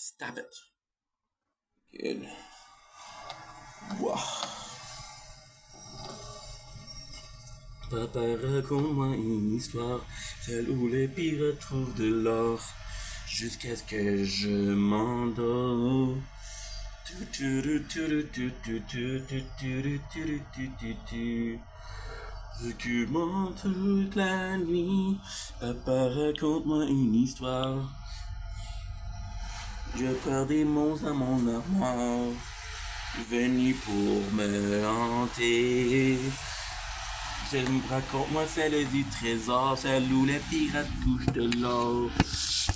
Stab it. Good. Wow. Papa, raconte-moi une histoire, celle où les pirates trouvent de l'or, jusqu'à ce que je m'endors. Document toute la nuit, papa, raconte-moi une histoire. Je perds des monstres dans mon armoire, venus pour me hanter. Raconte-moi celle du trésor, celle où les pirates couchent de l'or,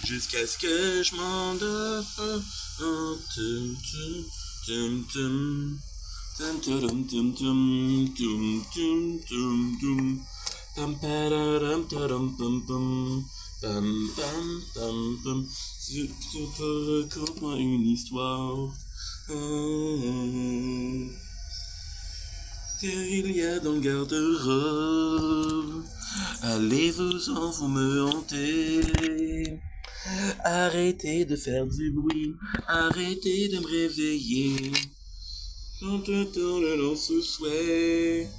jusqu'à ce que je m'endors. Tum tum tum tum tum tum tum tum tum tum pam pararam taram pam pam pam pam pam pam. Raconte-moi une histoire. Il y a dans le garde-robe, allez-vous-en, vous me hantez. Arrêtez de faire du bruit, arrêtez de me réveiller. J'entends le long sous-souhait.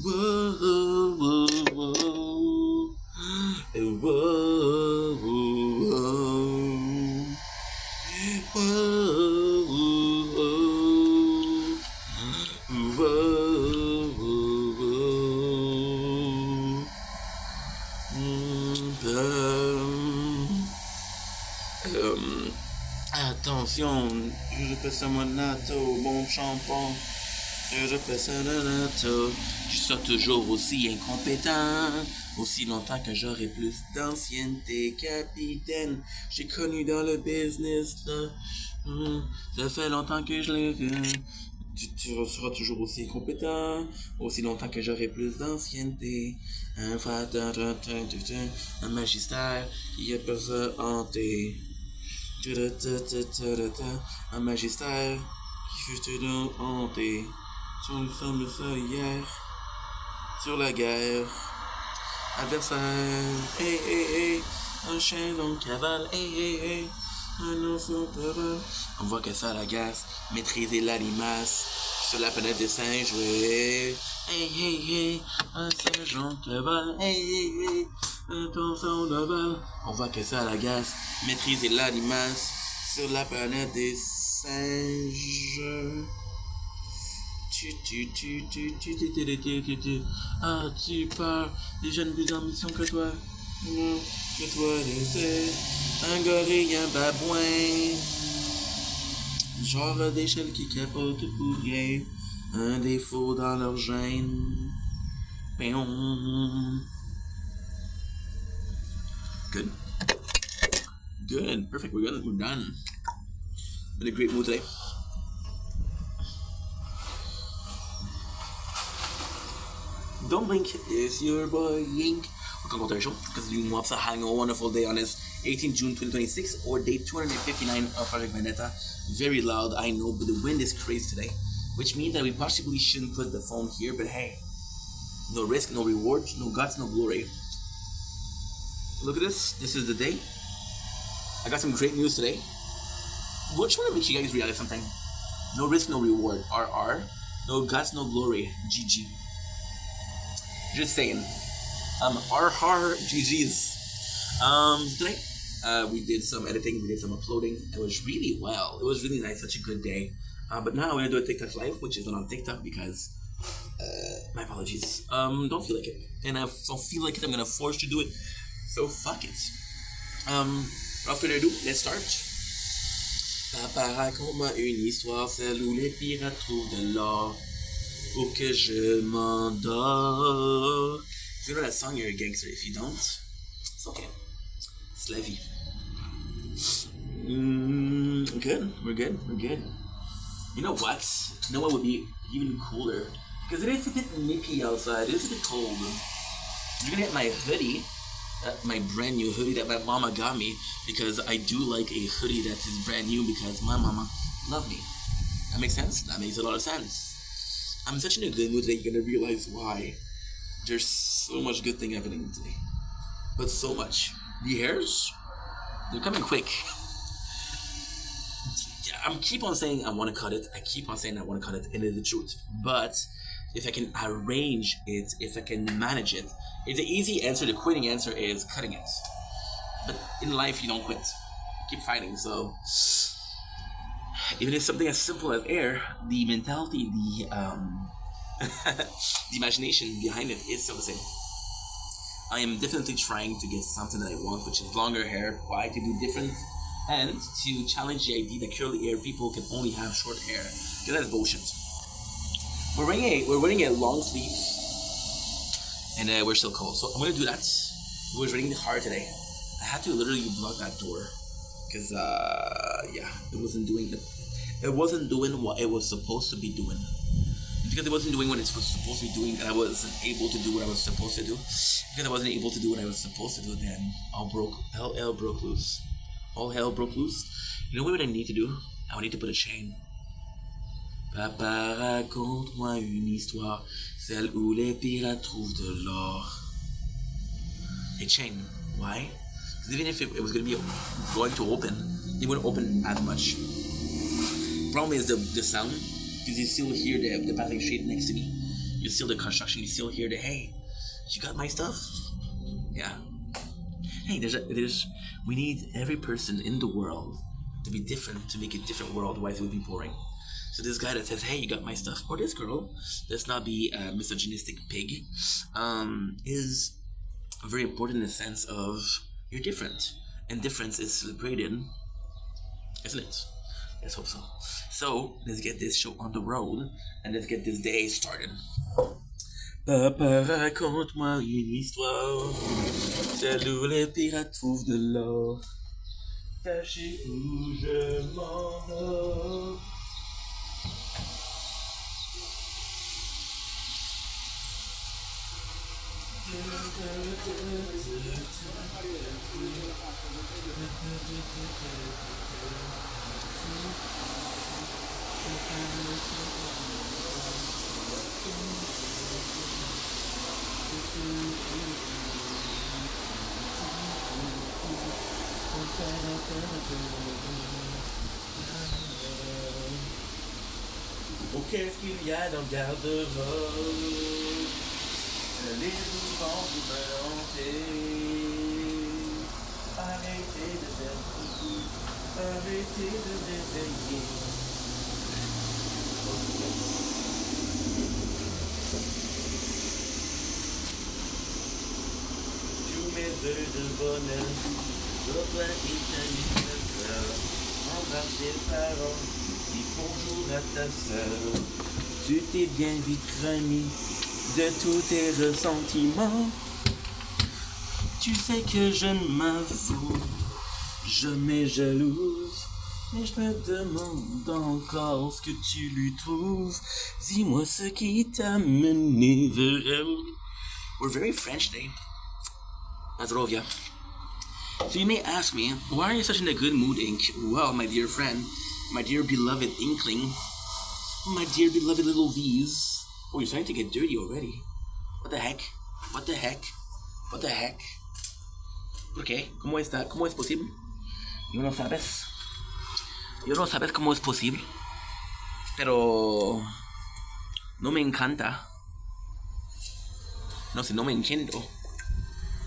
Wow, wow, wow. Wow, wow, Attention, je fais ça mon natto, bon champon. Je fais ça le natto. Je serai toujours aussi incompétent, aussi longtemps que j'aurai plus d'ancienneté, capitaine. J'ai connu dans le business, là. Ça fait longtemps que je l'ai vu. Tu seras toujours aussi compétent, aussi longtemps que j'aurai plus d'ancienneté. Un magistère qui a pas ça hanté. Un magistère qui fut tout hanté. Sur le fameux ça hier, sur la guerre. Adversaire, hey hey hey, un chien dans le cavale, hey hey hey, un enfant cavale. On voit que ça la gasse, maîtriser la limace, sur la planète des singes, ouais. Hey hey hey, un singe en cavale, hey hey hey, un enfant d'aval. On voit que ça la gasse, maîtriser la limace, sur la planète des singes. As-tu peur des jeunes plus en mission que toi? Non, que toi c'est un gorille, un babouin. Genre d'échelle qui capote pour rien. Un défaut dans leur gène. Good. Good. Perfect. We're done. In a great mood today. Don't blink, it's your boy Yink. Welcome to our show because you want to having a wonderful day on this 18 June 2026 or day 259 of Project Vendetta. Very loud, I know, but the wind is crazy today, which means that we possibly shouldn't put the phone here, but hey, no risk, no reward, no guts, no glory. Look at this. This is the day. I got some great news today. Which want to make you guys realize something? No risk, no reward. RR. No guts, no glory. GG. Just saying. RR GG's. Today, we did some editing, we did some uploading. It was really well. It was really nice, such a good day. But now I'm gonna do a TikTok live, which is not on TikTok because, my apologies. Don't feel like it. And I don't feel like it, I'm gonna force to do it. So fuck it. Without further ado, let's start. Papa, raconte-moi une histoire, celle où les pirates trouvent de l'or. Pour que je m'endors. If you know that song, you're a gangster. If you don't, it's okay. It's la vie. Good. We're good. You know what? You know what would be even cooler? Because it is a bit nippy outside. It is a bit cold. You're gonna get my hoodie. My brand new hoodie that my mama got me. Because I do like a hoodie that is brand new because my mama loved me. That makes sense? That makes a lot of sense. I'm such in a good mood today, you're gonna realize why. There's so much good thing happening today. But so much. The hairs, they're coming quick. I keep on saying I want to cut it. I keep on saying I want to cut it, and it's the truth. But if I can arrange it, if I can manage it, if the easy answer, the quitting answer is cutting it. But in life, you don't quit. You keep fighting. So even if something as simple as air, the mentality, the imagination behind it is still the same. I am definitely trying to get something that I want, which is longer hair. Why? To do different and to challenge the idea that curly hair people can only have short hair. Because that's bullshit. We're wearing a long sleeve, and we're still cold. So I'm gonna do that. It was raining hard today. I had to literally block that door because it wasn't doing what it was supposed to be doing. Because it wasn't doing what it was supposed to be doing, and I wasn't able to do what I was supposed to do. Because I wasn't able to do what I was supposed to do, then all hell broke loose. All hell broke loose. You know what I need to do? I would need to put a chain. Papa, raconte-moi une histoire, celle où les pirates trouvent de l'or. A chain. Why? Because even if it was going to open, it wouldn't open as much. Problem is the sound, because you still hear the passing street next to me. You still the construction. You still hear the hey, you got my stuff? Yeah. Hey, we need every person in the world to be different to make a different world. Otherwise, it would be boring. So this guy that says, "Hey, you got my stuff," or this girl, let's not be a misogynistic pig, is very important in the sense of you're different, and difference is celebrated, isn't it? Let's hope so. So let's get this show on the road and let's get this day started. Papa, raconte-moi une histoire, celle où les pirates trouvent de l'or, caché où je m'endors. Oh, qu'est-ce qu'il y a dans le garde-robe? Allez-vous vous me hanter? Arrêtez de faire coucou, arrêtez de réveiller. Tous mes vœux de bonheur, revois italien, embrasse tes parents, dis bonjour à ta sœur. Tu t'es bien vite remis de tous tes ressentiments. Tu sais que je ne m'avoue jamais jalouse, mais je me demande encore ce que tu lui trouves. Dis-moi ce qui t'a mené vers elle. We're very French today. Nazdrovia. So you may ask me, why are you such in a good mood, Ink? Well, my dear friend, my dear beloved Inkling, my dear beloved little V's. Oh, you're starting to get dirty already. What the heck? What the heck? What the heck? ¿Por qué? ¿Cómo está? ¿Cómo es posible? Yo no sabes. Yo no sabes cómo es posible. Pero no me encanta. No sé, no me entiendo.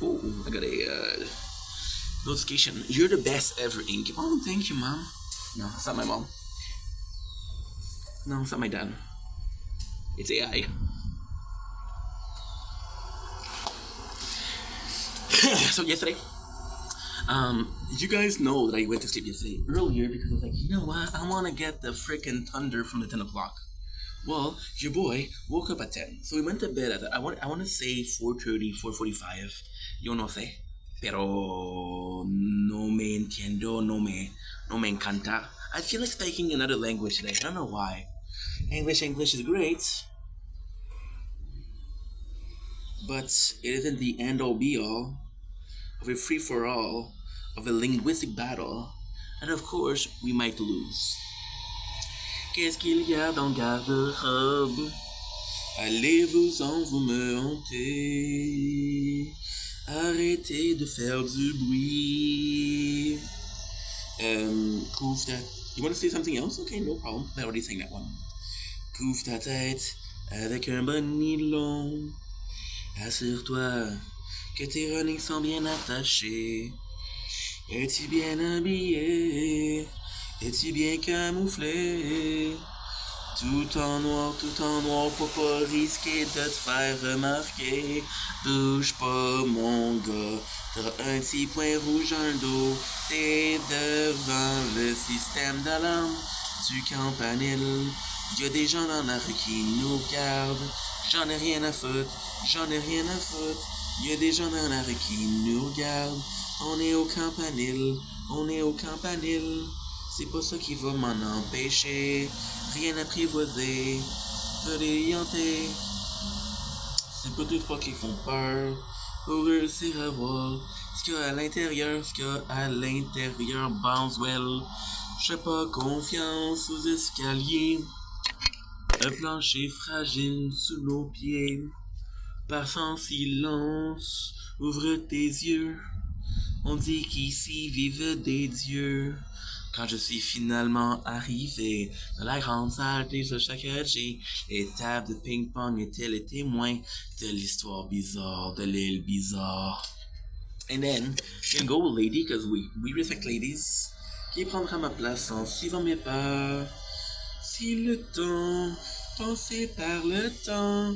Oh, I got a notification. You're the best ever, Ink. Oh, thank you, Mom. No, it's not my mom. No, it's not my dad. It's AI. So yesterday, you guys know that I went to sleep yesterday earlier because I was like, you know what? I want to get the freaking thunder from the 10 o'clock. Well, your boy woke up at 10. So we went to bed at, I want to say 4:30, 4:45. Yo no sé. Pero no me entiendo, no me encanta. I feel like speaking another language today. I don't know why. English is great. But it isn't the end-all be-all of a free-for-all of a linguistic battle, and of course, we might lose. Qu'est-ce qu'il y a dans le garde-robe? Allez-vous-en, vous me hantez. Arrêtez de faire du bruit. Prove that You want to say something else? Okay, no problem. I already sang that one. Couvre ta tête avec un bon nylon. Assure-toi que tes runnings sont bien attachés. Es-tu bien habillé? Es-tu bien camouflé? Tout en noir pour pas risquer de te faire remarquer. Bouge pas mon gars, t'as un petit point rouge dans le dos. T'es devant le système d'alarme du campanile. Y'a des gens dans la rue qui nous regardent. J'en ai rien à foutre, j'en ai rien à foutre. Y'a des gens dans la rue qui nous regardent. On est au campanile, on est au campanile. C'est pas ça qui va m'en empêcher. Rien apprivoiser, de l'orienter. C'est pas deux trois qui font peur. Pour réussir à voir ce qu'il y a à l'intérieur, ce qu'il y a à l'intérieur. Bouncewell, j'ai pas confiance aux escaliers. Un plancher fragile sous nos pieds. Passe en silence, ouvre tes yeux. On dit qu'ici vivent des dieux. Quand je suis finalement arrivé dans la grande salle des Oshakarji, les tables de ping-pong étaient les témoins de l'histoire bizarre de l'île bizarre. And then, you can go with lady, because we respect ladies. Qui prendra ma place en suivant mes pas? Si le temps, pensé par le temps,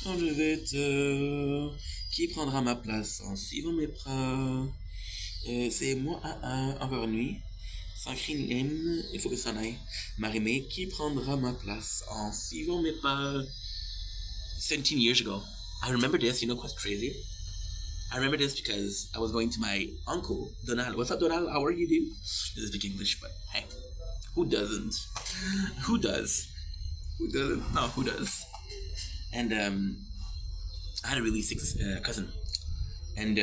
quand je vais te... Qui prendra ma place en suivant mes pas? C'est moi, encore une nuit. Sans cri ni hymne, il faut que ça en aille. Marimé, qui prendra ma place en suivant mes pas? 17 years ago. I remember this, you know what's crazy? I remember this because I was going to my uncle, Donald. What's up, Donald? How are you, dude? He doesn't speak English, but hey, who doesn't? Who does? Who doesn't? No, who does? And I had a really sick cousin. And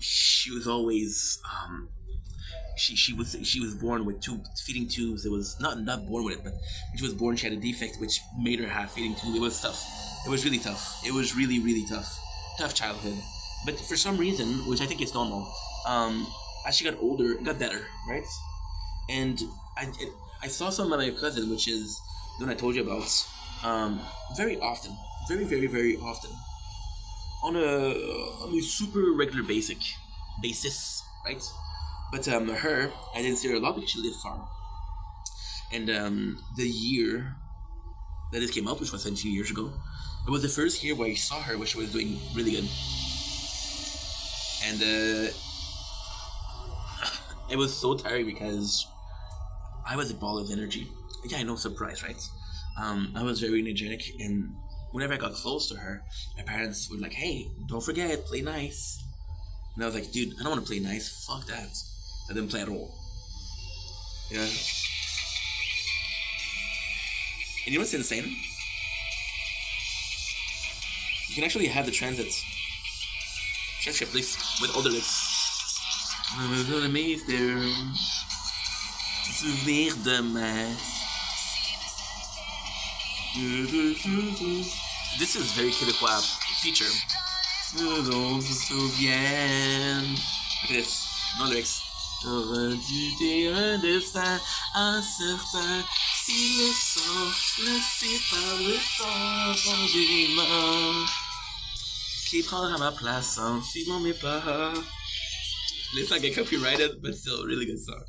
she was always... She was born with two feeding tubes. It was not born with it, but when she was born, she had a defect which made her have feeding tubes. It was tough. It was really tough. It was really, really tough. Tough childhood. But for some reason, which I think is normal, as she got older, it got better, right? And I saw some of my cousin, which is the one I told you about, very often, very, very, very often, on a super regular basis, right? But her, I didn't see her a lot because she lived far. And the year that this came out, which was 17 years ago, it was the first year where I saw her, where she was doing really good. And it was so tiring because I was a ball of energy. Yeah, I know, surprise, right? I was very energetic, and whenever I got close to her, my parents were like, "Hey, don't forget, play nice." And I was like, "Dude, I don't want to play nice. Fuck that." I didn't play at all. Yeah. And you know what's insane? You can actually have the transit. Chef, please, with all the lyrics. Souvenir de ma. This is very Québécois feature. On se souvient. Look at this. No lyrics. Aurais-tu un destin incertain si le sang laissé par le temps rendez-moi qui prendra ma place en suivant mes pas. Let's not get copyrighted, but still a really good song.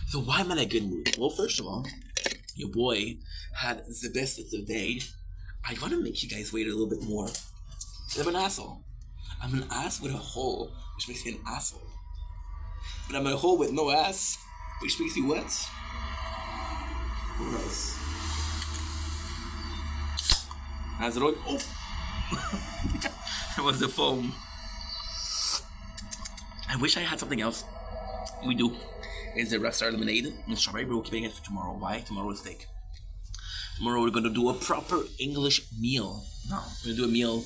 So why am I in a good mood? Well, first of all, your boy had the best of the day. I want to make you guys wait a little bit more. I'm an asshole. I'm an ass with a hole, which makes me an asshole. But I'm a hole with no ass, which makes me what? Who knows? How's it all? Oh! It was the foam. I wish I had something else. We do. It's the Rockstar Lemonade and strawberry, but we're keeping it for tomorrow. Why? Tomorrow is steak. Tomorrow we're gonna do a proper English meal. No, we're gonna do a meal.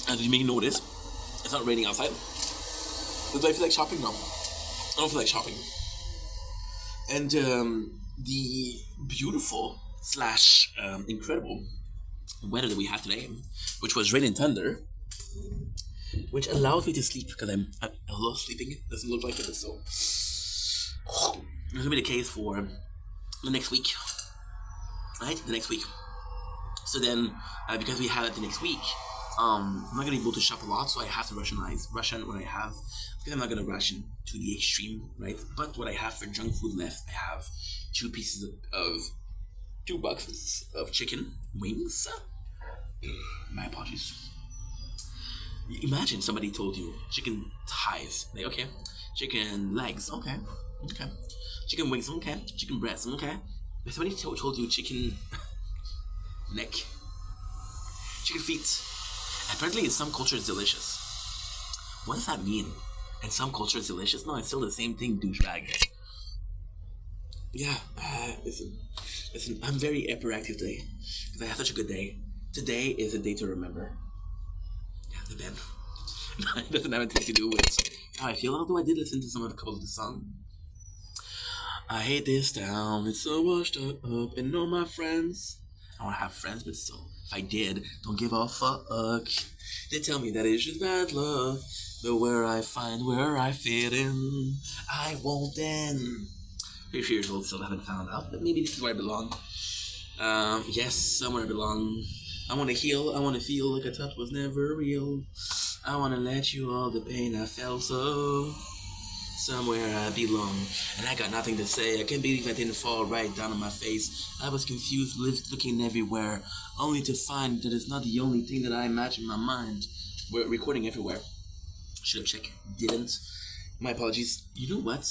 As you may notice, it's not raining outside. But do I feel like shopping? No. I don't feel like shopping. And the beautiful / incredible weather that we had today, which was rain and thunder, which allows me to sleep because I love sleeping. It doesn't look like it, but so it's gonna be the case for the next week, right? The next week. So then, because we have it the next week, I'm not gonna be able to shop a lot, so I have to ration what I have. Because I'm not gonna ration to the extreme, right? But what I have for junk food left, I have 2 boxes of chicken wings. My apologies. Imagine somebody told you chicken thighs, like okay, chicken legs, okay, chicken wings, okay, chicken breasts, okay. If somebody told you chicken neck, chicken feet, apparently in some cultures delicious. What does that mean? In some cultures delicious? No, it's still the same thing, douchebag. Yeah, listen, I'm very hyperactive today because I had such a good day. Today is a day to remember. Yeah, the band. It doesn't have anything to do with how I feel, although I did listen to a couple of the song. I hate this town, it's so washed up, and all my friends. I don't have friends, but still, if I did, don't give a fuck. They tell me that it's just bad luck, but where I fit in, I won't end. 3 years old, still haven't found out, but maybe this is where I belong. Yes, somewhere I belong. I wanna heal, I wanna feel like a touch was never real. I wanna let you all the pain I felt, so somewhere I belong. And I got nothing to say, I can't believe I didn't fall right down on my face. I was confused, looking everywhere, only to find that it's not the only thing that I imagine in my mind. We're recording everywhere. Should have checked, didn't. My apologies. You know what?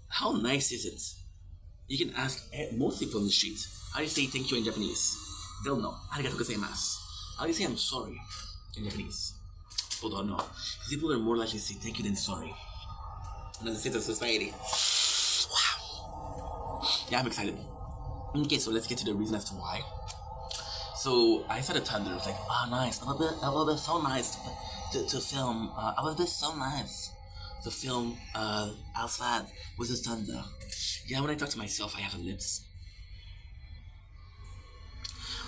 How nice is it? You can ask most people on the street, how do you say thank you in Japanese? They'll know. Arigato gozaimasu. How do you say I'm sorry in Japanese? People don't know. Because people are more likely to say thank you than sorry. And that's the state of society. Wow. Yeah, I'm excited. Okay, so let's get to the reason as to why. So I saw the thunder. I was like, oh, nice. A little bit so nice to film. A little bit so nice to film outside with the thunder. Yeah, when I talk to myself, I have ellipse.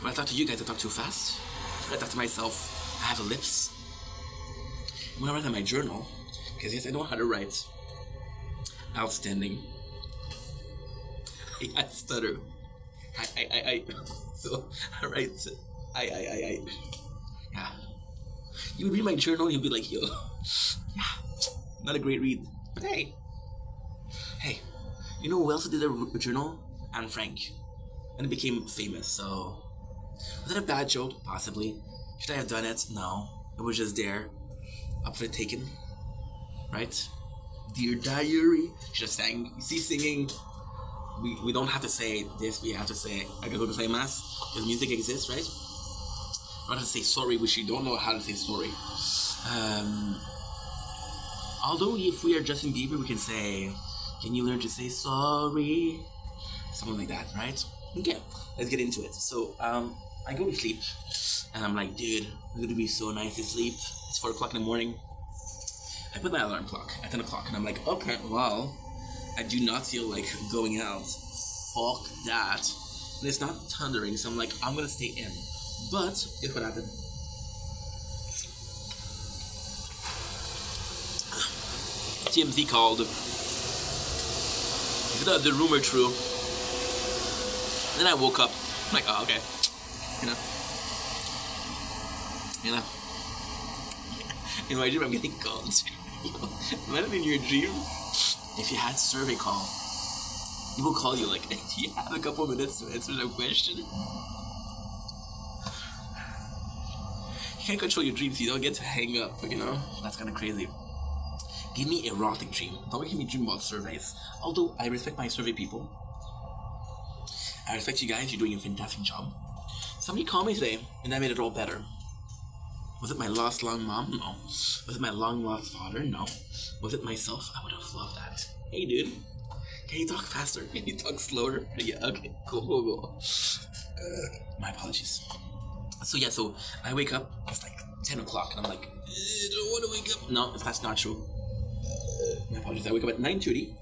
When I talk to you guys, I talk too fast. When I talk to myself, I have ellipse. When I write in my journal, because yes, I know how to write. Outstanding. I stutter. So I write. Yeah. You would read my journal, you'd be like, yo, yeah, not a great read. But hey, you know who else did a journal? Anne Frank, and it became famous. So was that a bad joke? Possibly. Should I have done it? No. It was just there, up for the taking, right? Dear Diary. Should have sang. See, singing. We don't have to say this. We have to say arigato gozaimasu because music exists, right? We don't have to say sorry, which you don't know how to say sorry. Although if we are Justin Bieber, we can say, "Can you learn to say sorry?" Something like that, right? Okay, let's get into it. So I go to sleep, and I'm like, dude, it's gonna be so nice to sleep. It's 4 o'clock in the morning. I put my alarm clock at 10 o'clock, and I'm like, okay, well, I do not feel like going out. Fuck that. And it's not thundering, so I'm like, I'm gonna stay in. But guess what happened? TMZ called. Is the rumor true? Then I woke up. I'm like, oh, okay. In my dream, I'm getting called. Imagine in your dream, if you had survey call, he will call you like, do you have a couple minutes to answer the question? You can't control your dreams, you don't get to hang up, That's kind of crazy. Give me erotic dream. Don't make me dream about surveys. Although I respect my survey people. I respect you guys, you're doing a fantastic job. Somebody called me today, and that made it all better. Was it my lost long mom? No. Was it my long lost father? No. Was it myself? I would have loved that. Hey dude, can you talk faster? Can you talk slower? Yeah, okay, cool. My apologies. So I wake up, it's like 10 o'clock, and I'm like, I don't want to wake up. No, that's not true. My apologies. I wake up at 9:30,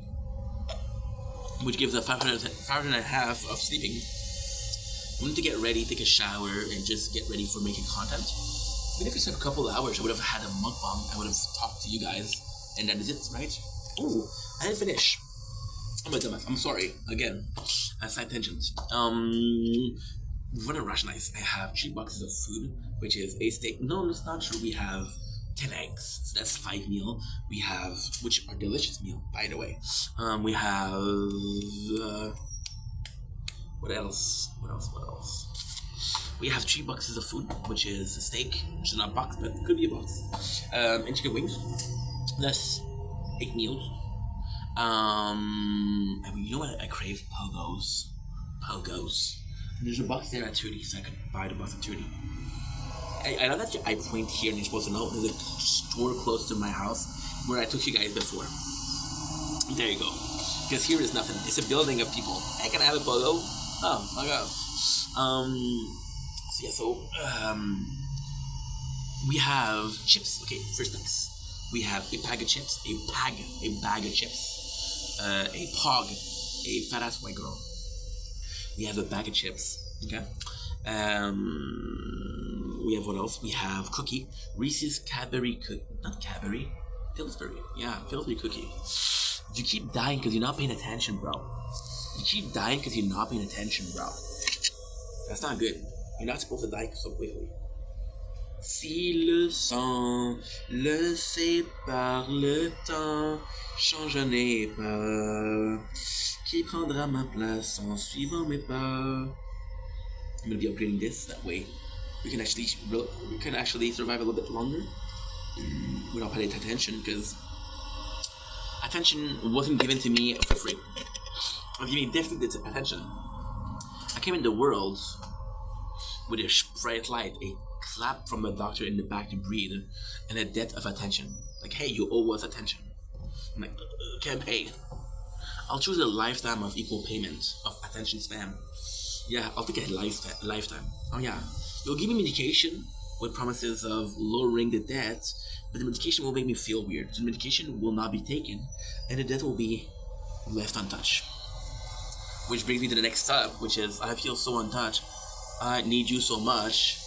which gives a 5 hour and a half of sleeping. I need to get ready, take a shower, and just get ready for making content. Even if it's a couple of hours, I would have had a mukbang. I would have talked to you guys, and that is it, right? Oh, I didn't finish. I'm a dumbass. I'm sorry. Again, side tangent. We're gonna rationalize. I have 3 boxes of food, which is a steak. No, that's not true. We have 10 eggs. So that's 5 meal. We have, which are delicious meal, by the way. We have what else? What else? We have 3 boxes of food, which is a steak, which is not a box, but it could be a box. And chicken wings. That's 8 meals. I mean, you know what? I crave pogos. Pogos. And there's a box there at 30, so I could buy the box at 30. I know that I point here and you're supposed to know. There's a store close to my house where I took you guys before. There you go. Because here is nothing. It's a building of people. Hey, can I have a pogo? Oh, my God. We have chips. Okay, first things. We have a bag of chips. A bag of chips. A pog. A fat ass white girl. We have a bag of chips. Okay. We have what else? We have cookie. Reese's Cadbury cookie. Not Cadbury. Pillsbury. Yeah, Pillsbury cookie. You keep dying because you're not paying attention, bro. You keep dying because you're not paying attention, bro. That's not good. You're not supposed to die so quickly. Si le sang le sépare le temps, change n'est pas. Qui prendra ma place en suivant mes pas? I'm gonna be upgrading this. That way, we can actually survive a little bit longer without paying attention, because attention wasn't given to me for free. I was giving definite attention. I came in the world with a bright light, a clap from a doctor in the back to breathe, and a debt of attention. Like, hey, you owe us attention. I'm like, can't pay. I'll choose a lifetime of equal payment of attention span. Yeah, I'll take a lifetime. Oh yeah, you'll give me medication with promises of lowering the debt, but the medication will make me feel weird. So the medication will not be taken, and the debt will be left untouched. Which brings me to the next step, which is I feel so untouched. I need you so much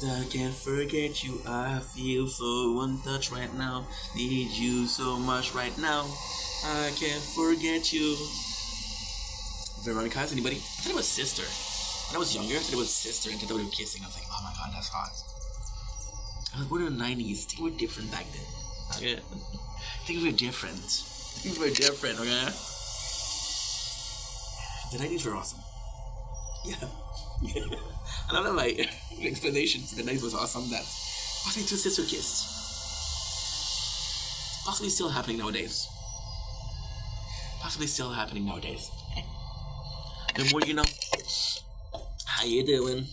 that I can't forget you. I feel so untouched right now. Need you so much right now. I can't forget you. Veronica's, anybody? I thought it was sister. When I was younger, I thought it was sister and thought they were kissing. I was like, oh my God, that's hot. I was born in the 90s. Things were different back then. Okay? Things were different. Things were different, okay? The 90s were awesome. Yeah. I love that my explanation for the 90s was awesome. That possibly 2 sister kissed. It's possibly still happening nowadays. Possibly still happening nowadays. The more you know. How you doing?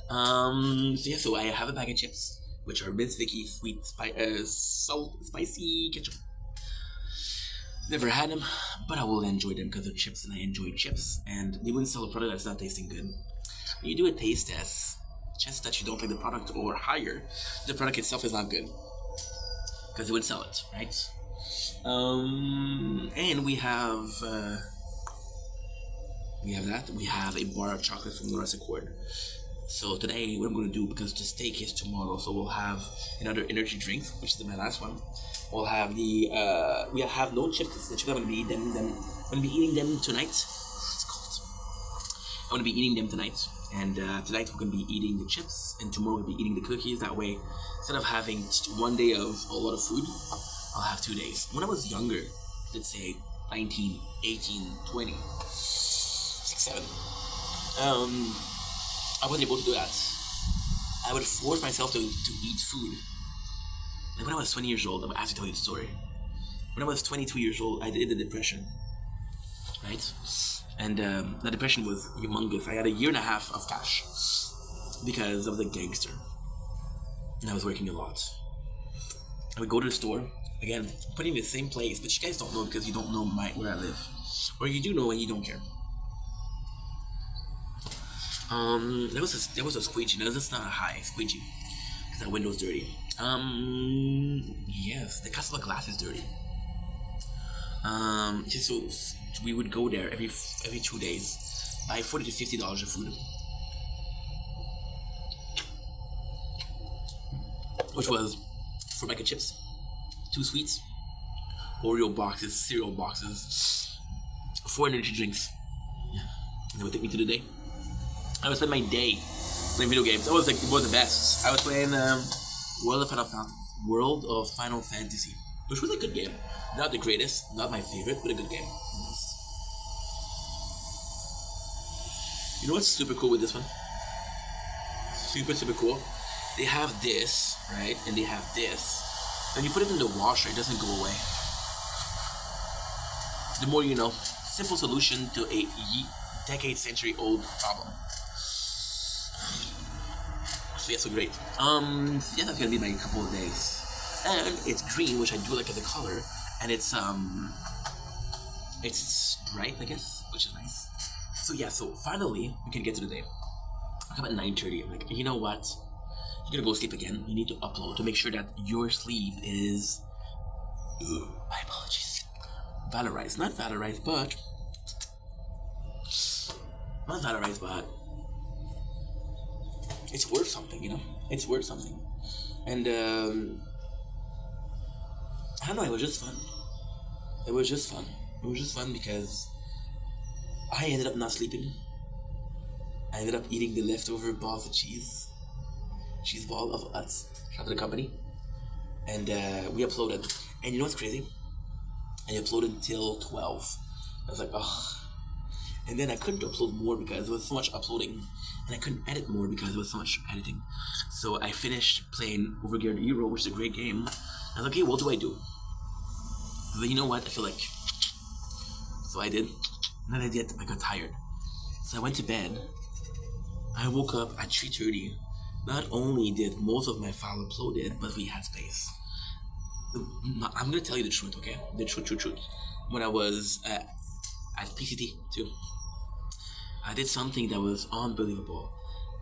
So I have a bag of chips, which are Miss Vicky sweet salt spicy ketchup. Never had them, but I will enjoy them because they're chips and I enjoy chips. And they wouldn't sell a product that's not tasting good. When you do a taste test, chances that you don't like the product or higher, the product itself is not good. Because they would sell it, right? And we have that. We have a bar of chocolate from Laura's Accord. So today, what I'm going to do, because the steak is tomorrow, so we'll have another energy drink, which is my last one. We'll have the we have no chips because the chips I'm going to be eating them. I'm going to be eating them tonight. It's cold. I'm going to be eating them tonight, and tonight we're going to be eating the chips, and tomorrow we'll be eating the cookies. That way, instead of having one day of a lot of food, I'll have 2 days. When I was younger, let's say 19, 18, 20, 6, 7. I wasn't able to do that. I would force myself to eat food. Like when I was 20 years old, I have to tell you the story. When I was 22 years old, I did the depression, right? And the depression was humongous. I had a 1.5 years of cash because of the gangster. And I was working a lot. I would go to the store, again, putting in the same place, but you guys don't know because you don't know where I live. Or you do know and you don't care. There was a squeegee. No, that's not a high squeegee because that window's dirty. Yes, the customer glass is dirty. So we would go there every 2 days, buy $40 to $50 of food. which was 4 bag of chips, 2 sweets, Oreo boxes, cereal boxes, 4 energy drinks. And that would take me to the day. I would spend my day playing video games. It was the best. I was playing World of Final Fantasy, which was a good game. Not the greatest, not my favorite, but a good game. You know what's super cool with this one? Super cool. They have this, right? And they have this. When you put it in the washer, it doesn't go away. The more you know. Simple solution to a decade-century-old problem. So yeah, so great. Yeah, that's gonna be my couple of days. And it's green, which I do like as a color, and it's bright, I guess, which is nice. So yeah, so finally we can get to the day. I come at 9:30. I'm like, you know what? You're gonna go sleep again. You need to upload to make sure that your sleep is. My apologies. Valorized, not valorized, but not valorized, but it's worth something, you know. It's worth something, and I don't know. It was just fun. It was just fun. It was just fun because I ended up not sleeping. I ended up eating the leftover balls of cheese ball of us. Shout out to the company. And we uploaded. And you know what's crazy? I uploaded till 12. I was like, ugh. And then I couldn't upload more because there was so much uploading. And I couldn't edit more because there was so much editing. So I finished playing Overgeared Euro, which is a great game. I was like, okay, what do I do? So then, you know what? I feel like. So I did. And then I got tired. So I went to bed. I woke up at 3:30. Not only did most of my file uploaded, but we had space. I'm gonna tell you the truth, okay? The truth. When I was at PCT too, I did something that was unbelievable.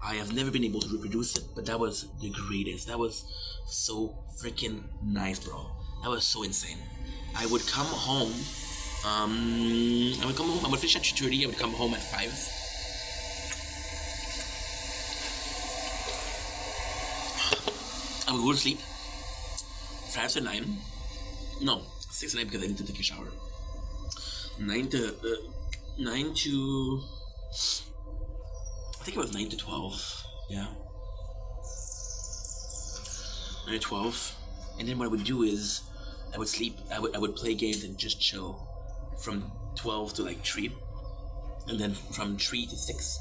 I have never been able to reproduce it, but that was the greatest. That was so freaking nice, bro. That was so insane. I would come home. I would finish at 2:30. I would come home at 5. I would go to sleep. 5 to 9. No, 6 to 9 because I need to take a shower. 9 to. I think it was 9 to 12. Yeah. 9 to 12. And then what I would do is I would sleep. I would play games and just chill from 12 to like 3. And then from 3 to 6,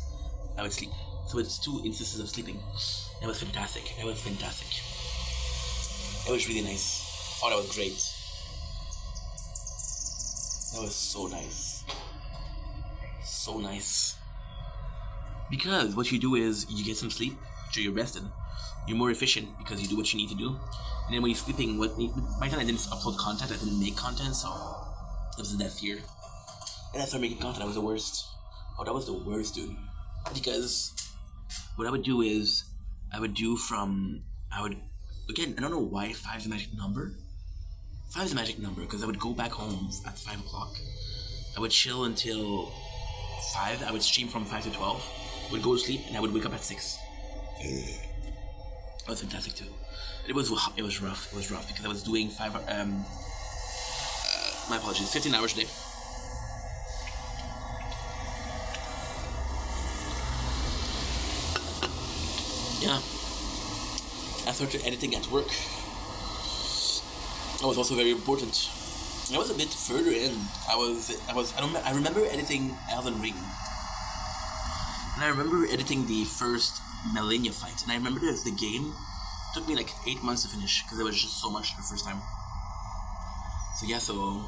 I would sleep. So it's 2 instances of sleeping. It was fantastic. It was fantastic. It was really nice. Oh, that was great. That was so nice. So nice. Because what you do is you get some sleep, so you're rested. You're more efficient because you do what you need to do. And then when you're sleeping, by the time I didn't upload content, I didn't make content, so it was a death year. And I started making content. That was the worst. Oh, that was the worst, dude. Because what I would do is again, I don't know why 5 is a magic number. 5 is a magic number because I would go back home at 5 o'clock. I would chill until 5. I would stream from 5 to 12. Would go to sleep and I would wake up at 6. That was fantastic too. It was rough. It was rough because I was doing 15 hours a day. Yeah. I started editing at work. That was also very important. I was a bit further in. I remember editing Elden Ring. And I remember editing the first Millennia fight. And I remember the game took me like 8 months to finish because it was just so much the first time. So yeah, so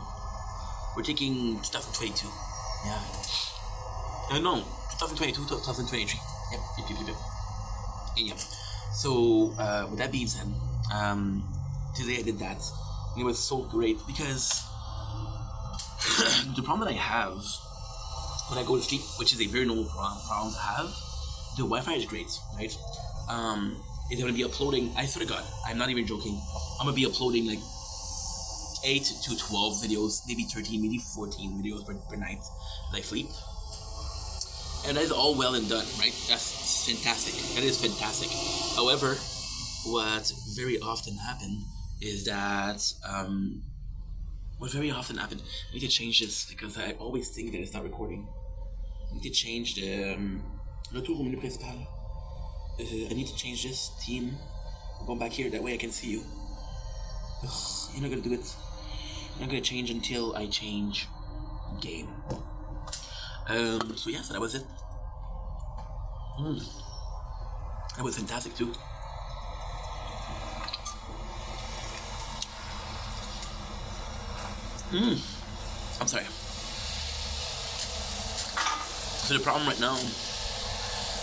we're taking 2022. Yeah. No, 2022, 2023. Yep. Yeah. So with that being said, today I did that. And it was so great because the problem that I have when I go to sleep, which is a very normal problem to have, the Wi-Fi is great, right? It's gonna be uploading. I swear to God, I'm not even joking. I'm gonna be uploading like 8 to 12 videos, maybe 13, maybe 14 videos per night as I sleep. And that is all well and done, right? That's fantastic. That is fantastic. However, what very often happen is that what very often happen. I need to change this because I always think that it's not recording. I need to change the le tour au menu principal. I need to change this team. I'm going back here. That way I can see you. Ugh, you're not gonna do it. I'm not gonna change until I change game. So yeah, so that was it. That was fantastic too. I'm sorry. So the problem right now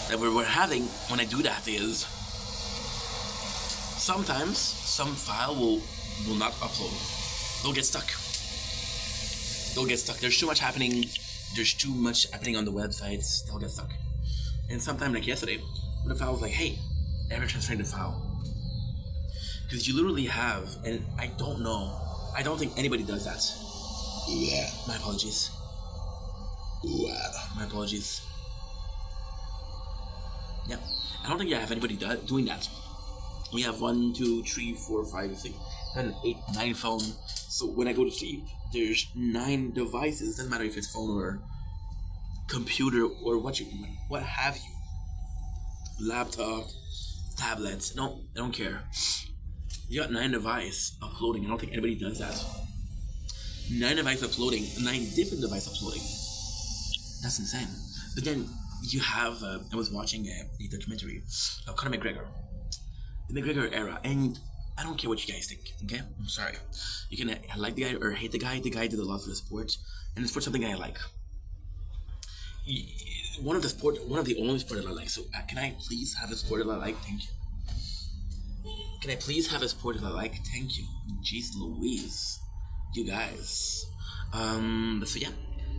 that we're having when I do that is sometimes some file will not upload. They'll get stuck. There's too much happening. There's too much happening on the websites. They'll get stuck. And sometime like yesterday, the file was like, hey, error transferring the file. Because you literally have, and I don't think anybody does that. Yeah. My apologies. My apologies. Yeah. I don't think I have anybody doing that. We have 1, 2, 3, 4, 5, 6, 7, 8, 9 phones. So when I go to sleep, there's 9 devices. Doesn't matter if it's phone or computer or what have you. Laptop, tablets. No, I don't care. You got 9 devices uploading. I don't think anybody does that. 9 devices uploading, 9 different devices uploading. That's insane. But then you have, I was watching a documentary of Conor McGregor. The McGregor era, and I don't care what you guys think, okay? I'm sorry. You can like the guy or hate the guy. The guy did a lot for the sport, and the sport's something I like. One of the only sport that I like. So can I please have a sport that I like? Thank you. Can I please have a sport that I like? Thank you. Jeez Louise. You guys. So yeah.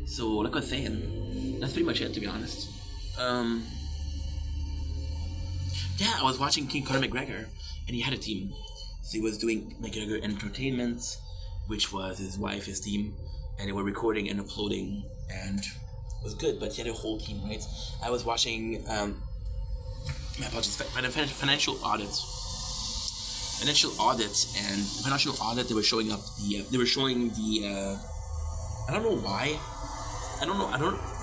So like I was saying, that's pretty much it, to be honest. Yeah, I was watching King Conor McGregor, and he had a team. So he was doing McGregor Entertainment, which was his wife, his team, and they were recording and uploading, and it was good. But he had a whole team, right? I was watching, my apologies, financial audits. And financial audit, they were showing up the, I don't know why. I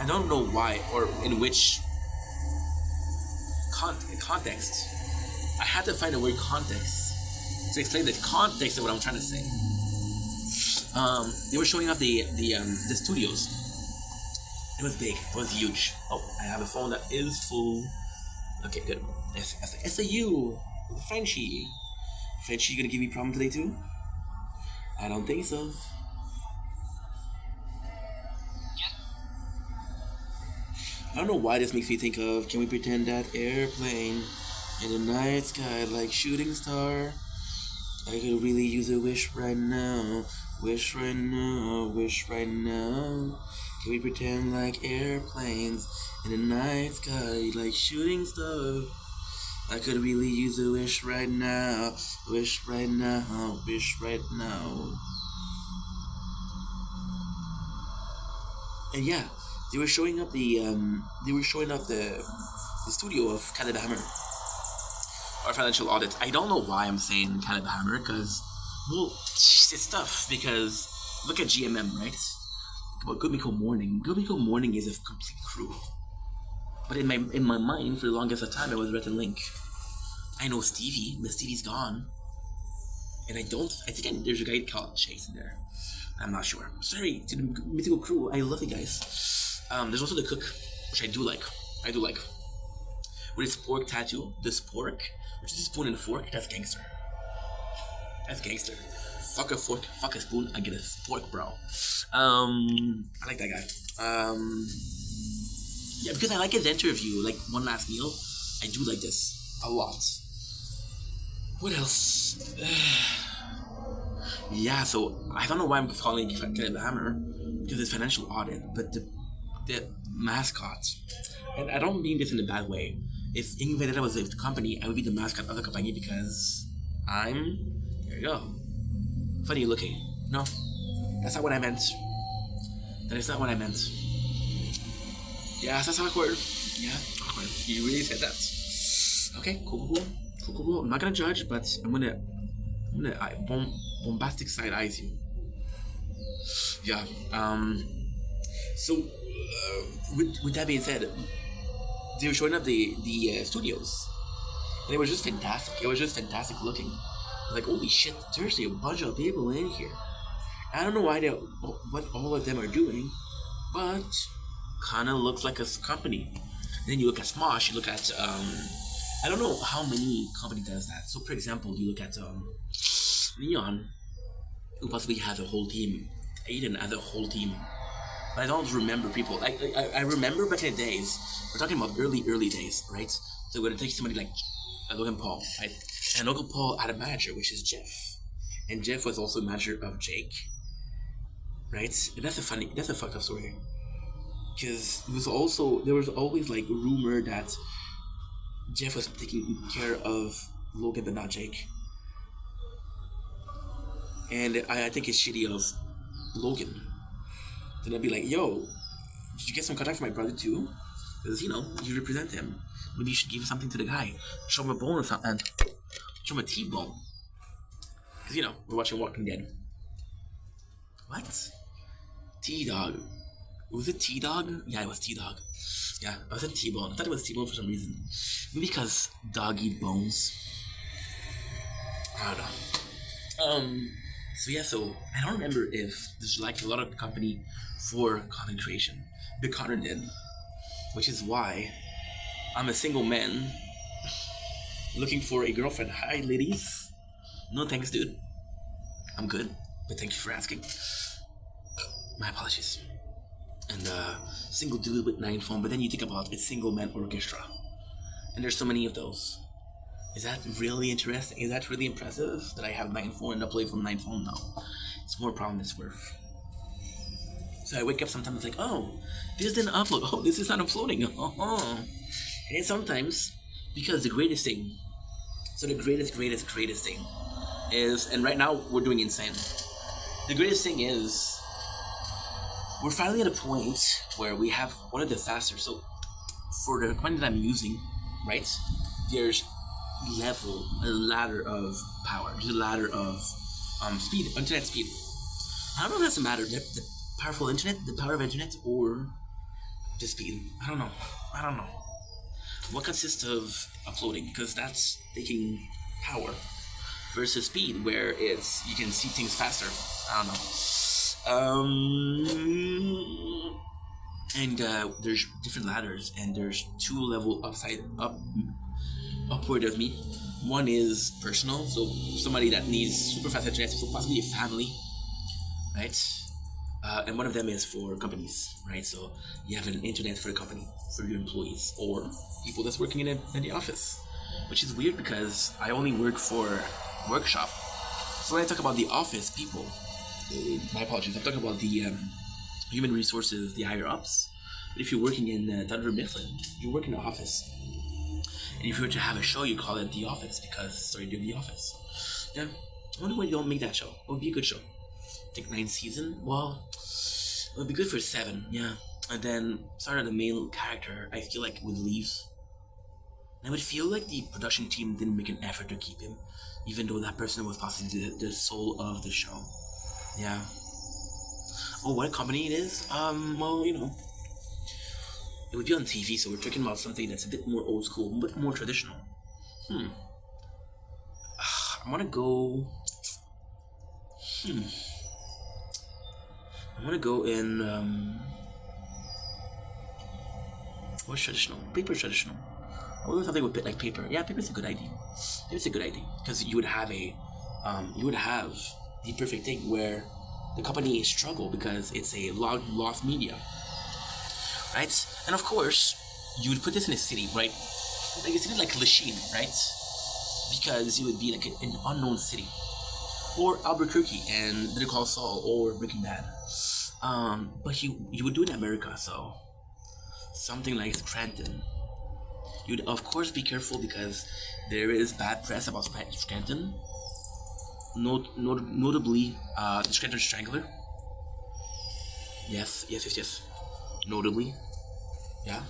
don't know why or in which context. I had to find a word context to explain the context of what I'm trying to say. They were showing up the studios. It was big. It was huge. Oh, I have a phone that is full. Okay, good. SAU. Frenchie. Frenchie gonna give me a problem today too? I don't think so. I don't know why this makes me think of, can we pretend that airplane in the night sky like shooting star? I could really use a wish right now. Wish right now, wish right now. Can we pretend like airplanes in the night sky like shooting star? I could really use a wish right now. Wish right now, wish right now. And yeah, they were showing up the studio of Canada Hammer, or Financial Audit. I don't know why I'm saying Canada Hammer, because, well, it's tough, because look at GMM, right? About Good Miko Morning. Good Miko Morning is a complete crew. But in my mind, for the longest of time, it was Rhett and Link. I know Stevie, but Stevie's gone. And I think there's a guy called Chase in there. I'm not sure. Sorry to the mythical crew. I love you guys. There's also the cook, which I do like. With his pork tattoo, this pork, which is a spoon and a fork, that's gangster. That's gangster. Fuck a fork, fuck a spoon, I get a fork, bro. I like that guy. Yeah, because I like his interview, like One Last Meal. I do like this a lot. What else? Yeah, so I don't know why I'm calling it Canada Hammer, because it's financial audit, but the mascot, and I don't mean this in a bad way. If Vendetta was a company, I would be the mascot of the company because there you go. Funny looking. No, that's not what I meant. That is not what I meant. Yeah, that's awkward. Yeah, awkward. You really said that. Okay, cool. Chocobo, I'm not gonna judge, but I'm gonna bombastic side eyes you. Yeah. So, with that being said, they were showing up the studios, and it was just fantastic. It was just fantastic looking. Like, holy shit, seriously, a bunch of people in here. I don't know what all of them are doing, but kind of looks like a company. And then you look at Smosh, you look at I don't know how many company does that. So, for example, you look at Neon, who possibly has a whole team. Aiden has a whole team. But I don't remember people. I remember back in the days. We're talking about early days, right? So we're gonna take somebody like Logan Paul, right? And Logan Paul had a manager, which is Jeff, and Jeff was also a manager of Jake, right? And that's a fucked up story, because there was always like a rumor that Jeff was taking care of Logan but not Jake, and I think it's shitty of Logan. Then I'd be like, yo, did you get some contact for my brother too? Because, you represent him. Maybe you should give something to the guy. Show him a bone or something. Show him a T-bone. Because, we're watching Walking Dead. What? T-Dog. Was it T-Dog? Yeah, it was T-Dog. Yeah, I said T-bone. I thought it was T-bone for some reason. Maybe because dog eat bones. I don't know. So I don't remember if there's like a lot of company for content creation. Big Connor did, which is why I'm a single man looking for a girlfriend. Hi, ladies. No thanks, dude. I'm good, but thank you for asking. My apologies. And single dude with 9 phone, but then you think about a single man orchestra, and there's so many of those. Is that really interesting? Is that really impressive that I have 9 phone and upload from 9 phone? No. It's more problem than it's worth. So I wake up sometimes it's like, oh, this didn't upload. Oh, this is not uploading. And then sometimes, because the greatest thing, so the greatest thing is, and right now we're doing insane. The greatest thing is, we're finally at a point where we have one of the faster, so for the equipment that I'm using, right, there's a ladder of power. There's a ladder of speed, internet speed. I don't know if that's a matter, the powerful internet, the power of internet, or the speed. I don't know. What consists of uploading, because that's taking power, versus speed, where you can see things faster. I don't know. And there's different ladders, and there's 2 level upward of me. One is personal, so somebody that needs super fast internet, so possibly a family, right? And one of them is for companies, right? So you have an internet for the company, for your employees, or people that's working in the office, which is weird because I only work for workshop. So when I talk about the office people, my apologies, I'm talking about the human resources, the higher ups. But if you're working in Thunder Mifflin, you work in the office. And if you were to have a show, you call it The Office, because you're doing The Office. Yeah, I wonder why you don't make that show. It would be a good show. I think 9 seasons. Well, it would be good for 7, yeah. And then starting the main character, I feel like would leave. And I would feel like the production team didn't make an effort to keep him, even though that person was possibly the soul of the show. Yeah. Oh, what company it is? Well, it would be on TV, so we're talking about something that's a bit more old school, but more traditional. I'm gonna go. I'm gonna go in. What's traditional? Paper's traditional. I would do something with like paper. Yeah, paper's a good idea. Paper's a good idea because you would have the perfect thing where the company struggle because it's a lost media. Right? And of course, you would put this in a city, right? Like a city like Lachine, right? Because it would be like an unknown city. Or Albuquerque and Better Call Saul or Breaking Bad. But you would do it in America, so something like Scranton. You'd of course be careful because there is bad press about Scranton. Notably, the Scranton Strangler. Yes. Notably, yeah.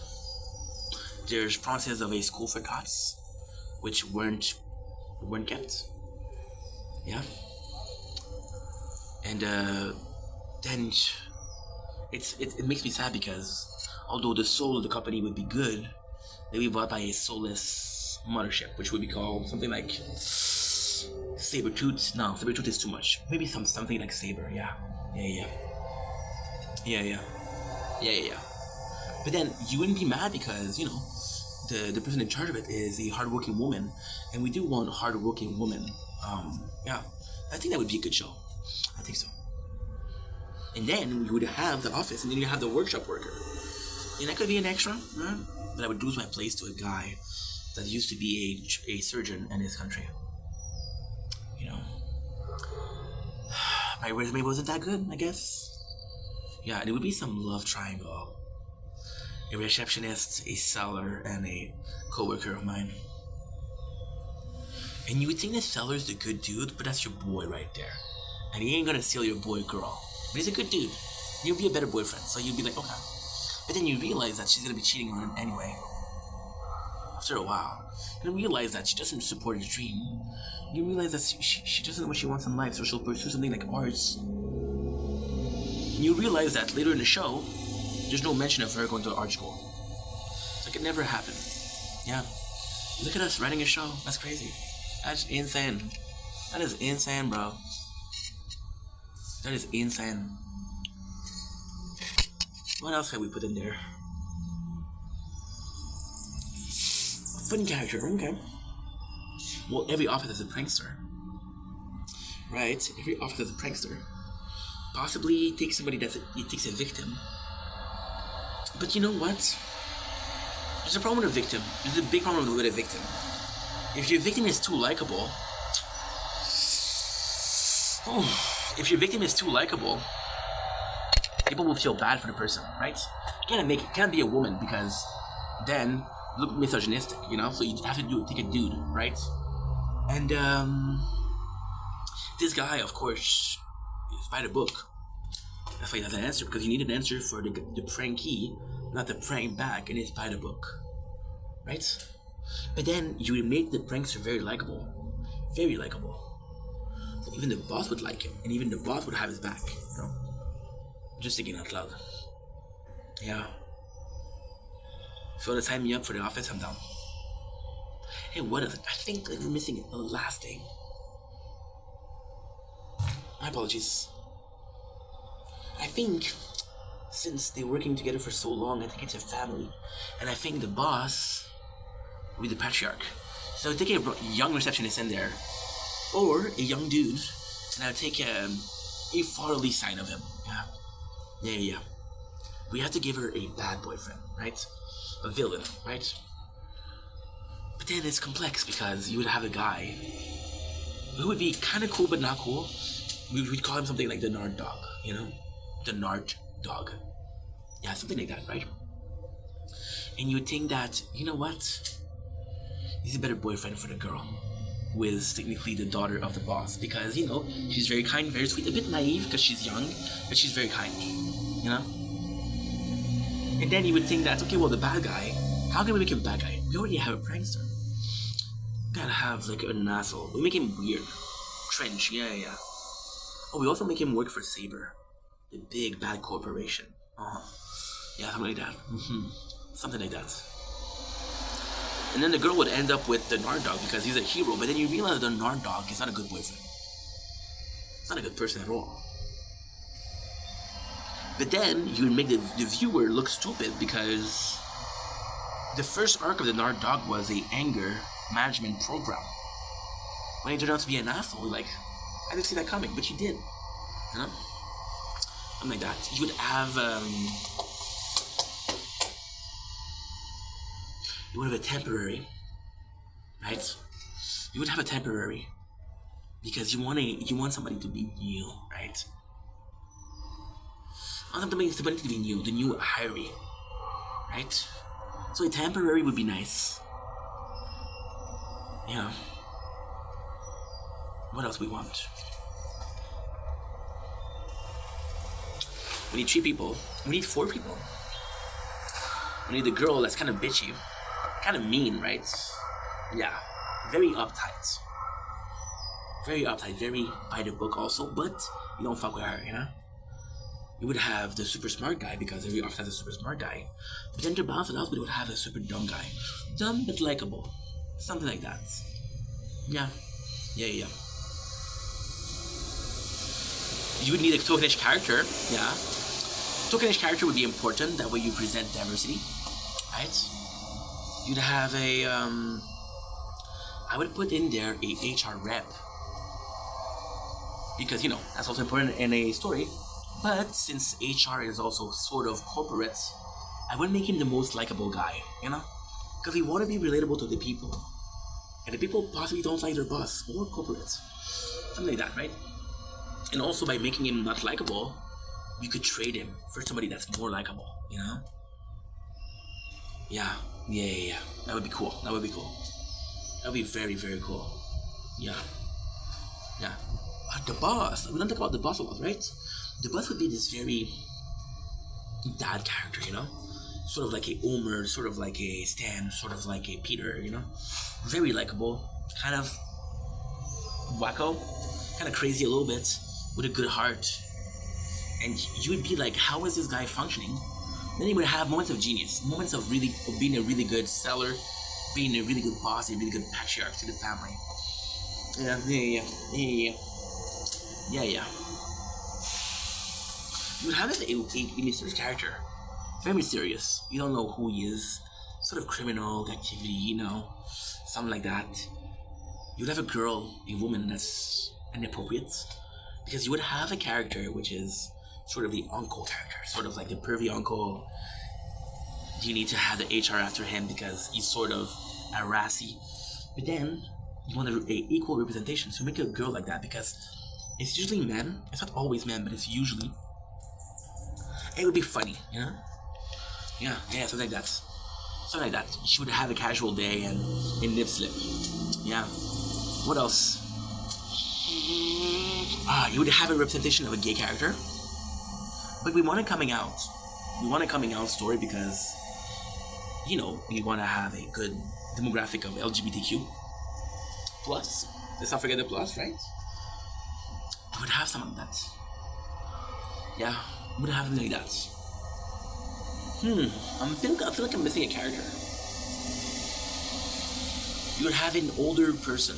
There's promises of a school for tots, which weren't weren't kept. Yeah. And then it makes me sad because although the soul of the company would be good, they'd be bought by a soulless mothership, which would be called something like Sabretooth. No, Sabretooth is too much. Maybe something like Saber. Yeah. But then you wouldn't be mad because, you know, the person in charge of it is a hardworking woman, and we do want hardworking women. Yeah, I think that would be a good show. I think so. And then we would have the office, and then you have the workshop worker, and that could be an extra. Right? But I would lose my place to a guy that used to be a surgeon in his country. You know, my resume wasn't that good, I guess. Yeah, and it would be some love triangle. A receptionist, a seller, and a co-worker of mine. And you would think the seller's the good dude, but that's your boy right there. And he ain't gonna steal your boy girl. But he's a good dude. You'll be a better boyfriend, so you'd be like, okay. But then you realize that she's gonna be cheating on him anyway. After a while, you realize that she doesn't support his dream. You realize that she doesn't know what she wants in life, so she'll pursue something like arts. And you realize that later in the show, there's no mention of her going to art school. It's like it never happened. Yeah. Look at us writing a show. That's crazy. That's insane. That is insane, bro. That is insane. What else have we put in there? A fun character, okay. Well, every office has a prankster. Right? Every office has a prankster. Possibly takes somebody he takes a victim. But you know what? There's a problem with a victim. There's a big problem with a victim. If your victim is too likable, people will feel bad for the person, right? You can't be a woman because then you look misogynistic, you know. So you have to take a dude, right? And this guy, of course, is by the book. That's why he doesn't answer, because you need an answer for the prankee, not the prank back, and it's by the book, right? But then you would make the prankster very likable, very likable. So even the boss would like him, and even the boss would have his back, you know? Just thinking out loud. Yeah. If you want to sign me up for the office, I'm down. Hey, what else? I think we're missing a last thing. My apologies. I think since they're working together for so long, I think it's a family. And I think the boss will be the patriarch. So I'll take a young receptionist in there, or a young dude, and I'll take a fatherly side of him. Yeah. We have to give her a bad boyfriend, right? A villain, right? But then it's complex because you would have a guy who would be kind of cool but not cool. We'd call him something like the Nard Dog, you know? The Nard Dog. Yeah, something like that, right? And you would think that, you know what? He's a better boyfriend for the girl, who is technically the daughter of the boss, because, you know, she's very kind, very sweet, a bit naive because she's young, but she's very kind, you know? And then you would think that, okay, well, the bad guy, how can we make him a bad guy? We already have a prankster. Gotta have, like, an asshole. We make him weird. Trench, yeah. Oh, we also make him work for Saber, the big bad corporation. Yeah, something like that. Something like that. And then the girl would end up with the Nard Dog because he's a hero, but then you realize the Nard Dog is not a good boyfriend. It's not a good person at all. But then you would make the viewer look stupid because the first arc of the Nard Dog was a anger management program. When he turned out to be an asshole, like, I didn't see that coming, but you did. You know? Something like that. You would have a temporary, right? You would have a temporary because you want somebody to be new, right? You want somebody to be new, the new Harry, right? So a temporary would be nice. Yeah. What else we want? We need 3 people. We need 4 people. We need the girl that's kind of bitchy. Kind of mean, right? Yeah. Very uptight. very uptight, very by the book also, but you don't fuck with her, you know? You would have the super smart guy because every officer has a super smart guy. But then to balance it out, we would have a super dumb guy. Dumb but likable. Something like that. Yeah. Yeah. You would need a tokenish character, yeah. Tokenish character would be important, that way you present diversity, right? You'd have a, I would put in there a HR rep. Because, you know, that's also important in a story. But since HR is also sort of corporate, I would make him the most likable guy, you know? Because we want to be relatable to the people. And the people possibly don't like their boss or corporate. Something like that, right? And also by making him not likable, you could trade him for somebody that's more likable, you know? Yeah. That would be cool. That would be very, very cool. Yeah. The boss. We don't talk about the boss a lot, right? The boss would be this very dad character, you know? Sort of like a Homer, sort of like a Stan, sort of like a Peter, you know? Very likable, kind of wacko, kind of crazy a little bit, with a good heart. And you would be like, how is this guy functioning? Then he would have moments of genius, moments of being a really good seller, being a really good boss, a really good patriarch to the family. Yeah. You would have a mysterious character, very mysterious. You don't know who he is, sort of criminal activity, you know, something like that. You would have a woman that's inappropriate, because you would have a character which is sort of the uncle character, sort of like the pervy uncle. You need to have the HR after him because he's sort of a rassy. But then you want a equal representation, so make a girl like that because it's usually men. It's not always men, but it's usually. It would be funny, you know? Yeah, something like that. She would have a casual day and a nip slip. Yeah. What else? You would have a representation of a gay character. But we want a coming out. We want a coming out story because, you know, we want to have a good demographic of LGBTQ. Plus. Let's not forget the plus, right? We would have some of that. Yeah. We would have something like that. I feel like I'm missing a character. You would have an older person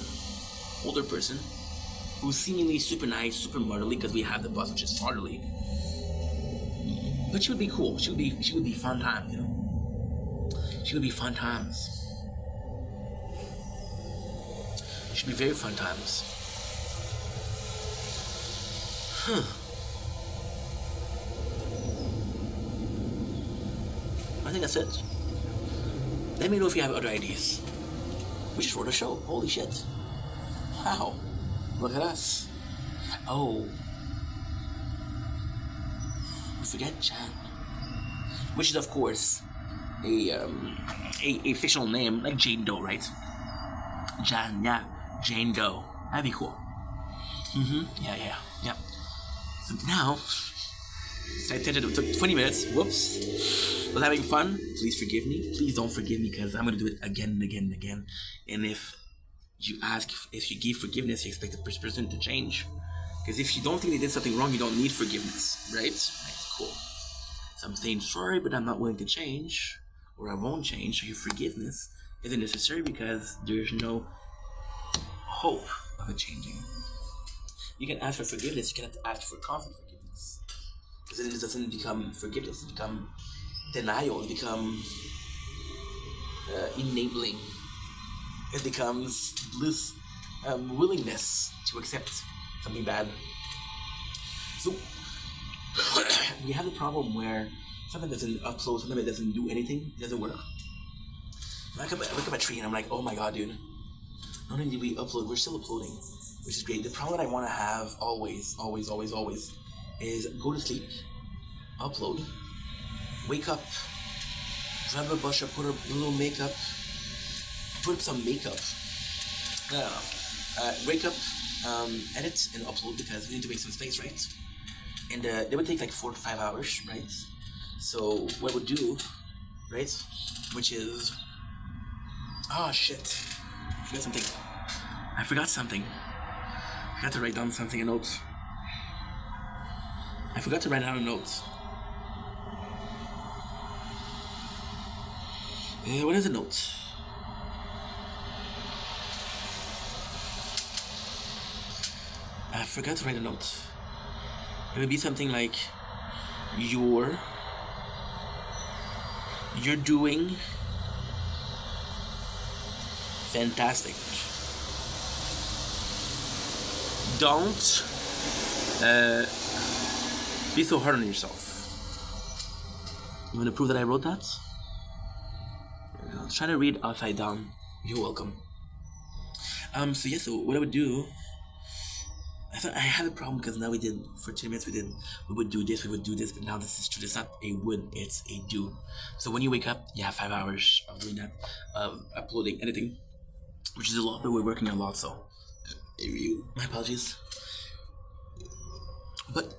who's seemingly super nice, super motherly, because we have the boss which is fatherly. But she would be cool. She would be fun time, you know. She would be fun times. She would be very fun times. I think that's it. Let me know if you have other ideas. We just wrote a show. Holy shit. Wow. Look at us. Oh. We forget Jan. Which is, of course, a fictional name, like Jane Doe, right? Jan, yeah. Jane Doe. That'd be cool. Yeah. So now, it took 20 minutes. Whoops. Was having fun. Please forgive me. Please don't forgive me because I'm going to do it again and again and again. And if you ask, if you give forgiveness, you expect the person to change. Because if you don't think they did something wrong, you don't need forgiveness, right? Right, cool. So I'm saying sorry, but I'm not willing to change, or I won't change. So your forgiveness isn't necessary because there's no hope of it changing. You can ask for forgiveness. You cannot ask for constant forgiveness, because then it doesn't become forgiveness. It becomes denial. It becomes enabling. It becomes bliss, willingness to accept something bad. So we have the problem where something doesn't upload, something that doesn't do anything, it doesn't work. I look at my tree and I'm like, oh my god, dude. Not only did we upload, we're still uploading, which is great. The problem that I want to have always is go to sleep, upload, wake up, grab a brush up, put a little makeup, put some makeup. Wake up, edit and upload because we need to make some space, right? And they would take like 4 to 5 hours, right? So what I would do, right, which is, oh shit, I forgot something. I had to write down something in notes. I forgot to write down in notes. What is a note? I forgot to write a note. It would be something like you're doing fantastic. Don't be so hard on yourself. You want to prove that I wrote that? I'll try to read upside down. You're welcome. So what I would do, I thought I had a problem because now for 10 minutes we would do this, but now this is true. It's not a would, it's a do. So when you wake up, you have 5 hours of doing that, uploading, editing, which is a lot, but we're working a lot, so my apologies. But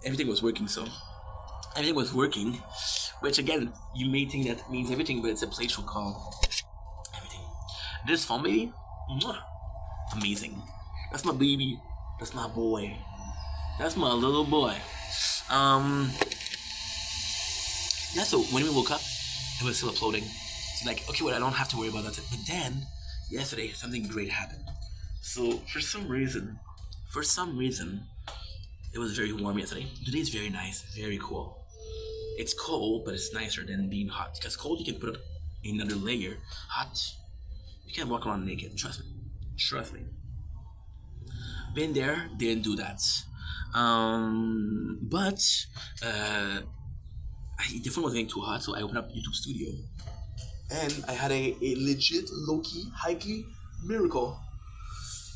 everything was working, which again, you may think that means everything, but it's a playful call. Everything. This phone, baby, mwah, amazing. That's my baby. That's my boy. That's my little boy. Yeah, so when we woke up, it was still uploading. It's like, okay, well, I don't have to worry about that. But then, yesterday, something great happened. So, for some reason, it was very warm yesterday. Today is very nice, very cool. It's cold, but it's nicer than being hot. Because cold, you can put another layer. Hot, you can't walk around naked. Trust me. Been there, didn't do that. But the phone was getting too hot, so I opened up YouTube Studio, and I had a legit low-key, high-key miracle.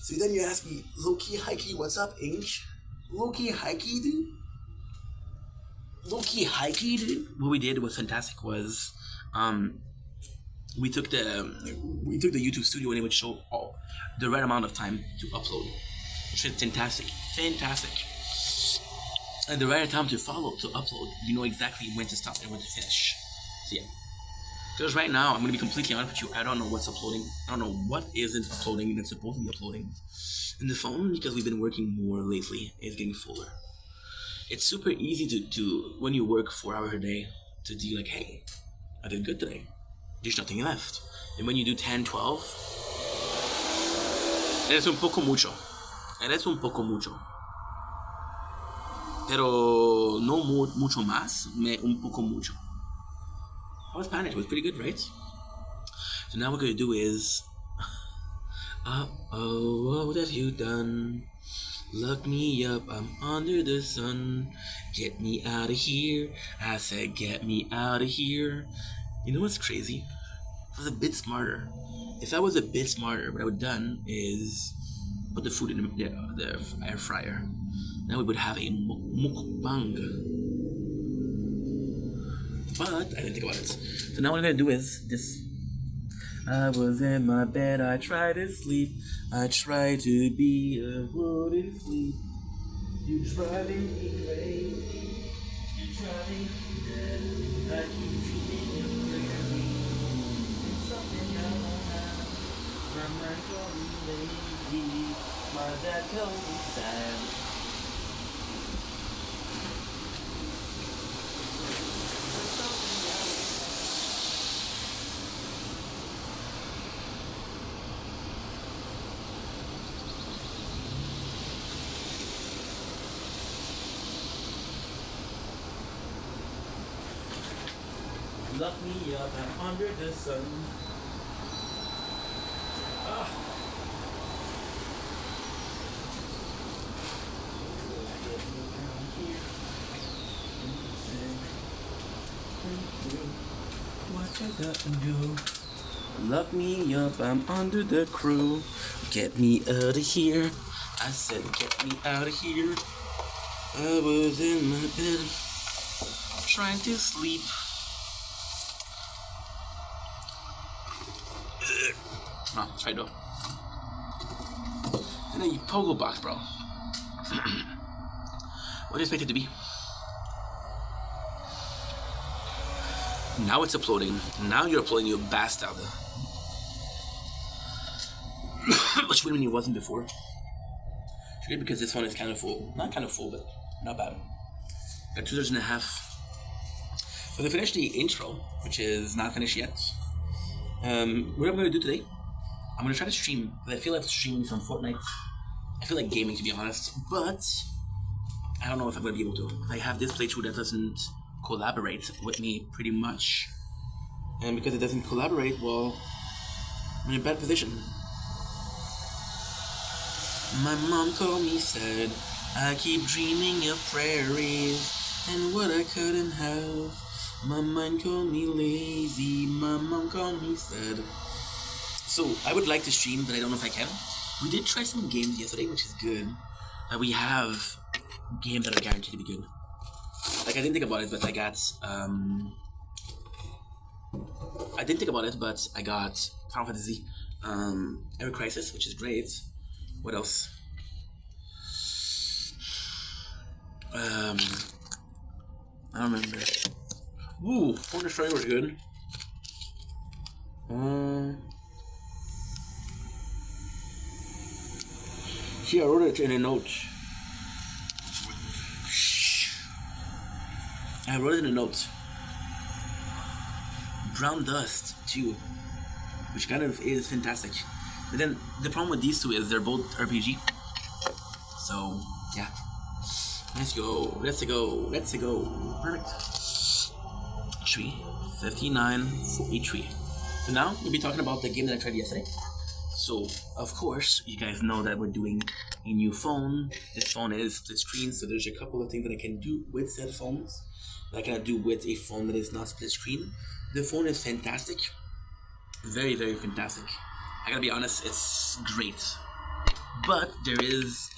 So then you ask me, low-key, high-key, what's up, Inch? Low-key, high-key, dude? Low-key, high-key, dude? What we did was fantastic. Was we took the YouTube Studio, and it would show the right amount of time to upload, which is fantastic, and the right time to upload. You know exactly when to stop and when to finish. So yeah, because right now I'm gonna be completely honest with you. I don't know what's uploading. I don't know what isn't uploading that's supposed to be uploading. In the phone, because we've been working more lately, it's getting fuller. It's super easy to when you work 4 hours a day to do like, hey, I did good today. There's nothing left. And when you do 10, 12, eres un poco mucho. Pero no mucho más, un poco mucho. I was Spanish, it was pretty good, right? So now what we're gonna do is, what have you done? Look me up, I'm under the sun. Get me out of here. I said, get me out of here. You know what's crazy? If I was a bit smarter, what I would have done is put the food in the air fryer. Now we would have a mukbang. But I didn't think about it. So now what I'm gonna do is this. I was in my bed, I tried to sleep. I tried to be a good sleep. You tried to be crazy. You tried to be dead. I keep treating you crazy. It's something I don't have. I'm not going lazy. My dad told me sad. Lock me up, I'm under the sun. What you gotta do? Lock me up, I'm under the crew. Get me out of here. I said, get me out of here. I was in my bed, trying to sleep. Oh, that's right though. And then you pogo box, bro. What do you expect it to be? Now it's uploading. Now you're uploading your bastard. Which would mean it wasn't before. good because this phone is kind of full. Not kind of full, but not bad. Got 2 hours and a half. So to finish the intro, which is not finished yet, what I'm going to do today, I'm going to try to stream, because I feel like streaming some Fortnite. I feel like gaming, to be honest, but I don't know if I'm going to be able to. I have this playthrough that doesn't collaborate with me pretty much. And because it doesn't collaborate, well, I'm in a bad position. My mom told me, said, I keep dreaming of prairies and what I couldn't have. My mind called me lazy, my mom called me sad. So, I would like to stream, but I don't know if I can. We did try some games yesterday, which is good. We have games that are guaranteed to be good. Like, I didn't think about it, but I got, Final Fantasy, Ever Crisis, which is great. What else? I don't remember. Ooh, Fortnite Destroyer was good. See, I wrote it in a note. I wrote it in a note. Brown Dust, too. Which kind of is fantastic. But then, the problem with these two is they're both RPG. So, yeah. Let's go. Perfect. 359 for each tree. So now, we'll be talking about the game that I tried yesterday. So, of course, you guys know that we're doing a new phone. This phone is split screen, so there's a couple of things that I can do with said phones that I cannot do with a phone that is not split screen. The phone is fantastic. Very, very fantastic. I gotta be honest, it's great. But there is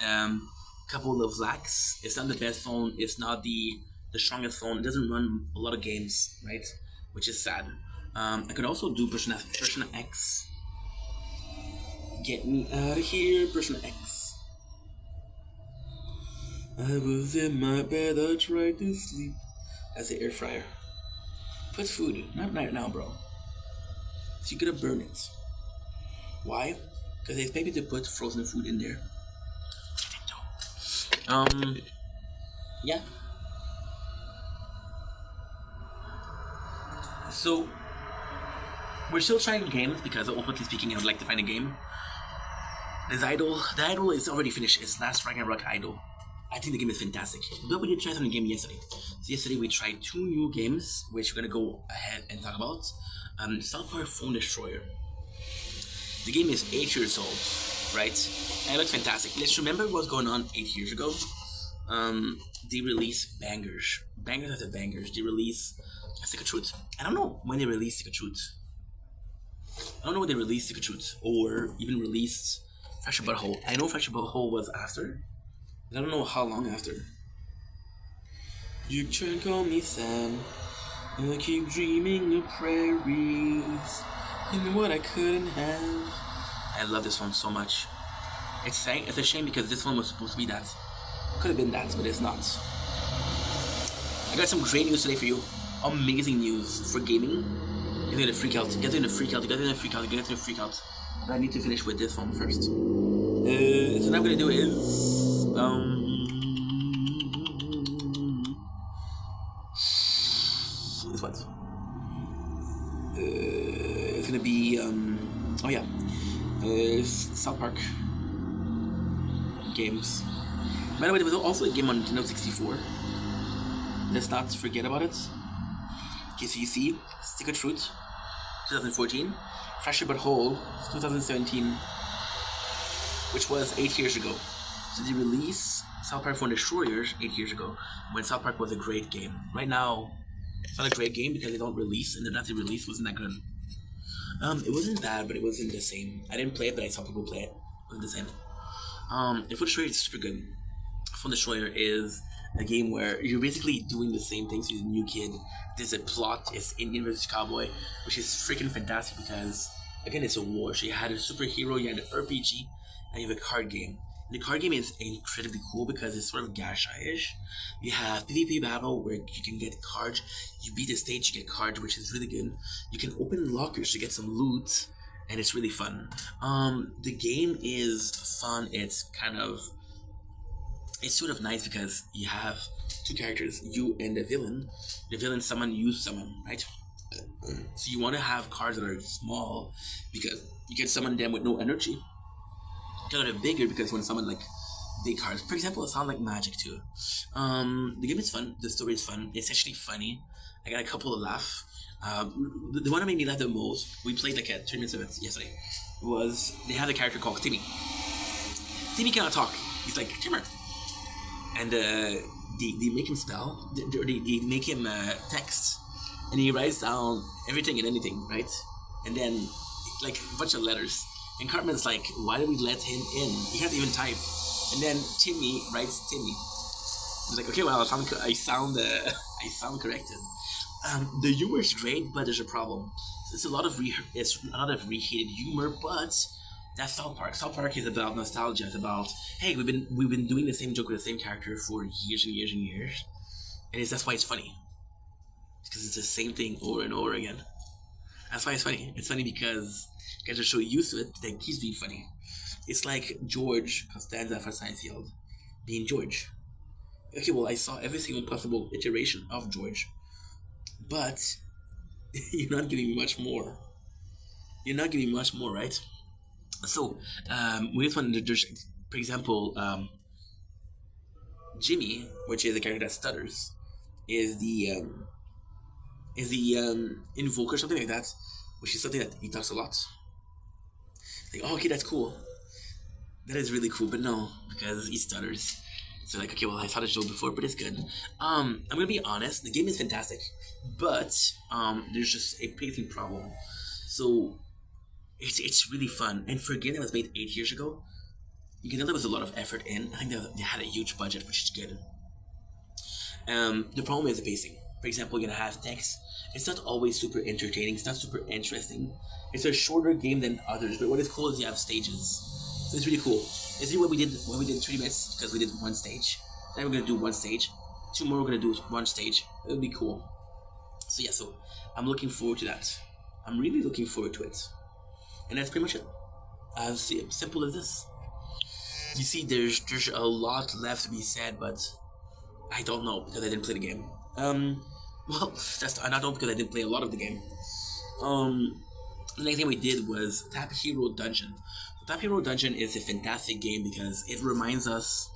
couple of lacks. It's not the best phone. It's not the strongest phone. It doesn't run a lot of games, right? Which is sad. I could also do Persona X. Get me out of here, Persona X. I was in my bed, I tried to sleep. As an air fryer. Put food, not right now, bro. So you're gonna burn it. Why? Because they expect you to put frozen food in there. Yeah. So, we're still trying games because, openly speaking, I would like to find a game. The Idol is already finished. It's last Ragnarok Idol. I think the game is fantastic. But we did try some game yesterday. So yesterday we tried 2 new games, which we're gonna go ahead and talk about. South Park Phone Destroyer. The game is 8 years old, right? And it looks fantastic. Let's remember what's going on 8 years ago. They release bangers. Bangers after bangers. They release Stick of Truth. I don't know when they released Stick of Truth. I don't know when they released Stick of Truth or even released Fresher Butthole. I know Fresher Butthole was after. I don't know how long after. You can call me Sam. I keep dreaming of prairies and what I couldn't have. I love this one so much. It's a shame because this one was supposed to be that. Could have been that, but it's not. I got some great news today for you. Amazing news for gaming. You're gonna freak out. You're gonna freak out. But I need to finish with this one first. So what I'm gonna do is this one. It's gonna be South Park games. By the way, there was also a game on Nintendo 64. Let's not forget about it. Okay, so you see, Stick of Truth, 2014, Fresher But Whole, 2017, which was 8 years ago. So they released South Park Phone Destroyers 8 years ago, when South Park was a great game. Right now, it's not a great game because they don't release, and the that they released wasn't that good. It wasn't bad, but it wasn't the same. I didn't play it, but I saw people play it. It wasn't the same. Phone Destroyer is super good. Phone Destroyer is a game where you're basically doing the same things. You're a new kid. There's a plot. It's Indian versus Cowboy, which is freaking fantastic because, again, it's a war. So you had a superhero, you had an RPG, and you have a card game. The card game is incredibly cool because it's sort of gacha-ish. You have PvP battle where you can get cards. You beat the stage, you get cards, which is really good. You can open lockers to get some loot, and it's really fun. The game is fun. It's kind of it's sort of nice because you have two characters, you and the villain. The villain summon, you summon, right? So you want to have cards that are small because you can summon them with no energy. Kind of bigger because you want to summon like big cards. For example, it sounds like Magic too. The game is fun. The story is fun. It's actually funny. I got a couple of laughs. The one that made me laugh the most, we played like a tournament event yesterday, was they have a character called Timmy. Timmy cannot talk. He's like Timmer, and they make him spell. They make him text, and he writes down everything and anything, right? And then like a bunch of letters. And Cartman's like, why do we let him in? He can't even type. And then Timmy writes Timmy. He's like, okay, well, I sound corrected. The humor is great, but there's a problem. It's a lot of reheated humor, but that's South Park. South Park is about nostalgia. It's about, hey, we've been doing the same joke with the same character for years and years and years, and that's why it's funny. Because it's the same thing over and over again. That's why it's funny. It's funny because you guys are so used to it that it keeps being funny. It's like George Costanza for Seinfeld being George. Okay, well, I saw every single possible iteration of George, but you're not giving me much more. You're not giving me much more, right? So, with this one, there's, for example, Jimmy, which is the character that stutters, is the invoker, something like that, which is something that he talks a lot. Like, oh, okay, that's cool. That is really cool, but no, because he stutters. So like, okay, well, I saw the show before, but it's good. I'm gonna be honest, the game is fantastic, but there's just a pacing problem. So it's really fun, and for a game that was made 8 years ago, you can tell there was a lot of effort in. I think they had a huge budget, which is good. The problem is the pacing. For example, you're gonna have text. It's not always super entertaining. It's not super interesting. It's a shorter game than others, but what is cool is you have stages. So it's really cool. It's really what we did 3 minutes because we did one stage. Then we're gonna do one stage. 2 more we're gonna do one stage. It'll be cool. So yeah, so I'm looking forward to that. I'm really looking forward to it. And that's pretty much it. Simple as this. You see, there's a lot left to be said, but I don't know because I didn't play the game. Well, I don't know because I didn't play a lot of the game. The next thing we did was Tap Hero Dungeon. Tap Hero Dungeon is a fantastic game because it reminds us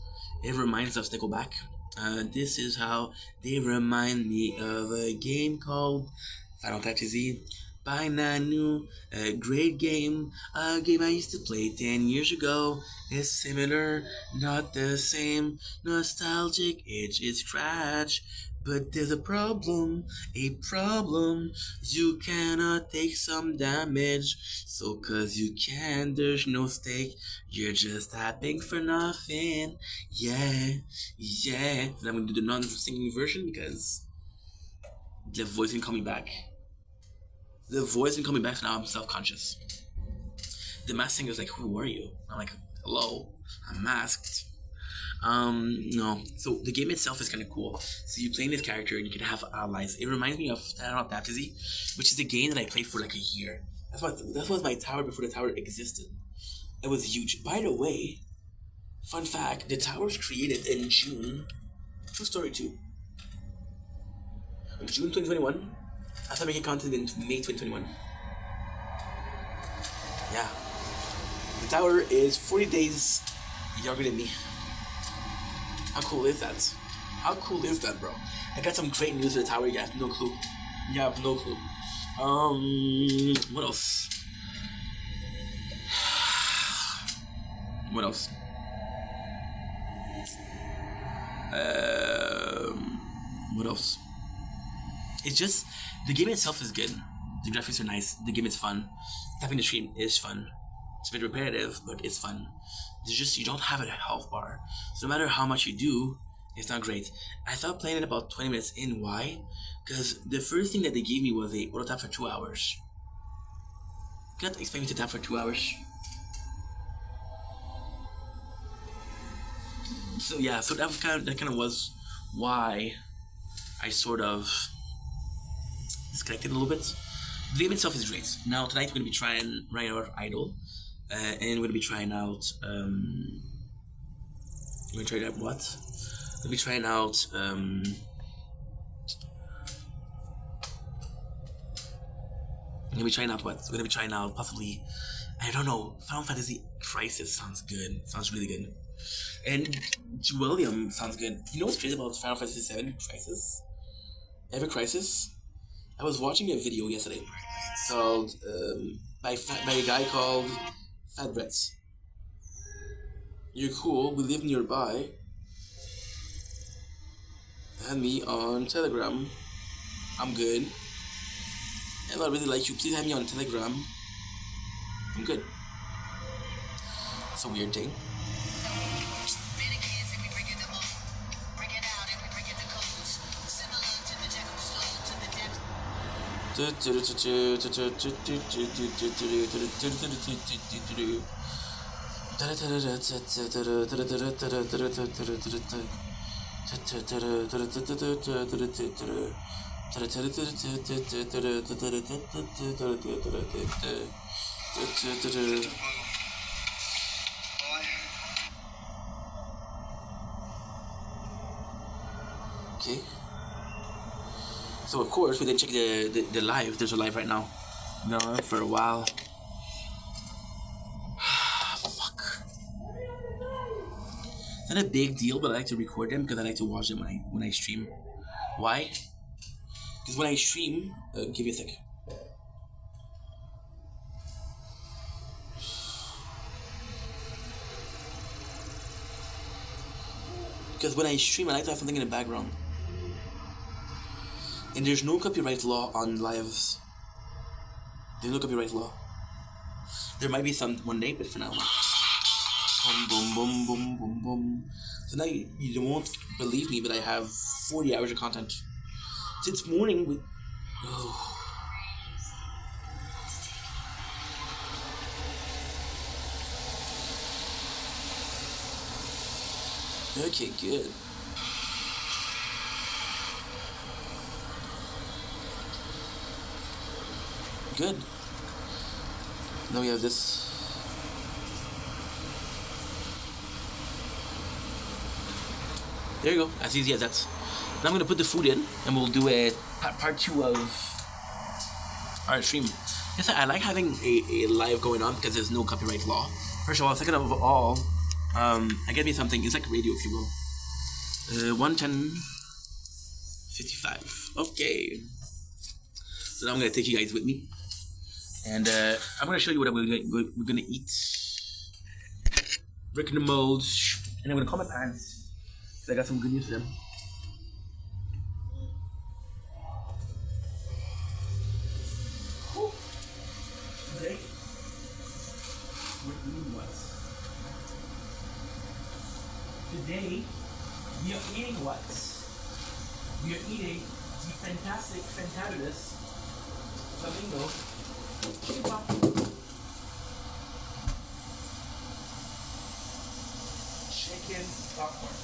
Nickelback. This is how they remind me of a game called Final Fantasy by Nanu. A great game, a game I used to play 10 years ago. It's similar, not the same. Nostalgic itch is scratch. But there's a problem. You cannot take some damage. So cause you can, there's no stake. You're just tapping for nothing. Yeah. And I'm gonna do the non-singing version because the voice isn't coming back. So now I'm self-conscious. The masked singer's like, who are you? I'm like, hello, I'm masked. No. So the game itself is kind of cool. So you play this character and you can have allies. It reminds me of Final Fantasy, which is a game that I played for like a year. That was my tower before the tower existed. It was huge. By the way, fun fact: the tower was created in June. True story too. In June 2021. I started making content in May 2021. Yeah. The tower is 40 days younger than me. How cool is that? How cool is that, bro? I got some great news for the tower. You have no clue. What else? What else? What else? It's just, the game itself is good. The graphics are nice. The game is fun. Tapping the screen is fun. It's a bit repetitive, but it's fun. There's just, you don't have a health bar. So no matter how much you do, it's not great. I started playing it about 20 minutes in. Why? Because the first thing that they gave me was a auto tap for 2 hours. You can't expect me to tap for 2 hours. So yeah, so that kind of was why I sort of disconnected a little bit. The game itself is great. Now tonight we're gonna be trying Ryan out Idol, and we're gonna be trying out I'm gonna try that what? Let me trying out I'm gonna be trying out what? I'm gonna be trying out possibly, I don't know, Final Fantasy Crisis sounds good. Sounds really good. And William sounds good. You know what's crazy about Final Fantasy 7 Crisis? Ever Crisis? I was watching a video yesterday called by a guy called Fat Brett's. You're cool, we live nearby. Add me on Telegram. I'm good. And I really like you. Please add me on Telegram. I'm good. It's a weird thing. Okay. So of course we didn't check the live. There's a live right now. No, for a while. Fuck. It's not a big deal, but I like to record them because I like to watch them when I stream. Why? Because when I stream, give me a sec. Because when I stream, I like to have something in the background. And there's no copyright law on lives. There's no copyright law. There might be some one day, but for now. Boom, boom, boom, boom, boom, boom. So now you won't believe me, but I have 40 hours of content. Since morning, we... Oh. Okay, good. Good. Now we have this. There you go. As easy as that. Now I'm gonna put the food in, and we'll do a part 2 of our stream. Yes, I like having a live going on because there's no copyright law. First of all, second of all, I get me something. It's like radio, if you will. 1:10:55. Okay. So now I'm gonna take you guys with me, and I'm gonna show you what we're gonna eat. Breaking the molds, and I'm gonna call my parents because I got some good news for them. Today we're eating what? Today we are eating what? We are eating the fantastic, fantabulous flamingo chicken popcorn. Chicken popcorn.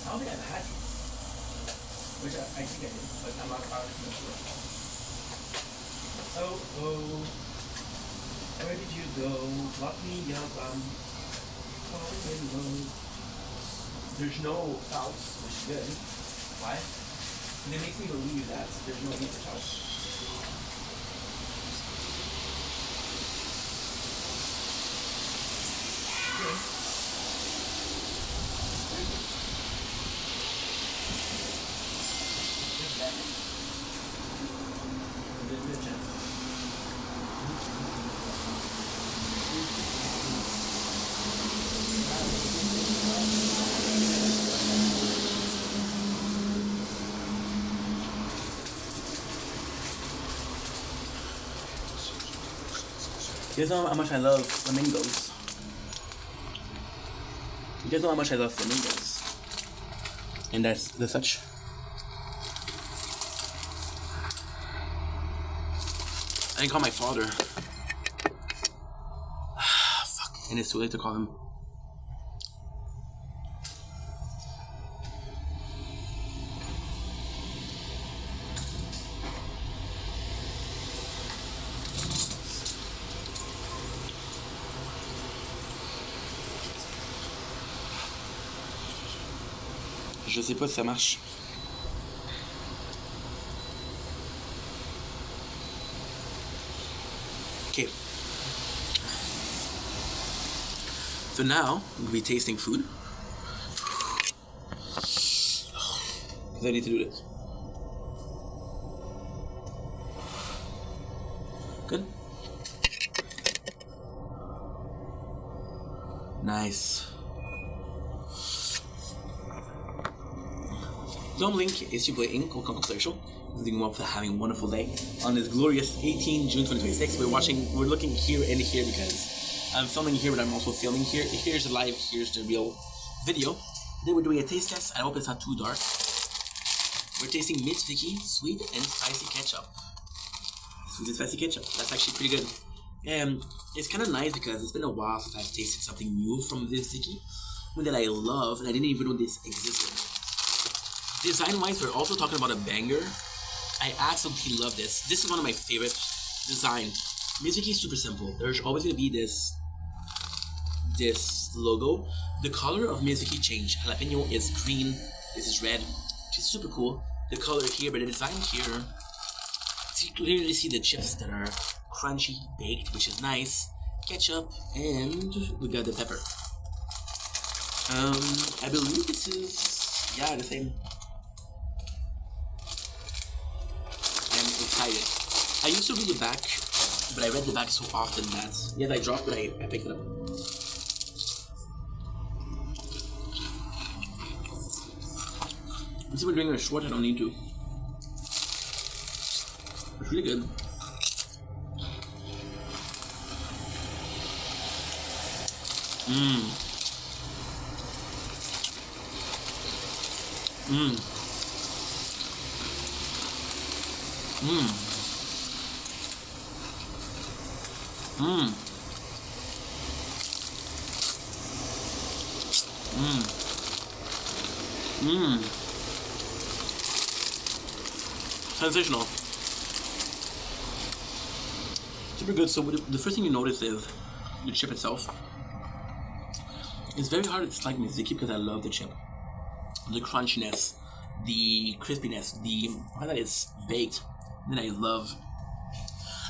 I don't think I've had these. Which I think I did, but I'm not sure. Oh, where did you go? Lock me up, there's no sauce, which is good. Why? And it makes me believe that there's no need for sauce. Okay. Just that. A little bit of chance. You guys know how much I love flamingos. You guys know how much I love flamingos. And that's such. I didn't call my father. Fuck. And it's too late to call him. Je sais pas si ça marche. Okay. So now we'll be tasting food. I need to do this. Good. Nice. Don't blink, it's your boy Ink, welcome to social. Doing well for having a wonderful day. On this glorious 18 June 2026, we're looking here and here because I'm filming here, but I'm also filming here. Here's the live, here's the real video. Today we're doing a taste test. I hope it's not too dark. We're tasting Mitsuki sweet and spicy ketchup. Sweet and spicy ketchup. That's actually pretty good. And it's kind of nice because it's been a while since I've tasted something new from Mitsuki, one that I love, and I didn't even know this existed. Design-wise, we're also talking about a banger. I absolutely love this. This is one of my favorite designs. Mitsuki is super simple. There's always going to be this logo. The color of Mitsuki changed. Jalapeno is green. This is red, which is super cool. The color here, but the design here, you clearly see the chips that are crunchy, baked, which is nice. Ketchup, and we got the pepper. I believe this is, yeah, the same. I'm excited. I used to read the back, but I read the back so often that, yes, I dropped it, I picked it up. Since we're doing a short, I don't need to. It's really good. Mmm. Mmm. Mmm. Mmm. Mmm. Mmm. Sensational. Super good. So the first thing you notice is the chip itself. It's very hard to dislike Mitsuki because I love the chip. The crunchiness, the crispiness, the fact that it's baked, and then I love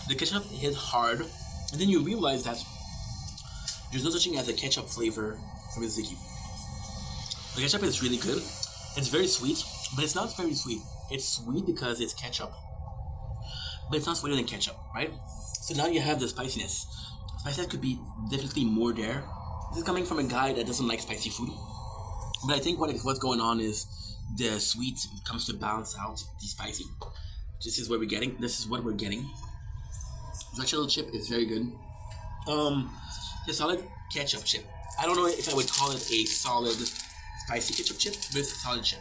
the ketchup hit hard, and then you realize that there's no such thing as a ketchup flavor from Mitsuki. The ketchup is really good. It's very sweet, but it's not very sweet. It's sweet because it's ketchup, but it's not sweeter than ketchup, right? So now you have the spiciness. Spiciness could be definitely more there. This is coming from a guy that doesn't like spicy food, but I think what's going on is the sweet comes to balance out the spicy. This is what we're getting. This is what we're getting. The actual chip is very good. The solid ketchup chip. I don't know if I would call it a solid spicy ketchup chip, but it's a solid chip.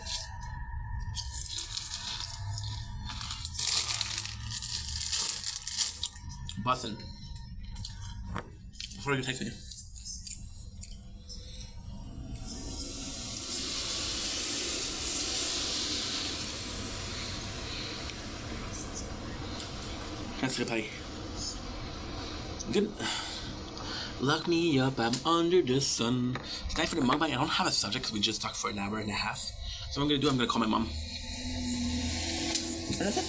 Bussin'. Before you text me. That's the pie. Good. Lock me up, I'm under the sun. Tonight for the mukbang, I don't have a subject because we just talked for an hour and a half. So what I'm gonna do, I'm gonna call my mom. And that's it.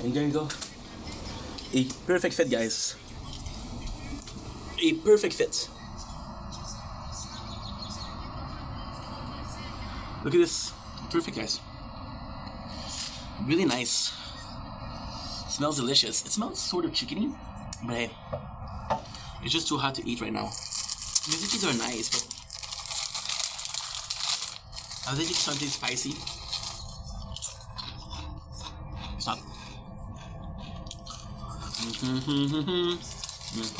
And there you go. A perfect fit, guys. A perfect fit. Look at this. Perfect, guys. Really nice. Smells delicious. It smells sort of chickeny, but hey, it's just too hot to eat right now. Mizukis are nice, but I think it's something spicy. It's not. It's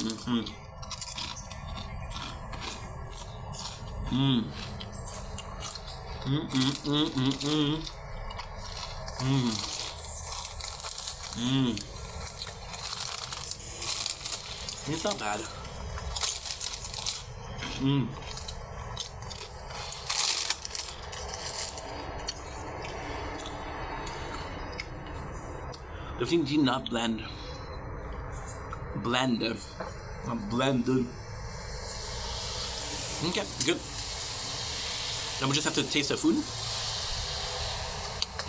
not bad. The thing did not blend. Blended. Not blended. Okay, good. Then we just have to taste the food.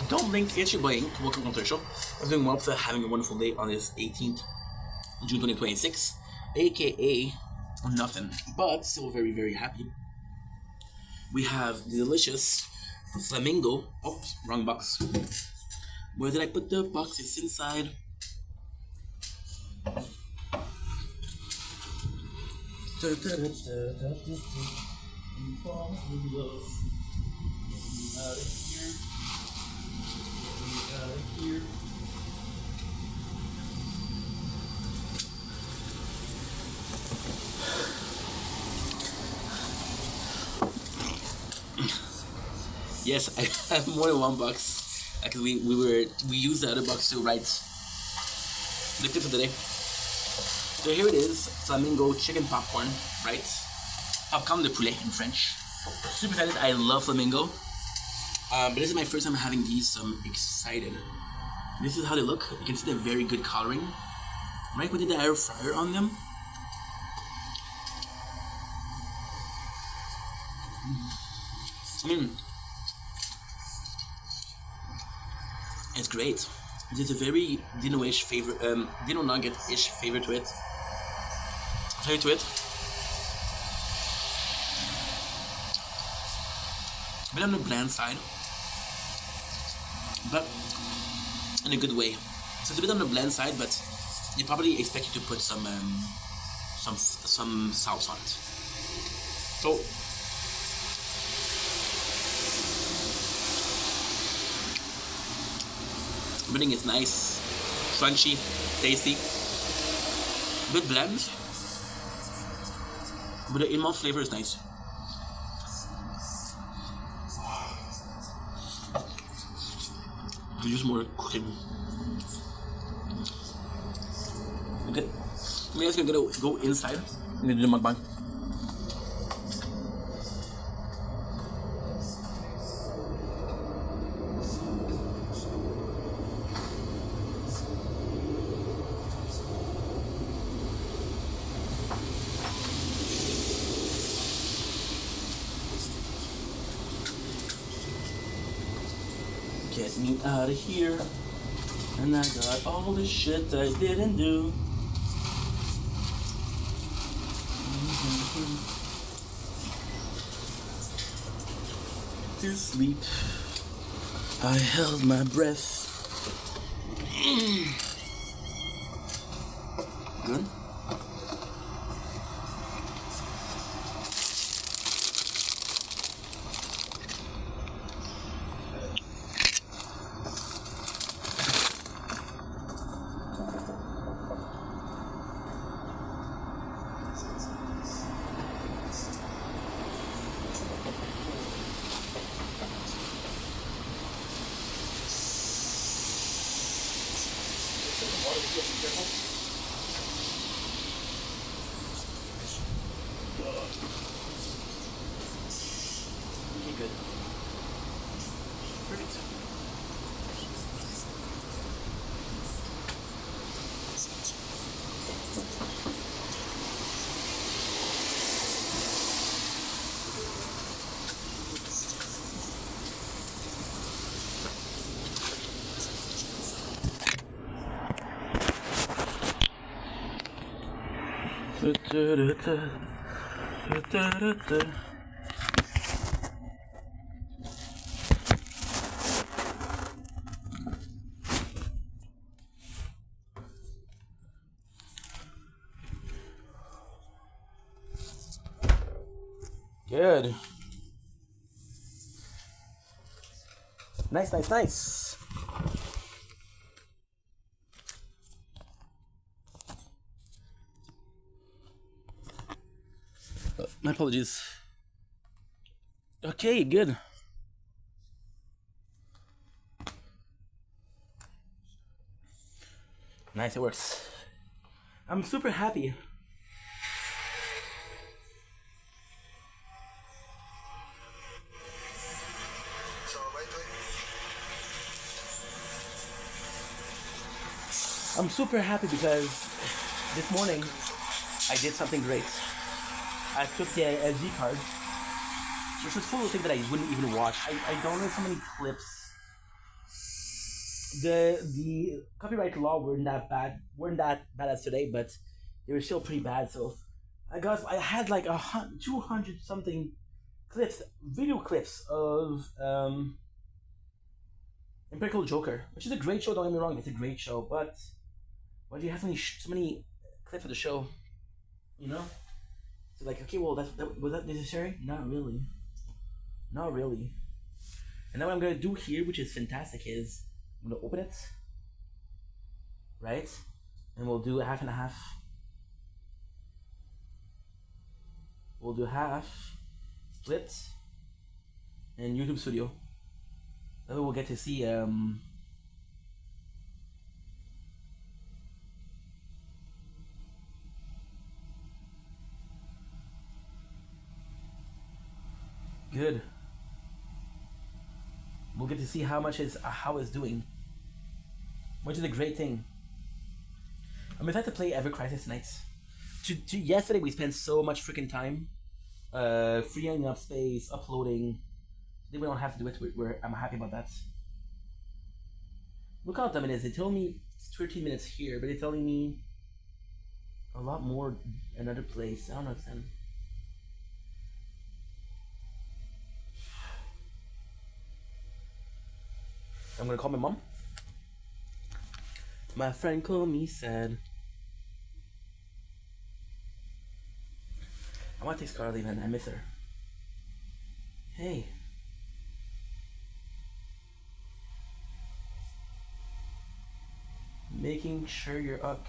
Don't blink, it's your boy Ink. Welcome to the show. I'm doing well, having a wonderful day on this 18th June 2026, aka nothing, but still very, very happy. We have the delicious flamingo. Oops, wrong box. Where did I put the box? It's inside. Yes, I have more than one box because we used the other box to write the tip of the day. So here it is, flamingo chicken popcorn, right? Popcorn de poulet in French. Super excited. I love flamingo. But this is my first time having these, so I'm excited. This is how they look. You can see the very good coloring. Right, we did the air fryer on them. It's great. There's a very Dino-ish flavor, Dino Nugget-ish flavor to it. A bit on the bland side, but in a good way. So it's a bit on the bland side, but they probably expect you to put some sauce on it. So everything is nice, crunchy, tasty, good blend, but the in-mouth flavor is nice. Use more cooking. Okay, I'm just gonna go inside and do the mukbang. Get me out of here, and I got all the shit I didn't do. To sleep, I held my breath. Good. Okay, good. Perfect. Good. Nice, nice, nice. My apologies. Okay, good. Nice, it works. I'm super happy. I'm super happy because this morning I did something great. I took the SD card, which was full of things that I wouldn't even watch. I downloaded so many clips. The copyright law weren't that bad as today, but they were still pretty bad. So I had like 200 something clips, video clips of Impractical Joker, which is a great show. Don't get me wrong, it's a great show, but why do you have so many clips of the show? You know, so like, okay, well, was that necessary? Not really, not really. And now what I'm gonna do here, which is fantastic, is I'm gonna open it, right, and we'll do a half and a half. We'll do half, split, and YouTube Studio. That way we'll get to see good. We'll get to see how it's doing, which is a great thing. I'm excited to play Ever Crisis tonight. Yesterday we spent so much freaking time freeing up space, uploading. Today we don't have to do it. I'm happy about that. Look how dumb it is. They told me it's 13 minutes here, but they're telling me a lot more another place. I don't understand. I'm gonna call my mom. My friend called me sad. I want to take Scarlett, man. I miss her. Hey. Making sure you're up.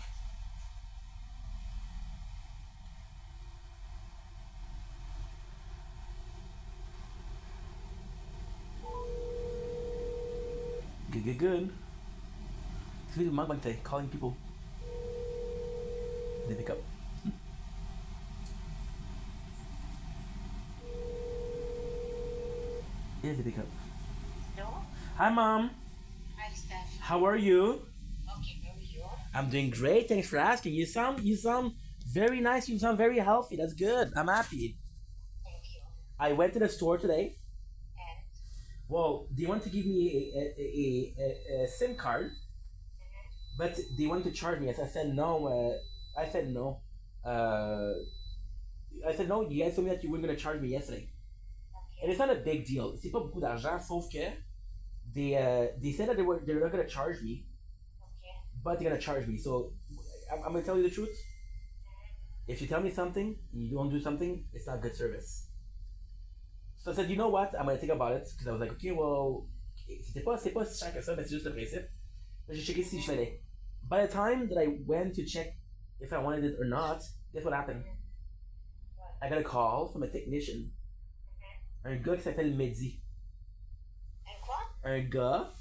Good. It's really mukbang today, calling people. They pick up. Yes, they pick up. Hello? Hi, Mom. Hi, Steph. How are you? Okay, how are you? I'm doing great. Thanks for asking. You sound very nice. You sound very healthy. That's good. I'm happy. Thank you. I went to the store today. And? Well, they want to give me a SIM card, but they want to charge me. I said no. I said no. I said no. You guys told me that you weren't gonna charge me yesterday, and it's not a big deal. C'est pas beaucoup d'argent, sauf que they said that they're not gonna charge me, but they're gonna charge me. So I'm gonna tell you the truth. If you tell me something and you don't do something, it's not good service. So I said, you know what? I'm gonna think about it because I was like, okay, well, c'est pas si cher que ça, mais c'est juste le principe. J'ai checké si je l'allais. By the time that I went to check if I wanted it or not, guess what happened? I got a call from a technician. Un gars qui s'appelle Mehdi. Un quoi? Un gars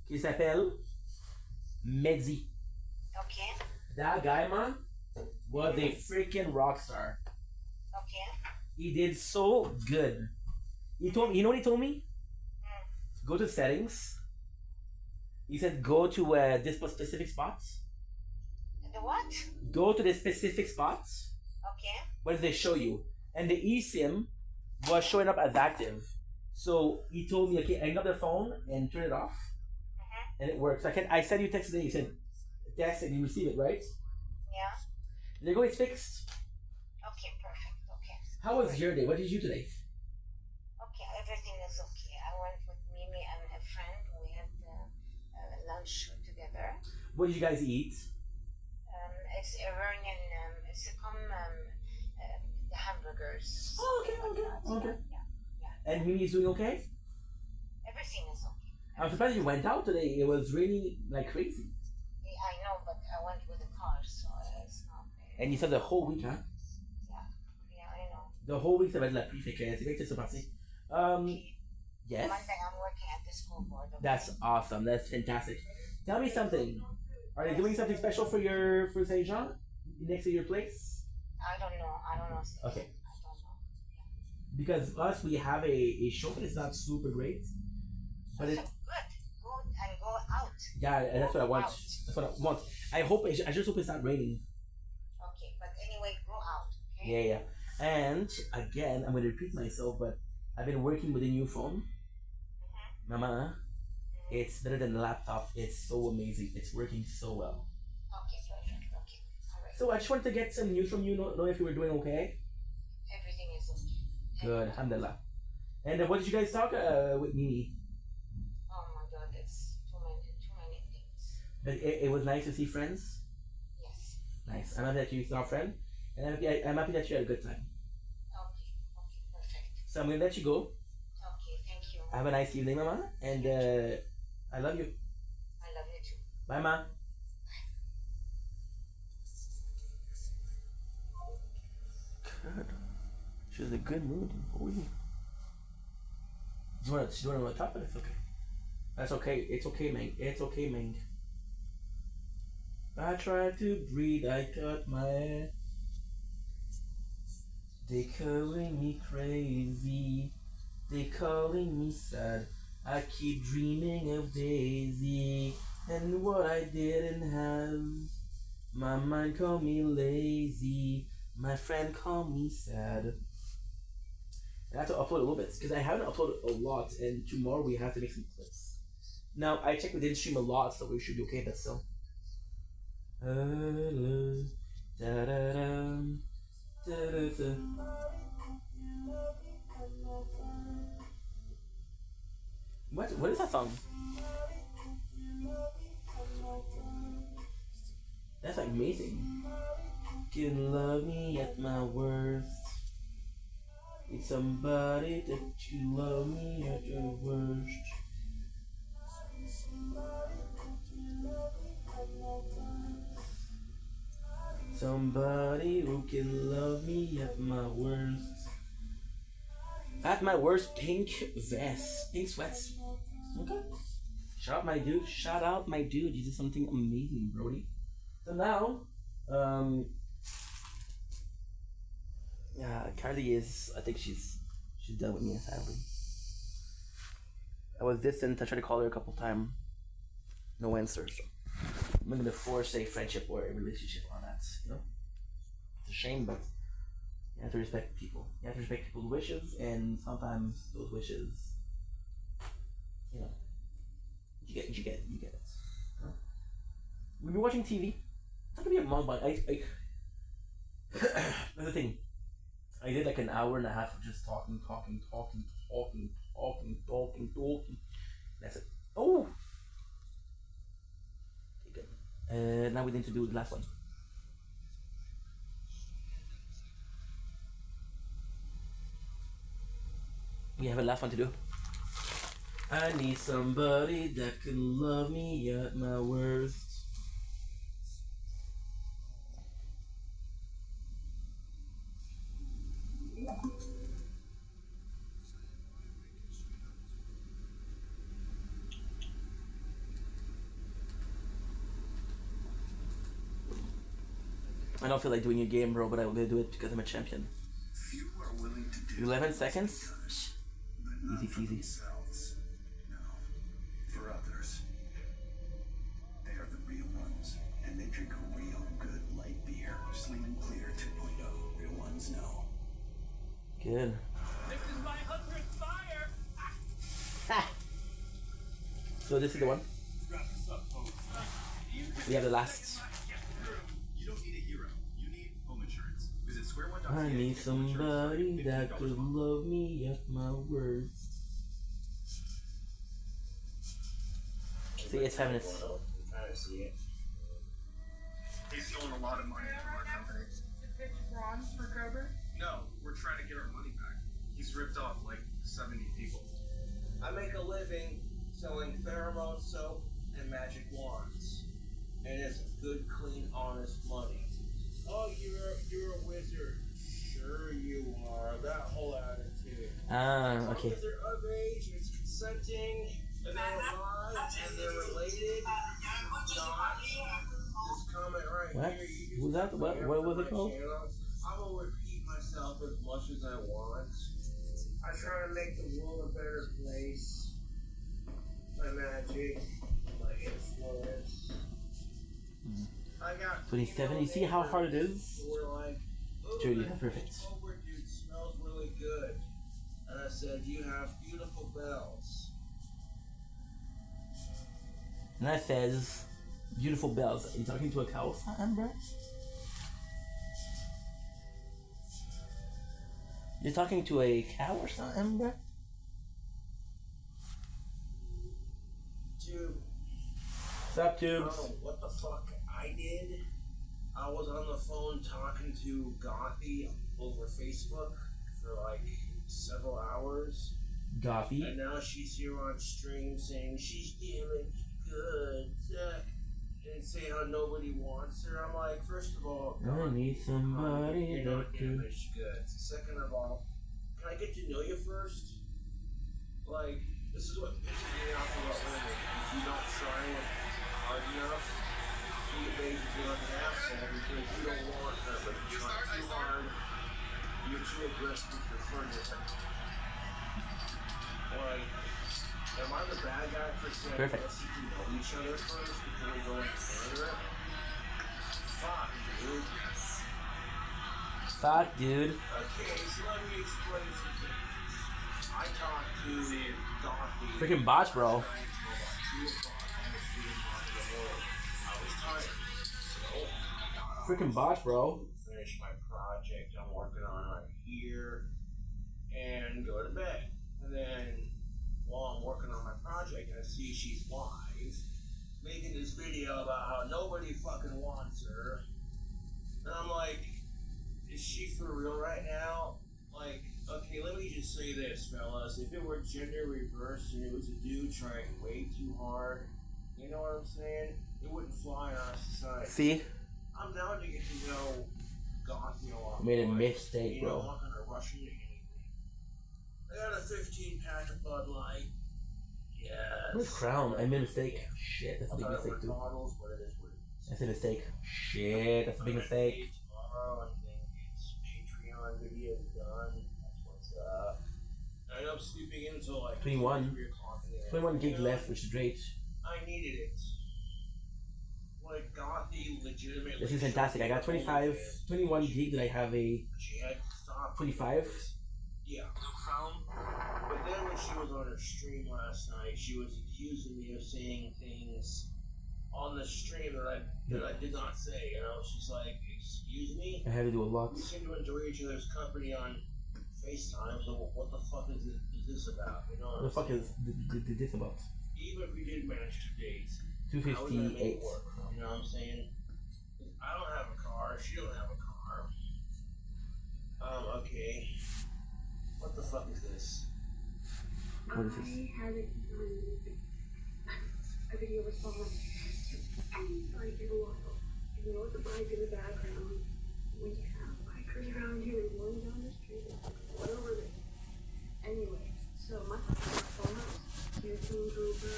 qui s'appelle Mehdi. Okay. That guy, man, was a freaking rock star. Okay. He did so good. He told me, you know what he told me? Go to settings. He said go to this specific spots. The what? Go to the specific spots. Okay. What did they show you? And the eSIM was showing up as active. So he told me, okay, hang up the phone and turn it off. And it works. I sent you a text today. You said text and you receive it, right? Yeah. There you go, it's fixed. Okay, perfect. Okay. How was your day? What did you do today? Okay, everything is okay. I went with Mimi and a friend. We had lunch together. What did you guys eat? It's Iranian. It's the hamburgers. Oh, okay. Yeah. And Mimi is doing okay? Everything is okay. I'm surprised you went out today. It was raining like crazy. I know, but I went with a car, so it's not. And you said the whole week, huh? Yeah, I know. The whole week ça va être la pluie, fait que c'est vrai que ça passé. Yes. Monday I'm working at the school board. Okay? That's awesome. That's fantastic. Tell me something. Are they doing something special for Saint Jean next to your place? I don't know. Okay. I don't know. Yeah. Because us, we have a show, but it's not super great. But So it, good. Go and go out. yeah, that's what I want. Out. That's what I want. I just hope it's not raining. Okay, but anyway, go out. Okay. Yeah, yeah. And again, I'm going to repeat myself, but I've been working with a new phone. Mama, it's better than the laptop. It's so amazing. It's working so well. Okay, perfect. Okay, all right. So I just wanted to get some news from you. Know if you were doing okay. Everything is okay. Good, alhamdulillah. And what did you guys talk with Mimi? Oh my God, it's too many things. But it was nice to see friends. Yes. Nice. I'm happy that you saw a friend, and I'm happy that you had a good time. Okay, perfect. So I'm gonna let you go. Okay, thank you. Have a nice evening, Mama, and I love you. I love you too. Bye, Ma. Good. She's in a good mood. Ooh. Do you want to top it? It's okay. That's okay. It's okay, Ming. It's okay, Ming. I tried to breathe. I cut my hair. They calling me crazy. They calling me sad. I keep dreaming of Daisy and what I didn't have. My mind called me lazy. My friend called me sad. I have to upload a little bit because I haven't uploaded a lot, and tomorrow we have to make some clips. Now I checked we didn't stream a lot, so we should be okay. But still. What is that song? That's amazing. Can love me at my worst. It's somebody that you love me at your worst. Somebody who can love me at my worst. At my worst, pink vest, pink sweats. Okay. Shout out my dude. Shout out my dude. You did something amazing, Brody. So now, yeah, Carly is. I think she's done with me. Sadly, I was distant. I tried to call her a couple times. No answer. So I'm not gonna force a friendship or a relationship on that. You know, it's a shame, but you have to respect people. You have to respect people's wishes, and sometimes those wishes, you know, you get it. You know? We've been watching TV. It's not gonna be a long one. That's the thing. I did like an hour and a half of just talking. That's it. Oh! Okay, good. Now we need to do the last one. We have a last one to do. I need somebody that can love me at my worst. I don't feel like doing a game, bro, but I will do it because I'm a champion. 11 seconds? Easy peasy. No, for others. They are the real ones, and they drink a real good light beer. Slim and Clear 2.0. Real ones know. Good. This is my 100th fire! Ha! So this is the one. Wrap this up, folks. We have the last. You don't need a hero. You need home insurance. Visit square1.ca. I need somebody that could love me at my worst. See, it's 5 minutes. He's stolen a lot of money from our company. To pitch bronze for Kroger? No, we're trying to get our money back. He's ripped off like 70 people. I make a living selling pheromone soap and magic wands. And it's good, clean, honest money. Oh, you're a wizard. Sure you are. Ah, okay. Because they're of age, it's consenting, and they're alive, and they're related. Not this comment right What? here. Who's that? What was it called? I will repeat myself as much as I want. I try to make the world a better place. My magic, my influence. I got 27. You see how hard it is? who were like, Judy, perfect. Cobra dude smells really good. And I said, you have beautiful bells. And that says, beautiful bells. Are you talking to a cow, Amber? You're talking to a cow or something, Amber? Dude, What's up, I Tubes? don't know what the fuck I did. I was on the phone talking to Gothy over Facebook for like several hours. Gothy. And now she's here on stream saying she's damaged goods. And saying how nobody wants her. I'm like, first of all, I need somebody you're that not can... damaged goods. Second of all, can I get to know you first? Like, this is what pisses me off about women. If you don't try it hard enough, you basically like an asshole because you don't want her, but you try too hard, you're too aggressive with your furniture. Like, am I the bad guy for saying Perfect. let's get to know each other first before we go any further? Fuck, dude. Fuck, dude. Okay, so let me explain some things. I talked to Gothy. Freaking botch, bro. I was tired. So, Freaking botch, bro. finish my project I'm working on right here and go to bed. And then while I'm working on my project, I see she's live making this video about how nobody fucking wants her. And I'm like, is she for real right now? Like, okay, let me just say this, fellas. If it were gender reversed and it was a dude trying way too hard, you know what I'm saying? It wouldn't fly in our society. See? I'm down to get to know Gothy a lot. Made a more. mistake, You know, bro. I'm not gonna rush into anything. I got a 15-pack of Bud Light. Yes. Where's Crown? I made a mistake. Shit, that's a big mistake, too. Bottles, but it is what it is. That's a mistake. Shit, that's a big mistake. Tomorrow, I think it's Patreon video done. That's what's up. I ended up sleeping in until like 21. 3 o'clock in the 21 gig afternoon. left, which is great. I needed it. Like, Gothy legitimately. This is fantastic. I got 25, 21 gig that I have a She had to stop. 25. Yeah. But then when she was on her stream last night, she was accusing me of saying things on the stream that I did not say. You know, she's like, "Excuse me, I had to do a lot. we seem to enjoy each other's company on FaceTime. So what the fuck is this about? You know, What the fuck is this about? even if we did manage to date, how are we gonna make 258. it work? You know what I'm saying? I don't have a car. She don't have a car. Okay. What the fuck is this? What is this? I haven't done a video response to anybody in a while. Ignore the bike in the background. We have bikers around here rolling down the street. What over there? Anyway, so my response to Team Cobra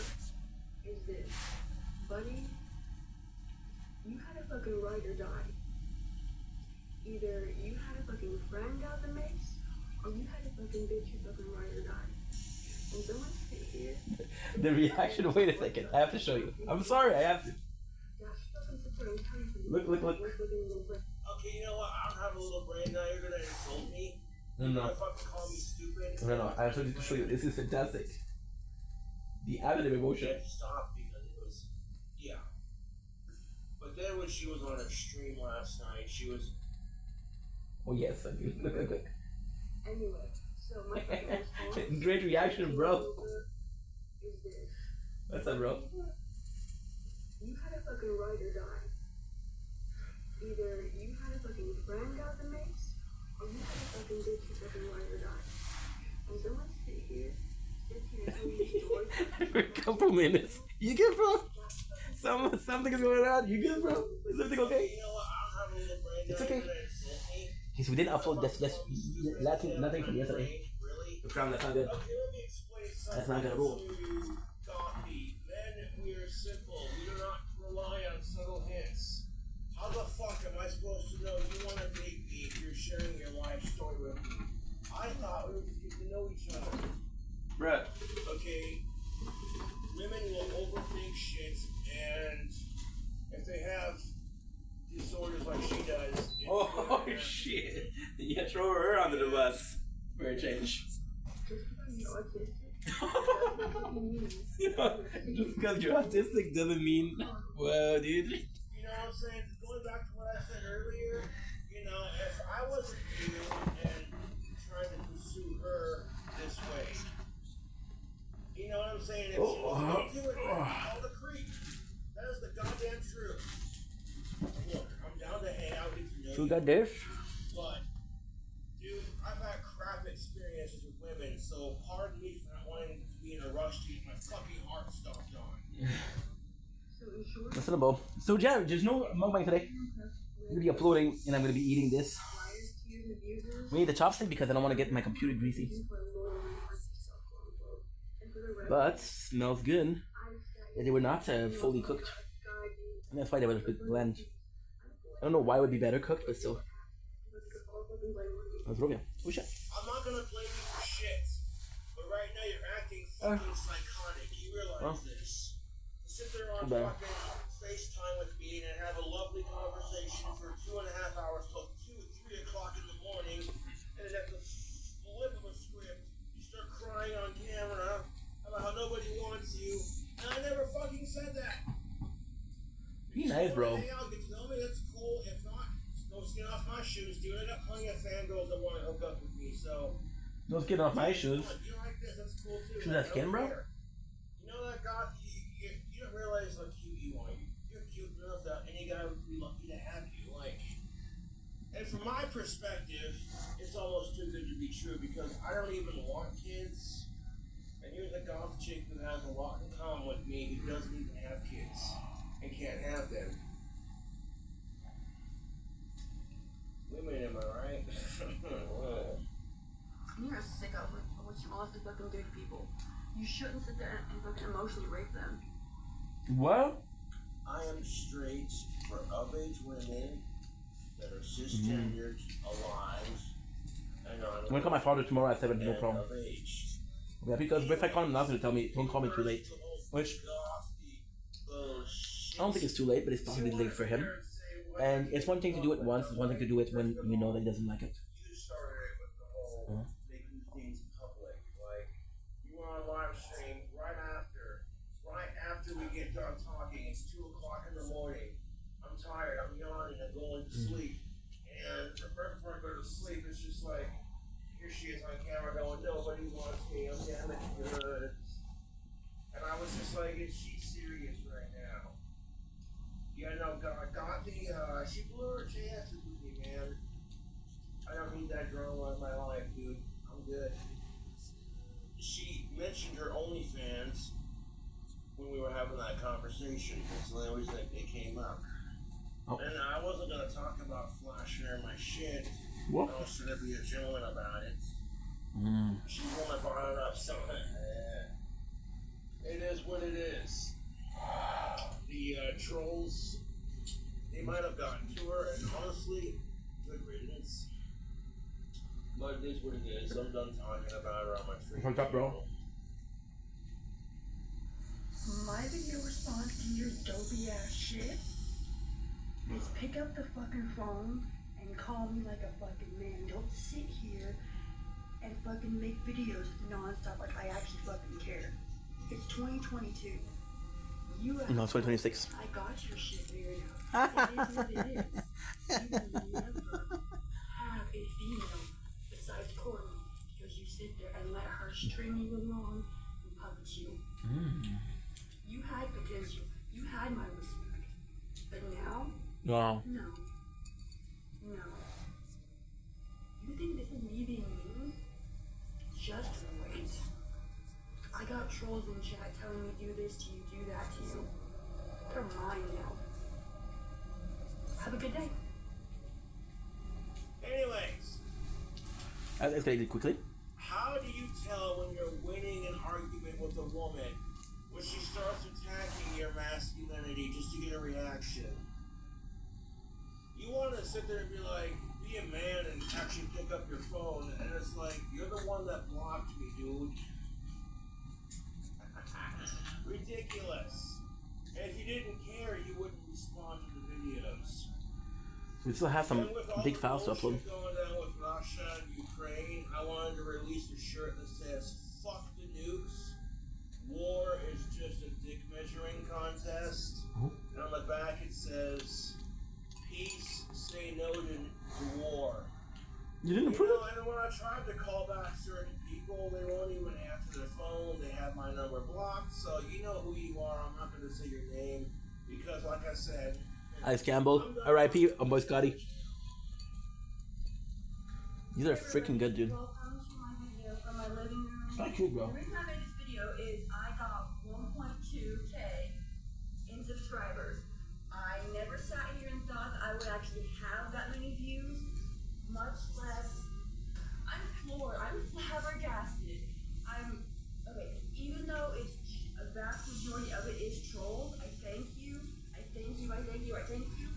is this. Buddy, you had to fucking ride or die. Either you had a fucking friend out the mix, or you had to fucking bitch your fucking ride or die. And someone sit here. The reaction, wait a second. I have to show you. I'm sorry, I have to. Look. Okay, you know what? I don't have a little brain now. You're gonna insult me. You're No. gonna fucking call me stupid. No, I have to show you. This is fantastic. The avenue of She emotion. had to stop because it was, yeah. But then when she was on her stream last night, she was. Oh, yes, I do. Look. Anyway, so my fucking response Great reaction, bro. is this. What's up, bro? You had a fucking ride or die. Either you had a fucking friend out the mix, or you had a fucking bitch your fucking ride or die. And someone sits here and tells me these stories. For a couple minutes. You good, bro? Something is going on. You good, bro? Is everything okay? You know what? I don't have a little brain now. It's okay. You're gonna insult me. Okay, so we didn't upload this nothing from yesterday. Really? Crown, that's not good. Okay, let me explain something. That's not gonna rule. To Gothi. Men, we are simple. We do not rely on subtle hints. How the fuck am I supposed to know you want to date me if you're sharing your life story with me? I thought we were just getting to know each other. Bruh. Okay, women will overthink shit, and if they have disorders like she does, it's Oh gonna- shit! You throw her under the bus for a change. Just because you're autistic doesn't mean Just because you're autistic doesn't mean, well, dude. You know what I'm saying? Going back to what I said earlier, you know, if I wasn't you and trying to pursue her this way, you know what I'm saying? If she wasn't doing it, all the creep. That is the goddamn truth. Look, I'm down to hang out, get to know So we you, got this. but, dude, I've had crap experiences with women, so pardon me for not wanting to be in a rush to get my fucking heart stomped on. So in short, That's in the bowl. So yeah, there's no mukbang today. I'm gonna be uploading and I'm gonna be eating this. liars, tears, and abusers, We need the chopstick because I don't want to get my computer greasy. for a lower parts of yourself, quote unquote. And for the rest, But smells good. I decided They were not fully cooked, guide you and that's why they were a bit bland. I don't know why it would be better cooked, but still. That's broken. Oh shit. I'm not gonna blame you for shit, but right now you're acting fucking psychotic. You realize this? To sit there on Too bad. fucking FaceTime with me and have a lovely conversation for 2.5 hours till 3 o'clock in the morning, and then at the flip of a script, you start crying on camera about how nobody wants you, and I never fucking said that. Be nice, bro. Hang out, get to know me, that's cool. If not, no skin off my shoes, dude. I got plenty of fangirls that want to hook up with me, so. No skin off my shoes. You like this, that's cool too. Shoes have skin, bro? You know that goth, you don't realize how cute you are. You're cute enough that any guy would be lucky to have you. Like, and from my perspective, it's almost too good to be true because I don't even want kids. And you're the goth chick who has a lot in common with me who doesn't even have kids and can't have them. Women, am I right? You're a sicko for what you want to fucking do to people. You shouldn't sit there and fucking emotionally rape them. What? I am straight for of-age women that are cisgendered, alive, and on I'm gonna call my father tomorrow at 7, no problem. of age. Yeah, because if I call him now, he'll tell me, don't call me too late. Which, I don't think it's too late, but it's probably late for him. And it's one thing to do it once, it's one thing to do it when you know that he doesn't like it. You started it with the whole making things public. Like, you were on live stream right after we get done talking. It's 2 o'clock in the morning. I'm tired, I'm yawning, I'm going to sleep. And right before I go to sleep, it's just like, here she is on camera going, nobody wants me, I'm damaged goods. And I was just like, is she serious right now? Yeah, no, Gothi, she blew her chances with me, man. I don't need that drama in my life, dude. I'm good. She mentioned her OnlyFans when we were having that conversation. So I always think it came up. Oh. And I wasn't gonna talk about flashing her my shit. What? I was gonna be a gentleman about it. Mm. She's the one that brought it up, so it is what it is. The trolls, they might have gotten to her, and honestly, good riddance. But it is what it is. I'm done talking about her on my free. What's up, bro? My video response to your dopey ass shit is pick up the fucking phone and call me like a fucking man. Don't sit here and fucking make videos non-stop like I actually fucking care. It's 2022. You No, it's 2026. I got your shit figured out. It is what it is. You will never have a female besides Courtney because you sit there and let her string you along and puppet you. You had potential. You had my respect. But now, Wow. no. No. You think this is me being mean? Just wait. I got trolls in chat telling me do this to you, do that to you. They're mine now. Have a good day. Anyways, I'll escalate it quickly. how how do you tell when you're winning an argument with a woman when she starts attacking your masculinity just to get a reaction? You want to sit there and be like, be a man and actually pick up your phone, and it's like, you're the one that blocked me, dude. Ridiculous. And if you didn't care, you wouldn't respond to the videos. We still have some big files to upload. Going down with Russia and Ukraine, I wanted to release a shirt that says, fuck the nukes. War is just a dick measuring contest. And on the back it says, peace, say no to war. You didn't approve it? And when I tried to call back certain people, they won't even answer their phone. They have my number blocked, so you know who you are. I'm not going to say your name because, like I said, Ice Campbell, R.I.P. Boy Scotty. These are freaking good, dude. Thank you, bro. The reason I made this video is I got 1.2K in subscribers. I never sat here and thought I would actually have that many views, much less. I'm floored. I'm flabbergasted. Okay, even though it's a vast majority of it is trolls, I thank you. I thank you. I thank you. I thank you.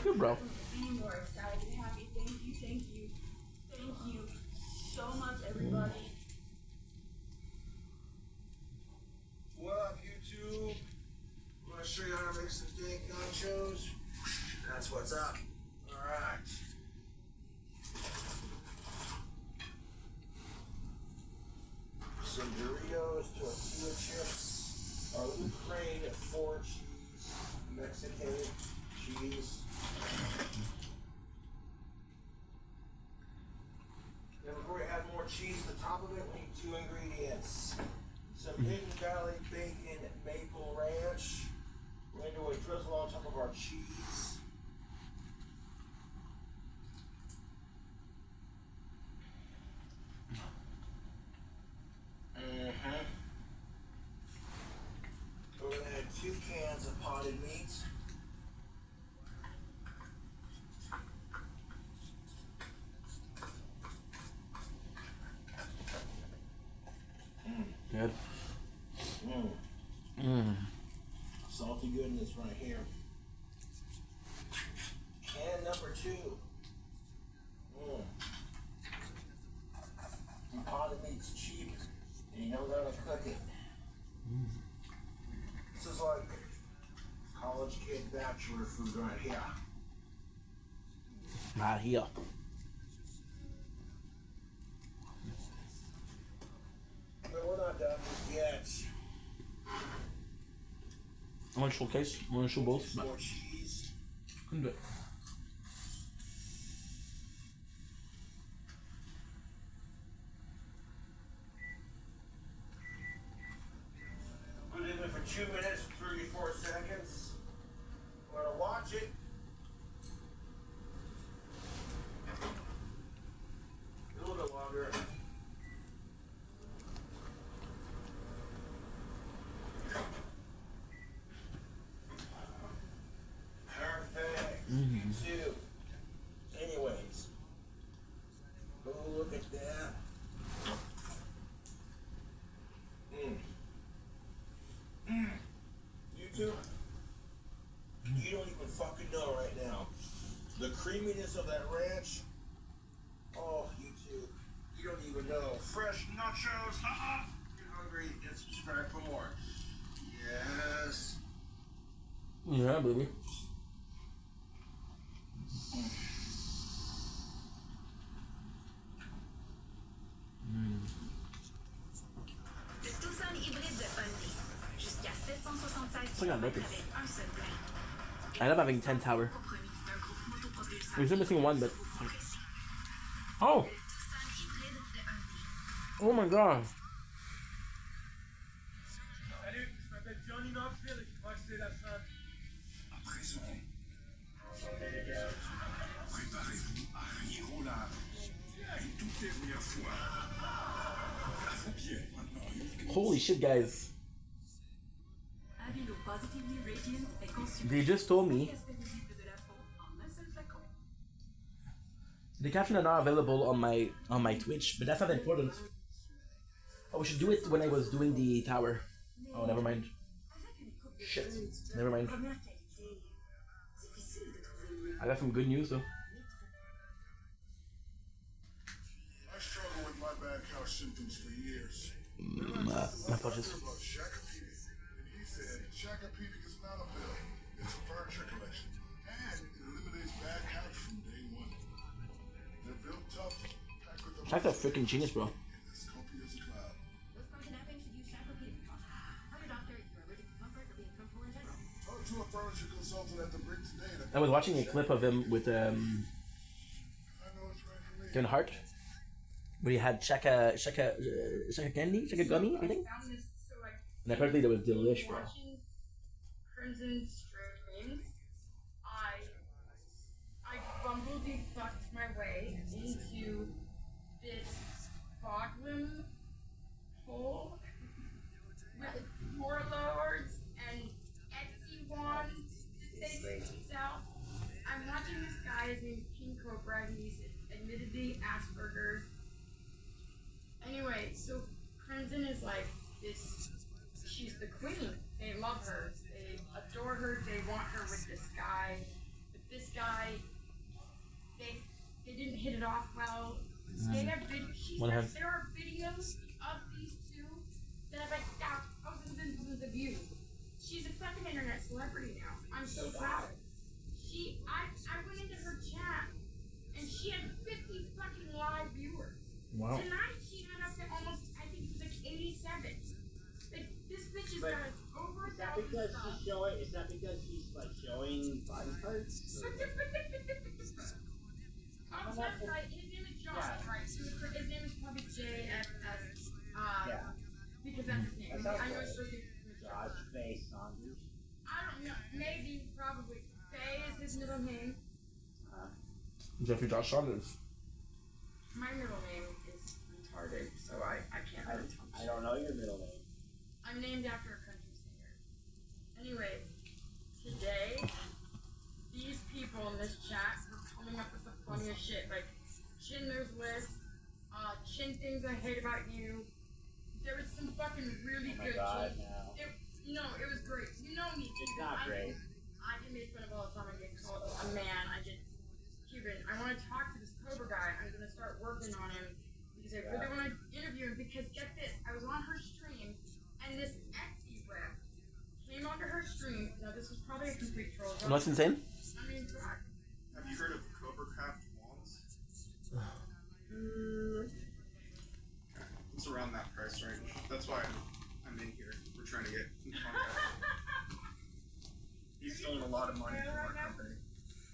Good, bro. I couldn't be more excited and happy. Thank you. Thank you. Thank you so much, everybody. what up, YouTube? I'm going to show you how to make some dank nachos. That's what's up. Alright. Some Doritos, tortilla chips, our little crane of 4 cheese, Mexican cheese. Then before we add more cheese to the top of it, we need 2 ingredients. Some Hidden Valley Bacon Maple Ranch. We're going to do a drizzle on top of our cheese. We're going to add 2 cans of potted meat. Good. Salty goodness right here. Can number 2. Potted meat's cheap, and you know how to cook it. This is like college kid bachelor food right here. Not here. But we're not done just yet. I want to showcase. I want to show both. But More cheese. couldn't do it. Put it in for 2 minutes, 34 seconds. We're gonna watch it. A little bit longer. Perfect. You too. Anyways. Oh, look at that. YouTube, you don't even fucking know right now. The creaminess of that ranch. Oh, YouTube, you don't even know. Fresh nachos. You're hungry and subscribe for more. Yes. Yeah, baby. Le Tucson hybride de Hyundai. Jusqu'à 776 Look at km that. avec un seul plein. I love having 10 tower. Compromis d'un groupe motopropulseur. We're still missing one, but. Oh! Le Tucson hybride de Hyundai. Oh my god. Salut, je m'appelle Johnny Knoxville et je crois que c'est la fin. À présent, préparez-vous à rire au large. Une toute dernière fois. À vos pieds maintenant. Holy shit, guys. Avilo Positively Radiant est conçu They just told me aspect visible de la peau en un seul flacon. The captions are not available on my Twitch, but that's not important. Oh, we should do it when I was doing the tower. Oh, never mind. Shit, never mind. I got some good news though. I struggle with my bad couch symptoms for years. My apologies. About Shakopedic, and he said Shakopedic is not a pill; it's a furniture collection, and it eliminates bad couch from day one. They're built tough, packed with the Shaq's a freaking genius, bro. and as comfy as a cloud. Talk to a furniture consultant at the brick today. I was watching a clip of him with I know it's right for me. Kevin Hart, where he had Shaka candy, Shaka gummy, I think. Found this, so like, And apparently that was delish, bro. watching Crimson streams, I bumbledee fucked my way into this bottom hole with warlords and Etsy wands that they sell. I'm watching this guy, his name's King Cobra, he's admittedly Asperger's. Anyway, so Crimson is like this, she's the queen. They love her, they adore her, they want her with this guy. But this guy, they didn't hit it off well. They have there are videos of these two that have like thousands and thousands of views. She's a fucking internet celebrity now. I'm so proud. I went into her chat and she had 50 fucking live viewers. Wow. Tonight she had up to almost, I think it was like 87. Like, this bitch has got over 1,000 subs. Is that because she's like showing body parts? Oh, that's right. His name is Josh, right? So his name is probably JFS. Because that's his name. I know it's supposed to be Josh Faye Saunders. I don't know. Maybe, probably. Faye is his middle name. Jeffrey Josh Saunders. My middle name is retarded, so I can't really tell you. I don't know your middle name. I'm named after a country singer. Anyway, today, these people in this chat were coming up with the funniest shit, like Schindler's List, Chin things I hate about you. There was some fucking really good God, shit. no. It was great. You know me. It's not great. I get made fun of all the time. I get called a man. I get Cuban. I want to talk to this Cobra guy. I'm gonna start working on him because I really want to interview him. Because get this, I was on her stream and this Etsy rep came onto her stream. Now this was probably a complete troll. You know what's insane? I mean, fuck. Have you heard of Cobra Craft wands? It's around that price range. That's why I'm in here. We're trying to get in contact. He's stolen a lot of money from our company.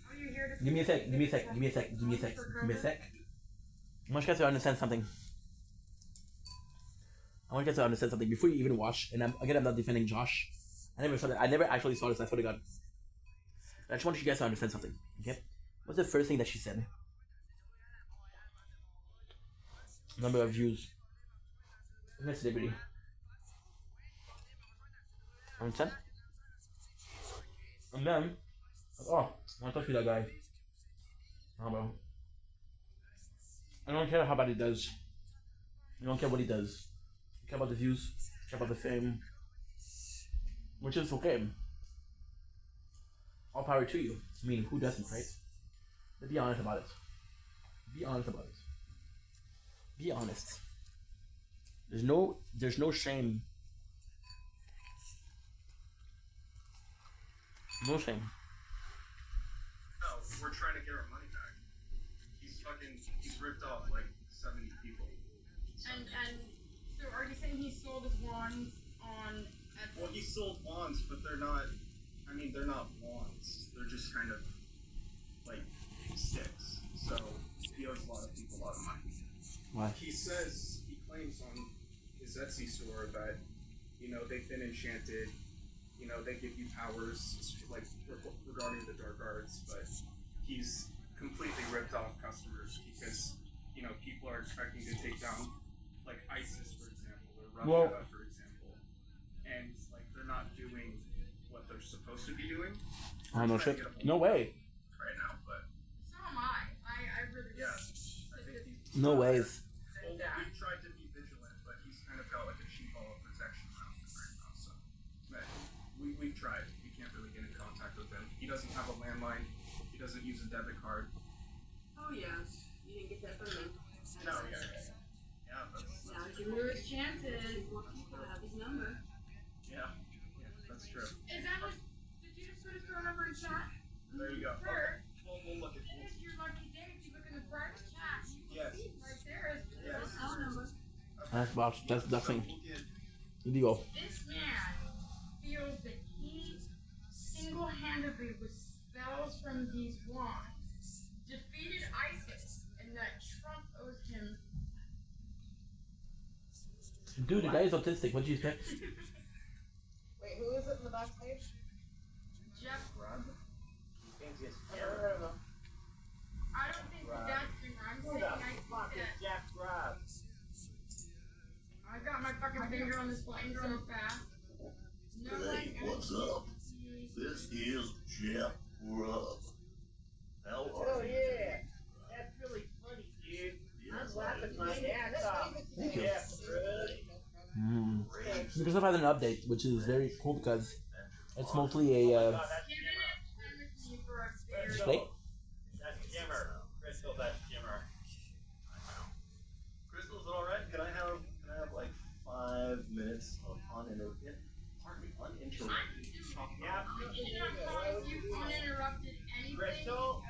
Are you here to Give me a sec. Give me a sec. Give me a sec. Give me a sec. Give me a sec. I want you guys to understand something. I want you guys to understand something before you even watch. And I'm not defending Josh. I never actually saw this. I swear to God. I just want you guys to understand something. Okay? What's the first thing that she said? Number of views. I'm a celebrity. Understand? And then, oh, I want to talk to that guy. Oh, bro. I don't care how bad he does. I don't care what he does. I care about the views. I care about the fame. Which is okay. All power to you. I mean, who doesn't, right? But be honest about it. Be honest about it. Be honest. There's no shame. No shame. No, we're trying to get our money back. He's ripped off like 70 people. And so are you saying he sold his wands on Etsy? Well, he sold wands, but they're not wands. They're just kind of like sticks. So he owes a lot of people a lot of money. Why? He claims on his Etsy store that, they've been enchanted, they give you powers, like, regarding the dark arts, but he's completely ripped off customers because, people are expecting to take down, like, ISIS, for example, or Russia, for example, and, like, they're not doing what they're supposed to be doing. Oh, no shit. No way. Right now, but... So am I. I really Yeah, No ways. Well, we tried to be vigilant, but he's kind of got like a cheap wall of protection around him right now. So, but we've tried. We can't really get in contact with him. He doesn't have a landline. He doesn't use a debit card. Oh yeah, you didn't get that from me. No, yeah, Now's your newest chances. More people have his number. yeah, that's true. Is that what? Did you just put his phone number in chat? There you go. Sure. We'll look at It is your lucky day if you look in the private chat. Yes. Right there is Yes. his phone number. That's nothing. We'll get Here you go. This man feels that he single-handedly with spells from these wands defeated ISIS and that Trump owes him. Dude, the guy is autistic. What do you expect? Wait, who is it in the back page? Jeff Grubb. I've never heard of him. I don't think that that's him. I'm saying I think that Jack Grubb. I got my fucking finger on this button so fast. No Hey, one what's up? This is Jeff Grubb. How Oh are you? yeah, that's really funny, dude. I'm laughing my ass off. Thank you. Yeah, Mm. Because I've had an update, which is very cool because it's mostly a You didn't play with me for a very play. That's Jimmer. Crystal, that's Jimmer. Crystal's alright. Can I have like 5 minutes of uninterrupted talk? Yeah. You uninterrupted anything. Crystal?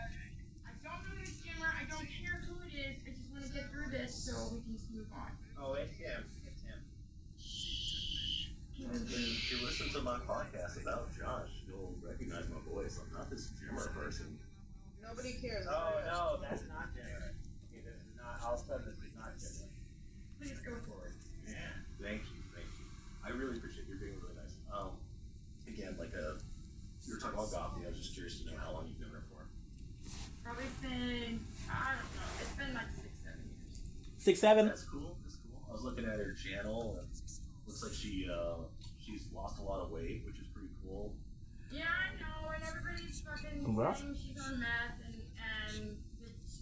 I don't know who's Jimmer. I don't care who it is. I just want to get through this so we can just move on. Oh, it's him. It's him. If you listen to my podcast about Josh, you'll recognize my voice. I'm not this Jimmer person. nobody cares. Oh, no, that's not Jimmer. Okay, this is not, all of a sudden, this is not Jimmer. Please go for it. Yeah, thank you. I really appreciate you being really nice. Again, you were talking about Gotham. I was just curious to know how long you've known her for. Probably been, I don't know, it's been like 6-7 years. 6-7. That's cool. I was looking at her channel, and looks like she's lost a lot of weight, which is pretty cool. Yeah, I know, and everybody's fucking Congrats. saying she's on meth, and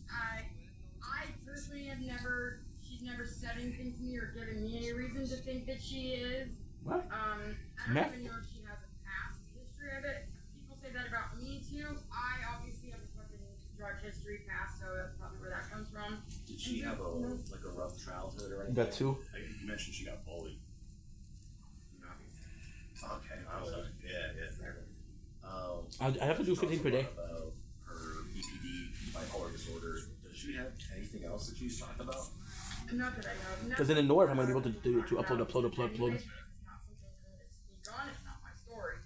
I personally have she's never said anything to me or given me any reason to think that she is. What? I don't Meth? even know if she has a past history of it. People say that about me too. I obviously have a fucking drug history past, so that's probably where that comes from. Did she have a rough childhood or anything? That too. You mentioned she got bullied. Okay, I'm sorry. Yeah. I have to do 15 per day. About her BPD, bipolar disorder. Does she have anything else that she's talked about? Not that I know of. Because in the north, I'm gonna be able to upload. It's not something for me to speak on. It's not my story.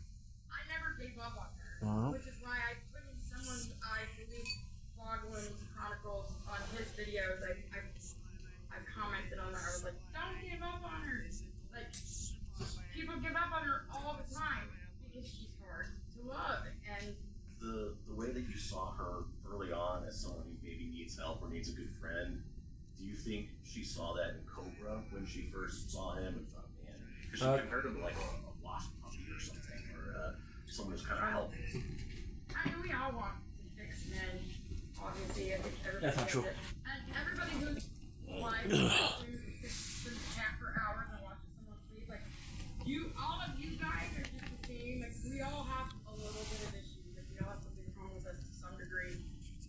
I never gave up on her, which is why I put in someone I believe Boglin's Chronicles on his videos. I commented on that. I was like, don't give up on her. Like, people give up on her all the time because she's hard to love. And The way that you saw her early on as someone who maybe needs help or needs a good friend, do you think she saw that in Cobra when she first saw him and thought, man, because she compared him to like a lost puppy or something, or someone who's kind of helping? I mean, we all want to fix men, obviously. I think everybody That's not true. does it. And everybody who's like to chat for hours and watching someone sleep, like all of you guys are just the same. Like we all have a little bit of issues. Like we all have something wrong with us to some degree.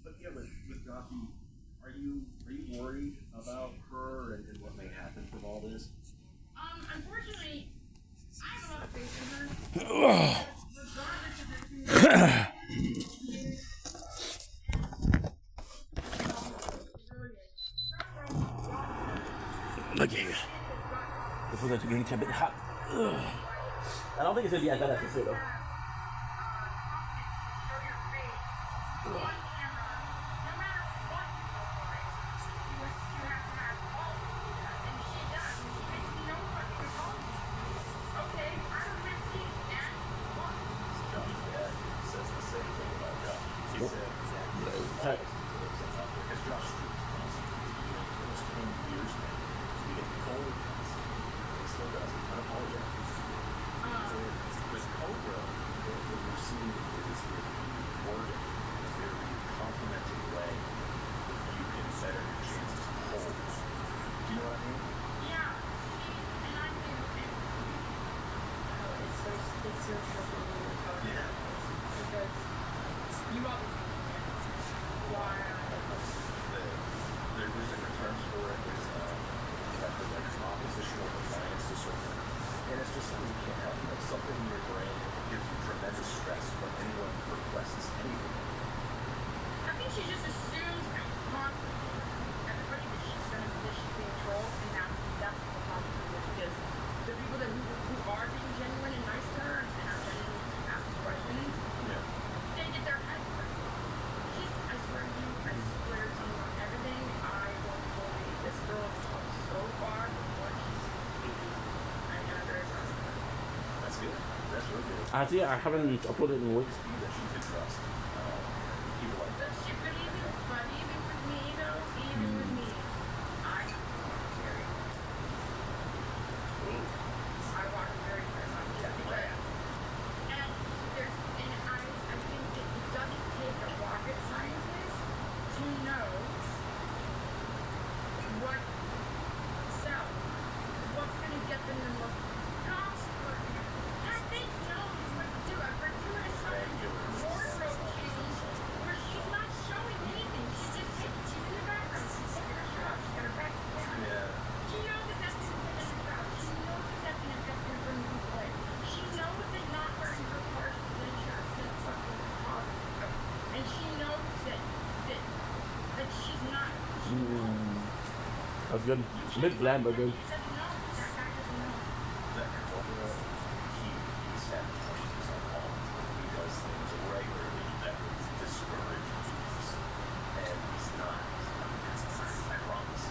But yeah, with Gotham, are you worried about her and what may happen from all this? Unfortunately, I have a lot of faith in her. Regardless of Look here. Before that's getting a bit hot. I don't think it's gonna be as bad as before though. still tripping when you talk Yeah. because you obviously can't. Why? There's different terms for it. There's like oppositional defiance disorder. And it's just something you can't help. It's something in your brain that gives you tremendous stress when anyone requests anything. I think she just assumes constantly everybody that she's being trolled, and that's what the problem is because the people who are being genuine and nice to her and are genuinely asking questions, Yeah. they get their heads hurt. I swear to you, on everything, I don't believe this girl has come so far from what she used to be. I'm very proud of her. That's good. That's really good. Actually, I haven't uploaded in weeks. That she can trust. People like that. But even with me though, even with me, I have to walk very I walk very much because and I think that it doesn't take a rocket scientist to know what sells, what's gonna get them the most comfort. I think knows what to do. I've heard too many times wardrobe change where she's not showing anything. She's in the background. She's taking her shirt off. She's got her back down. Yeah. She knows that that's gonna put in the crowd. She knows that that's gonna bring people in. She knows that not wearing her harsh signature is gonna fucking cause it. And she knows that she's not. She knows. That's good. A bit bland, but good. He doesn't know. That guy doesn't know. That Cobra, he's had questions on all he does things regularly that would discourage abuse. And he's not I promise.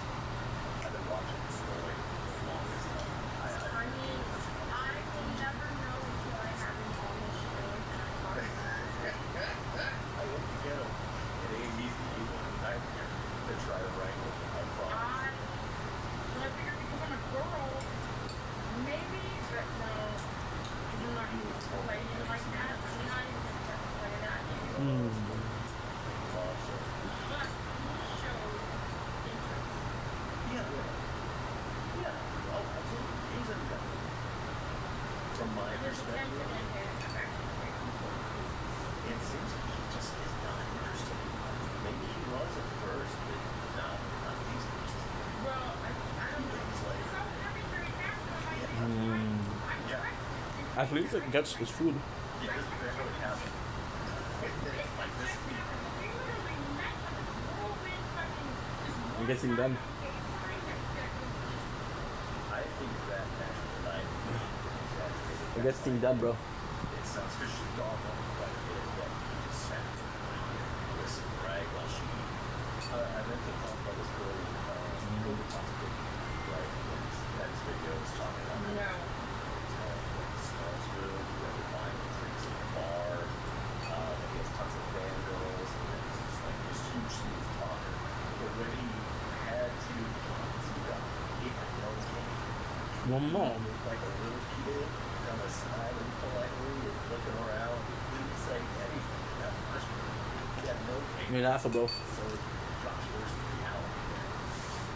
I've been watching this boy for the longest time. I mean, I will never know until I have him on the show and I talk to him. I hope you get him. It ain't easy even a nightmare to try to wrangle him, I promise. But I figured because I'm a girl, maybe, but no. Because I'm not even playing like that. I'm not even going to play that anymore. Awesome. But he showed interest. Yeah. Oh, absolutely. He's in that. From my There's a perspective, tension in him. I'm actually grateful. it seems like he just is not interested. Maybe he was at first, but not these days. Well, I don't know. He's like, So every 3 minutes, I'm correct. At least it gets his food. yeah, this barely happened. Like this week. I'm guessing then. I think that national night is exaggerated. I'm guessing done, bro. It sounds because she dogged on quite a bit that he just sat and listened, right? While she, I meant to talk about this girl, Kobe talks about, right? That his videos talking about it. No. It smells good, you have the wine and drinks in the bar, he has tons of vandals, and then he's just like this huge smooth talker. But when he had to talk to them, he had no game. One more. He looked like a little kid, kind of smiling politely and looking around. He didn't say anything. That first one, he had no game. You're an asshole, bro. So Josh versus reality there.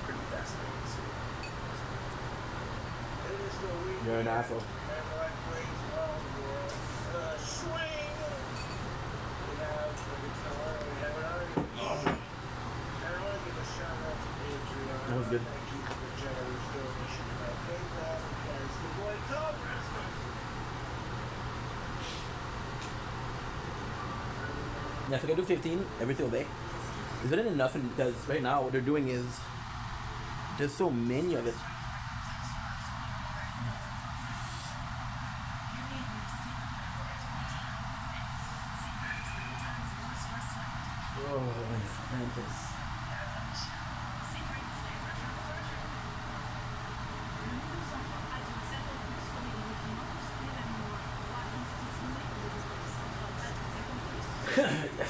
Pretty fascinating to see. It is the week. You're an asshole. And what brings all the world? Swing! We have the guitar, we have an artist. And I want to give a shout out to Adriana. That was good. Thank you for the generous donation to my PayPal because the boy Cobra is my Yeah, if I can do 15 every single day, it's better than nothing because right now what they're doing is there's so many of it. Oh, my goodness.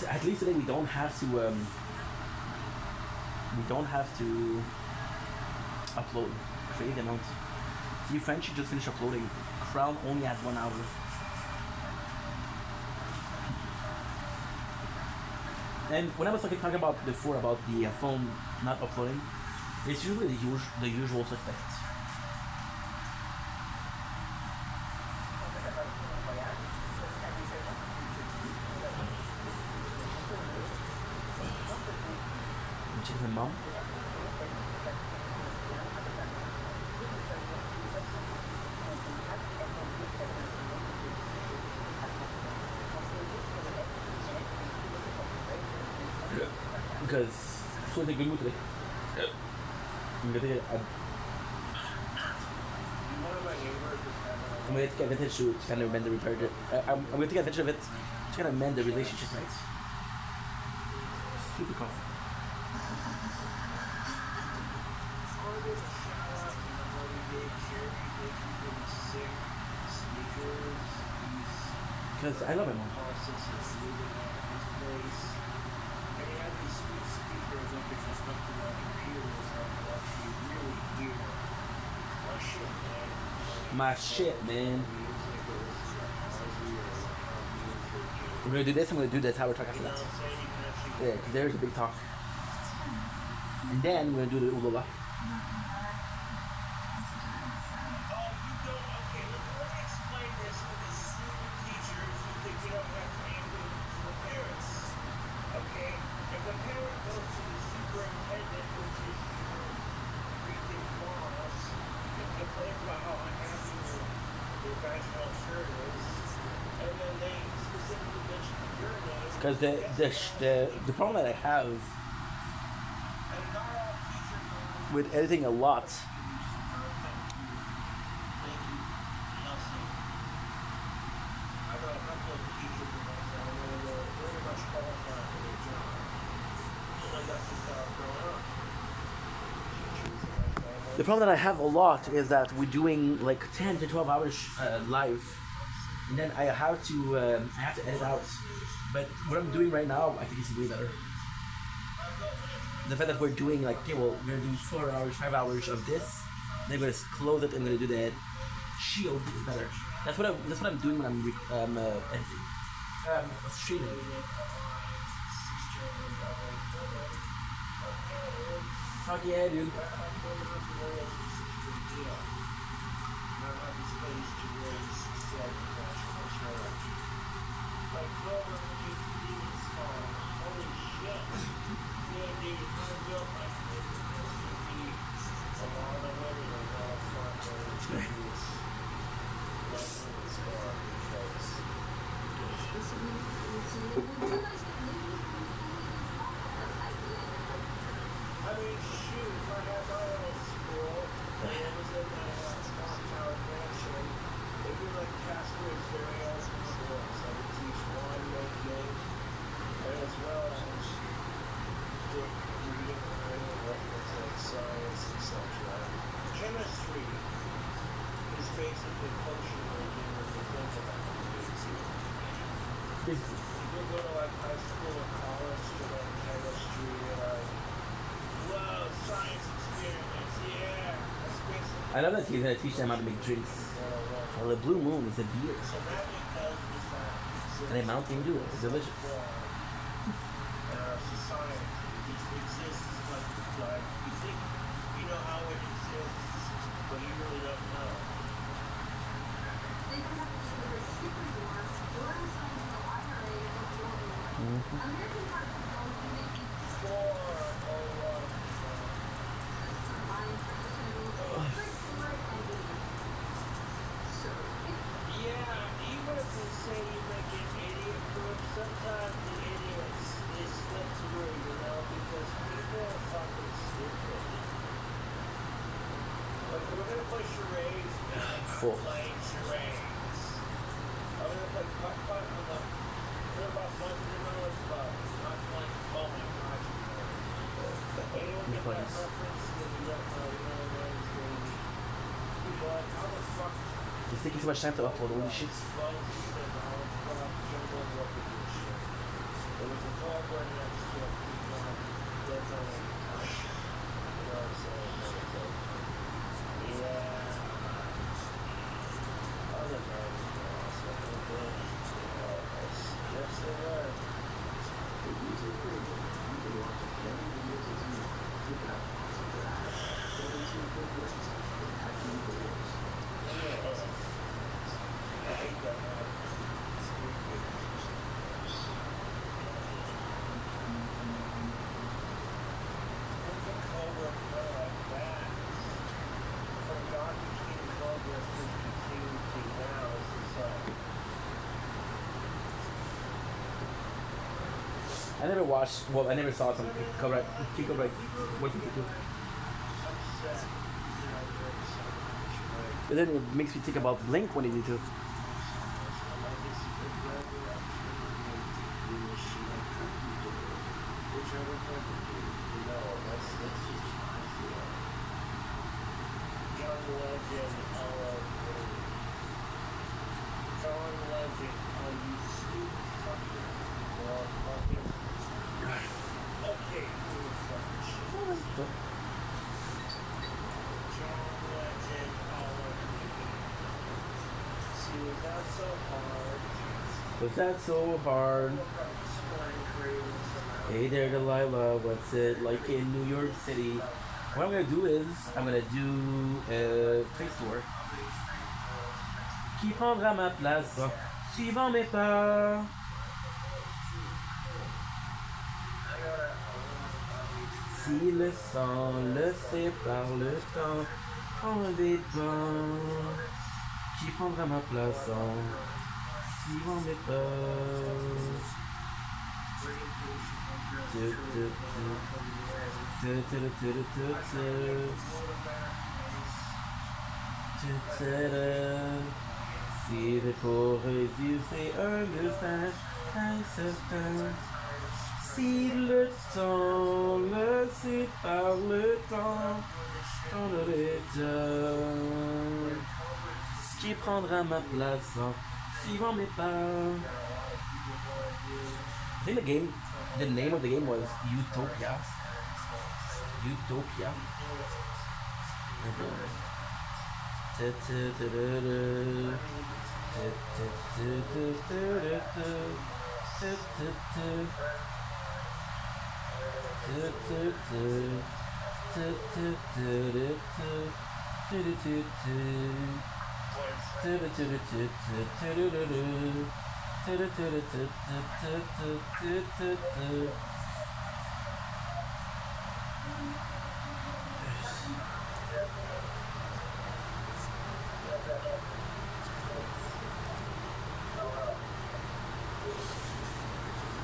At least today we don't have to upload crazy amounts. See, Frenchie just finished uploading. Crown only has 1 hour. And when I was talking about before about the phone not uploading, it's usually the usual suspects. because so in a good mood today. I'm gonna take I'm gonna take advantage to kind of mend the repair. I'm gonna take advantage of it to kind of mend the relationship, right? Super cough. Because I love my mom. My shit, man. We're gonna do this, I'm gonna do the tower talk after that. Yeah, there's a big talk. And then we're gonna do the ulala. Because the problem that I have with editing a lot is that we're doing like 10 to 12 hours live, and then I have to edit out. But what I'm doing right now, I think it's way better. The fact that we're doing like, okay, well, we're gonna do 4 hours, 5 hours of this, then we're gonna close it and we're gonna do the shield is better. That's what I'm doing when I'm editing, streaming. Fuck yeah, dude. I love that he's gonna teach them how to make drinks. Well, the Blue Moon is a beer. And a Mountain Dew. It's delicious. Full. It's taking so much time to upload all these shits. watched. Well, I never saw some Cobra. King Cobra 152. But then it makes me think about Blink 182. Was that so hard? Hey there, Delilah. What's it like in New York City? What I'm gonna do is I'm gonna do a face tour. Qui prendra ma place suivant mes pas? Si le sang le sépare le temps, on dépend. Qui prendra ma place suivant mes pas? Si le poésie c'est un destin incertain, si le temps le sépare le temps, on le donne. Qui prendra ma place suivant mes pas? I think the name of the game was Utopia. Utopia.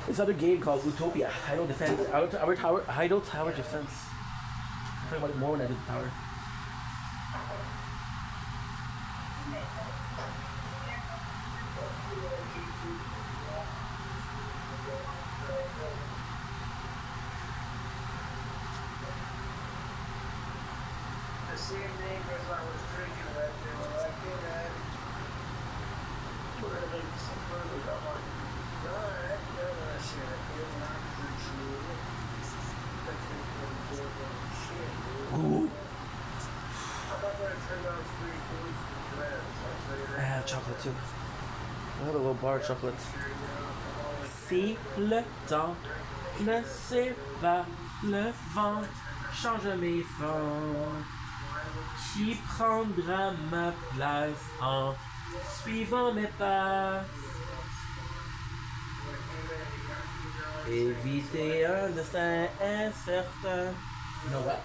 This other game called Utopia. Idle Defense. Idle Tower Defense. I'm talking about it more when I did the tower. The same neighbors I was drinking with, they were like, hey man, we're gonna make some burgers. I'm like, alright, that shit, it's not appreciated. Ooh. I'm not gonna turn down free foods for friends, I'll tell you that. I have chocolate too. I have a little bar of chocolate. Si le temps ne sépare le vent, change mes fonds. Qui prendra ma place en suivant mes pas? Éviter un destin incertain. You know what?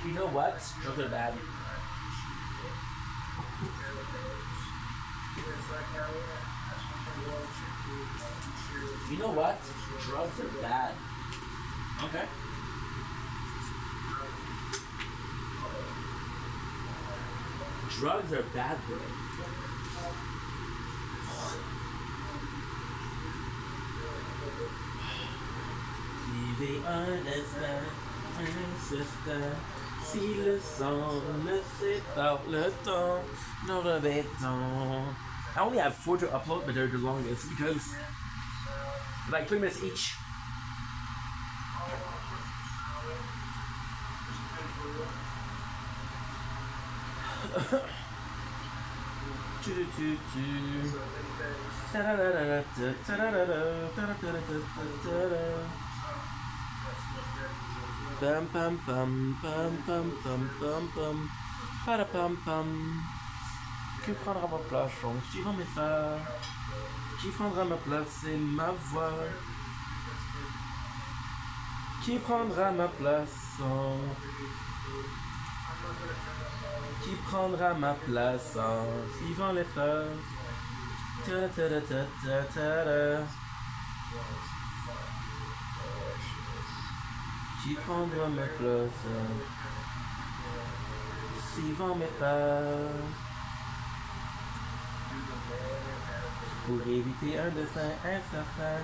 You know what? Drugs are bad. You know what? Drugs are bad. Okay. Drugs are bad, bro. Vivez un destin incertain. Si le sang ne sépare le temps, nous revêtons. I only have 4 to upload, but they're the longest because like 3 minutes each. Pam pam pam pam pam pam pam pam para pam pam. Qui prendra ma place en suivant mes pas? Qui prendra ma place et ma voix? Qui prendra ma place en... Qui prendra ma place en suivant les pas? Ta-da-ta-da-ta-ta-ta-da. Qui prendra ma place suivant mes pas pour éviter un destin incertain.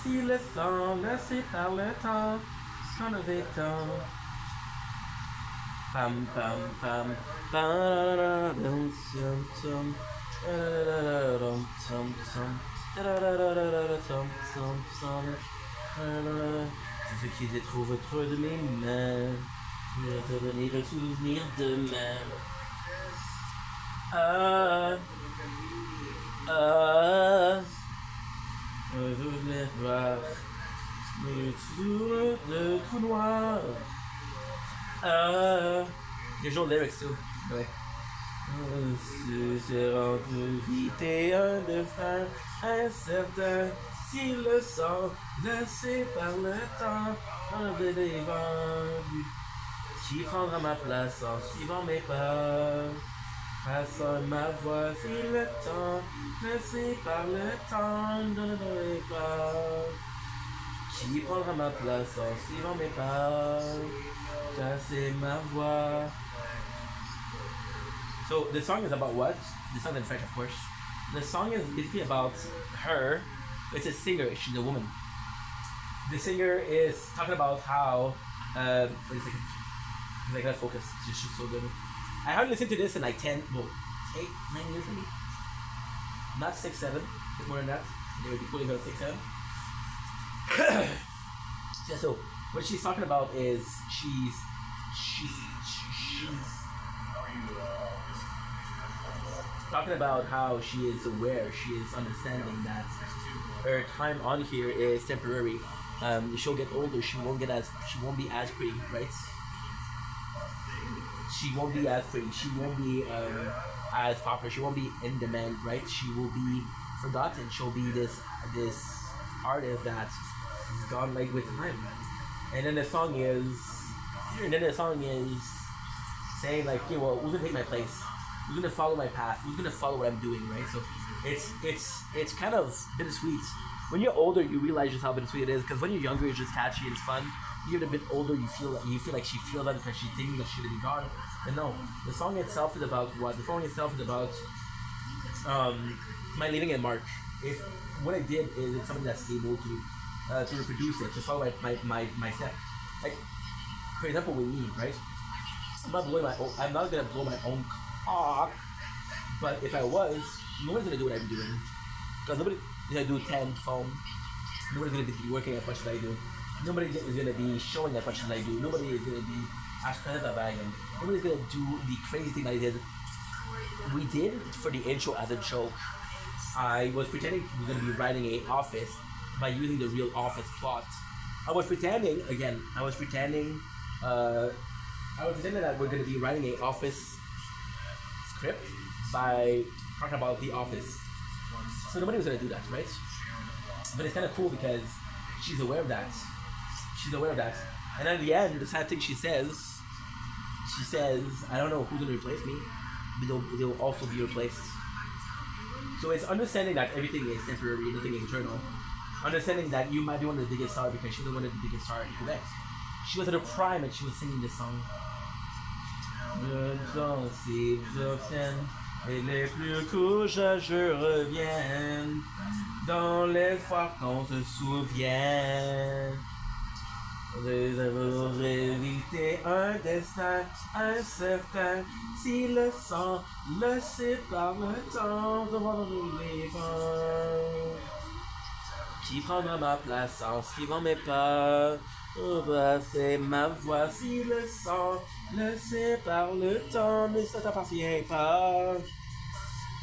Si le sang laissé par le temps j'en avais tant. Pam pam pam pam dum dum dum dum dum dum. C'est ce qui se trouve autour de mes mains. Je vais te donner le souvenir demain. Ah, ah, je voulais voir le tour de tout noir. Ah, visual lyrics too. Ouais. C'est rendu vite et un destin incertain. Si le sang laissé par le temps avait des vendus, qui prendra ma place en suivant mes pas, passant ma voix. Si le temps laissé par le temps ne pas, qui prendra ma place en suivant mes pas, passer ma voix. So the song is about what? The song in French, of course. The song is basically about her. It's a singer. She's a woman. The singer is talking about how. Wait a second. I gotta focus. She's so good. I haven't listened to this in like 10, well, 8, 9 years maybe. Not 6, 7. A bit more than that. They would be putting about 6, 7. Yeah. So what she's talking about is she's talking about how she is aware, she is understanding that her time on here is temporary. She'll get older, she won't be as pretty, right? She won't be as pretty, she won't be as popular, she won't be in demand, right? She will be forgotten, she'll be this artist that's gone like with time. And then the song is saying like, okay, well, who's gonna take my place? Who's gonna follow my path? Who's gonna follow what I'm doing, right? So it's kind of bittersweet. When you're older, you realize just how bittersweet it is. Because when you're younger, it's just catchy, it's fun. You get a bit older, you feel like she feels that because she's thinking that she's gonna be gone. But no, the song itself is about what? The song itself is about my leaving in March. If what I did is it's something that's able to reproduce it, to follow my step. Like for example, with me, right? I'm not gonna blow my own cock, but if I was, nobody's gonna do what I'm doing. Because nobody's gonna do 10 phone. Nobody's gonna be working as much as I do. Nobody is gonna be showing as much as I do. Nobody is gonna be as present as I am. Nobody's gonna do the crazy thing that I did. We did for the intro as a joke. I was pretending we were gonna be writing a office by using the real office plot. I was pretending that we're going to be writing an office script by talking about the office. So nobody was going to do that, right? But it's kind of cool because she's aware of that. And at the end, the sad thing she says, I don't know who's going to replace me, but they'll also be replaced. So it's understanding that everything is temporary, nothing is eternal. Understanding that you might be one of the biggest stars because she was one of the biggest stars in Quebec. She was at her prime and she was singing this song. Le temps s'obtienne et les plus couches je reviens dans l'espoir qu'on se souvienne. Pour éviter un destin incertain, si le sang le sépare le temps devant les vents. Qui prendra ma place en suivant mes pas? C'est ma voix si le sang le sépare le temps, mais ça t'appartient pas.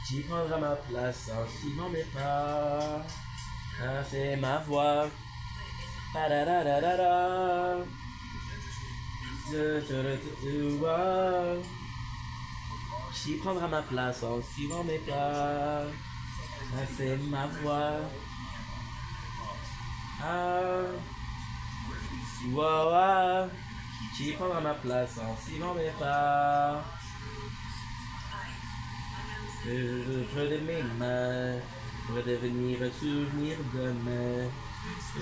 Qui prendra ma place en suivant mes pas? C'est ma voix. Pa-da-da-da-da-da. Qui prendra ma place en suivant mes pas? C'est ma voix. Qui prendra ma place en suivant mes pas? Je de mes mains, redevenir un souvenir demain.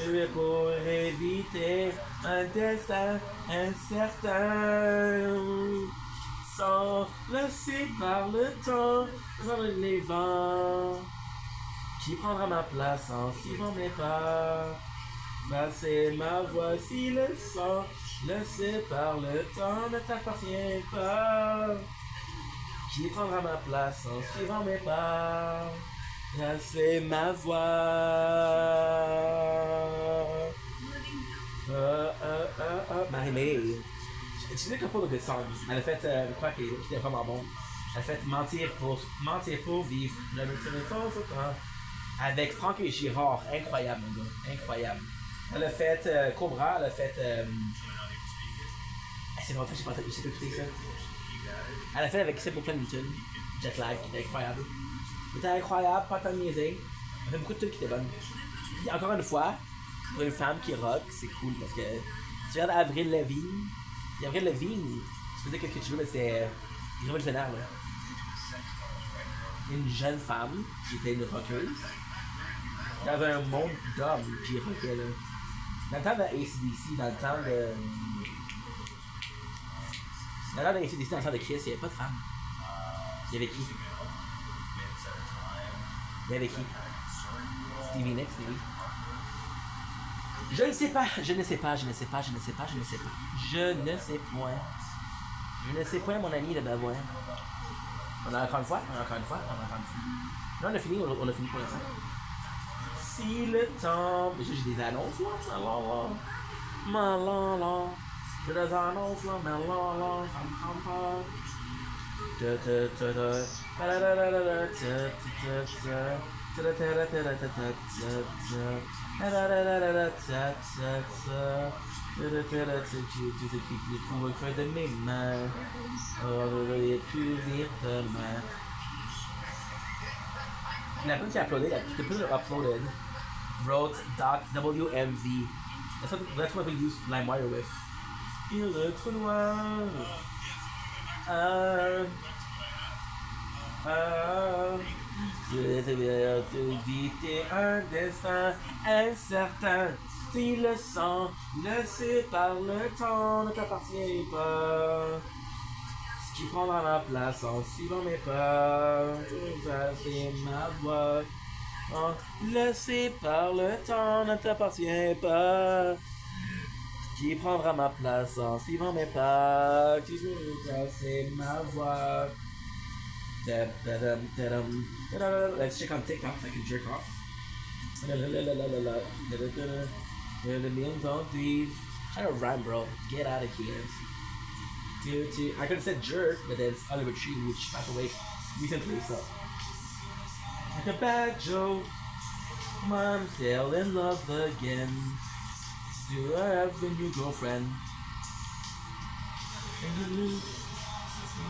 Mais pour éviter un destin incertain, sans laisser par le temps dans les vents, qui prendra ma place en suivant mes pas. C'est ma voix si le sang laissé par le temps ne t'appartient pas. Qui prendra ma place en suivant mes pas. C'est ma voix. Marie-Mé. She did a couple of good songs. Elle a fait quoi qui était vraiment bon. Elle a fait Mentir pour vivre. Le téléphone au temps. Avec Franck et Girard. Incroyable, mon gars. Incroyable. Elle a fait Cobra. Elle a fait. C'est longtemps que j'ai pas écouté ça. Elle a fait avec Simple Plan Newton. Jetlag, qui était incroyable. C'était incroyable, pas tant de musique. Elle a fait beaucoup de trucs qui étaient bonnes. Et encore une fois, pour une femme qui rock, c'est cool parce que tu regardes Avril Lavigne. Et Avril Lavigne, tu peux dire que tu veux, mais c'était révolutionnaire. Là. Une jeune femme qui était une rockeuse. Il y avait un monde d'hommes qui rockait là. Dans le temps de AC/DC, dans le temps de. Dans le temps de AC/DC, dans le temps de Kiss, il n'y avait pas de femmes. Il y avait qui? Il y avait qui? Stevie Nicks, Stevie. Je ne sais pas, je ne sais pas, je ne sais pas, je ne sais pas, je ne sais pas. Je ne sais point. Je ne sais point, mon ami de Bavois. On a encore une fois, on a encore une fois, on a encore une fois. Là, on a fini pour l'instant. Si le temps. Déjà, j'ai des annonces là. Malala. J'ai des annonces là. Malala. Tu trouves le creux de mes mains. Et plus vite demain. La personne qui a uploadé, the person who uploaded wrote .wmv. That's what we use LimeWire with. Il le trou noir. Éviter un destin incertain. Si le sang laissé par le temps ne t'appartient pas. Ce qui prendra ma place en suivant mes pas. C'est ma voix. Laissé par le temps ne t'appartient pas. Qui prendra ma place en suivant mes pas. C'est ma voix. Let's check on TikTok so I can jerk off. The millions on these. Try to rhyme, bro. Get out of here. I could have said jerk, but then it's Oliver Tree, which passed away recently, so. Like a bad joke. Mom fell in love again. Do I have a new girlfriend? And you lose.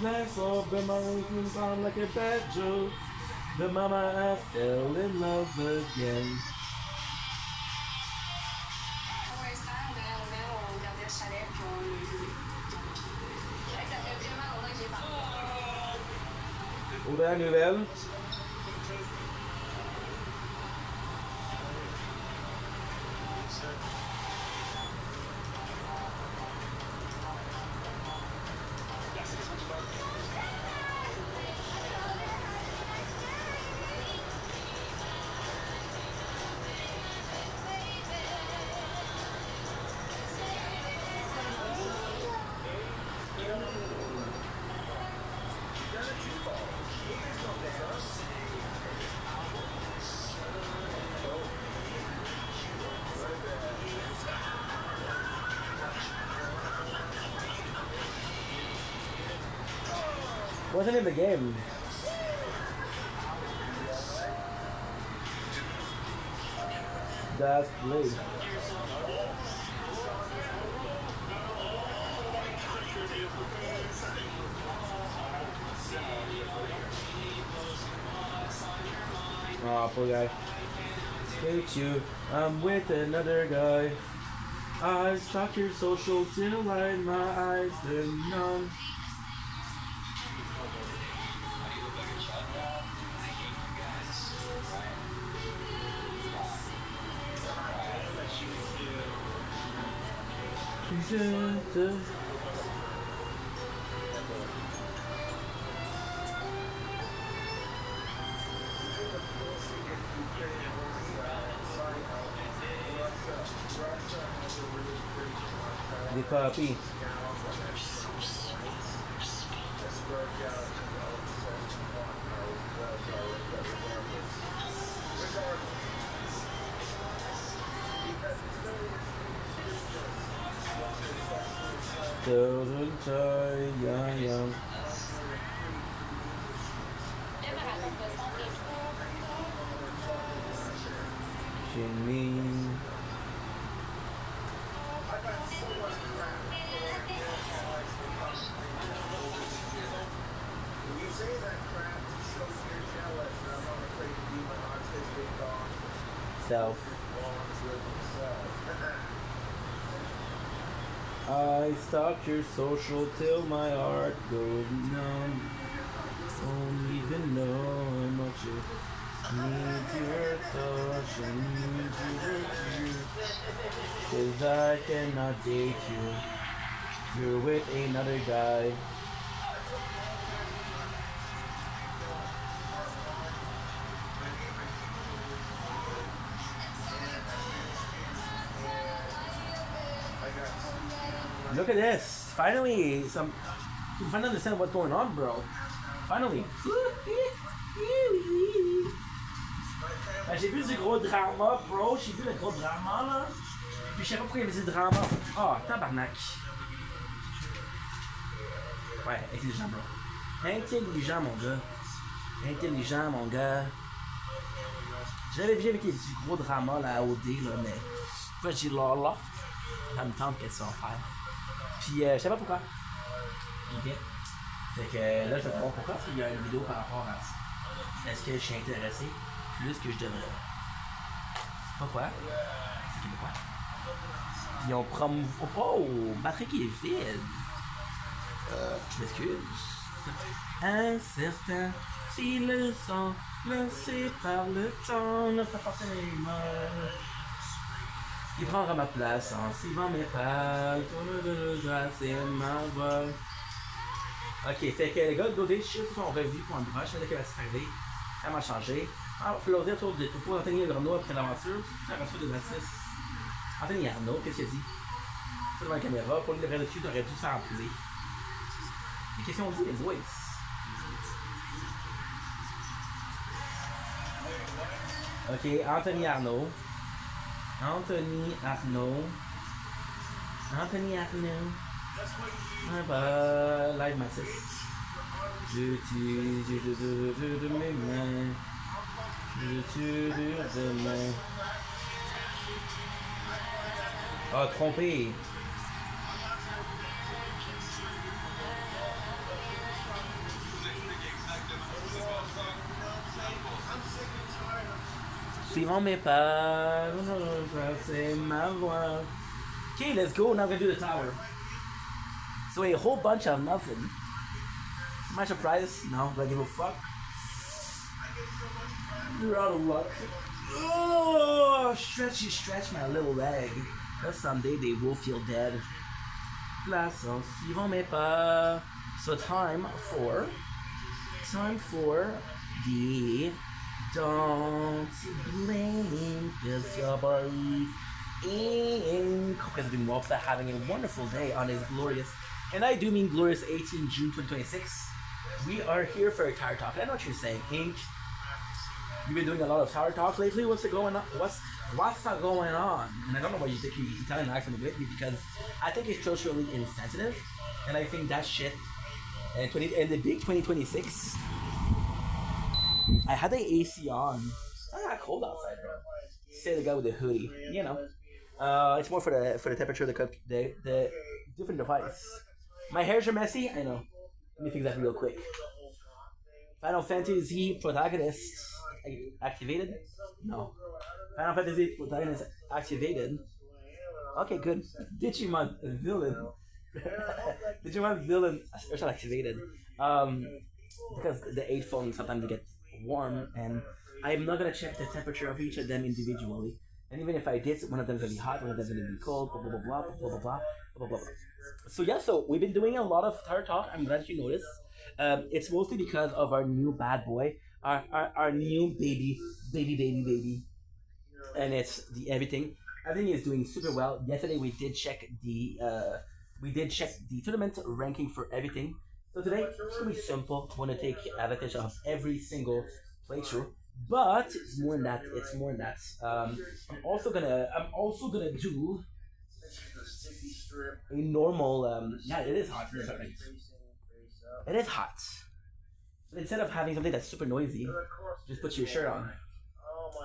Life all but my husband sound like a bad joke. But mama, I fell in love again. Ouvert la nouvelle. Wasn't in the game. That's blue. Oh, poor guy. Hate you. I'm with another guy. I stalk your social till my eyes turn numb. The copy. Young. Jimmy. Self. I stalked your social till my heart goes numb. Don't even know how much it needs your touch. I need you. 'Cause I cannot date you. You're with another guy. Look at this. Finally, some. You finally understand what's going on, bro. Finally. Ben, j'ai vu du gros drama, bro. J'ai vu le gros drama, là. Puis je sais pas pourquoi il y avait du drama. Ah, oh, tabarnak. Ouais, intelligent, bro. Intelligent, mon gars. Intelligent, mon gars. J'avais vu avec du gros drama, là, à OD, là, mais. Pourquoi j'ai là? Ça me tente qu'elle soit en faire. Puis, je sais pas pourquoi. Ok. Fait que là, je vais te voir pourquoi, parce qu'il y a une vidéo par rapport à ça. Est-ce que je suis intéressé plus que je devrais? Pourquoi? C'est québécois. Ils ont promu... Oh! Batterie qui est vide. Je m'excuse. Incertain, si le sang laissé par le temps notre appartement. Il prendra ma place en suivant mes pas. C'est ma voix. Ok, fait que les gars de Godé Shift sont revenus pour un brush. Je sais qu'elle va se faire. Elle m'a changé. Alors, il faut leur dire autour de tout. Anthony Arnaud après l'aventure. C'est l'aventure de 26. Anthony Arnaud, qu'est-ce qu'il a dit? C'est devant la caméra. Pour le lever dessus, t'aurais dû faire empiler. Mais qu'est-ce qu'on dit, les boys? Ok, Anthony Arnaud. Anthony Arnaud. Ah bah, live massif. Je de mes mains. De mains. Ah, trompé. Suivant mes pas, c'est ma voix. Okay, let's go. Now we're gonna do the tower. So a whole bunch of nothing. Am I surprised? No, do I give a fuck? You're out of luck. Oh, stretch my little leg. But someday they will feel dead. Place en suivant mes pas. So time for the don't blame this your body. In President Wolf having a wonderful day on his glorious, and I do mean glorious 18 June 2026. We are here for a tower talk. I know what you're saying, Ink. You've been doing a lot of tower talk lately. What's going on? What's going on? And I don't know why you think you're Italian accent with me, because I think it's socially insensitive, and I think that shit. And the big 2026. I had the AC on. It's not cold outside, bro. Say the guy with the hoodie. You know. It's more for the temperature of the different device. My hairs are messy. I know. Let me fix that real quick. Final Fantasy protagonist activated? No. Final Fantasy protagonist activated. Okay, good. Digimon villain. Digimon villain is activated. Because the 8 phones sometimes get warm, and I'm not gonna check the temperature of each of them individually. And even if I did, one of them is gonna be hot, one of them is gonna be cold, blah blah blah blah blah blah blah blah, blah, blah. So yeah, so we've been doing a lot of Tower Talk. I'm glad you noticed. It's mostly because of our new bad boy, our new baby, and it's the everything. Everything is doing super well. Yesterday we did check the tournament ranking for everything. So today it's gonna be simple. I want to take advantage of every single playthrough, but it's more than that. It's more than that. I'm also gonna do a normal. Yeah, it is hot. It is hot. But instead of having something that's super noisy, just put your shirt on.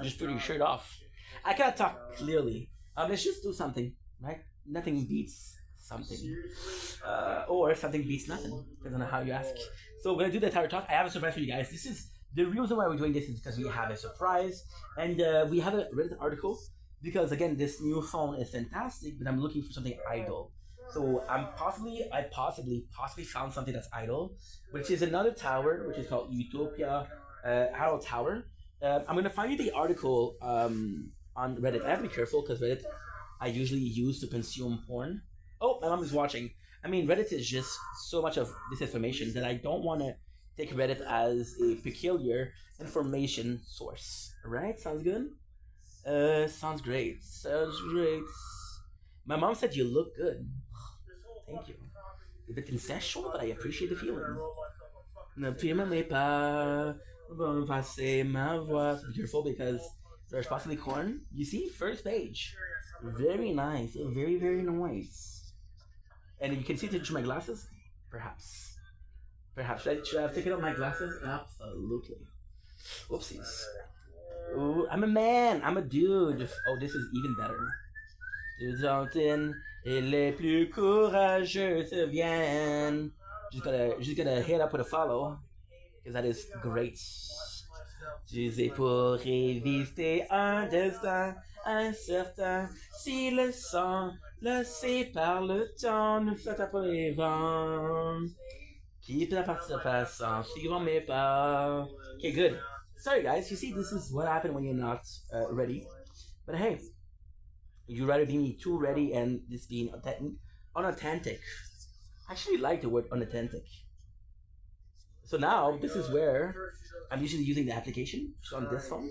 Just put your shirt off. I cannot talk clearly. Let's just do something, right? Nothing beats something. Or something beats nothing. Depends on how you ask. So we're gonna do the entire talk. I have a surprise for you guys. This is the reason why we're doing this is because we have a surprise. And we have a Reddit article. Because again, this new phone is fantastic, but I'm looking for something idle. So I possibly found something that's idle, which is another tower, which is called Utopia Harold Tower. I'm gonna find you the article on Reddit. I have to be careful because Reddit I usually use to consume porn. Oh, my mom is watching. I mean, Reddit is just so much of disinformation that I don't want to take Reddit as a peculiar information source. Right? Sounds good? Sounds great. Sounds great. My mom said you look good. Thank you. A bit incestual, but I appreciate the feeling. Ne m'aimez pas. Bon, passer ma voix. Be careful because there's possibly corn. You see, first page. Very nice. Very, very nice. And you can see through my glasses? Perhaps. Perhaps. Should I have taken out my glasses? Absolutely. Whoopsies. Ooh, I'm a man. I'm a dude. Oh, this is even better. Deux antennes et les plus courageux se viennent. Just gonna hit up with a follow. Because that is great. Tu sais pour résister un destin incertain. Si le sang lassé par le temps nous flotte après les vents. Keep la participation suivant mes pas. Okay, good. Sorry guys, you see this is what happened when you're not ready. But hey, you'd rather be me too ready and this being unauthentic. I actually like the word unauthentic. So now this is where I'm usually using the application on this phone.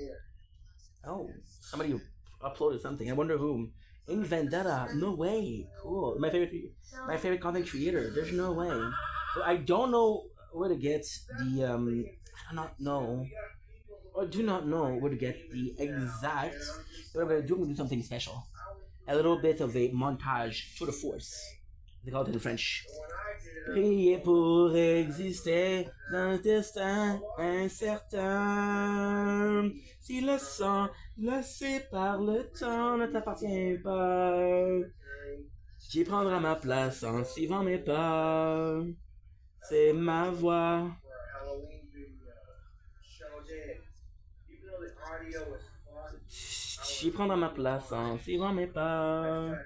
Oh, somebody uploaded something. I wonder whom. In Vendetta, no way. Cool. My favorite content creator. There's no way. So I don't know where to get the I do not know where to get the exact. So what I'm gonna do something special. A little bit of a montage to the force. They call it in French. Prier pour exister dans un destin incertain. Si le sang lassé par le temps ne t'appartient pas, qui prendra ma place en suivant mes pas? C'est ma voix. Qui prendra ma place en suivant mes pas?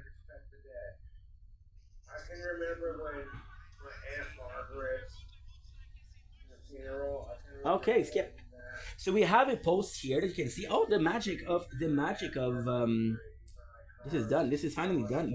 Okay, skip. So we have a post here that you can see. Oh, the magic of this is done. This is finally done.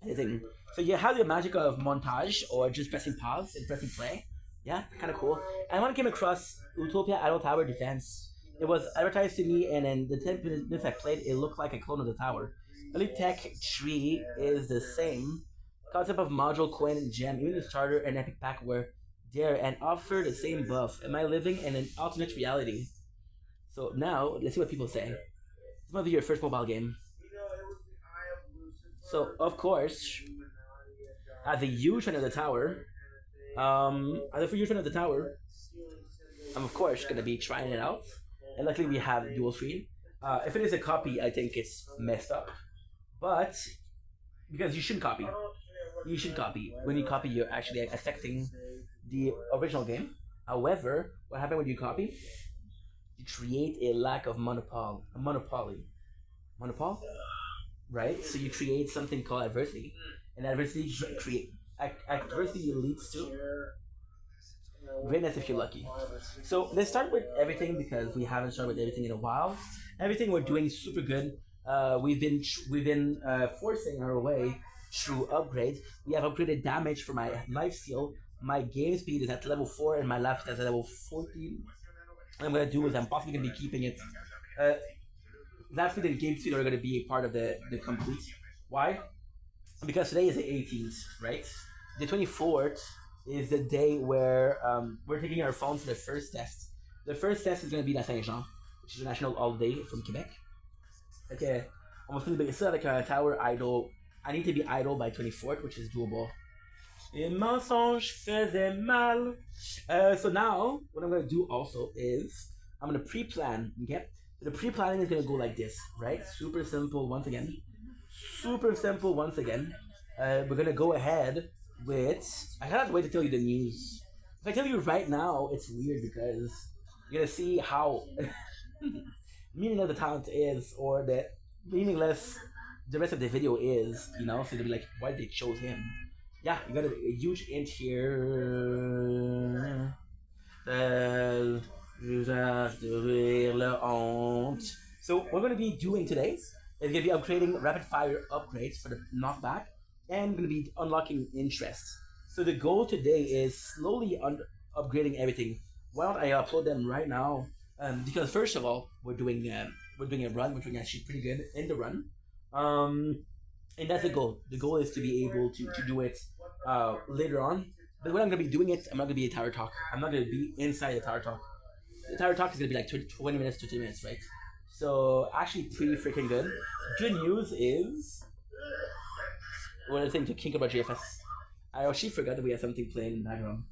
Editing. So you have the magic of montage or just pressing pause and pressing play. Yeah, kind of cool. And when I came across Utopia Adult Tower Defense, it was advertised to me, and then the 10 minutes I played, it looked like a clone of the tower. Early tech tree is the same. Concept of module, coin, and gem. Even the starter and epic pack were there and offer the same buff. Am I living in an alternate reality? So now, let's see what people say. This might be your first mobile game. So, of course, as a huge fan of the tower, I'm of course gonna be trying it out. And luckily we have dual screen. If it is a copy, I think it's messed up. But, because you shouldn't copy. You should copy. When you copy, you're actually affecting the original game. However, what happens when you copy? You create a lack of monopoly. Right? So you create something called adversity. And adversity leads to greatness if you're lucky. So let's start with everything because we haven't started with everything in a while. Everything we're doing super good. We've been forcing our way through upgrades. We have upgraded damage for my life steal. My game speed is at level 4 and my life steal is at level 14. What I'm gonna do is I'm possibly gonna be keeping it. Life speed and game speed are gonna be a part of the complete. Why? Because today is the 18th, right? The 24th is the day where we're taking our phones to the first test. The first test is going to be la Saint-Jean, which is a national holiday from Quebec. Okay, on va célébrer ça avec un tower idle. I need to be idle by 24th, which is doable. Les mensonges faisaient mal. So now, what I'm going to do also is, I'm going to pre-plan, okay? So the pre-planning is going to go like this, right? Super simple once again. Super simple once again. We're going to go ahead with... I cannot wait to tell you the news. If I tell you right now, it's weird because you're going to see how meaningless the talent is, or the meaningless the rest of the video is, you know? So they'll be like, why did they choose him? Yeah, you got a huge int here. So what we're going to be doing today is going to be upgrading rapid fire upgrades for the knockback, and going to be unlocking interest. So the goal today is slowly upgrading everything. Why don't I upload them right now? Because first of all, we're doing a run. We're doing actually pretty good in the run. And that's the goal. The goal is to be able to do it later on. But when I'm going to be doing it, I'm not going to be a tower talk. I'm not going to be inside the tower talk. The tower talk is going to be like 20 minutes to 2 minutes, right? So actually pretty freaking good. Good news is, one other thing to kink about JFS. I actually forgot that we had something playing in the background,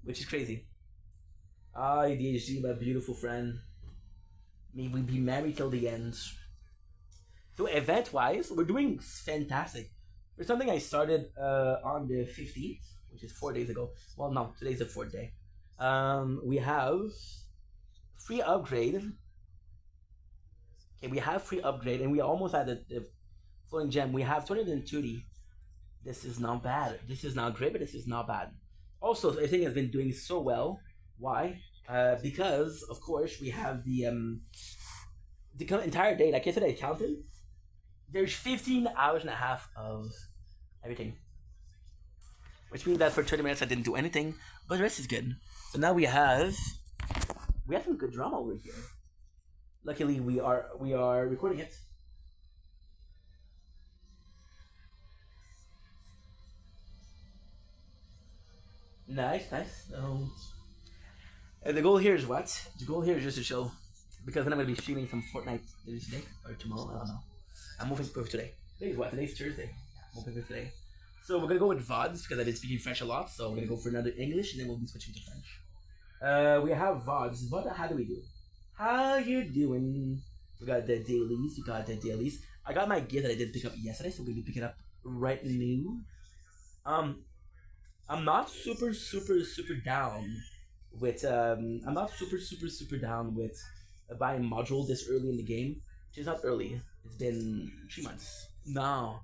which is crazy. Ah, ADHD, my beautiful friend. May we be married till the end. So event-wise, we're doing fantastic. For something I started on the 15th, which is 4 days ago. Well, no, today's the 4th day. We have free upgrade. Okay, we have free upgrade, and we almost had the floating gem. We have 230. This is not bad. This is not great, but this is not bad. Also, everything has been doing so well. Why? Because, of course, we have the entire day. Like yesterday, I counted. There's 15 hours and a half of everything. Which means that for 30 minutes I didn't do anything, but the rest is good. So now we have some good drama over here. Luckily we are recording it. Nice. And the goal here is what? The goal here is just to show, because then I'm going to be streaming some Fortnite today or tomorrow, I don't know. I'm moving for today. Today's what? Today's Thursday. I'm moving for today. So we're gonna go with VODs because I've been speaking French a lot. So we're gonna go for another English, and then we'll be switching to French. We have VODs. How do we do? How you doing? We got the dailies. I got my gear that I did pick up yesterday, so we're gonna be picking up right now. I'm not super down with buying module this early in the game. It's not early. It's been 3 months. No.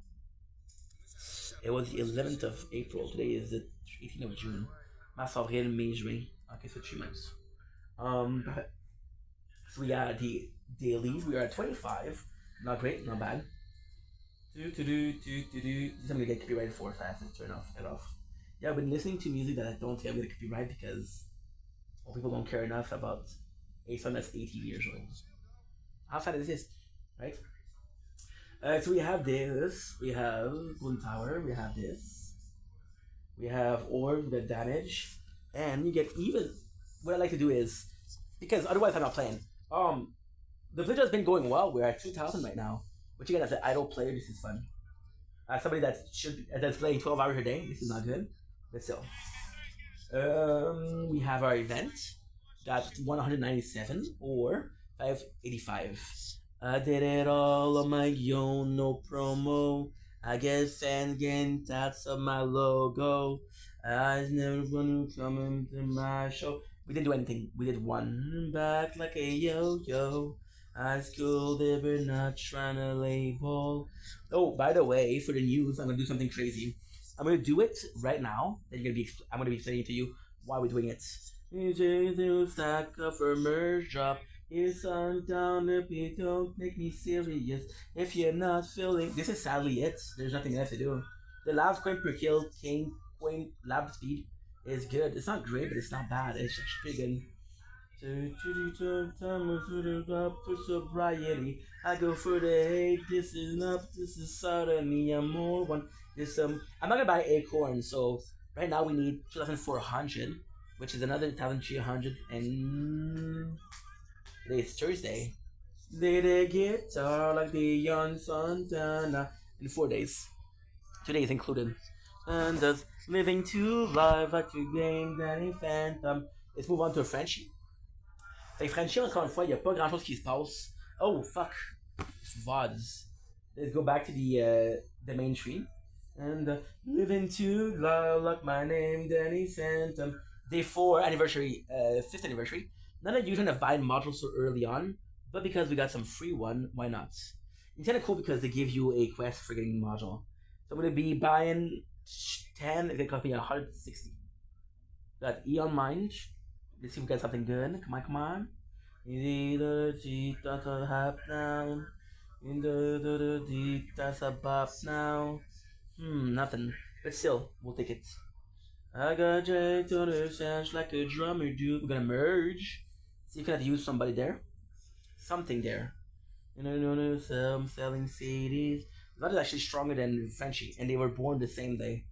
It was the 11th of April. Today is the 18th of June. Mars, avril, May, juin. Okay, so 3 months. So we got the dailies. We are at 25. Not great, not bad. This I'm gonna get copyrighted for, so I have to turn it off. Yeah, I've been listening to music that I don't think I'm gonna copyright because people don't care enough about a song that's 18 years old. How sad is this, right? So we have this, we have Golden Tower, we have this, we have Orb, we got damage, and you get even. What I like to do is, because otherwise I'm not playing. The pledge has been going well. We're at 2,000 right now. Which again, as an idle player, this is fun. As somebody that's playing 12 hours a day, this is not good, but still. We have our event. Got 197 or 585. I did it all on my own, no promo. I guess fans getting tats of my logo. I was never gonna come into my show. We didn't do anything. We did one back like a yo-yo. High school, they were not trying to label. Oh, by the way, for the news, I'm gonna do something crazy. I'm gonna do it right now. I'm gonna be explaining to you why we're doing it. Stack up for merge drop. It's on down if you don't make me serious. If you're not feeling, this is sadly it. There's nothing left to do. The last coin per kill, King Coin lab speed is good. It's not great, but it's not bad. It's actually pretty good. Time for the up for sobriety. I go for the hate. This is up. This is sodomy. I'm more one. This I'm not gonna buy acorn. So right now we need 2,400, which is another 1,300 and. Today is Thursday. They the guitar like the young Santana in 4 days. Today is included. And just living to life like to game Danny Phantom. Let's move on to Frenchie. Fait que Frenchie, encore une fois, il n'y a pas grand chose qui se passe. Oh fuck. VODs. Let's go back to the main tree. And living to life like my name Danny Phantom. Day 4 anniversary, 5th anniversary. Not a usual of buying modules so early on, but because we got some free one, why not? It's kind of cool because they give you a quest for getting a module. So I'm going to be buying 10, it's going to cost me 160. Got Eon Mind. Let's see if we got something good. Come on, come on. Now. Nothing. But still, we'll take it. I got J to the sounds like a drummer dude. We're gonna merge. See if we can use somebody there. Something there. You know, I'm selling CDs. That is actually stronger than Frenchie, and they were born the same day.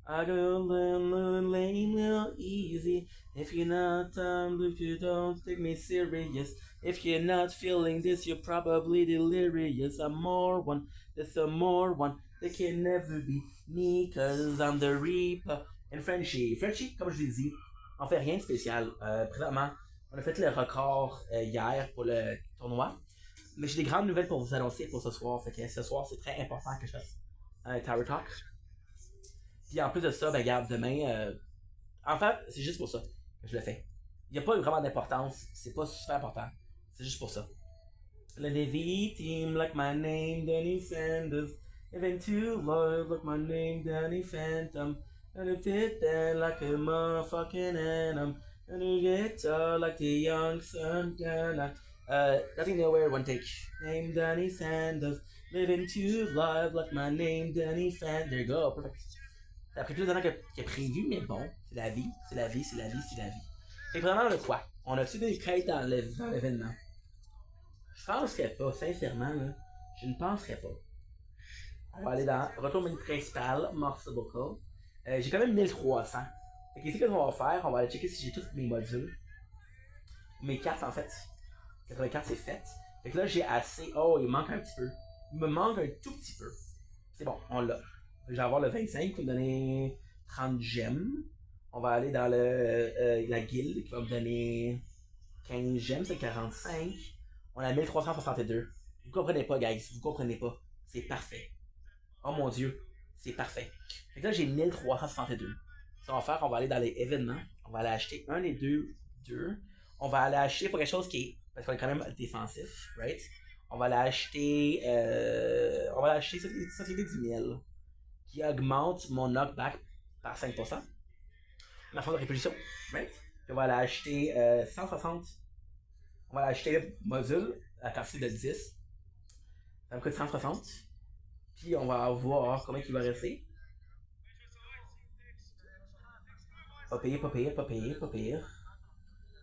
I go lame, little easy. If you're not if you don't take me serious. If you're not feeling this, you're probably delirious. I'm more one, there's a more one. They can never be me, cause I'm the reaper. And Frenchie, comme je l'ai dit, on fait rien de spécial. Présentement, on a fait le record hier pour le tournoi. Mais j'ai des grandes nouvelles pour vous annoncer pour ce soir. Fait que ce soir, c'est très important que je fasse un Tower Talk. Puis en plus de ça, ben regarde, demain, en fait, c'est juste pour ça que je le fais. Il n'y a pas vraiment d'importance, c'est pas super important. C'est juste pour ça. Le Navy team, like my name, Danny Sanders. Even too loyal, like my name, Danny Phantom. And it fit there like a motherfucking anthem. And you get like the young Santana. Nothing nowhere, one take. Name Danny Sanders. Living too live like my name, Danny Phantom. There you go, perfect. Ça a pris plus de temps que prévu, mais bon, c'est la vie, c'est la vie, c'est la vie, c'est la vie. Fait que vraiment, on a quoi? On a-tu des quêtes dans l'événement? Je penserais pas, sincèrement, là. Je ne penserais pas. On va aller dans retour menu principal, morceau vocal. J'ai quand même 1300. Fait qu'ici, qu'est-ce qu'on va faire? On va aller checker si j'ai tous mes modules. Mes cartes, en fait. 84, c'est fait. Fait que là, j'ai assez. Oh, il manque un petit peu. Il me manque un tout petit peu. C'est bon, on l'a. Je vais avoir le 25 qui va me donner 30 gemmes. On va aller dans la guilde qui va me donner 15 gemmes, c'est 45. On a 1362. Vous comprenez pas, guys. Vous comprenez pas. C'est parfait. Oh mon dieu. C'est parfait. Fait que là, j'ai 1362. Ce qu'on va faire, on va aller dans les événements. On va aller acheter un et deux. On va aller acheter pour quelque chose qui est. Parce qu'on est quand même défensif, right? On va aller acheter. Société du miel. Qui augmente mon knockback par 5%. Ma force de répulsion, right? Puis on va aller acheter 160. On va aller acheter le module à quantité de 10. Ça me coûte 160. Puis on va voir combien il va rester. Pas pire, pas pire, pas pire, pas pire.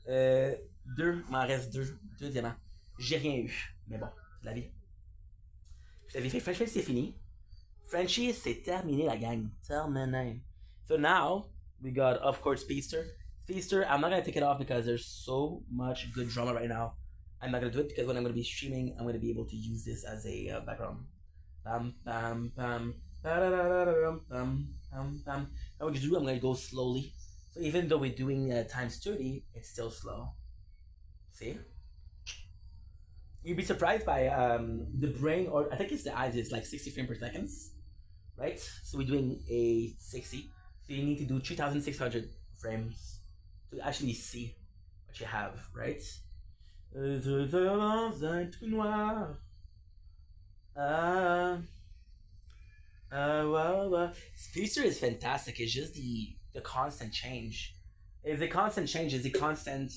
Il m'en reste deux diamants. J'ai rien eu, mais bon, c'est la vie. Je l'avais fait, Frenchie, c'est fini. Frenchie, c'est terminé la gang. Terminé. So now, we got, of course, Speedster. Speedster, I'm not gonna take it off because there's so much good drama right now. I'm not gonna do it because when I'm gonna be streaming, I'm gonna be able to use this as a background. Bam, bam, bam. Now what you do, I'm gonna go slowly. So even though we're doing times 30, it's still slow. See? You'd be surprised by the brain, or I think it's the eyes, it's like 60 frames per second, right? So we're doing a 60. So you need to do 3600 frames to actually see what you have, right? Speedster is fantastic. It's just the constant change. If the constant change is the constant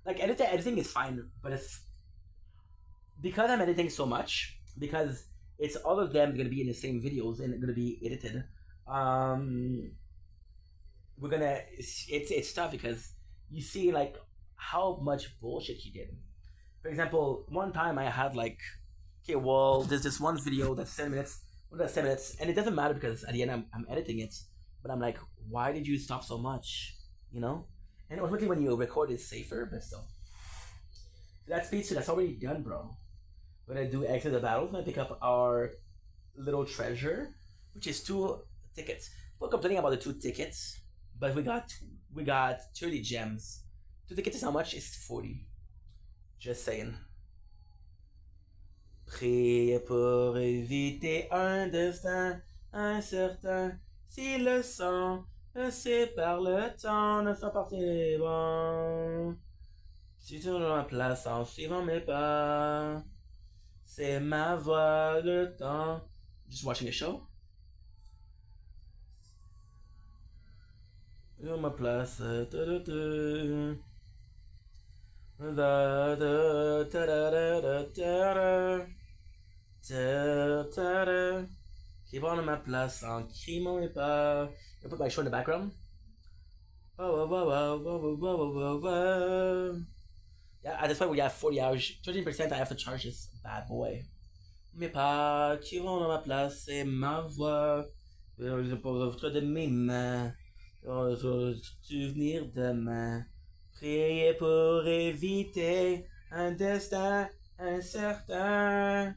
Like editing is fine, but it's because I'm editing so much, because it's all of them gonna be in the same videos and gonna be edited. Um, we're gonna it's tough because you see like how much bullshit he did. For example, one time I had like, okay, well, there's this one video that's 7 minutes, well, that's 7 minutes, and it doesn't matter because at the end I'm editing it, but I'm like, why did you stop so much? You know? And ultimately, when you record, it's safer, but still. That speed, so that's already done, bro. We're gonna do exit the battle. We're gonna pick up our little treasure, which is 2 tickets. We're complaining about the 2 tickets, but we got 30 gems. 2 tickets is how much? It's 40. Just saying. Priez pour éviter un destin incertain. Si le sang sépare le temps, ne soit parti bon. Si tu ma place en suivant mes pas, c'est ma voix le temps. Just watching a show. Sur ma place. Keep on ma place en criant mes pas. I put my show in the background. Yeah, at this point we have 40 hours. 13% I have to charge this bad boy. Mes pas qui vont à ma place, c'est ma voix. Je peux de mes mains. Souvenir demain. Priez pour éviter un destin incertain.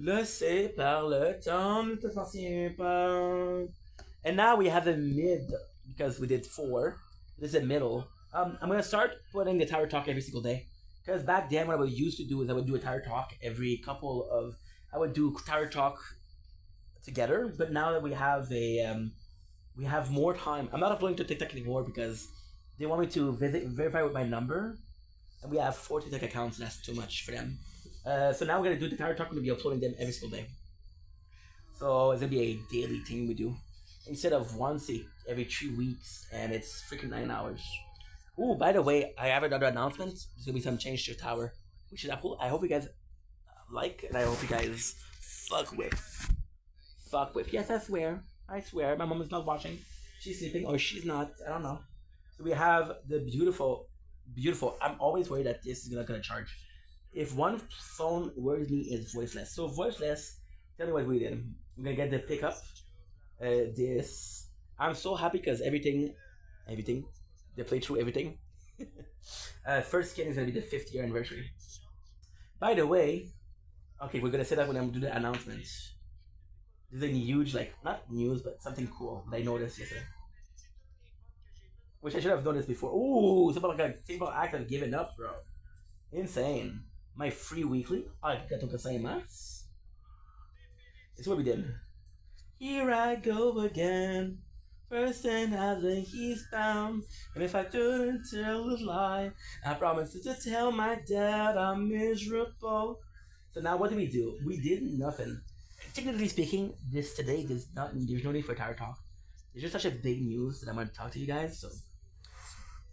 Le sépare le temps, ne te souviens pas. And now we have a mid because we did 4. This is a middle. I'm gonna start putting the tower talk every single day. Because back then, what I would used to do is I would do a tower talk every couple of. I would do tower talk together. But now that we have we have more time. I'm not uploading to TikTok anymore because they want me to verify with my number, and we have 4 TikTok accounts. And that's too much for them. So now we're gonna do the tower talk. We're gonna be uploading them every single day. So it's gonna be a daily thing we do instead of once every 3 weeks, and it's freaking 9 hours. Ooh, by the way, I have another announcement. There's gonna be some change to your tower, which is Apple. I hope you guys like, and I hope you guys fuck with. Fuck with. Yes, I swear. I swear. My mom is not watching. She's sleeping, or she's not. I don't know. So we have the beautiful. I'm always worried that this is not gonna charge. If one phone worries me, is voiceless. So voiceless. Tell me what we did. We're gonna get the pickup. This. I'm so happy because everything. They played through everything. First skin is gonna be the 5th year anniversary. By the way, okay, we're gonna say that when I'm doing the announcements. There's a huge, like, not news, but something cool that I noticed yesterday. Which I should have done this before. Ooh, simple act of giving up, bro. Insane. My free weekly. Arigatou gozaimasu. This is what we did. Here I go again. First and other he's bound. And if I couldn't tell a lie, I promised to tell my dad I'm miserable. So now what did we do? We did nothing. Technically speaking, there's no need for tower talk. There's just such a big news that I'm gonna talk to you guys.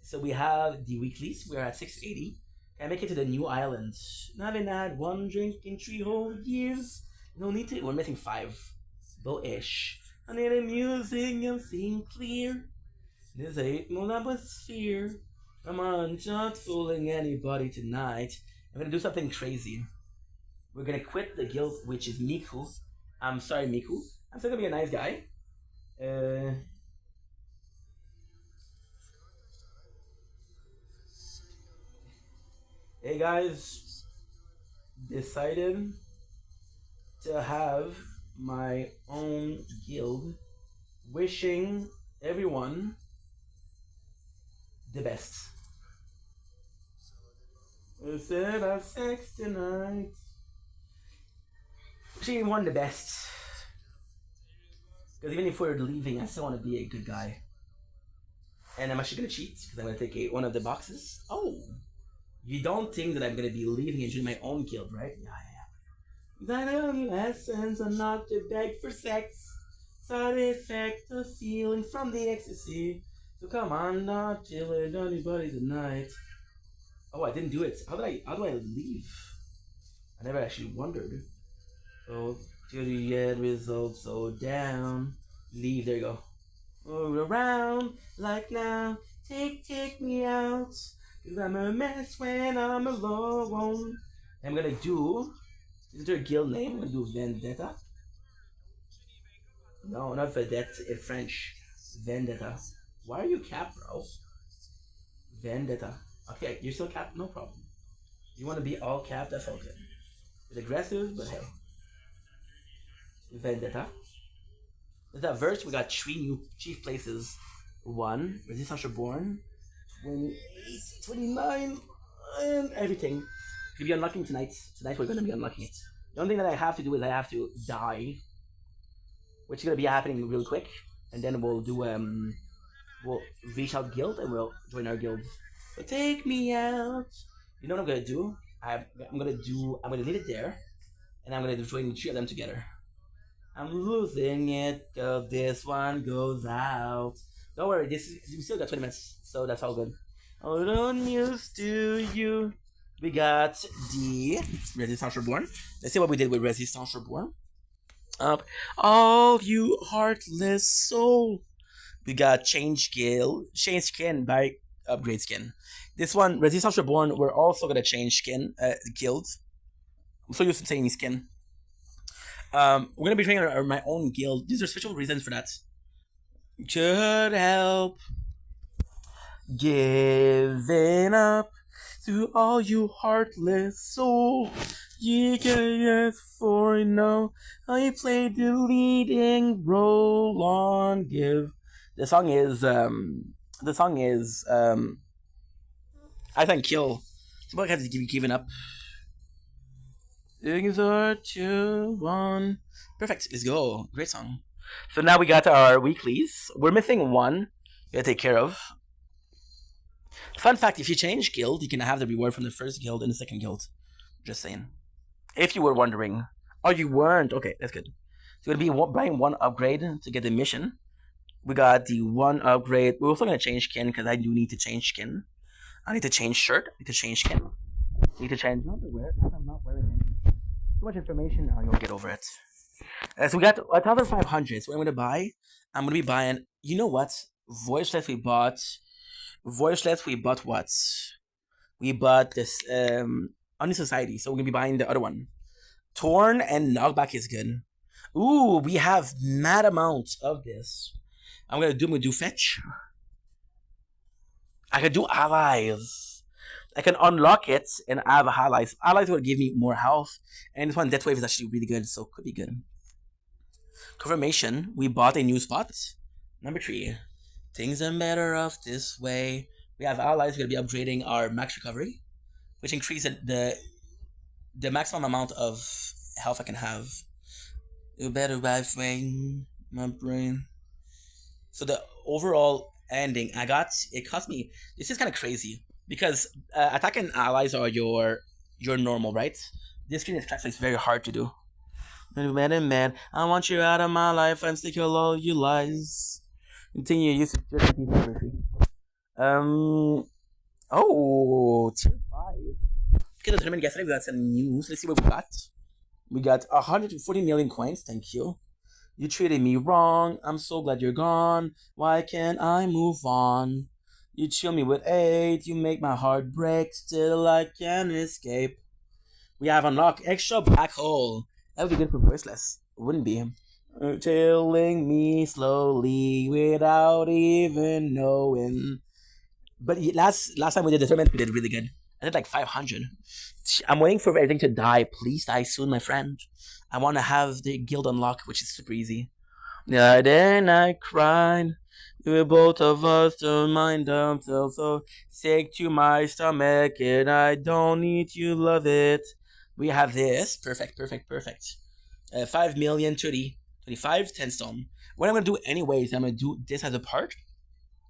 So we have the weeklies. We're at 680. Can I make it to the new island? Not having had one drink in 3 whole years. No need to. We're missing 5. Low-ish. I need a music, I'm seeing clear. This ain't no atmosphere. I'm not fooling anybody tonight. I'm gonna do something crazy. We're gonna quit the guild, which is Miku. I'm sorry, Miku. I'm still gonna be a nice guy. Hey guys, decided to have my own guild. Wishing everyone the best. Instead of sex tonight. Wishing everyone the best. Because even if we're leaving, I still want to be a good guy. And I'm actually gonna cheat because I'm gonna take one of the boxes. Oh, you don't think that I'm gonna be leaving and doing my own guild, right? Yeah, I am. The only lessons are not to beg for sex. Side effect of feeling from the ecstasy. So come on, not killing anybody tonight. Oh, I didn't do it. How do I leave? I never actually wondered. So to the end result, so down. Leave, there you go. All around like now. Take me out. Cause I'm a mess when I'm alone. I'm gonna do. Is there a guild name? I'm gonna do Vendetta. No, not Vedette, it's French. Vendetta. Why are you capped, bro? Vendetta. Okay, you're still capped? No problem. You want to be all capped? That's okay. It's aggressive, but hey. Vendetta. With that verse, we got 3 new chief places. 1, Resistance Reborn. 28, 29, and everything. We'll be unlocking tonight. Tonight we're gonna be unlocking it. The only thing that I have to do is I have to die, which is gonna be happening real quick, and then we'll do we'll reach out guild and we'll join our guilds. So take me out. You know what I'm gonna do? I'm gonna leave it there, and I'm gonna join the 3 of them together. I'm losing it, cause this one goes out. Don't worry, we still got 20 minutes, so that's all good. Hold on, used to you. We got the Resistance Reborn. Let's see what we did with Resistance Reborn. All you heartless soul. We got change skin by upgrade skin. This one, Resistance Reborn, we're also gonna change skin, guilds. I'm so used to saying skin. We're gonna be training my own guild. These are special reasons for that. Could help giving up to all you heartless soul. You can for no. I played the leading role on give. The song is I think kill. Somebody has to be given up. Exhort to one. Perfect. Let's go. Great song. So now we got our weeklies. We're missing 1. We gotta take care of. Fun fact: if you change guild, you can have the reward from the first guild and the second guild. Just saying. If you were wondering, oh, you weren't. Okay, that's good. So we're gonna be buying 1 upgrade to get the mission. We got the 1 upgrade. We're also gonna change skin because I do need to change skin. I need to change shirt. I need to change skin. I need to change underwear. I'm not wearing any. Too much information. Now you'll get over it. So we got 1,500. So what I'm gonna buy? I'm gonna be buying. You know what? Voiceless we bought. Voiceless we bought what? We bought this Only Society. So we're gonna be buying the other one. Torn and Knockback is good. Ooh, we have mad amounts of this. I'm gonna do fetch. I can do allies. I can unlock it and have allies. Allies will give me more health. And this one, Death Wave, is actually really good, so could be good. Confirmation, we bought a new spot. Number 3. Things are better off this way. We have allies, we're going to be upgrading our max recovery, which increases the maximum amount of health I can have. You better wife ring my brain. So the overall ending, it cost me, this is kind of crazy. Because attacking allies are your normal, right? This screen extraction is very hard to do. Man, I want you out of my life. I'm sick of all you lies. Continue use just photography. Oh, tier 5. Okay, the tournament yesterday we got some news. Let's see what we got. We got 140 million coins. Thank you. You treated me wrong. I'm so glad you're gone. Why can't I move on? You chill me with 8, you make my heart break, still I can't escape. We have unlocked extra black hole. That would be good for voiceless. Wouldn't be. Killing me slowly without even knowing. But last time we did the tournament, we did really good. I did like 500. I'm waiting for everything to die. Please die soon, my friend. I want to have the guild unlock, which is super easy. Yeah, then I cried. Both of us don't mind themselves so sick to my stomach and I don't need you love it. We have this. Perfect. 5 million, 30, 25, 10 stone. What I'm going to do anyways, I'm going to do this as a part.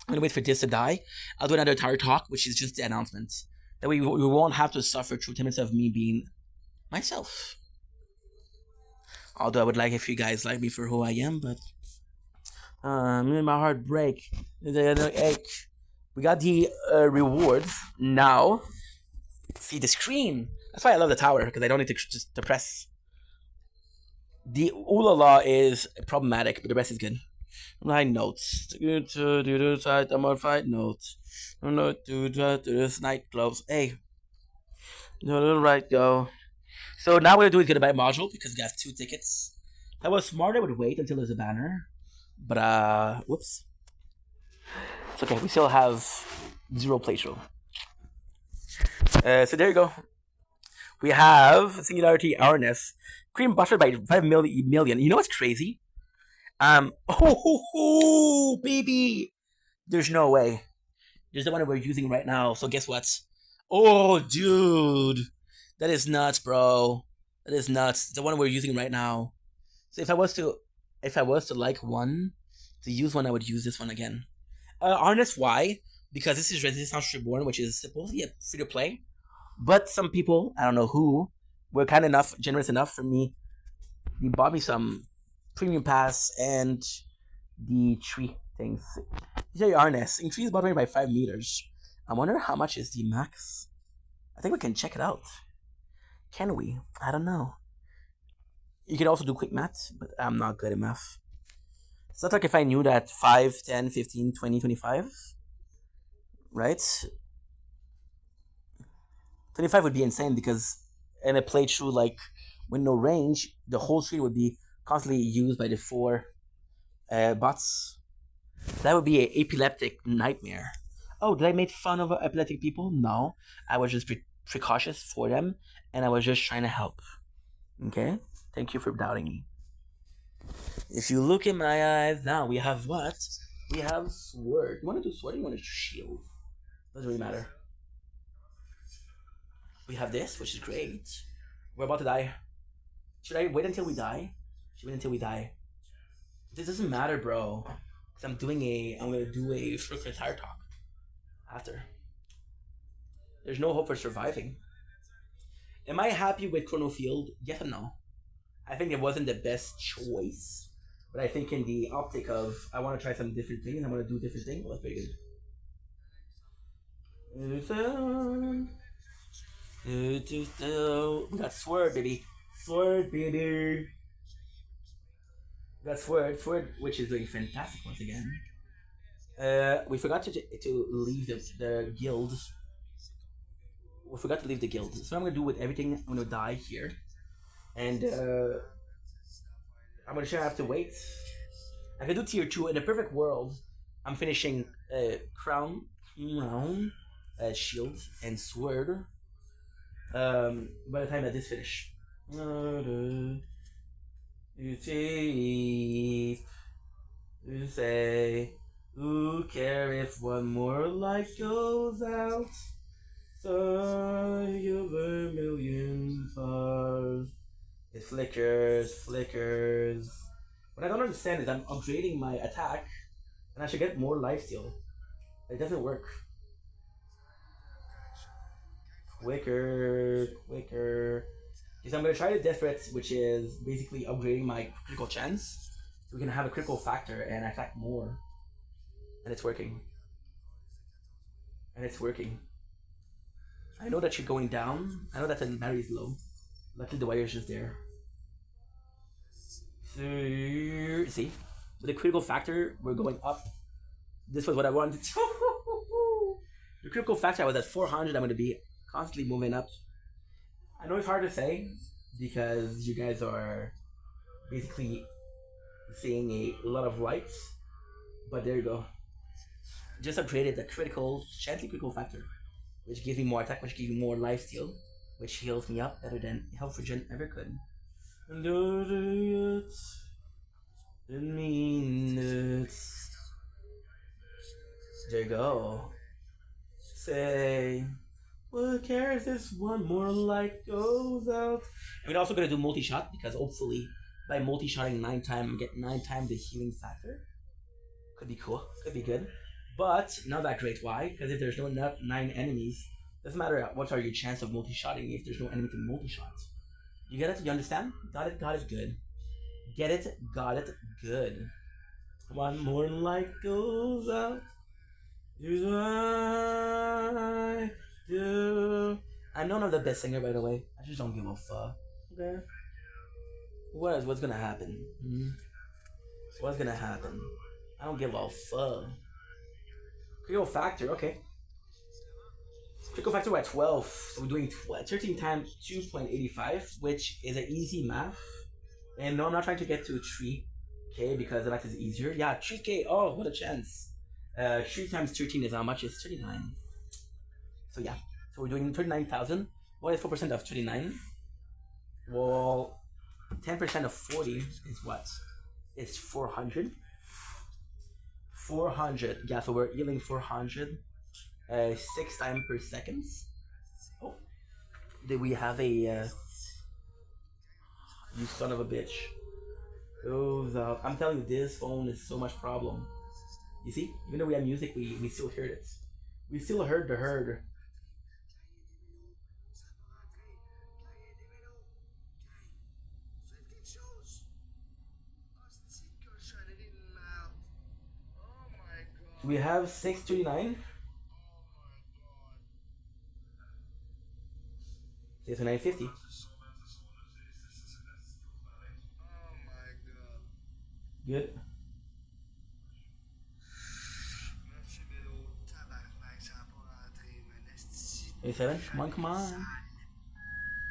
I'm going to wait for this to die. I'll do another Tower Talk, which is just the announcement. That way we won't have to suffer through 10 minutes of me being myself. Although I would like if you guys like me for who I am, but Made my heart break. The ache. We got the rewards now. See the screen. That's why I love the tower, because I don't need to just to press. The Ulala is problematic, but the rest is good. Line notes. I'm on fight notes. This nightclubs. Hey. Right, go. So now what we're gonna do is get a buy module because we have 2 tickets. If I was smart, I would wait until there's a banner. But whoops. It's okay, we still have 0 playthrough. So there you go. We have Singularity Awareness. Cream buffered by 5 million. You know what's crazy? Baby! There's no way. There's the one that we're using right now, so guess what? Oh, dude! That is nuts, bro. That is nuts. The one we're using right now. So if I was to like one, to use one, I would use this one again. Honest, why? Because this is Resistance Reborn, which is supposed to be a free to play. But some people, I don't know who, were generous enough for me. They bought me some premium pass and the tree things. Here you are, Ness. Increase bot rate by 5 meters. I wonder how much is the max. I think we can check it out. Can we? I don't know. You can also do quick math, but I'm not good at math. It's not like if I knew that 5, 10, 15, 20, 25, right? 25 would be insane because in a playthrough like with no range, the whole screen would be constantly used by the 4 bots. That would be an epileptic nightmare. Oh, did I make fun of epileptic people? No. I was just precautious for them, and I was just trying to help. Okay? Thank you for doubting me. If you look in my eyes, now we have what? We have sword. You want to do sword or you want to do shield? Doesn't really matter. We have this, which is great. We're about to die. Should I wait until we die? Should we wait until we die? This doesn't matter, bro. Because I'm gonna do a freaking entire talk after. There's no hope for surviving. Am I happy with Chrono Field? Yes and no. I think it wasn't the best choice. But I think in the optic of I want to try some different things, I want to do different things, well, that's pretty good. We got Sword, baby. Sword, baby. We got Sword, which is doing fantastic once again. We forgot to leave the guild. We forgot to leave the guild. So I'm gonna do with everything. I'm gonna die here, and I'm gonna have to wait. I can do tier 2 in a perfect world. I'm finishing crown, shield, and sword. By the time that this finish. You say, who care if one more light goes out? So you burn million stars. It flickers. What I don't understand is I'm upgrading my attack, and I should get more lifesteal. It doesn't work. Quicker. Because I'm gonna try the death threat, which is basically upgrading my critical chance, so we can have a critical factor and attack more. And it's working. I know that you're going down. I know that the battery is low. Luckily the wire is just there. See? With the critical factor, we're going up. This was what I wanted. The critical factor, I was at 400. I'm going to be constantly moving up. I know it's hard to say because you guys are basically seeing a lot of lights. But there you go. Just upgraded the critical factor, which gives me more attack, which gives me more lifesteal, which heals me up better than Health Regen ever could. There you go. Say, what cares if one more light goes out? And we're also gonna do multi-shot because hopefully by multi-shotting 9 times, get 9 times the healing factor. Could be cool. Could be good. But not that great. Why? Because if there's no 9 enemies, doesn't matter what are your chance of multi-shotting if there's no enemy to multi-shot. You get it? You understand? Got it good. Get it? Got it good. One more light goes out. Here's what I do. I'm not the best singer, by the way. I just don't give a fuck. Okay. What's gonna happen? What's gonna happen? I don't give a fuck. Critical factor, okay. Critical factor we're at 12, so we're doing 13 times 2.85, which is an easy math. And no, I'm not trying to get to 3k because the math is easier. Yeah, 3k, oh, what a chance. 3 times 13 is how much? It's 39. So yeah, so we're doing 39,000. What is 4% of 39? Well, 10% of 40 is what? It's 400. 400. Yeah, so we're healing 400. 6 times per second. Oh, did we have a you son of a bitch? Oh, I'm telling you, this phone is so much problem. You see, even though we have music, we still heard it. We still heard the herd. We have 639. 650. Good. 87. Come on.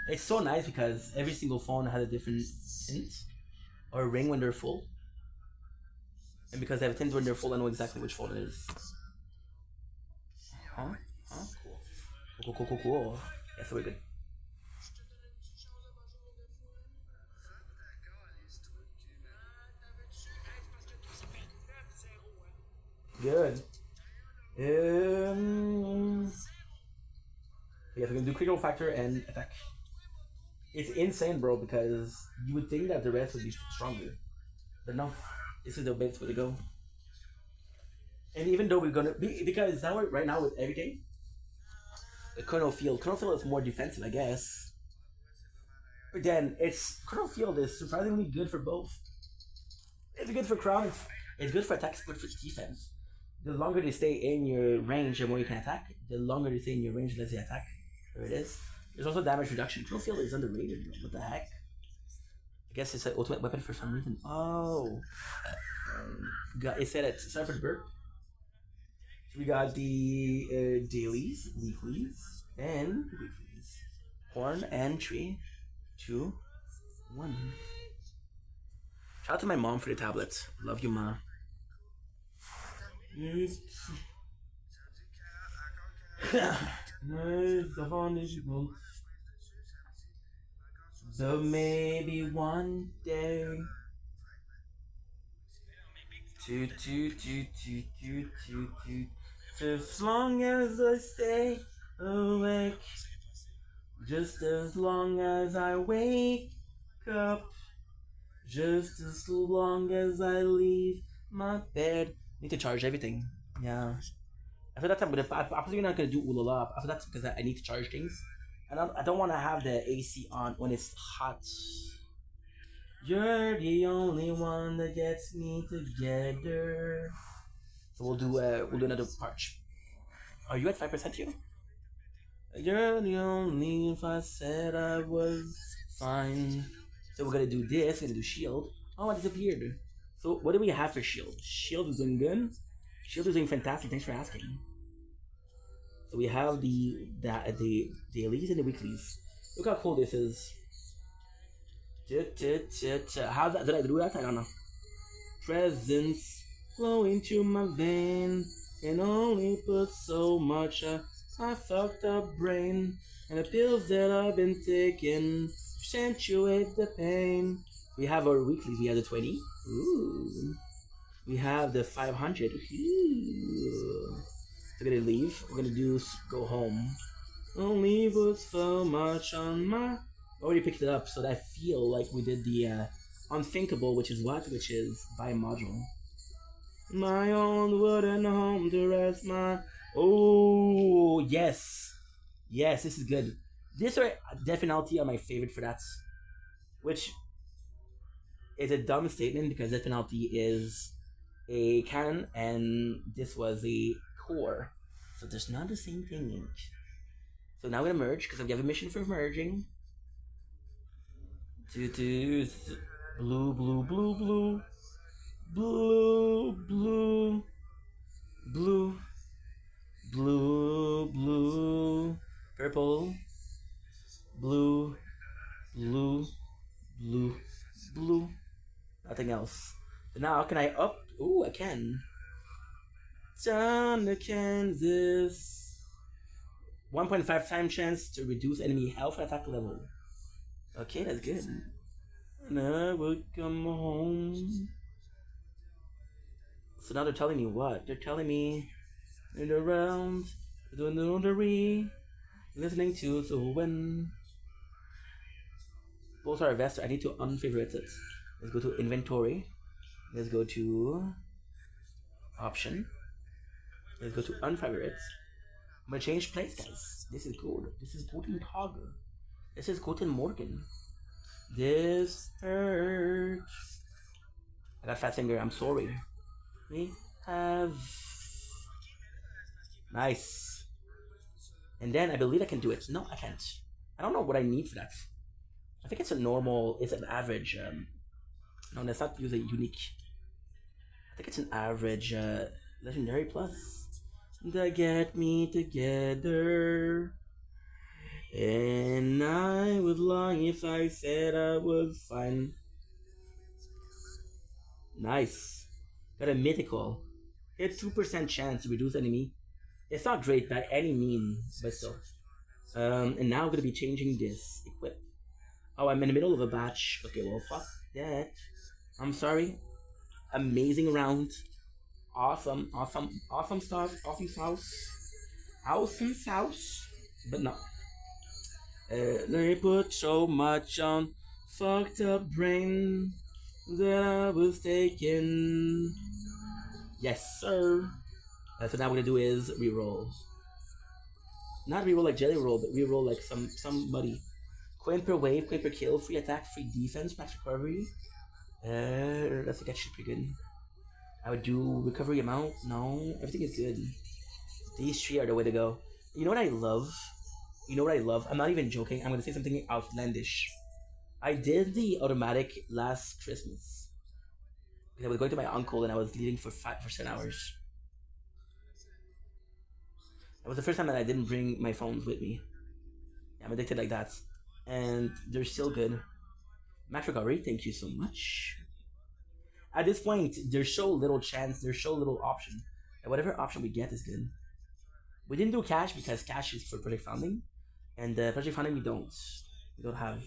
It's so nice because every single phone has a different tint or ring when they're full. And because they have tints when they're full, I know exactly which phone it is. Huh? Cool. Yeah, so we're good. Good. Yeah, we're gonna do critical factor and attack. It's insane, bro, because you would think that the rest would be stronger. But no, this is the best way to go. And even though we're gonna be, because now right now with everything, the Colonel Field is more defensive, I guess. But then Colonel Field is surprisingly good for both. It's good for crown. It's good for attack. It's good for defense. The longer they stay in your range, the more you can attack. The longer they stay in your range, the less they attack. There it is. There's also damage reduction. Colonel Field is underrated. What the heck? I guess it's an ultimate weapon for some reason. Oh, it said it. Sorry for the burp. We got the dailies, weeklies, and weeklies. Horn and 3, 2, 1. Shout out to my mom for the tablet. Love you, ma. So maybe one day. As long as I stay awake, just as long as I wake up, just as long as I leave my bed. Need to charge everything. Yeah. After that, I'm probably not gonna do Ulala. After that, because I need to charge things, and I don't want to have the AC on when it's hot. You're the only one that gets me together. So we'll do another part. Are you at 5% you? You're the only if I said I was fine. So we're gonna do this, we're gonna do shield. Oh, it disappeared. So what do we have for shield? Shield is doing good. Shield is doing fantastic, thanks for asking. So we have the dailies and the weeklies. Look how cool this is. How did I do that? I don't know. Presents flowing through my vein and only put so much. I fucked up brain and the pills that I've been taking accentuate the pain. We have our weeklies. We have the 20. Ooh. We have the 500. Ooh. We're gonna leave. We're gonna go home. Only put so much on my. Already picked it up, so that I feel like we did the unthinkable, which is buy a module. My own wooden home to rest my. Oh yes, this is good. These are definitely my favorite for that, which is a dumb statement because death penalty is a cannon, and this was a core. So there's not the same thing. So now I'm gonna merge because we have a mission for merging. Blue, blue, blue, blue, blue, blue, blue, blue, blue, purple, blue, blue, blue, blue. Nothing else. So now can I up? Ooh, I can. Down to Kansas. 1.5 time chance to reduce enemy health attack level. Okay, that's good. And I would come home. So now they're telling me what? They're telling me in the round, doing the laundry, listening to the when. Both are investor. I need to unfavorite it. Let's go to inventory. Let's go to option. Let's go to unfavorite. I'm gonna change place, guys. This is good. This is Guten Tag. This is Guten Morgen. This hurt. I got fat finger. I'm sorry. We have nice. And then I believe I can do it. No, I can't. I don't know what I need for that. I think it's a normal. It's an average. No, let's not use a unique. I think it's an average legendary plus. To get me together. And I would long if I said I was fine. Nice. Got a mythical. Hit 2% chance to reduce enemy. It's not great by any means, but still. And now I'm gonna be changing this equip. Oh, I'm in the middle of a batch. Okay, well, fuck that. I'm sorry. Amazing round. Awesome, awesome, awesome stuff. Awesome sauce. Awesome sauce. But no. They put so much on fucked up brain that I was taken. Yes, sir. So now what we're gonna do is reroll. Not reroll like jelly roll, but reroll like somebody. Coin per wave, coin per kill, free attack, free defense, max recovery. That's actually pretty good. I would do recovery amount. No, everything is good. These three are the way to go. You know what I love? You know what I love? I'm not even joking. I'm gonna say something outlandish. I did the automatic last Christmas. I was going to my uncle and I was leaving for 10 hours. That was the first time that I didn't bring my phones with me. Yeah, I'm addicted like that. And they're still good. Max recovery, thank you so much. At this point, there's so little chance, there's so little option. And whatever option we get is good. We didn't do cash because cash is for project founding. And project founding we don't. We don't have.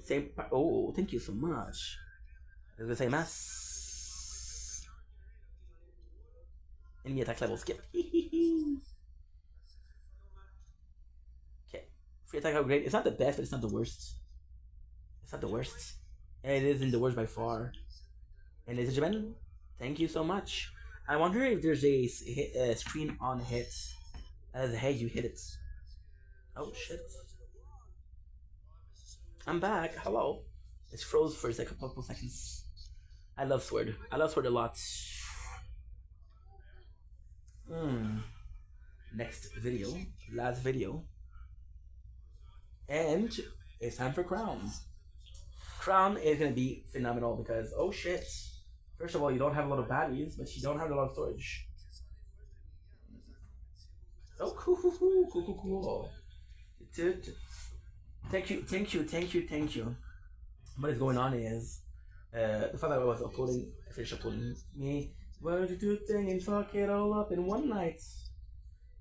Same. Oh, thank you so much. I was gonna say mass. Enemy attack level skip. Okay. Free attack upgrade. It's not the best, but it's not the worst. It's not the worst. And it isn't the worst by far. And ladies and gentlemen, thank you so much. I wonder if there's a screen on hit. As hey, you hit it. Oh shit. I'm back. Hello. It's froze for a couple seconds. I love Sword. I love Sword a lot. Next video. Last video. And it's time for Crown. Crown is gonna be phenomenal because oh shit. First of all, you don't have a lot of batteries, but you don't have a lot of storage. Oh, cool. Thank you. What is going on is, the fact that I was uploading, I finished uploading me. Why did you do thing and fuck it all up in one night?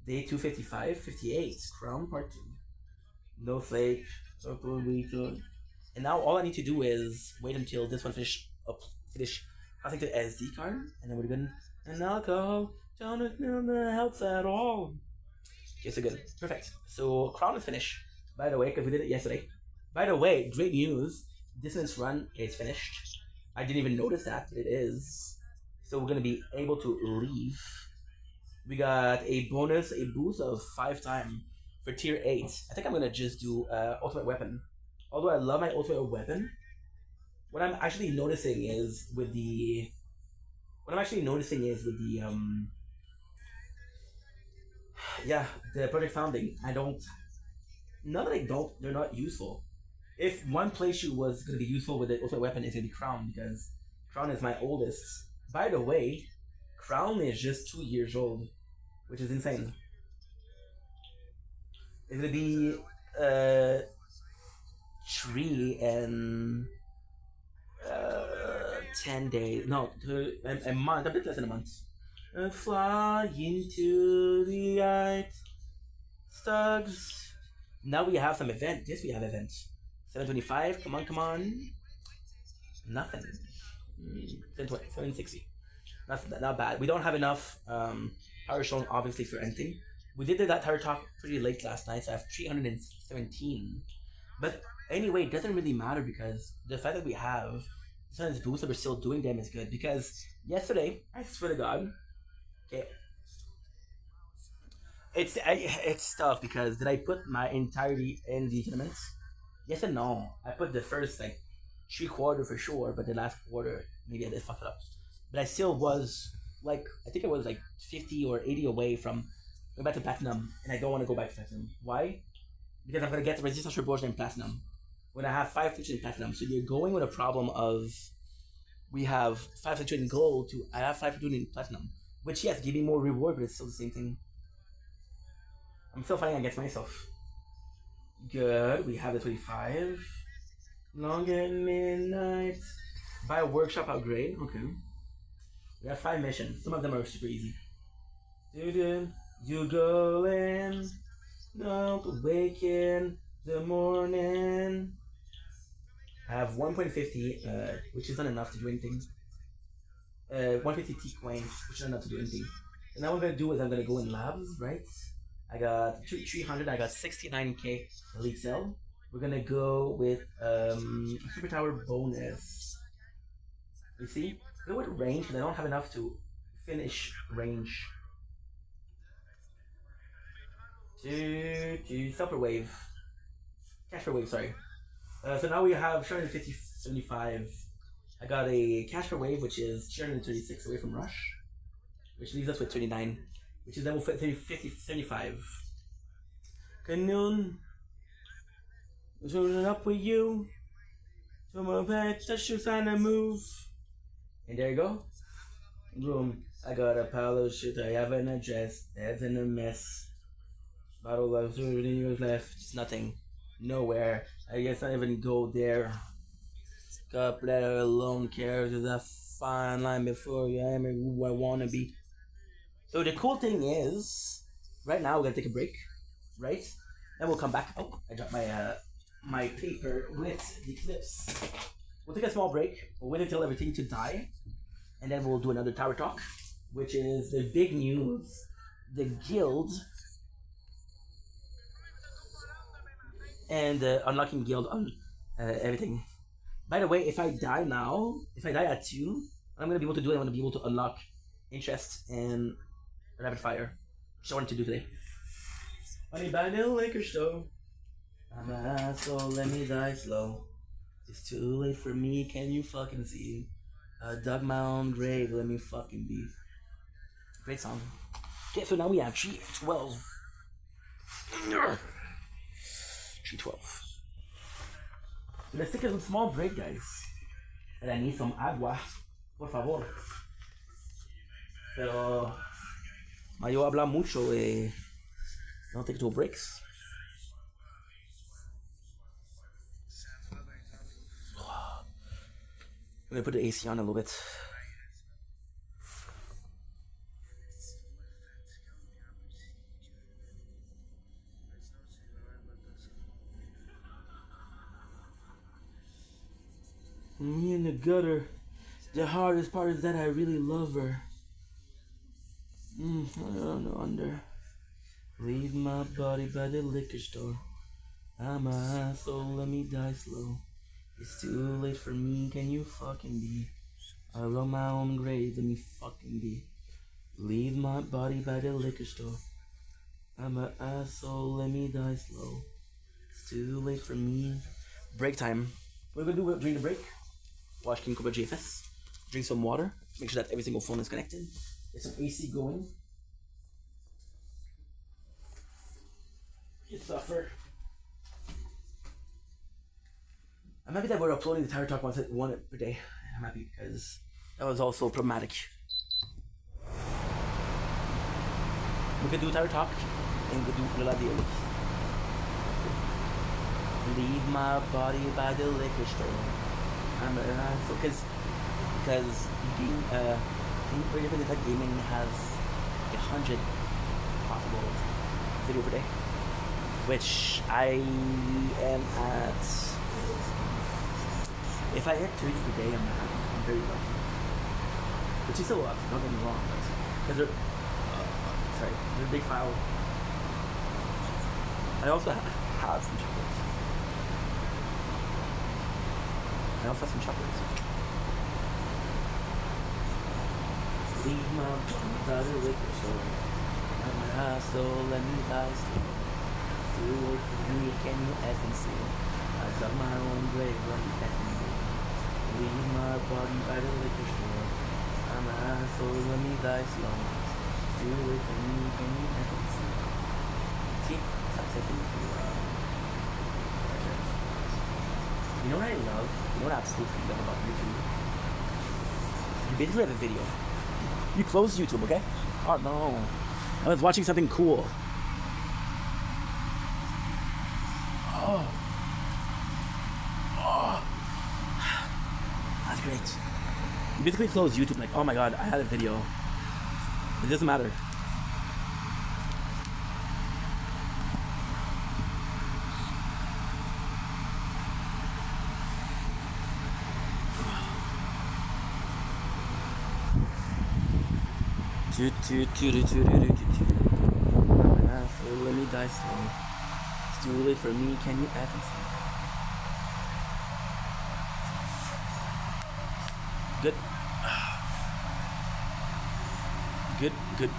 Day 255, 58, Crown Part 2. No flake, upload weekly. And now all I need to do is wait until this one finish passing to the SD card, and then we're good. And alcohol don't help at all. Okay, so good. Perfect. So Crown is finished. By the way, because we did it yesterday. By the way, great news. Distance run is finished. I didn't even notice that, but it is. So we're gonna be able to leave. We got a bonus, a boost of 5 times for tier 8. I think I'm gonna just do ultimate weapon. Although I love my ultimate weapon, what I'm actually noticing is with the what I'm actually noticing is with the yeah, the project founding. I don't. Not that I don't. They're not useful. If one play shoe was gonna be useful with it, also a weapon, it's gonna be Crown because Crown is my oldest. By the way, Crown is just 2 years old, which is insane. It's gonna be uh 3 and 10 days. No, a month, a bit less than a month. Fly into the night, Stugs. Now we have some event. Yes, we have event. 725. Come on, come on. Nothing. 760. Not bad. We don't have enough power shown, obviously, for anything. We did that tower talk pretty late last night, so I have 317. But anyway, it doesn't really matter because the fact that we have this boost that we're still doing them is good. Because yesterday, I swear to God, okay, it's tough because did I put my entirety in the tournaments? Yes and no. I put the first like 3/4 for sure, but the last quarter maybe I did fuck it up. But I still was like I think I was like 50 or 80 away from going back to platinum, and I don't want to go back to platinum. Why? Because I'm gonna get the resistance reborn in platinum when I have 5 features in platinum. So you're going with a problem of we have 500 in gold to I have 500 in platinum, which yes, give me more reward, but it's still the same thing. I'm still fighting against myself. Good. We have the 25. Long at midnight. Buy a workshop upgrade. Okay. We have 5 missions. Some of them are super easy. You go in. Don't wake in the morning. I have 1.50, which is not enough to do anything. 150 T coins, which is not enough to do anything. And now what I'm gonna do is I'm gonna go in labs, right? I got 300. I got 69k elite cell. We're gonna go with super tower bonus. You see, go with range because I don't have enough to finish range. To super wave, cash for wave. Sorry. So now we have 350, 75. I got a cash for wave, which is 336 away from rush, which leaves us with 29, which is level 50, 75. Canoon. Zooming up with you. So my pet, touch your sign and move. And there you go. Boom. I got a pile of shit I haven't addressed. That's in a mess. Bottle of 30 years left. Just nothing. Nowhere. I guess I even go there. God, let her alone care. There's a fine line before you. I am who I wanna be. So the cool thing is, right now we're gonna take a break, right? Then we'll come back. Oh, I dropped my paper with the clips. We'll take a small break. We'll wait until everything to die, and then we'll do another tower talk, which is the big news: the guild and unlocking guild on everything. By the way, if I die now, if I die at 2, I'm gonna be able to do it. I'm gonna be able to unlock interest and rapid fire, which I wanted to do today. Money by the liquor store. I'm an asshole, let me die slow. It's too late for me, can you fucking see? I dug my own grave, let me fucking be. Great song. Okay, so now we have 312. 312. Let's take a small break, guys. And I need some agua. Por favor. Pero Mayo habla mucho don't take 2 breaks. I'm gonna put the AC on a little bit. Me in the gutter. The hardest part is that I really love her. I don't know under. Leave my body by the liquor store. I'm a asshole, let me die slow. It's too late for me, can you fucking be? I wrote my own grave, let me fucking be. Leave my body by the liquor store. I'm a asshole, let me die slow. It's too late for me. Break time. What are we gonna do during the break? watch King Cobra JFS, drink some water, make sure that every single phone is connected, get some AC going. It's suffer. I'm happy that we're uploading the Tire Talk one per day. I'm happy because that was also problematic. We could do Tire Talk and we could do Lila Daily. Leave my body by the liquor store. I'm so because being project .vendetta gaming has 100 possible video per day, which I am at. If I hit 30 per day, I'm very lucky. Which is still a lot. Don't get me wrong, because they're they're a big file. I also have some chocolates. Leave my body the liquor store. I'm my asshole, let me die slow. Do it for me, can you effing see? I dug my own grave, what you effing do? Leave my body by the liquor store. I'm my asshole, let me die slow. Do it for me, can you effing see? See? Stop saying to you know what I love? You know what I absolutely love about YouTube? You basically have a video. You close YouTube, okay? Oh no. I was watching something cool. Oh. That's great. You basically close YouTube like, oh my god, I had a video. It doesn't matter. Let me die slow. It's too late for me, can you ever see? Good. Good.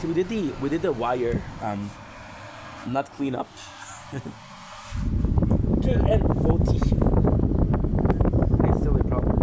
So we did the wire not clean up. KNOT. It's still a problem.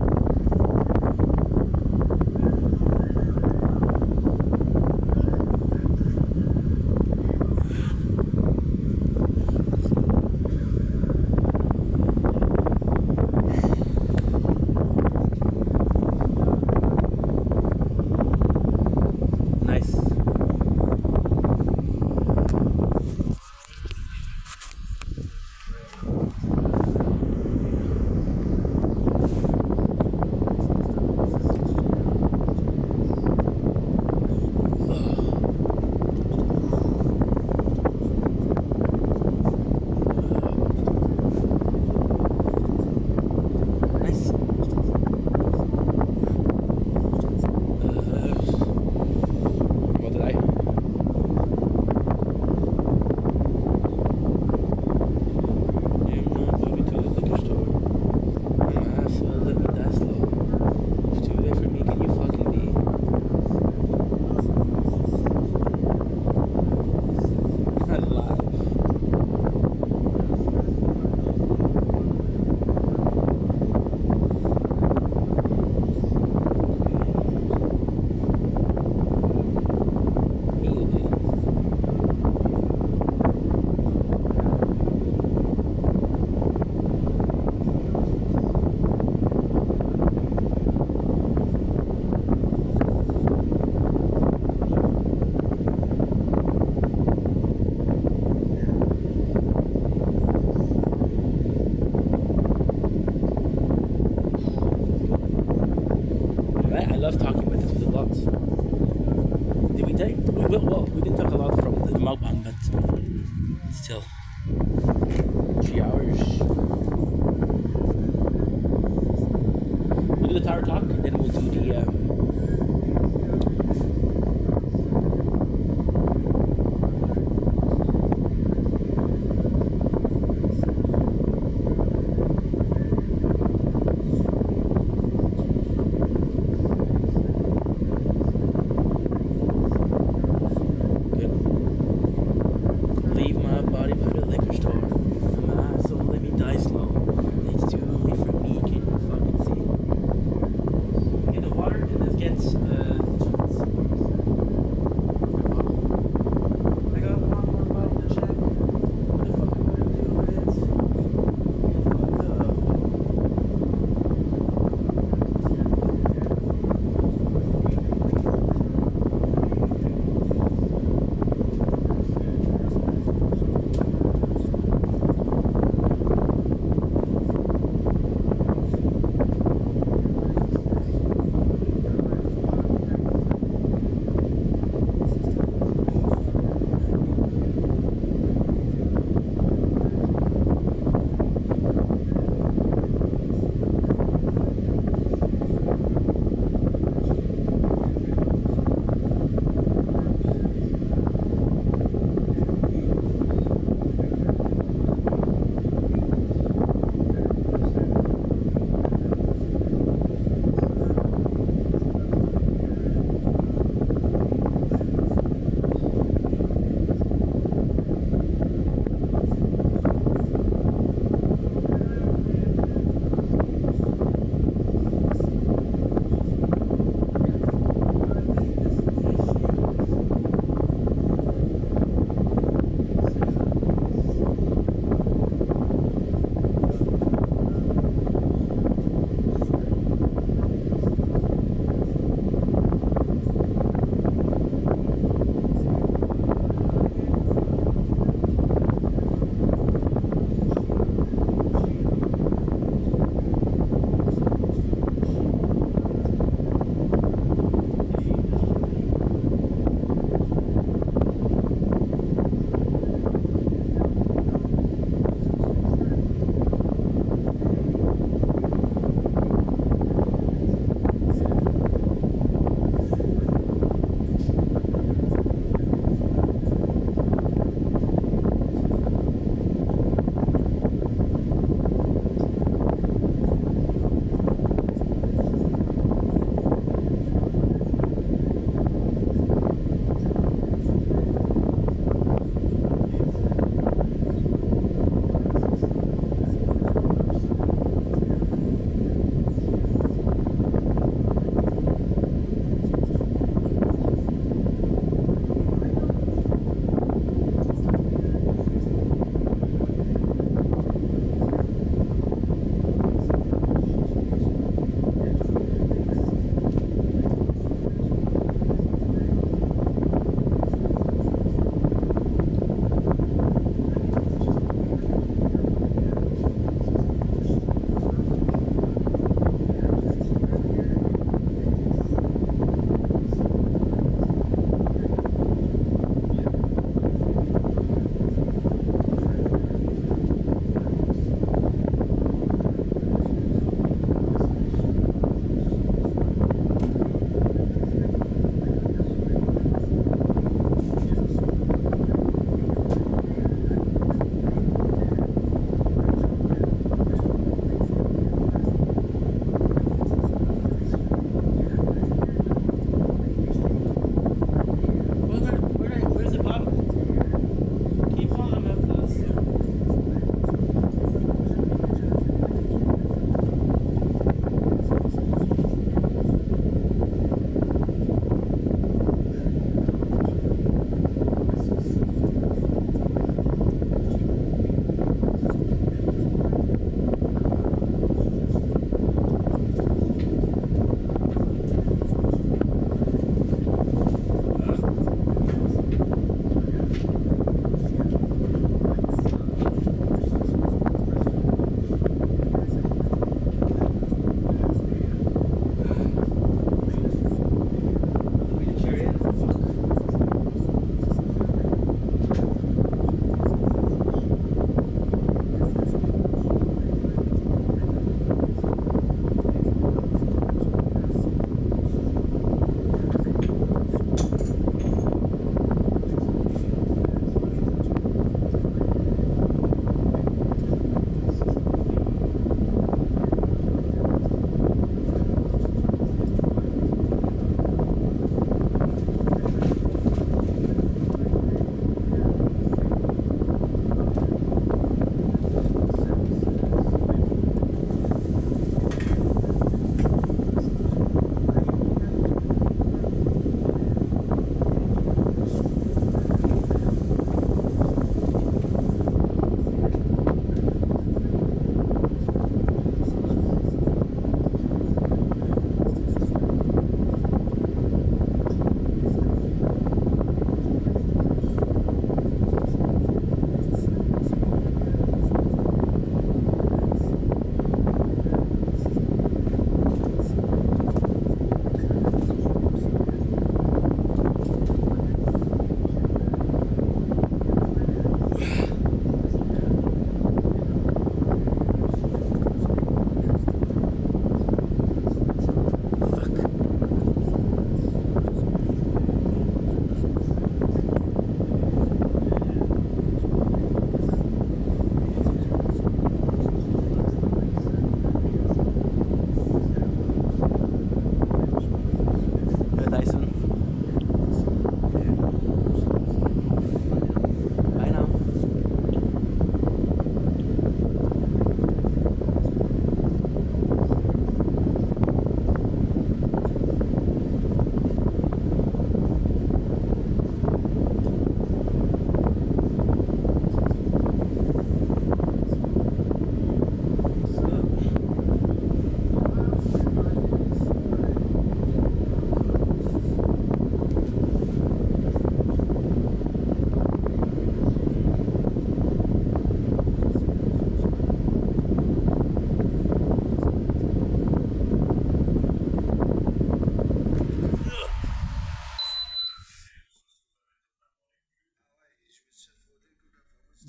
love talking about this with a lot. Did we take? Well, we didn't talk a lot from the mukbang, but still, 3 hours. We'll do the tower talk, and then we'll do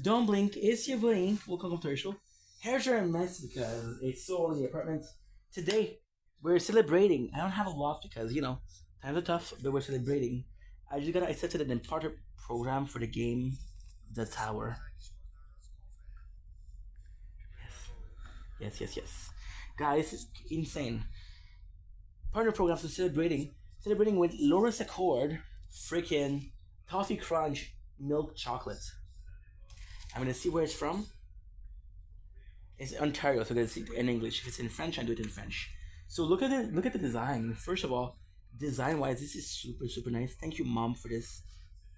Don't blink, it's your blink. Welcome to our show. Hair's are nice because it's so in the apartment. Today, we're celebrating. I don't have a lot because, times are tough, but we're celebrating. I just got accepted an partner program for the game, The Tower. Yes. Guys, insane. Partner programs are celebrating with Laura Accord, freaking Toffee Crunch milk chocolate. I'm gonna see where it's from. It's Ontario, so I'm gonna see it in English. If it's in French, I do it in French. So look at it. Look at the design. First of all, design-wise, this is super nice. Thank you, Mom, for this.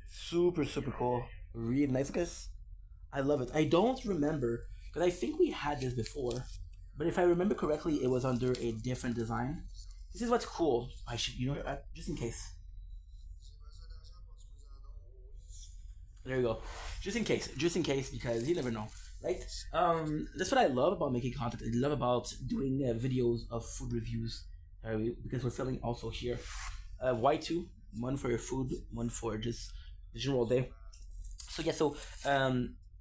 Super cool. Really nice. Look at this. I love it. I don't remember because I think we had this before, but if I remember correctly, it was under a different design. This is what's cool. I should, just in case. There you go. Just in case, because you never know, right? That's what I love about making content. I love about doing videos of food reviews, because we're filming also here. Y2, one for your food, one for just the general day. So yeah,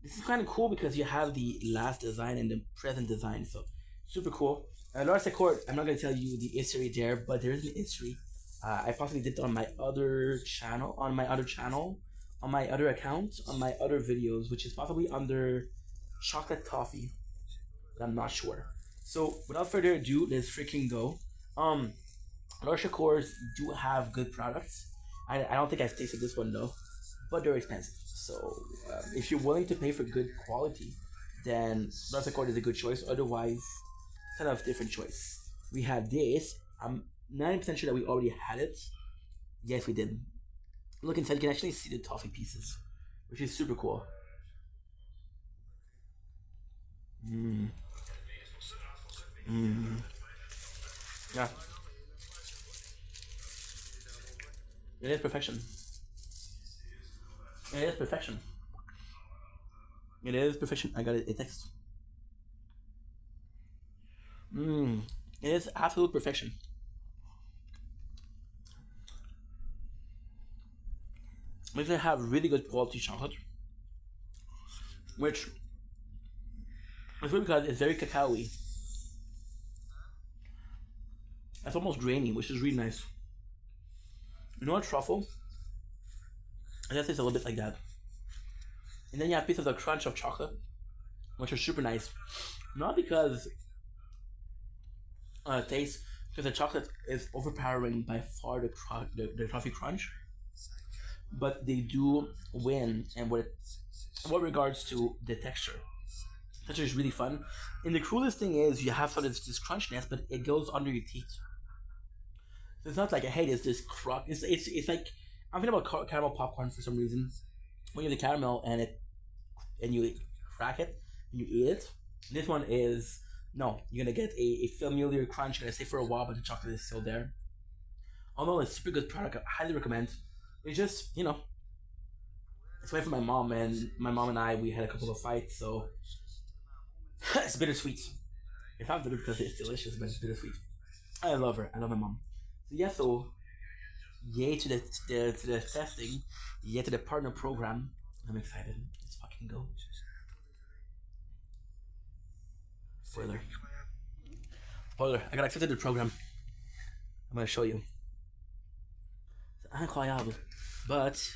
this is kind of cool because you have the last design and the present design. So super cool. Laura Secord, I'm not gonna tell you the history there, but there is an history. I possibly did it on my other channel, on my other account, on my other videos, which is possibly under chocolate toffee. But I'm not sure. So without further ado, let's freaking go. Laura Secords do have good products. I don't think I've tasted this one though, but they're expensive. So if you're willing to pay for good quality, then Laura Secord is a good choice. Otherwise, kind of different choice. We have this. I'm 90% sure that we already had it. Yes, we did. Look inside, you can actually see the toffee pieces, which is super cool. Yeah. It is perfection. It is perfection. It is perfection. I got it. It text. It is absolute perfection. They have really good quality chocolate, which is good because it's very cacao-y. It's almost grainy, which is really nice. You know what, truffle? I guess it's a little bit like that. And then you have pieces of crunch of chocolate, which are super nice. Not because taste, because the chocolate is overpowering by far the toffee crunch, but they do win and what regards to the texture. Texture is really fun, and the coolest thing is you have sort of this crunchiness, but it goes under your teeth. So it's not like hey, there's this crunch. It's like I'm thinking about caramel popcorn for some reason. When you have the caramel and you crack it and you eat it. This one is no, you're gonna get a familiar crunch. You're gonna stay for a while, but the chocolate is still there. Although it's a super good product, I highly recommend. It's just it's made for my mom, and my mom and I we had a couple of fights, so it's bittersweet. It's not bitter because it's delicious, but it's bittersweet. I love her. I love my mom. So yeah, yay to the testing, yay to the partner program. I'm excited. Let's fucking go. Spoiler. I got accepted to the program. I'm gonna show you. C'est incroyable. But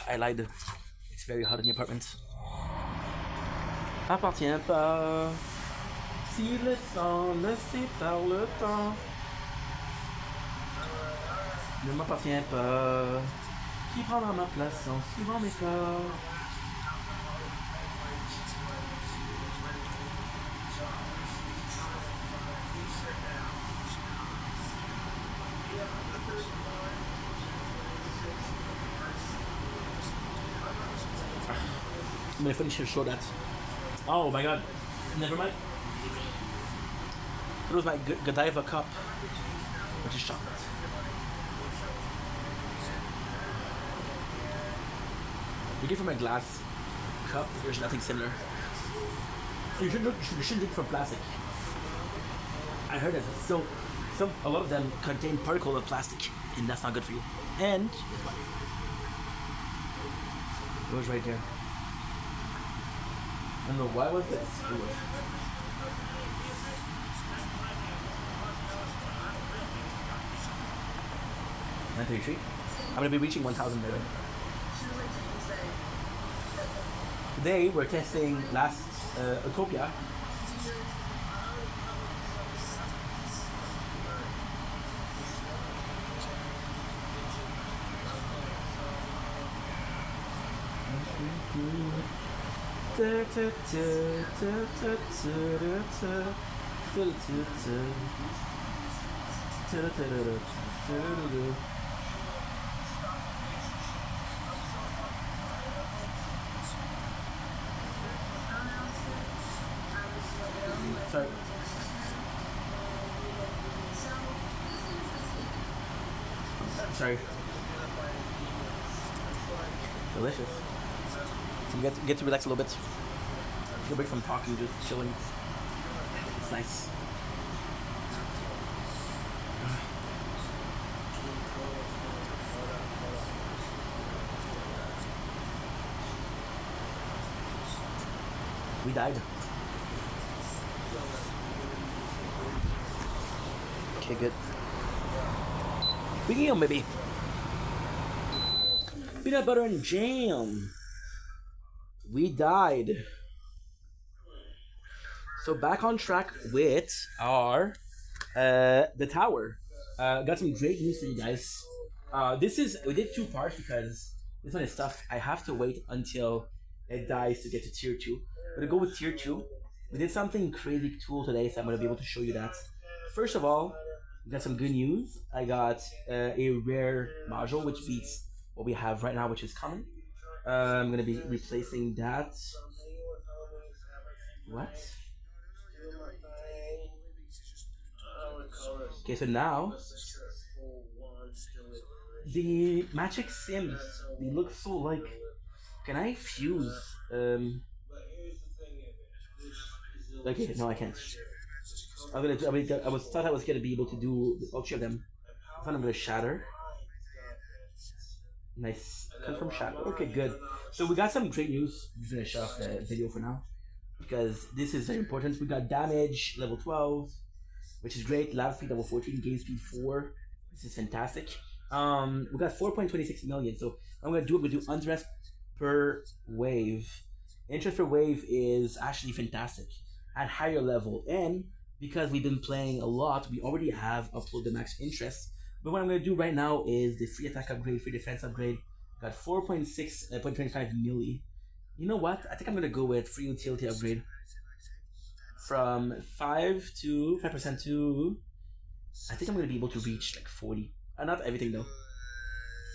I lied. It's very hot in the apartment. Appartient pas. Si le sang laissé par le temps ne m'appartient pas. Qui prendra ma place en suivant mes corps? I'm gonna finish and show that. Oh my god. Never mind. It was my Godiva cup, which is chocolate. We get from a glass cup, there's nothing similar. You shouldn't drink from plastic. I heard that. So, a lot of them contain particles of plastic, and that's not good for you. And it was right there. don't know why was this. 933. I'm gonna be reaching 1,000 million. Today we're testing last Utopia. Sorry. Sorry. Delicious. So we get to relax a little bit. Take a break from talking, just chilling. It's nice. We died. Okay, good. Big Yum, baby. Peanut butter and jam. We died. So back on track with our the tower. Got some great news for you guys. We did 2 parts because this one is tough. I have to wait until it dies to get to tier 2. We're gonna go with tier 2. We did something crazy cool today, so I'm gonna be able to show you that. First of all, we got some good news. I got a rare module which beats what we have right now, which is common. I'm gonna be replacing that. What? Okay, so now the magic sims, they look so like. Can I fuse? Okay, no, I can't. I thought I was gonna be able to do all 3 of them. I thought I'm gonna shatter. Nice. Confirm shatter. Okay, good. So we got some great news. I'm gonna shut off the video for now because this is very important. We got damage level 12, which is great. Lava speed level 14, game speed 4. This is fantastic. We got 4.26 million. So I'm gonna do interest per wave. Interest per wave is actually fantastic at higher level, and because we've been playing a lot, we already have uploaded the max interest. But what I'm gonna do right now is the free attack upgrade, free defense upgrade. Got 4.6.25 milli. You know what? I think I'm gonna go with free utility upgrade from 5% to. I think I'm gonna be able to reach like 40. Not everything though.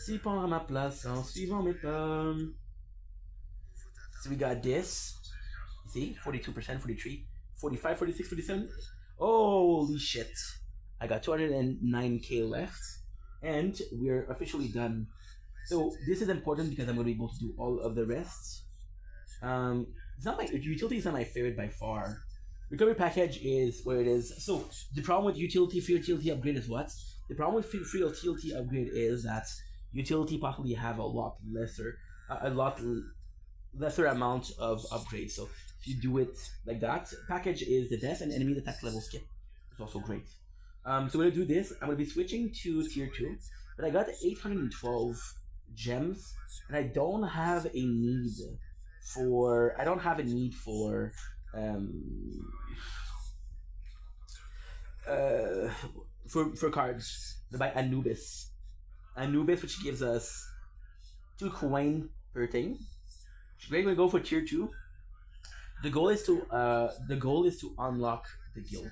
Si prend à ma place en suivant mes pas. So we got this. See, 42%, 43, 45, 46, 47. Holy shit! I got 209k left, and we're officially done. So this is important because I'm gonna be able to do all of the rest. It's not my utility is not my favorite by far. Recovery package is where it is. So the problem with free utility upgrade is what? The problem with free utility upgrade is that utility possibly have a lot lesser amount of upgrades. So if you do it like that, package is the best, and enemy attack level skip is also great. So we're gonna do this. I'm gonna be switching to tier 2, but I got 812 gems, and I don't have a need for for cards to buy Anubis, which gives us 2 coin per thing. We're gonna go for tier 2. The goal is to unlock the guild.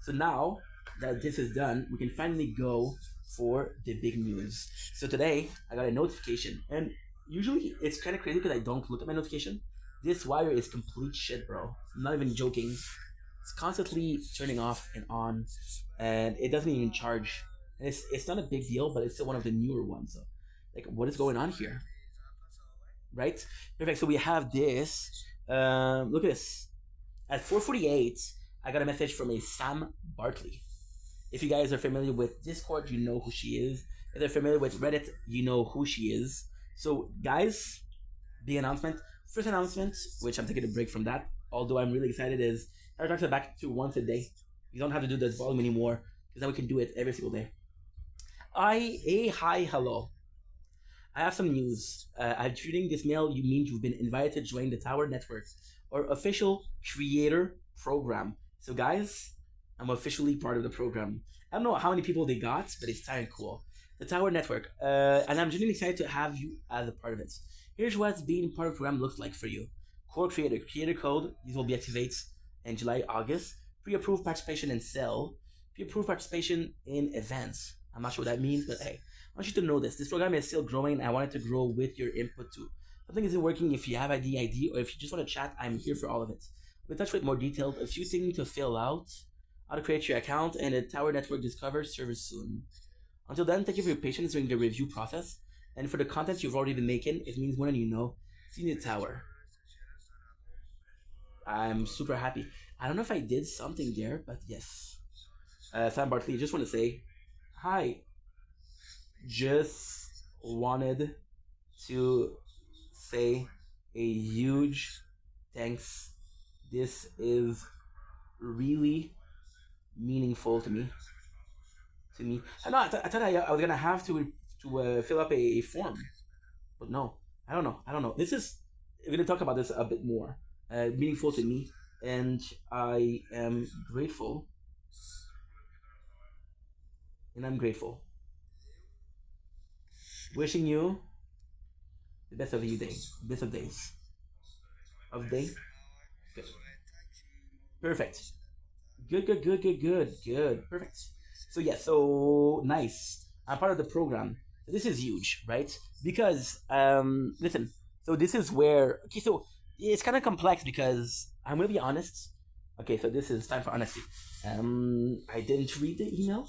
So now that this is done, we can finally go for the big news. So today I got a notification, and usually it's kind of crazy because I don't look at my notification. This wire is complete shit, bro. I'm not even joking. It's constantly turning off and on, and it doesn't even charge. And it's not a big deal, but it's still one of the newer ones. So, like, what is going on here? Right? Perfect. So we have this. Look at this. At 4:48, I got a message from a Sam Bartley. If you guys are familiar with Discord, you know who she is. If they're familiar with Reddit, you know who she is. So, guys, big announcement. First announcement, which I'm taking a break from that. although I'm really excited, is Tower Talks are back to once a day. You don't have to do the volume anymore because now we can do it every single day. Hi, hello. I have some news. I'm treating this mail. You mean you've been invited to join the Tower Network, or official creator program. So, guys, I'm officially part of the program. I don't know how many people they got, but it's kind of cool. The Tower Network, and I'm genuinely excited to have you as a part of it. Here's what being part of the program looks like for you. Core creator code. These will be activated in July, August. Pre-approved participation in Cell. Pre-approved participation in events. I'm not sure what that means, but hey, I want you to know this. This program is still growing, and I want it to grow with your input too. Something isn't working. If you have the idea, or if you just want to chat, I'm here for all of it. We'll touch with more detailed, a few things to fill out, how to create your account, and the Tower Network Discover service soon. Until then, thank you for your patience during the review process, and for the content you've already been making. It means more than you know. See you in the Tower. I'm super happy. I don't know if I did something there, but yes. Sam Bartley, just want to say hi. Just wanted to say a huge thanks. This is really meaningful to me. No, I thought I was gonna have to fill up a form, but no, I don't know. This is we're gonna talk about this a bit more. Meaningful to me, and I am grateful, and I'm grateful. Wishing you the best of your day, best of days, of day. Good. Perfect. Good. Perfect. So yeah, so nice. I'm part of the program. So this is huge, right? Because listen. So this is where so it's kind of complex because I'm gonna be honest. Okay, so this is time for honesty. I didn't read the email.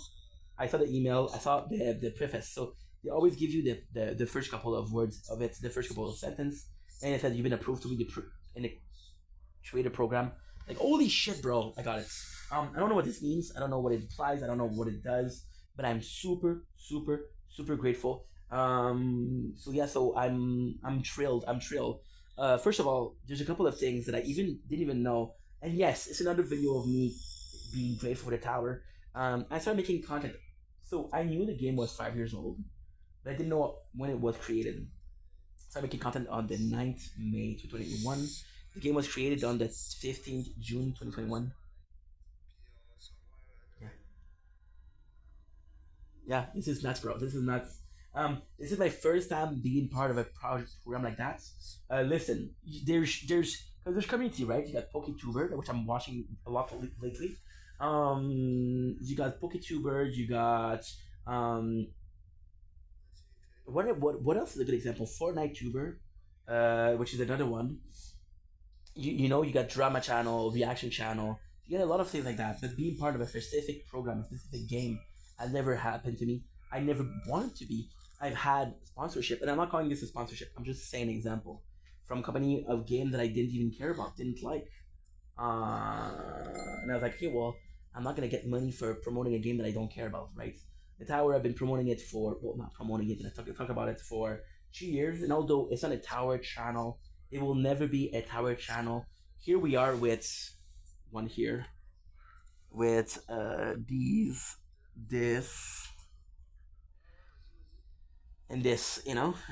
I saw the email. I saw the preface. So they always give you the first couple of words of it, the first couple of sentences, and it said you've been approved to be in the creator program. Like holy shit, bro! I got it. I don't know what this means. I don't know what it implies. I don't know what it does. But I'm super grateful. So yeah, so I'm thrilled. I'm thrilled. First of all, there's a couple of things that I didn't even know. And yes, it's another video of me being grateful for the tower. I started making content. So I knew the game was 5 years old, but I didn't know when it was created. So I'm making content on the 9th May 2021. The game was created on the 15th June 2021. Yeah, this is nuts, bro. This is nuts. This is my first time being part of a project program like that. Listen, there's community, right? You got PokeTuber, which I'm watching a lot lately. You got PokeTuber. You got what else is a good example? Fortnite Tuber, which is another one. You got drama channel, reaction channel. You get a lot of things like that. But being part of a specific program, a specific game, has never happened to me. I never wanted to be. I've had sponsorship, and I'm not calling this a sponsorship. I'm just saying an example from a company of game that I didn't even care about, didn't like. And I was like, hey, well, I'm not gonna get money for promoting a game that I don't care about, right? The Tower, I've been promoting it for, well, not promoting it, but I talk about it for 2 years. And although it's not a Tower channel, it will never be a Tower channel. Here we are with one here, with this, and this,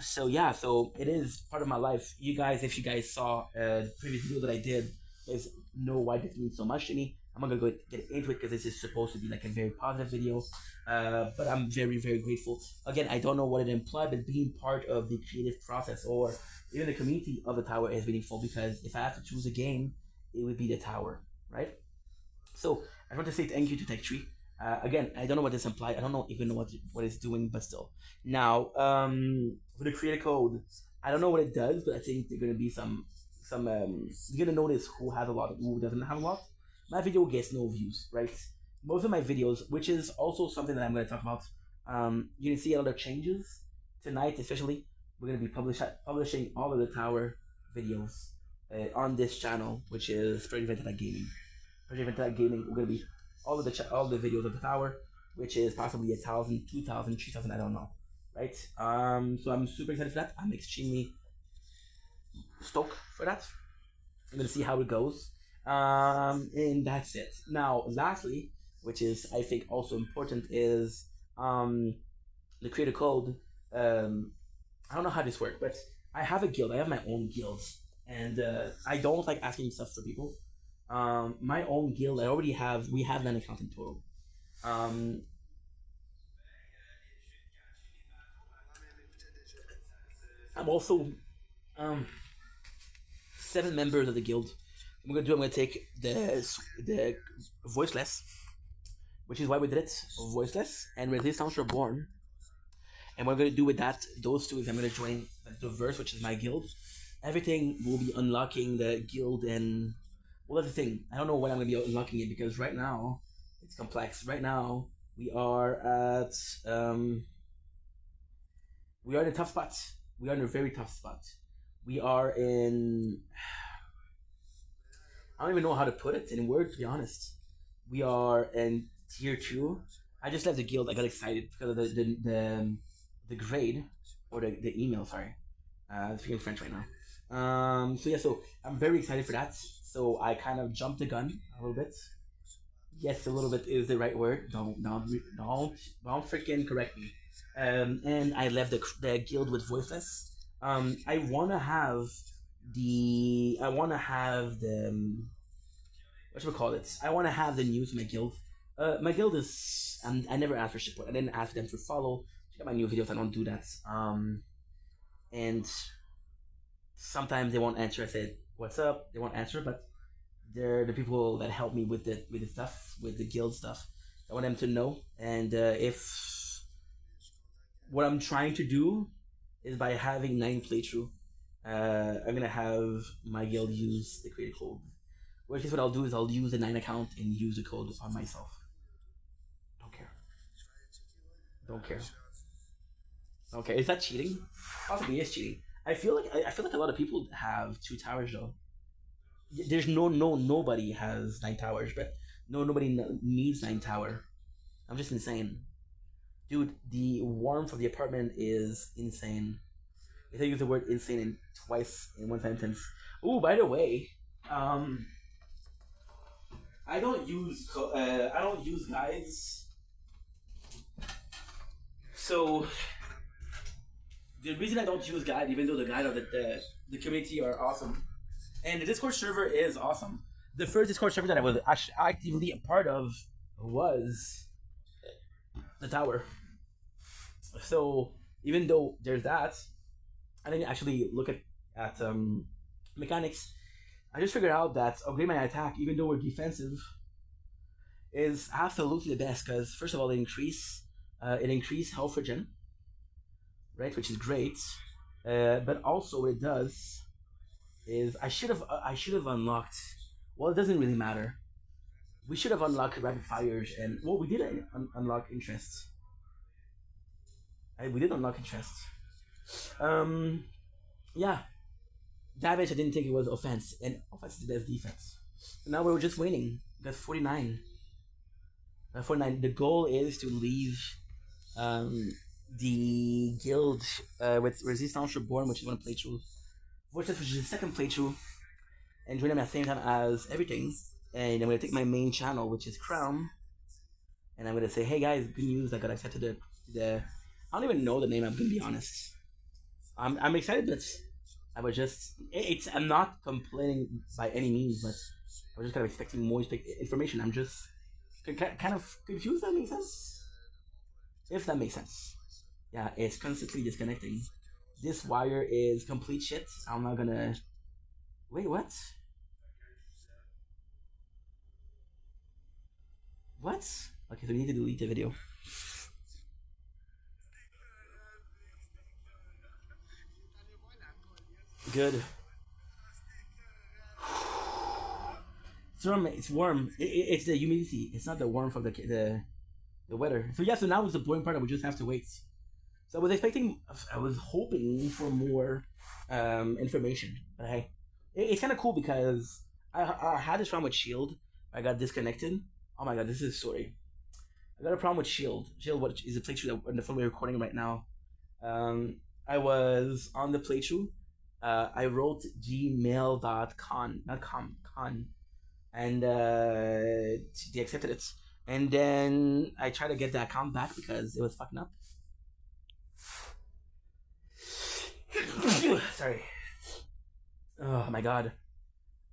So yeah, so it is part of my life. You guys, if you guys saw the previous video that I did, you guys know why this means so much to me. I'm not gonna go get into it because this is supposed to be like a very positive video. But I'm very grateful. Again, I don't know what it implied, but being part of the creative process or even the community of the Tower is meaningful because if I have to choose a game, it would be the Tower, right? So I want to say thank you to Tech Tree. Again, I don't know what this implies. I don't know even know what it's doing, but still. Now, for the creator code, I don't know what it does, but I think there's gonna be some you're gonna notice who has a lot, who doesn't have a lot. My video gets no views, right? Most of my videos, which is also something that I'm gonna talk about. You can see a lot of changes tonight, especially. We're gonna be publishing all of the Tower videos on this channel, which is project.vendetta.gaming. Project.vendetta.gaming. We're gonna be all the videos of the Tower, which is possibly 1,000, 2,000, 3,000. I don't know, right? So I'm super excited for that. I'm extremely stoked for that. I'm gonna see how it goes. And that's it. Now, lastly, which is I think also important, is the creator code. I don't know how this works, but I have a guild. I have my own guilds, and I don't like asking stuff for people. My own guild, I already have. We have 9 accounts in total. Um, I'm also um, 7 members of the guild. I'm gonna take the voiceless, which is why we did it, voiceless, and resistance reborn. And what I'm gonna do with that, those two, is I'm gonna join the verse, which is my guild. Everything will be unlocking the guild, and well, that's the thing. I don't know when I'm gonna be unlocking it because right now it's complex. Right now we are at we are in a tough spot. We are in a very tough spot. We are in. I don't even know how to put it in words. To be honest, we are in tier 2. I just left the guild. I got excited because of the grade or the email. Sorry, I'm speaking French right now. So yeah, so I'm very excited for that. So I kind of jumped the gun a little bit. Yes, a little bit is the right word. Don't freaking correct me. And I left the guild with voiceless. I wanna have the what should we call it? I wanna have the news of my guild. My guild is I never asked for support. I didn't ask them to follow. Check out my new videos. I don't do that. And sometimes they won't answer. I said, "What's up?" They won't answer, but they're the people that help me with the stuff, with the guild stuff. I want them to know, and if what I'm trying to do is by having 9 playthrough, I'm gonna have my guild use the creator code. Which is what I'll do is I'll use the 9 account and use the code on myself. Don't care. Don't care. Okay, is that cheating? Possibly is cheating. I feel like a lot of people have 2 towers though. There's nobody has 9 towers, but nobody needs 9 tower. I'm just insane, dude. The warmth of the apartment is insane. If I use the word insane in twice in one sentence. Oh, by the way, I don't use guides. So the reason I don't use guide, even though the guide of the community are awesome, and the Discord server is awesome. The first Discord server that I was actually actively a part of was the tower. So even though there's that, I didn't actually look at mechanics. I just figured out that upgrade my attack, even though we're defensive, is absolutely the best because first of all, it increase health regen, right, which is great. But also what it does is I should have unlocked. Well, it doesn't really matter. We should have unlocked rapid fires, and well, we did unlock interest. We did unlock interest. Yeah, damage I didn't think it was offense, and offense is the best defense. So now we're just waiting. We got 49. 49. The goal is to leave the guild with Resistance Reborn, which is one playthrough, which is the second playthrough, and join them at the same time as everything. And I'm gonna take my main channel, which is Crown, and I'm gonna say, "Hey guys, good news! I got accepted to the I don't even know the name. I'm gonna be honest. I'm excited, but I was just I'm not complaining by any means, but I was just kind of expecting more information. I'm just kind of confused. That makes sense. If that makes sense. Yeah, it's constantly disconnecting. This wire is complete shit. I'm not gonna. Wait, what? What? Okay, so we need to delete the video. Good. It's warm. It's warm. It's the humidity. It's not the warmth of the weather. So yeah. So now is the boring part. We just have to wait. So I was hoping for more information. But hey, it's kind of cool because I had this problem with Shield. I got disconnected. Oh my god, this is a story. I got a problem with Shield. Shield, what is the playthrough that in the phone we're recording right now? I was on the playthrough. I wrote gmail.com, not com, con. and they accepted it. And then I tried to get the account back because it was fucking up. Sorry. Oh my god.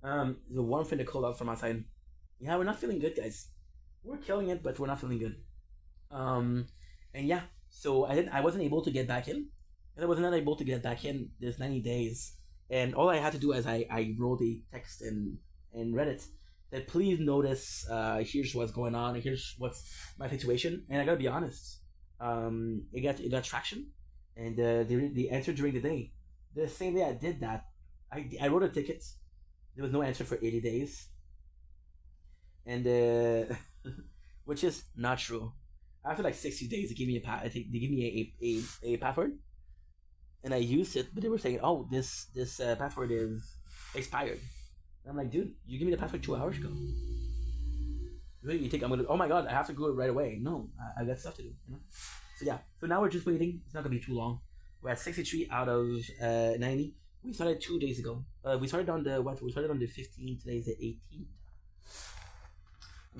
The warmth and the cold out from outside. Yeah, we're not feeling good, guys. We're killing it, but we're not feeling good. And yeah, so I wasn't able to get back in, and I was not able to get back in this 90 days. And all I had to do is I wrote a text and read it that please notice here's what's going on, here's what's my situation, and I gotta be honest, it got traction, and they answered during the day. The same day I did that, I wrote a ticket. There was no answer for 80 days, and which is not true. After like 60 days, they gave me I think they gave me a password, and I used it, but they were saying, "Oh, this password is expired." And I'm like, "Dude, you gave me the password 2 hours ago. Really, you think I'm gonna? Oh my god, I have to go right away? No, I got stuff to do. You know." So yeah, so now we're just waiting. It's not gonna be too long. We're at 63 out of 90. We started 2 days ago. We started on the what? We started on the 15th. Today's the 18th.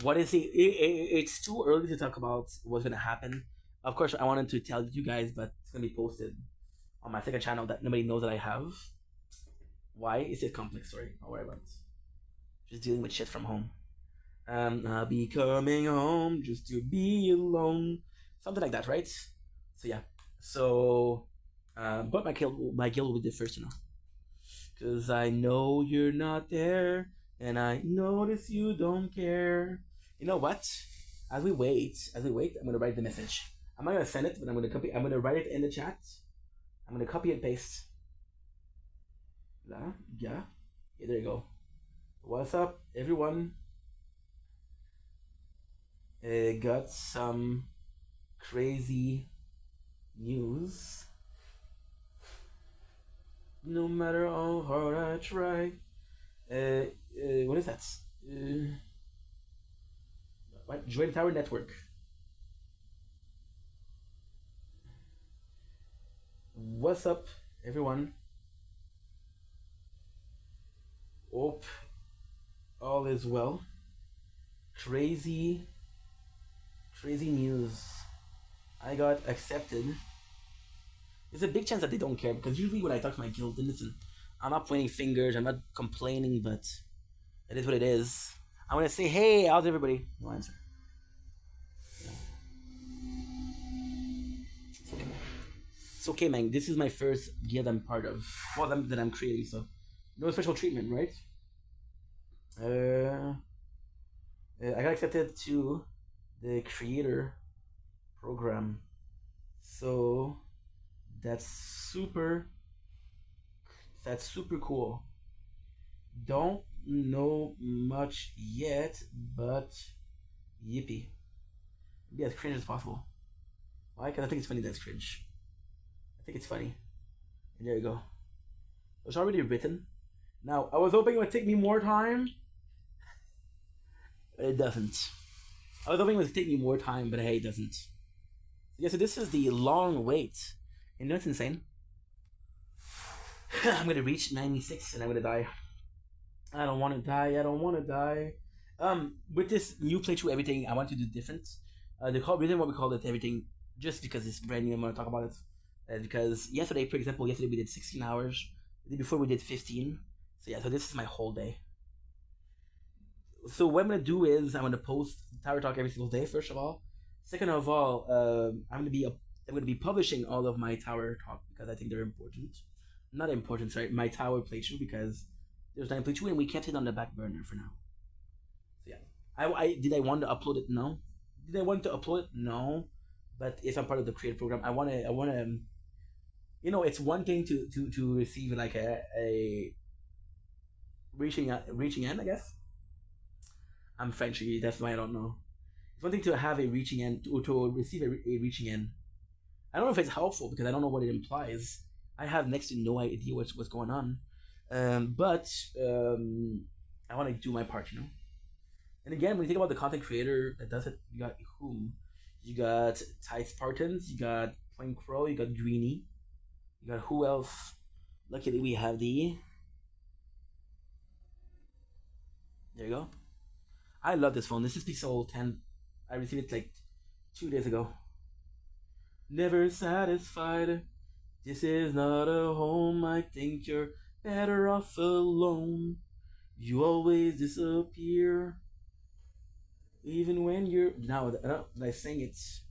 What is it's too early to talk about what's gonna happen. Of course, I wanted to tell you guys, but it's gonna be posted on my second channel that nobody knows that I have. Why? It's a complex story. Don't worry about it. Just dealing with shit from home. I'll be coming home just to be alone. Something like that, right? So yeah. So, but my guild will be the first to know. Cause I know you're not there, and I notice you don't care. You know what? As we wait, I'm gonna write the message. I'm not gonna send it, but I'm gonna copy. I'm gonna write it in the chat. I'm gonna copy and paste. Yeah, there you go. What's up, everyone? Got some crazy news. No matter how hard I try. What is that? What? Join Tower Network. What's up, everyone? Hope all is well. Crazy news. I got accepted. There's a big chance that they don't care, because usually when I talk to my guild, then listen, I'm not pointing fingers, I'm not complaining, but it is what it is. I'm gonna say, hey, how's everybody? No answer. It's okay, man. This is my first guild I'm part of. Well, that I'm creating, so no special treatment, right? I got accepted to the creator program, so that's super cool. Don't know much yet, but yippee. Be as cringe as possible. Why? Because I think it's funny that's cringe. I think it's funny. And there you go. It's already written. Now, I was hoping it would take me more time, but it doesn't. I was hoping it would take me more time, but hey, it doesn't. Yeah, so this is the long wait. You know what's insane? I'm gonna reach 96 and I'm gonna die. I don't wanna die. With this new playthrough, everything, I want to do different. The reason why we call it everything, just because it's brand new, I'm gonna talk about it. Because yesterday, for example, we did 16 hours. The day before we did 15. So yeah, so this is my whole day. So what I'm gonna do is I'm gonna post Tower Talk every single day. First of all, second of all, I'm gonna be publishing all of my Tower Talk because I think they're important. Not important, sorry, my Tower playthrough, because there's 9 playthrough and we kept it on the back burner for now. So yeah, did I want to upload it? No. Did I want to upload it? No. But if I'm part of the creative program, I wanna. You know, it's one thing to receive like a reaching end, I guess. I'm French, that's why I don't know. It's one thing to have a reaching end, to receive a reaching end. I don't know if it's helpful because I don't know what it implies. I have next to no idea what's going on. But I want to do my part, you know. And again, when you think about the content creator that does it, you got whom? You got Ty Spartans, you got Plain Crow, you got Greeny, you got who else? Luckily, we have the. There you go. I love this phone. This is Pixel 10. I received it like 2 days ago. Never satisfied. This is not a home. I think you're better off alone. You always disappear. Even when you're. Now, when I sing, it's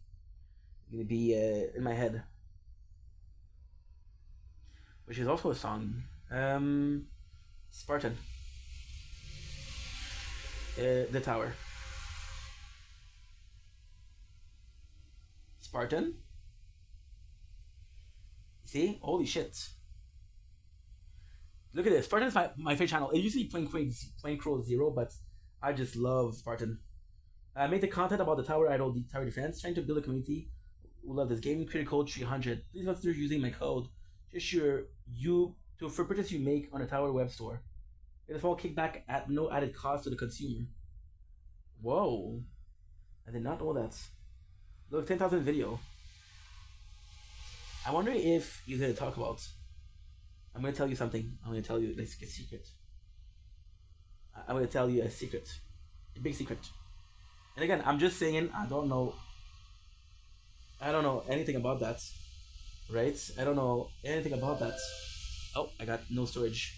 gonna be in my head. Which is also a song. Spartan. The Tower. Spartan? See? Holy shit. Look at this. Spartan's my favorite channel. It used to be Plain Crow Zero, but I just love Spartan. I made the content about the tower idol, the tower defense, trying to build a community who love this game. Creator code 300. Please consider using my code. Just sure for purchase you make on a tower web store. Get a small kickback at no added cost to the consumer. Whoa. I did not know that. Look, 10,000 video. I wonder if you're going to talk about. I'm going to tell you something. I'm going to tell you like a secret. I'm going to tell you a secret. A big secret. And again, I'm just saying, I don't know anything about that. Right? I don't know anything about that. Oh, I got no storage.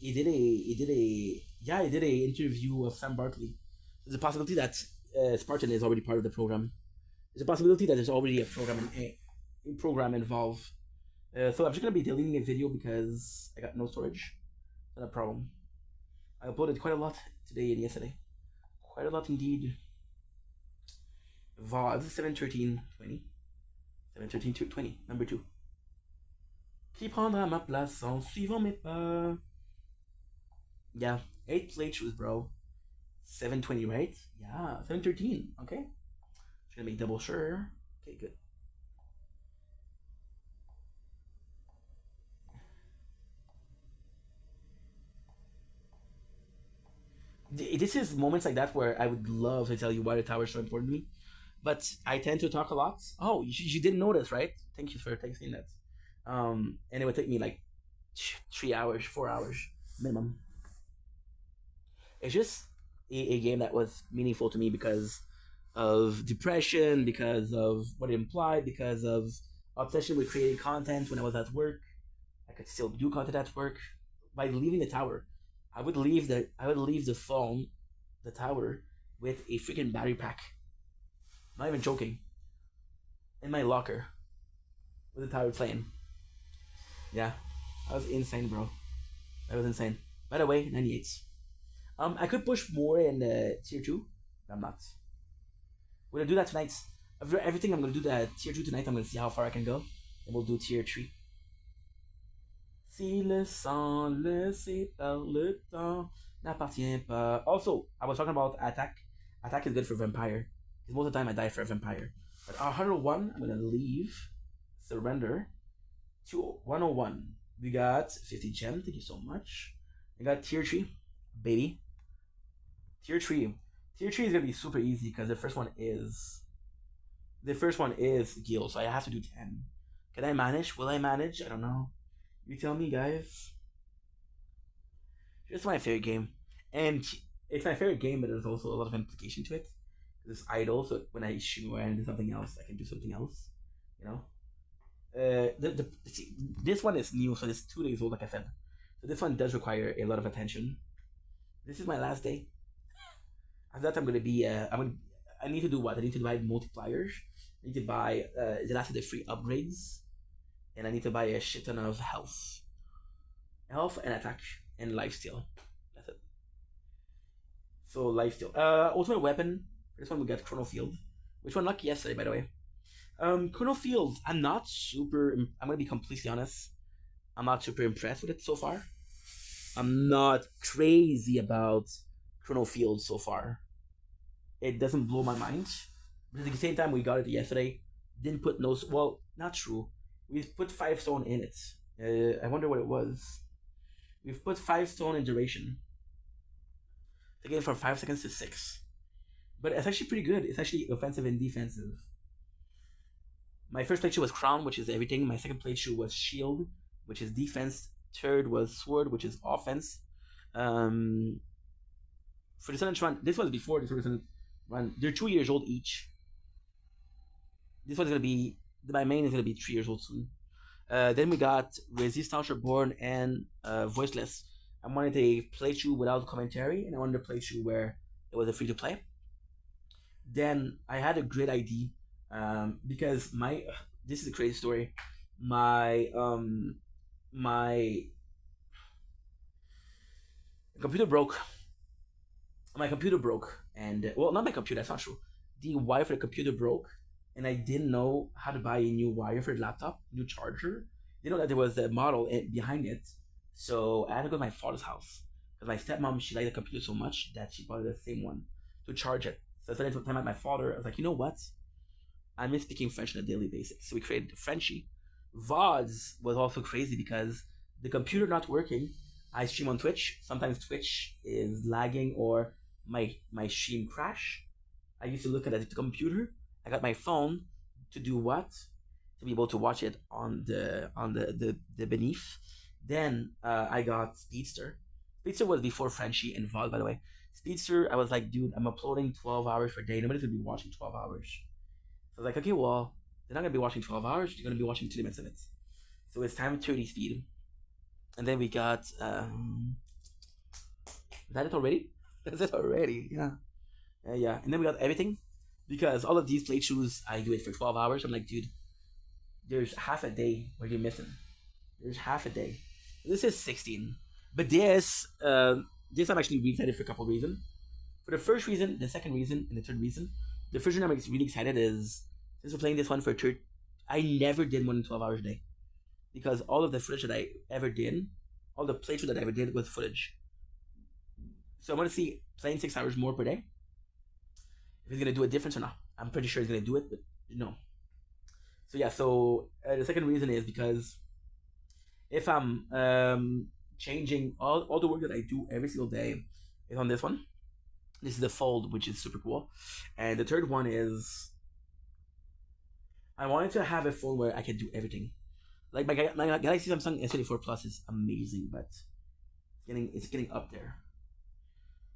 He did a interview of Sam Barkley. There's a possibility that Spartan is already part of the program. There's a possibility that there's already a program involved. So I'm just gonna be deleting a video because I got no storage. Not a problem. I uploaded quite a lot today and yesterday. Quite a lot indeed. VOD 71320. 71320, number 2. Qui prendra ma place en suivant mes pas? Yeah, 8 playthroughs, bro. 720, right? Yeah, 713. Okay. Just gonna make double sure. Okay, good. This is moments like that where I would love to tell you why the tower is so important to me, but I tend to talk a lot. Oh, you didn't notice, right? Thank you for saying that. And it would take me like 3 hours, 4 hours minimum. It's just a game that was meaningful to me because of depression, because of what it implied, because of obsession with creating content when I was at work. I could still do content at work. By leaving the tower, I would leave the phone, the tower, with a freaking battery pack. Not even joking. In my locker, with the tower playing. Yeah, that was insane, bro. That was insane. By the way, 98. I could push more in tier 2, but I'm not. We're gonna do that tonight. Everything I'm gonna do that tier 2 tonight. I'm gonna see how far I can go, and we'll do tier 3. Si le sang laissé par le temps n'appartient pas. Also, I was talking about attack. Attack is good for vampire. Because most of the time I die for a vampire. But 101, I'm gonna leave. Surrender. To 101. We got 50 gem. Thank you so much. We got tier 3, baby. Tier 3. Tier 3 is gonna be super easy because the first one is Gil, so I have to do 10. Can I manage? Will I manage? I don't know. You tell me, guys. It's my favorite game. And it's my favorite game, but there's also a lot of implication to it. It's idle, so when I shoot and do something else, I can do something else. You know? This one is new, so it's 2 days old, like I said. So this one does require a lot of attention. This is my last day. After that, I'm gonna be. I need to do what? I need to buy multipliers. I need to buy the last of the free upgrades, and I need to buy a shit ton of health and attack and lifesteal. That's it. So lifesteal. Ultimate weapon. This one we got Chrono Field, which one lucky yesterday, by the way. Chrono Field. I'm not super. I'm gonna be completely honest. I'm not super impressed with it so far. I'm not crazy about Chrono Field so far. It doesn't blow my mind. But at the same time, we got it yesterday. Didn't put no. Well, not true. We've put 5 stone in it. I wonder what it was. We've put 5 stone in duration. Taking it from 5 seconds to 6. But it's actually pretty good. It's actually offensive and defensive. My first playthrough was Crown, which is everything. My second playthrough was Shield, which is defense. Third was Sword, which is offense. for the Sun and Shine, this was before the Sun and Run. They're 2 years old each. This one's gonna be, my main is gonna be 3 years old soon. Then we got Resistance Reborn and Voiceless. I wanted a playthrough without commentary, and I wanted a playthrough where it was a free to play. Then I had a great idea, because this is a crazy story. My computer broke. My computer broke, and well, not my computer. That's not true. The wire for the computer broke, and I didn't know how to buy a new wire for the laptop, new charger. Didn't know that there was a model behind it, so I had to go to my father's house because my stepmom, she liked the computer so much that she bought the same one to charge it. So I started to time at my father. I was like, you know what? I miss speaking French on a daily basis, so we created Frenchie. VODs was also crazy because the computer not working. I stream on Twitch. Sometimes Twitch is lagging or my stream crash. I used to look at the computer. I got my phone to do what? To be able to watch it on the beneath. Then I got Speedster. Speedster was before Frenchie and VOD, by the way. Speedster, I was like, dude, I'm uploading 12 hours per day. Nobody's gonna be watching 12 hours. So I was like, okay, well, they're not gonna be watching 12 hours. You're gonna be watching 2 minutes of it. So it's time 30 speed. And then we got is that it already? That's it already, yeah. Yeah. And then we got everything. Because all of these playthroughs I do it for 12 hours. I'm like, dude, there's half a day where you're missing. There's half a day. This is 16. But this I'm actually really excited for a couple of reasons. For the first reason, the second reason, and the third reason. The first reason I'm really excited is since we're playing this one for a third, I never did more than 12 hours a day. Because all of the footage that I ever did, all the playthrough that I ever did was footage. So I want to see playing 6 hours more per day. If it's gonna do a difference or not. I'm pretty sure it's gonna do it, but no. So yeah, so the second reason is because if I'm changing all the work that I do every single day is on this one. This is the Fold, which is super cool. And the third one is I wanted to have a phone where I can do everything. Like my Galaxy Samsung S24 Plus is amazing, but it's getting up there.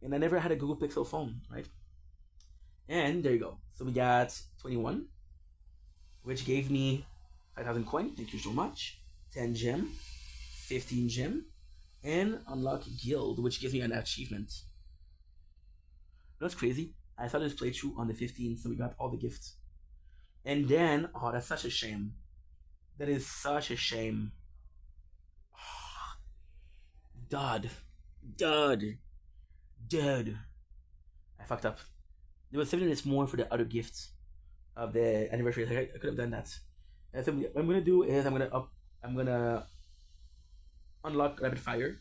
And I never had a Google Pixel phone, right? And there you go. So we got 21, which gave me 5,000 coin. Thank you so much. 10 gem, 15 gem, and unlock guild, which gives me an achievement. That's crazy. I started this playthrough on the 15th, so we got all the gifts. And then, oh, that's such a shame. That is such a shame. Oh, Dud. I fucked up. There was 7 minutes more for the other gifts of the anniversary. I could have done that. And so what I'm gonna do is I'm gonna unlock rapid fire,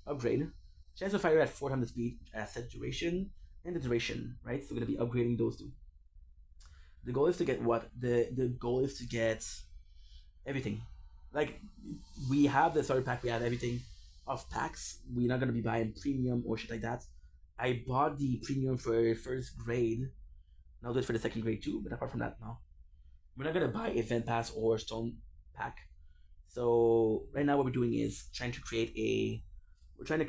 upgrade, chance of fire at 400 speed, asset duration, and the duration. Right, so we're gonna be upgrading those two. The goal is to get what? The goal is to get everything. Like we have the starter pack, we have everything of packs. We're not gonna be buying premium or shit like that. I bought the premium for first grade. And I'll do it for the second grade too, but apart from that, no. We're not gonna buy event pass or stone pack. So right now what we're doing is trying to create a what should we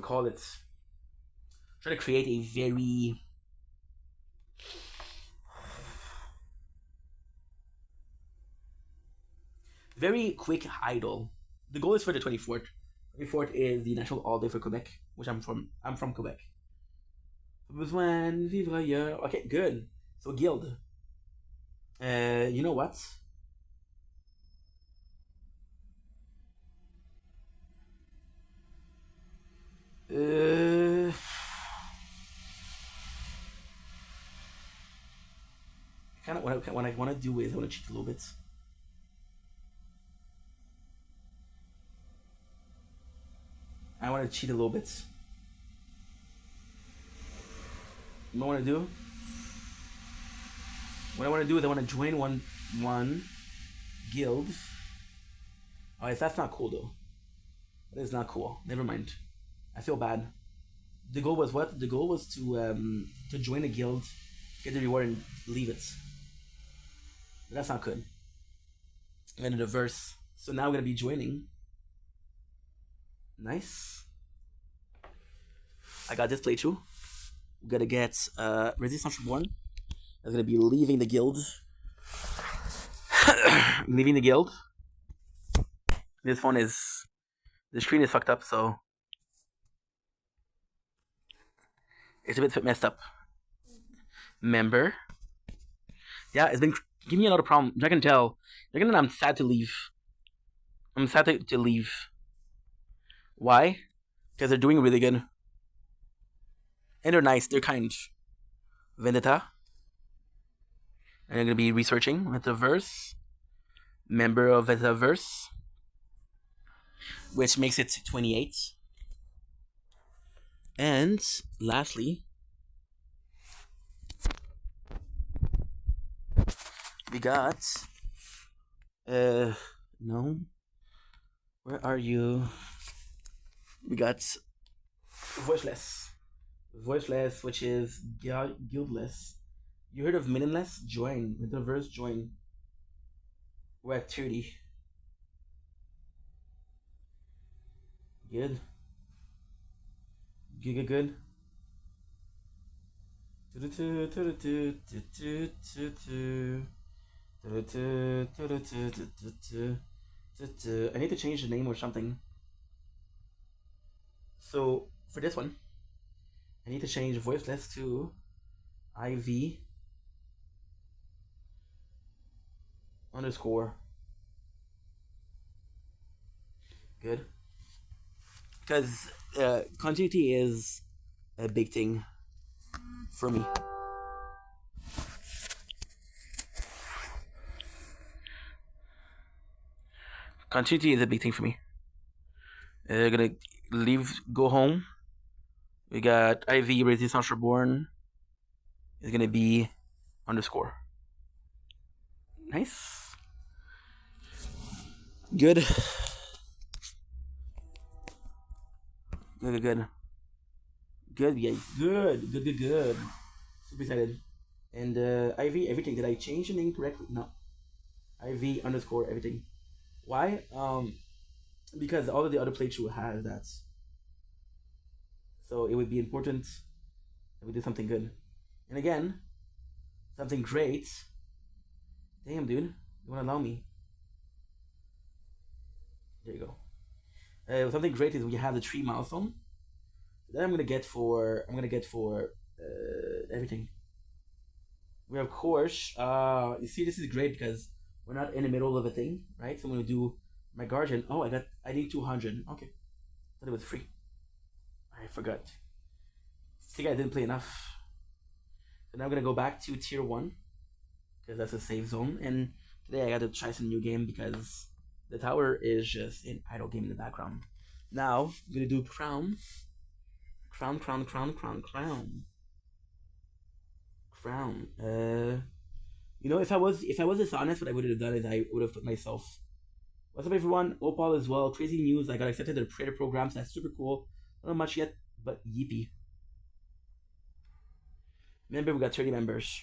call it? Trying to create a very quick idle. The goal is for the 24th. 24th is the national holiday for Quebec, which I'm from. I'm from Quebec. Besoin de vivre ailleurs. Okay, good. So guild. You know what? Kind of what I want to do is I want to cheat a little bit. I want to cheat a little bit. What I want to do? What I want to do is I want to join one guild. Oh, that's not cool though. That is not cool. Never mind. I feel bad. The goal was what? The goal was to join a guild, get the reward, and leave it. But that's not good. And in the verse. So now I'm gonna be joining. Nice. I got this playthrough. We gotta get Resistance Reborn. That's gonna be leaving the guild. Leaving the guild. This phone is, the screen is fucked up, so it's a bit messed up. Member. Yeah, it's been giving me a lot of problems. I can tell. I can tell I'm sad to leave. I'm sad to leave. Why? Because they're doing really good. And they're nice, they're kind. Vendetta. And I'm gonna be researching Metaverse. Member of Metaverse. Which makes it 28. And lastly, we got no. Where are you? We got Voiceless. Voiceless, which is guildless. You heard of Minimless? Join. Metaverse join. We're at 30. Good. Good. I need to change the name or something. So for this one, I need to change Voiceless to IV underscore. Good. Because continuity is a big thing for me. Continuity is a big thing for me. Gonna go home. We got IV Resistance Reborn. Is gonna be underscore. Nice. Good. Good. Good, guys. Good. Super excited. And IV everything. Did I change the name correctly? No. IV underscore everything. Why? Because all of the other playthrough has that. So it would be important that we do something good. And again, something great. Damn, dude. You wanna allow me? There you go. Something great is we have the 3 milestone. That I'm gonna get for everything. We have course. You see, this is great because we're not in the middle of a thing, right? So I'm gonna do my guardian. Oh, I need 200. Okay, thought it was free. I forgot. I think I didn't play enough. So now I'm gonna go back to tier 1 because that's a safe zone. And today I got to try some new game because the tower is just an idle game in the background. Now I'm gonna do crown. You know, if I was dishonest, what I would have done is I would have put myself. What's up, everyone? Opal as well. Crazy news! I got accepted to the creator programs. That's super cool. Not much yet, but yippee. Remember, we got 30 members.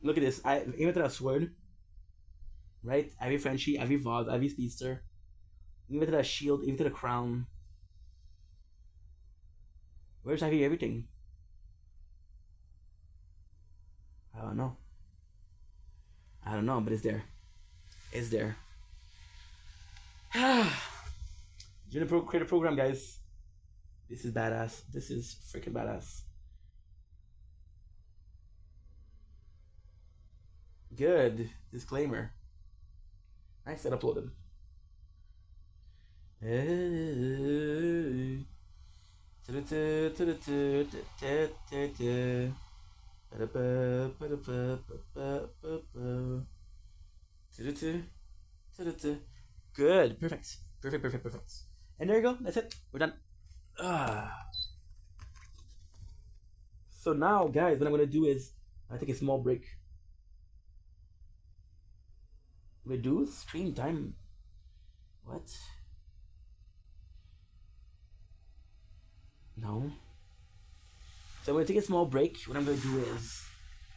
Look at this. I even at a sword. Right? Ivy Frenchie, Ivy Vaz, Ivy Speedster. Even to that shield, even to the crown. Where's Ivy everything? I don't know, but it's there. It's there. Join the creator program, guys. This is badass. This is freaking badass. Good. Disclaimer. Nice that uploaded. Good. Perfect. And there you go. That's it. We're done. So now, guys, what I'm gonna do is I take a small break. Reduce screen time. What? No. So I'm gonna take a small break. What I'm gonna do is,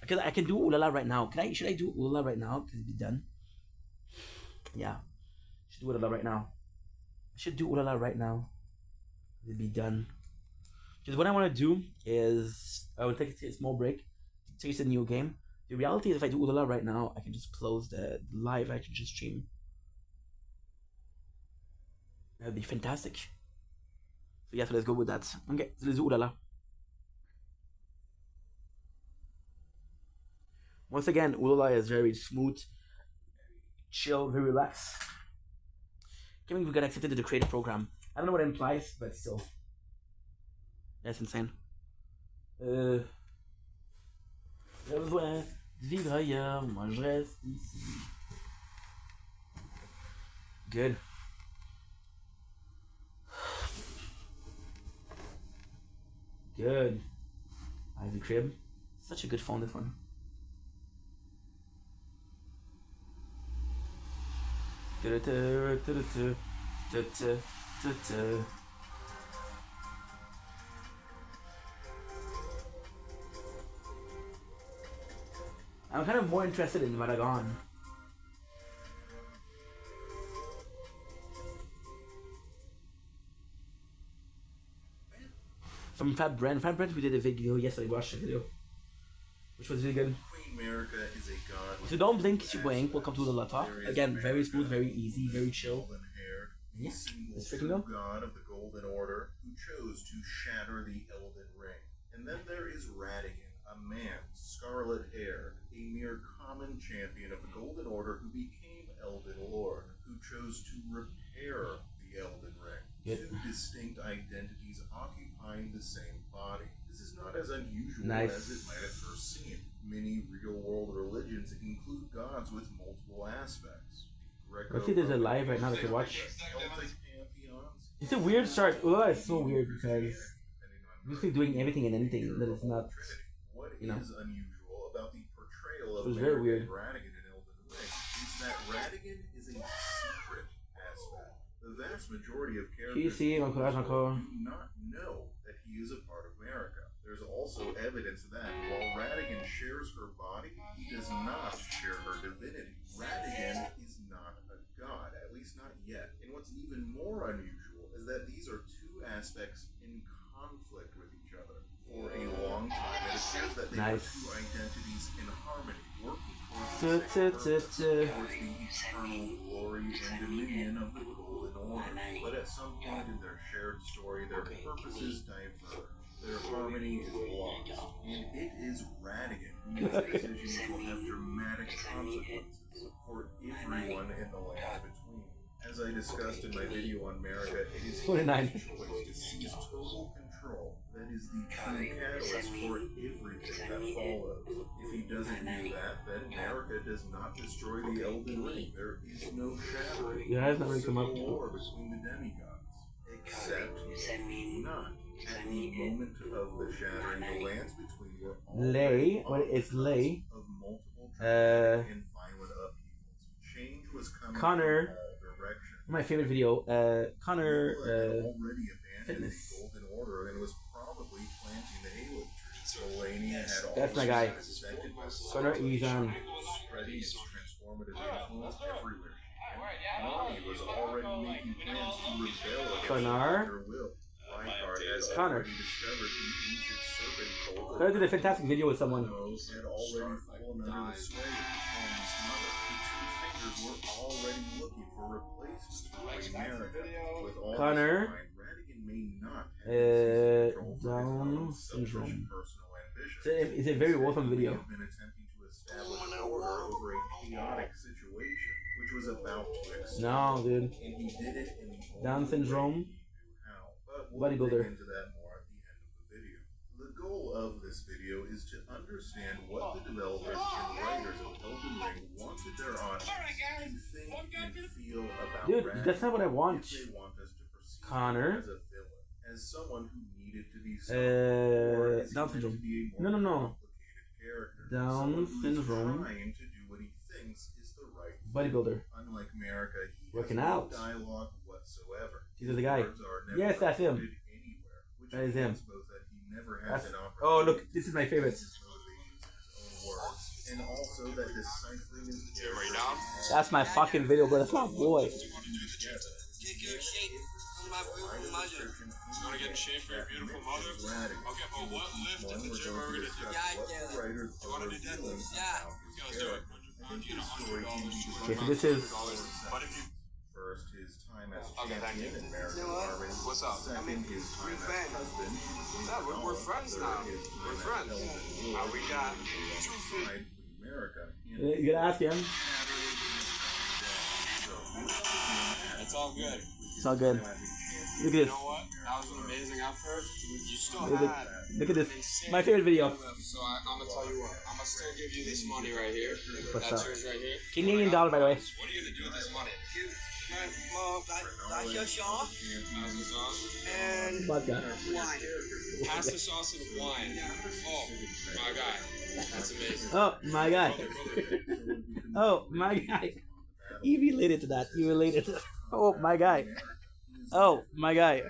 because I can do Ulala right now. Should I do Ulala right now? Because it'll be done. Yeah. Should do Ulala right now. I should do Ulala right now. it'll be done. Because what I want to do is I will take a small break, take a new game. The reality is, if I do Ulala right now, I can just close the live. I can just stream. That would be fantastic. So yeah, so let's go with that. Okay, so let's do Ulala. Once again, Ulala is very smooth, chill, very relaxed. Can't believe we got accepted to the creative program. I don't know what it implies, but still. That's insane. J'ai besoin de vivre ailleurs, moi je reste ici. Good. Good. Ivy Crib. Such a good phone, this one. I'm kind of more interested in Madagon. From Fab Brand, we did a video yesterday, watched the video, which was really good. Queen America is a god. So don't blink, Shibwing. Welcome to the laptop. Again, very smooth, very easy, very chill. Yeah, let's freaking go. God of the Golden Order who chose to shatter the Elden Ring. And then there is Radigan, a man, scarlet-haired, a mere common champion of the Golden Order who became Elden Lord, who chose to repair the Elden Ring. Yep. Two distinct identities occupying the same body. This is not as unusual as it might at first seem. Many real-world religions include gods with multiple aspects. Let's see, there's a live right now that I can watch. It's a weird start. Ulala is so weird because usually doing everything and anything that is not, you know. What is unusual about the portrayal of very weird. Radigan in Elden Ring is that Radigan is a secret aspect. The vast majority of characters do not know that he is a part of America. There's also evidence that while Radigan shares her body, he does not share her divinity. Radigan is not a god, at least not yet. And what's even more unusual is that these are two aspects in conflict with each other. For a long time, it appears that they are two identities in harmony, working towards the eternal glory and dominion of the Golden Order. But at some point in their shared story, their purposes diverge. Their harmony is lost, and it is Radigan whose decisions will have dramatic consequences for everyone in the land between. As I discussed in my video on America, it is his choice to seize total control that is the true catalyst for everything that follows. If he doesn't do that, then America does not destroy the Elden Ring. There is no shattering. Yeah, it's not really come up. War between the demigods, except not. At the moment of the shattering, the lands between were Lay, what is Lay? Of multiple and violent upheavals. Change was coming Connor, from all directions. my favorite video, Connor, already abandoned fitness. the Golden Order and was probably planting the Halo tree. Melania had That's my guy. Connor Izan. Spreading its transformative influence everywhere. Nami was already making plans to rebel against Connor. her will. Connor. Connor did a fantastic video with someone. Connor. Down syndrome. It's a very awesome video. No, dude. Down syndrome. Bodybuilder. Into that more at the end of the video. The goal of this video is to understand what the developers and writers of Elden Ring wanted their audience to think and feel about Dude, Radigan. that's not what I want. If they want us to perceive Connor. as a villain, as someone who needed to be or is Down he meant syndrome. to be a No. more complicated character? Down Someone who is syndrome. trying to do what he thinks is the right thing. Bodybuilder. Unlike America, he Working has out. no dialogue whatsoever. He's the guy. Words are never Yes, that's him. recorded anywhere, which That is him. means both that he never has That's, an oh, opportunity look, this is my favorite. to his own words, and also that deciphering his That's my fucking video, bro. That's my boy. want to get in shape for your beautiful mother? Okay, but what lift in the gym are we going to do? You want to do deadlifts? Yeah. Okay, let's do it. You get $100. Okay, so this is. But if you First, his time as Okay, thank you. champion in American You know what? Army. What's up? Second, his time as husband. Yeah, we're friends now. We're friends. We got 250. America. You gotta ask him. It's all good. It's all good. Look at You this. know what? That was an amazing effort. You still Look had at, look at this. insane My favorite video. lift. So I'm gonna tell you what. I'm gonna still give you this money right here. What's That's up? yours right here. Canadian dollar, by the way. What are you gonna do with this money? That's your sauce Pass the sauce. and Vodka. wine. Pass the sauce and wine. Oh my god, that's amazing. Oh my guy. Oh my guy. You related to that. You related to that. Oh my guy. Oh my guy.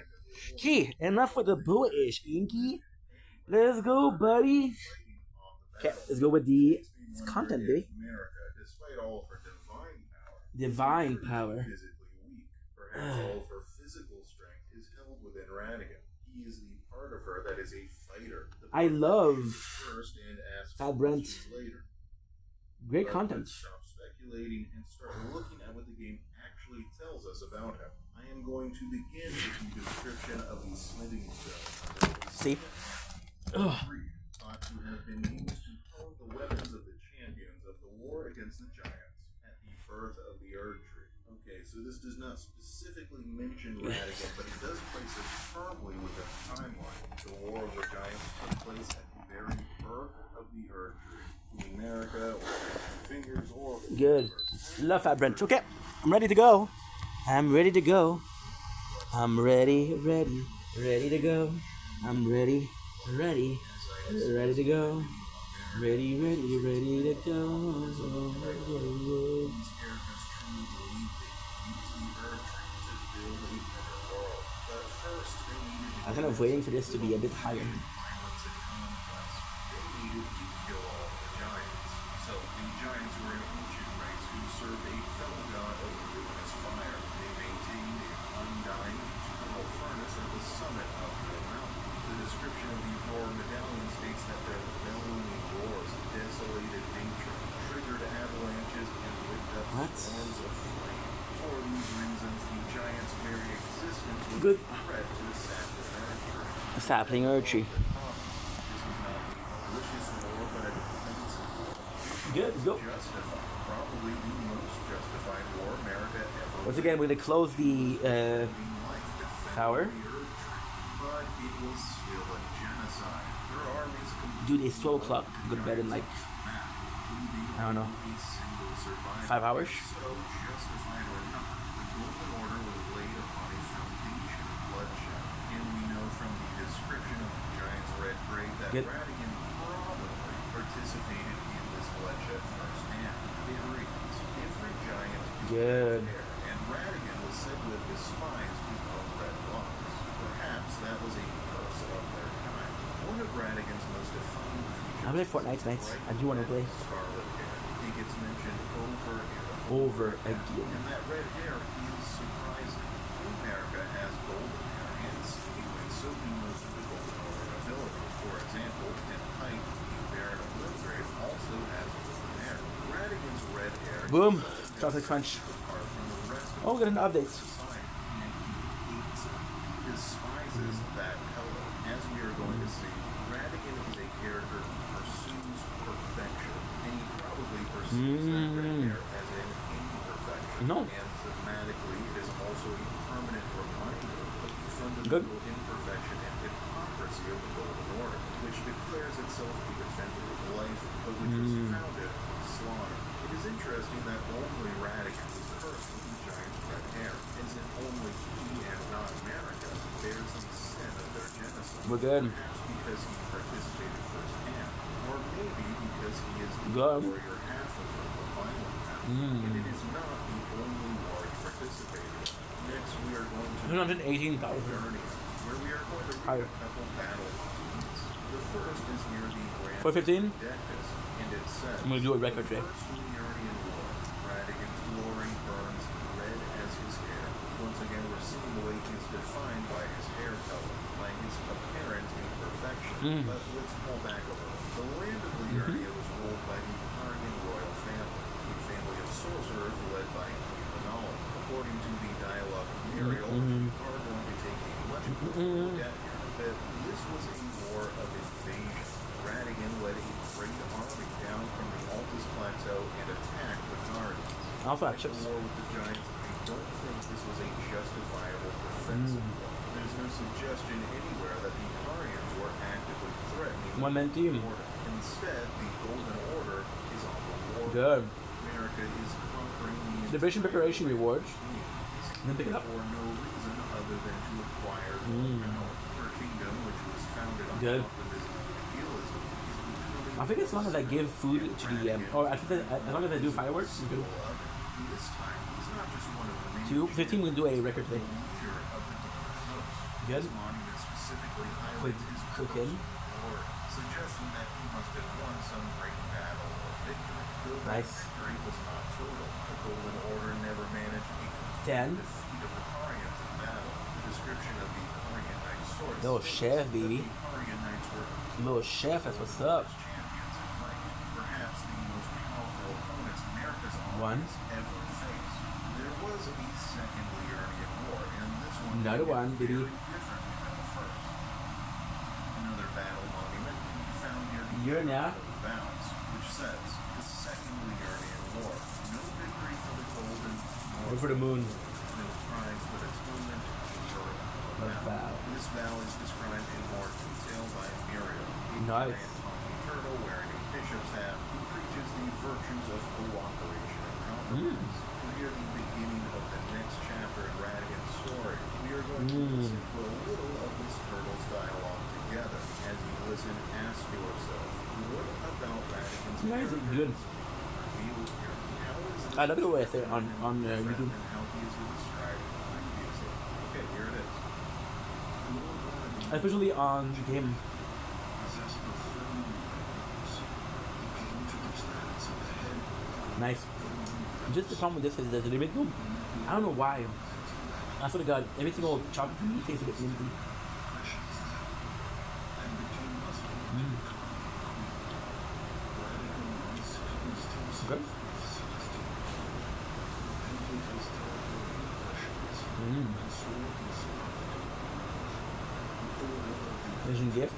Key, enough with the boo-ish, Inky. Let's go, buddy. Okay, let's go with the content, baby. America, despite all of her divine power, Divine power. physically weak. Perhaps all of her physical strength is held within Radigan. He is the part of her that is a fighter. The I part love that first and asks Fat Brent. questions later. Great But content. let's stop speculating and start looking at what the game actually tells us about him. I am going to begin with the description of the smithing stone. See? Thought to have been used to hone the weapons of the champions of the war against the giants at the birth of the Erd Tree. Okay, so this does not specifically mention Radigan, but it does place it firmly within the timeline. The war of the giants took place at the very birth of the Erd Tree. In America, or fingers, or Good. Love Fat Brent. Okay, I'm ready to go. I'm ready to go. I'm ready to go. I'm ready to go. Ready to go. I'm kind of waiting for this to be a bit higher. So the giants were an ancient race who served a fellow god of luminous fire. They maintained an undying eternal furnace at the summit of the mountain. The description of the roar medallion states that their bellowing roars desolated nature, triggered avalanches, and whipped up storms of flame. For these reasons, the giants' very existence was Good. a threat to the sapling Erd Tree. A sapling Erd Tree. This was not a malicious war, but a defensive Good, let's go. justified, probably the most justified war America ever Once again, we're gonna close the tower. but it was still a genocide. Their armies Dude, it's 12 o'clock. Go to bed in like, I don't know, 5 hours? So, justified or not, the Golden Order was laid upon a foundation of bloodshed. And we know from the description of the Giants' Red Grave that Good. Radigan probably participated in this bloodshed firsthand. It reads, every giant is Good. there, and Radigan was said to have despised his own red locks. Perhaps that was a curse of their time. One of Radigan's most defining features I'm playing Fortnite tonight. I do want to play. scarlet hair. He gets mentioned over and Over again. again. And that red hair is surprising. America has golden hair, and seemingly so do most of the Golden Order nobility. For example, in height, the Baron of Limgrave also has golden hair. Radigan's red hair Boom. Chocolate crunch. apart from the rest of Oh, we got an update. society, and he hates it. Despises that color. As we are going to see, Radigan is a character who pursues perfection, and he probably perceives that red hair as an imperfection. No. And thematically, it is also a permanent reminder of the fundamental Good. imperfection and hypocrisy of the Golden Order, which declares itself a defender of life, but which was founded on slaughter. It is interesting that only Radigan was cursed with the giant's red hair, as in only he and not America bears the sin of their genocide. We're good. Perhaps because he participated firsthand, or maybe because he is the Good. warrior half of the violent half, and it is not the only war he participated in. Next, we are going to 118,000. Narnia, where we are going to read Higher. a couple battle scenes. The first is near the Grand 415? Decus, and it says, I'm gonna do a record check. First Liurnian War, Radigan's glory burns red as his hair. When once again seemingly is defined by his hair color, by his apparent imperfection. But let's pull back a little. The land of Liurnia was ruled by the Aryan royal family, a family of sorcerers led by Queen Manala. According to the dialogue of Muriel, we are going to take a much closer look at that this was a war of invasion. Radigan led a great army down from the Altus Plateau and attacked the Guardians. Like the war with the Giants, I don't think this was a justifiable defensive war. There's no suggestion anywhere that the Guardians were actively threatening the Golden Order. Instead, the Golden Order is on the war. Good. America is conquering the Liberation preparation rewards. And then pick it up. for no reason other than to acquire power. Her kingdom, which was founded on Good. optimism and idealism, is becoming I think as long as I give food to the or I think that as long as I do fireworks, it's good. this time he's not just one of the 15 we can do a record thing. leader of the Dark Host. Good. This monument specifically Quick highlights his cooking. glory, suggesting that he must have won some great battle or victory. Though that Nice. victory was not total. The Golden Order never managed a 10. defeat of the Carians in battle. The description of the Carian Knights' swords Little states chef, that baby. the Carian Knights were Little chef, that's what's up. champions in fight, perhaps the most powerful opponents America's One. armies ever faced. There was a second Liurnian war, and this one Another one, baby. very different than the first. Another battle monument can be found near the You're now. Bounds, which says the second Liurnian war. No victory for the Golden, nor Or for the moon. no prize but atonement for A a vow. This vow is described in more detail by Muriel, a Nice. giant talking turtle wearing a bishop's hat who preaches the virtues of cooperation and compromise. We are the beginning of the next chapter in Radigan's story. We are going to listen to a little of this turtle's dialogue together. As you listen, ask yourself, what about Radigan's You guys are character good. revealed here? How is this I love the way I say it on YouTube. and how he is described previously? Okay, here it is. Especially on game. Nice. Just the problem with this is that they make no. I don't know why. I swear to God, every single chocolate to me tastes a bit minty. Good. Vision gift.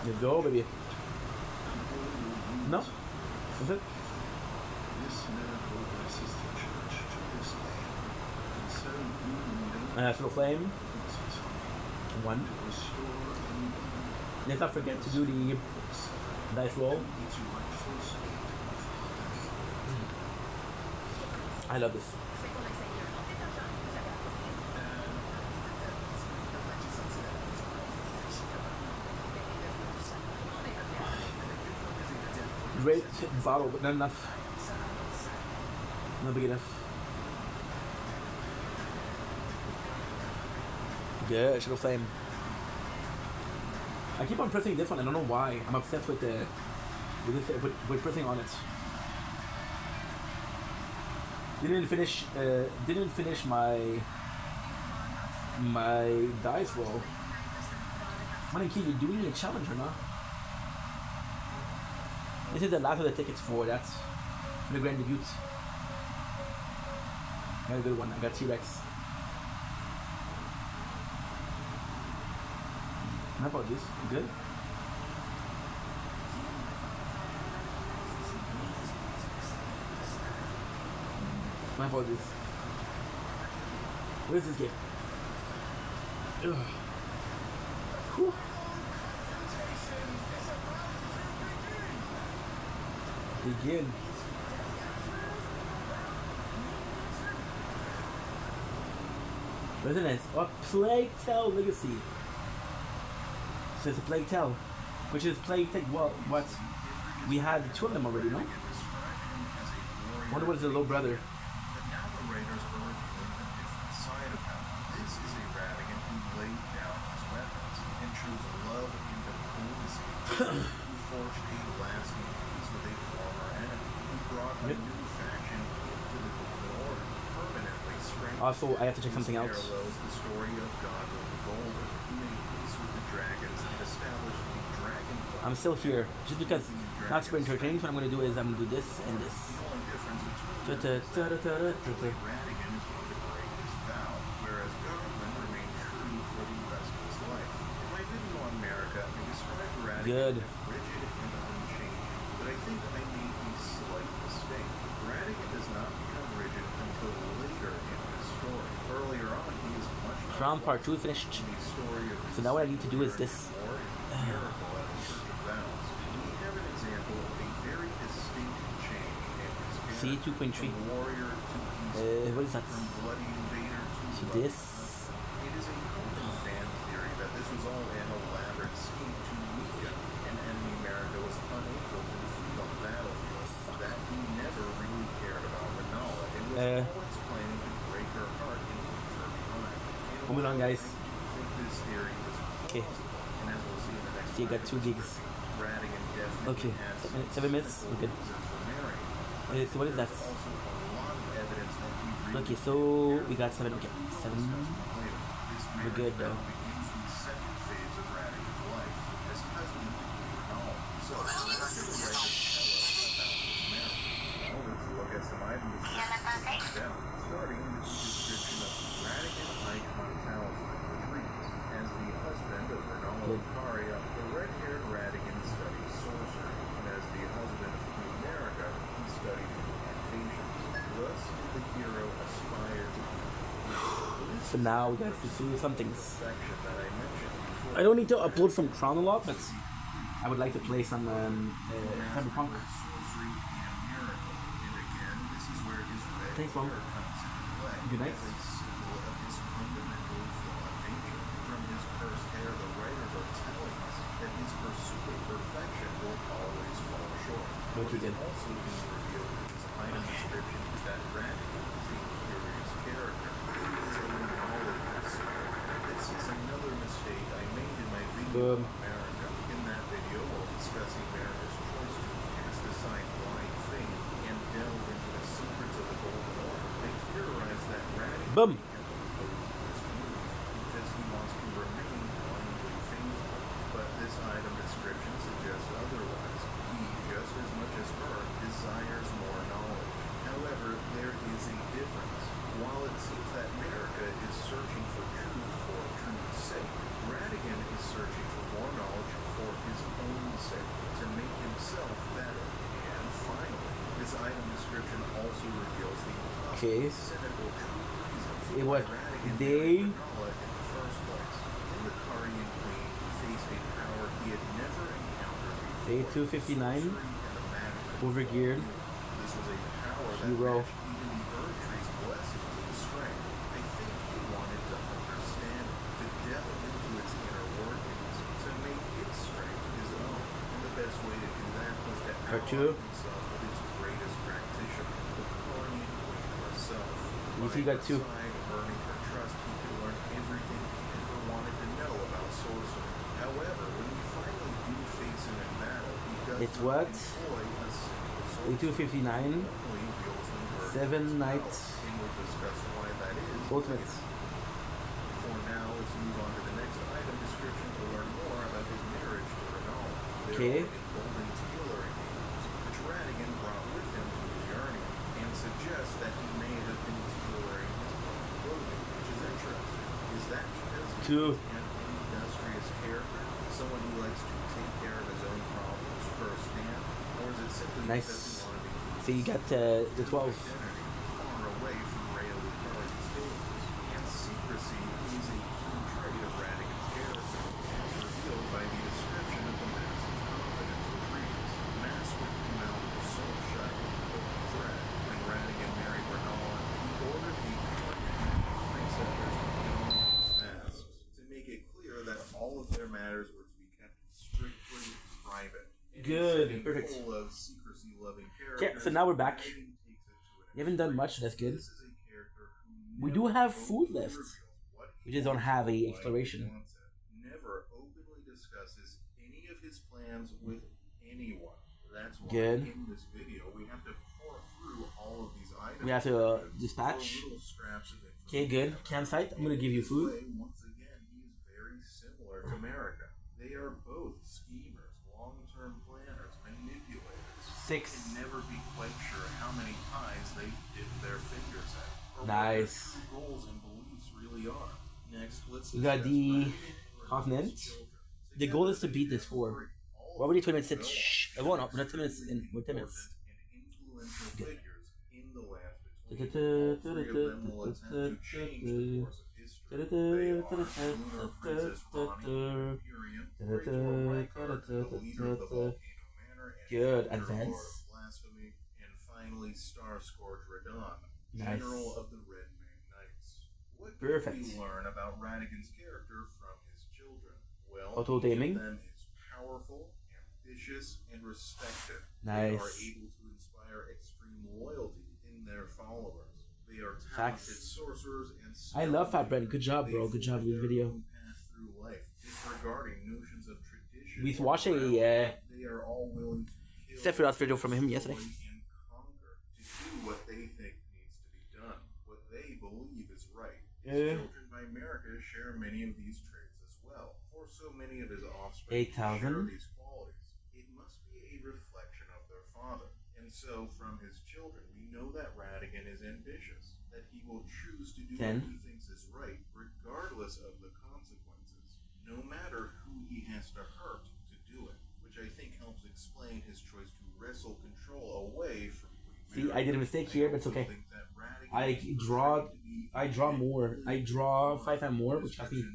There you go, baby. No? Is it? Natural flame. One. Let's not forget to do the dice roll. I love this. Great bottle, but not enough. Not big enough. Yeah, Shadow Flame. I keep on pressing this one. I don't know why. I'm obsessed with the with pressing on it. Didn't finish my dice roll. Money Key, you doing a challenge or not? This is the last of the tickets for that. For the grand debut. Got a good one. I got T-Rex. How about this? Good? My apologies. What is this game? Ugh. Whew. Begin. Resonance of Plague Tale Legacy. So it's a Plague Tale, which is Plague Tale. Well, what? We had two of them already, no? Wonder what is the little brother. But now the Raiders are revealing a different side of him. This is a Radigan who laid down his weapons and chose love and diplomacy. Who forged a lasting peace with a former enemy. Who brought a new faction into the Golden Order, permanently strengthening Also, I have to check something out. Parallels the story of Godwin the Golden, who made peace with the dragons and established the dragon. I'm still here, just because not super entertaining. So what I'm gonna do is I'm gonna do this and this. Radigan is going to break his vow, whereas Godwin remained true for the rest of his life. In my video on America, I described Radigan Good. as rigid and unchanging, but I think I made a slight mistake. Radigan does not become rigid until later in his story. Earlier on, he is much more Crown Part 2 finished. in the story of So now what I need to do is this. war and miracle at the Church of Vows. We have an example of a very distinct change in his See, character. 2.3. From warrior to peaceful, What is that? from bloody invader to So loving this. husband. It is a common fan theory that this was all an elaborate scheme to weaken an enemy America was unable to defeat on the battlefield. That he never really cared about Renala and was always planning to break her heart and leave her behind. Moving on, guys. I think this theory was Okay. plausible, and as we'll see in the next See, I got 2 gigs. Radigan definitely Okay, has 7 minutes. We're good. reasons for marrying. So what is that? Also, a lot of evidence that he really Okay, so we got 7. Okay, 7. We're good though. begins the second phase of Radigan's life as husband to Renala. So, after the writers tell us about his marriage, now let's look at some item descriptions down, starting with the description of Radigan icon talisman, which reads, as the husband of Renala Lucaria, the red-haired Radigan studies sorcery, and as the husband of Queen America, he studied incantations. Thus did the hero aspire to be So now we got to do some things. section that I mentioned before. I don't need to upload from Crown a lot, but I would like to play some Cyberpunk. Sorcery and miracle. And again, this is where his red Thanks, Mom. hair comes into play. Good night. As a symbol of his fundamental flaw nature. From his cursed hair, the writers are telling us that his pursuit of perfection will always fall short. What Okay, is good. also being revealed in his item description is that Radigan is a curious character. He is a knowledge seeker. This is another mistake I made in my video on America. In that video, while discussing America's choice to cast aside blind faith and delve into the secrets of the Golden Order, they theorized that Radigan Boom. because he wants to remain blindly faithful. But this item description suggests otherwise. He, just as much as her, desires more knowledge. However, there is a difference. While it seems that America is searching for truth for truth's sake, Radigan is searching for more knowledge for his own sake, to make himself better. And finally, this item description also reveals the cynical true reason It was why Radigan they- married Renala in the first place. In the Karian Queen, he faced a power he had never encountered before. Day 259. Sorcery and the magic. Overgeared. This was a power that Hero. matched even the Earth Tree's blessings and strength. I think he wanted to understand it, to delve into its inner workings, to make its strength his own. And the best way to do that was to ally himself with its greatest practitioner, the Karian Queen herself. You see, you got 2. By earning her trust, he could learn everything he ever wanted to know about sorcery. However, when we finally do face him in battle, he does It's not what? employ a single Day 259. 7 nights. and we'll discuss why that is. Ultimate. For now, let's move on to the next item description to learn more about his marriage to Renala. Okay. There are golden tailoring needles, which Radigan brought with him to his journey, and suggests that he may have been tailoring his own clothing, which is interesting. Is that because he is an industrious character, someone who likes to take care of his own problems firsthand, or is it simply Nice. because he wanted to keep So you got the 12. identity far away from Rhea Lucari's failures? And secrecy is a key trait of Radigan's character, as revealed by the description of the mask's confidence, which reads, "Mask would come out so shut with golden thread. When Radigan married Renala, he ordered the preceptors to put on masks to make it clear that all of their matters were to be kept strictly private." Good, In a perfect. setting full of secrecy-loving Okay, characters, so now we're back. Radigan takes it to an We haven't done much, that's good. This is a character who We do never have food openly left. reveals what he We just don't have a wants, why he exploration. wants it. Never openly discusses any of his plans with anyone. That's why Good. in this video we have to pour through all of these items We have to dispatch. Okay, good. Campsite. I'm gonna give you food. Once again, he is very similar to America. They are both schemers, long-term planners, manipulators. 6. Can never be quite sure how many pies they dip their fingers at. Or Nice. what their goals and beliefs really are. Next, let's We got the continent. The goal is to beat this score. We're already 20 minutes in. Well, no, we're not 10 minutes in. We're 10 minutes. Good. Good. Advance. And finally, Star Scourge Radon, Nice. General of the Red Mane Knights. What Perfect. can we learn about Radigan's character from his children? Well, Auto-taming. each of them is powerful, ambitious, and respected. Nice. They are able to inspire extreme loyalty in their followers. They are talented Facts. sorcerers and I love Fat Bread. Good job, bro. Good job with the video. through life, disregarding notions of tradition. We watched a They are all willing to kill, Sephiroth video from him yesterday. and conquer, to do what they think needs to be done, what they believe is right. His children by America share many of these traits as well. For so many of his offspring 8,000. share these qualities, it must be a reflection of their father. And so, from his children, we know that Radigan is ambitious, that he will choose to do 10. what he thinks is right, regardless of the consequences, no matter who he has to hurt to do it, which I think helps explain his choice to wrestle control away from Queen See, I did a mistake here, but it's okay. I draw more. I draw 5 times more, which has me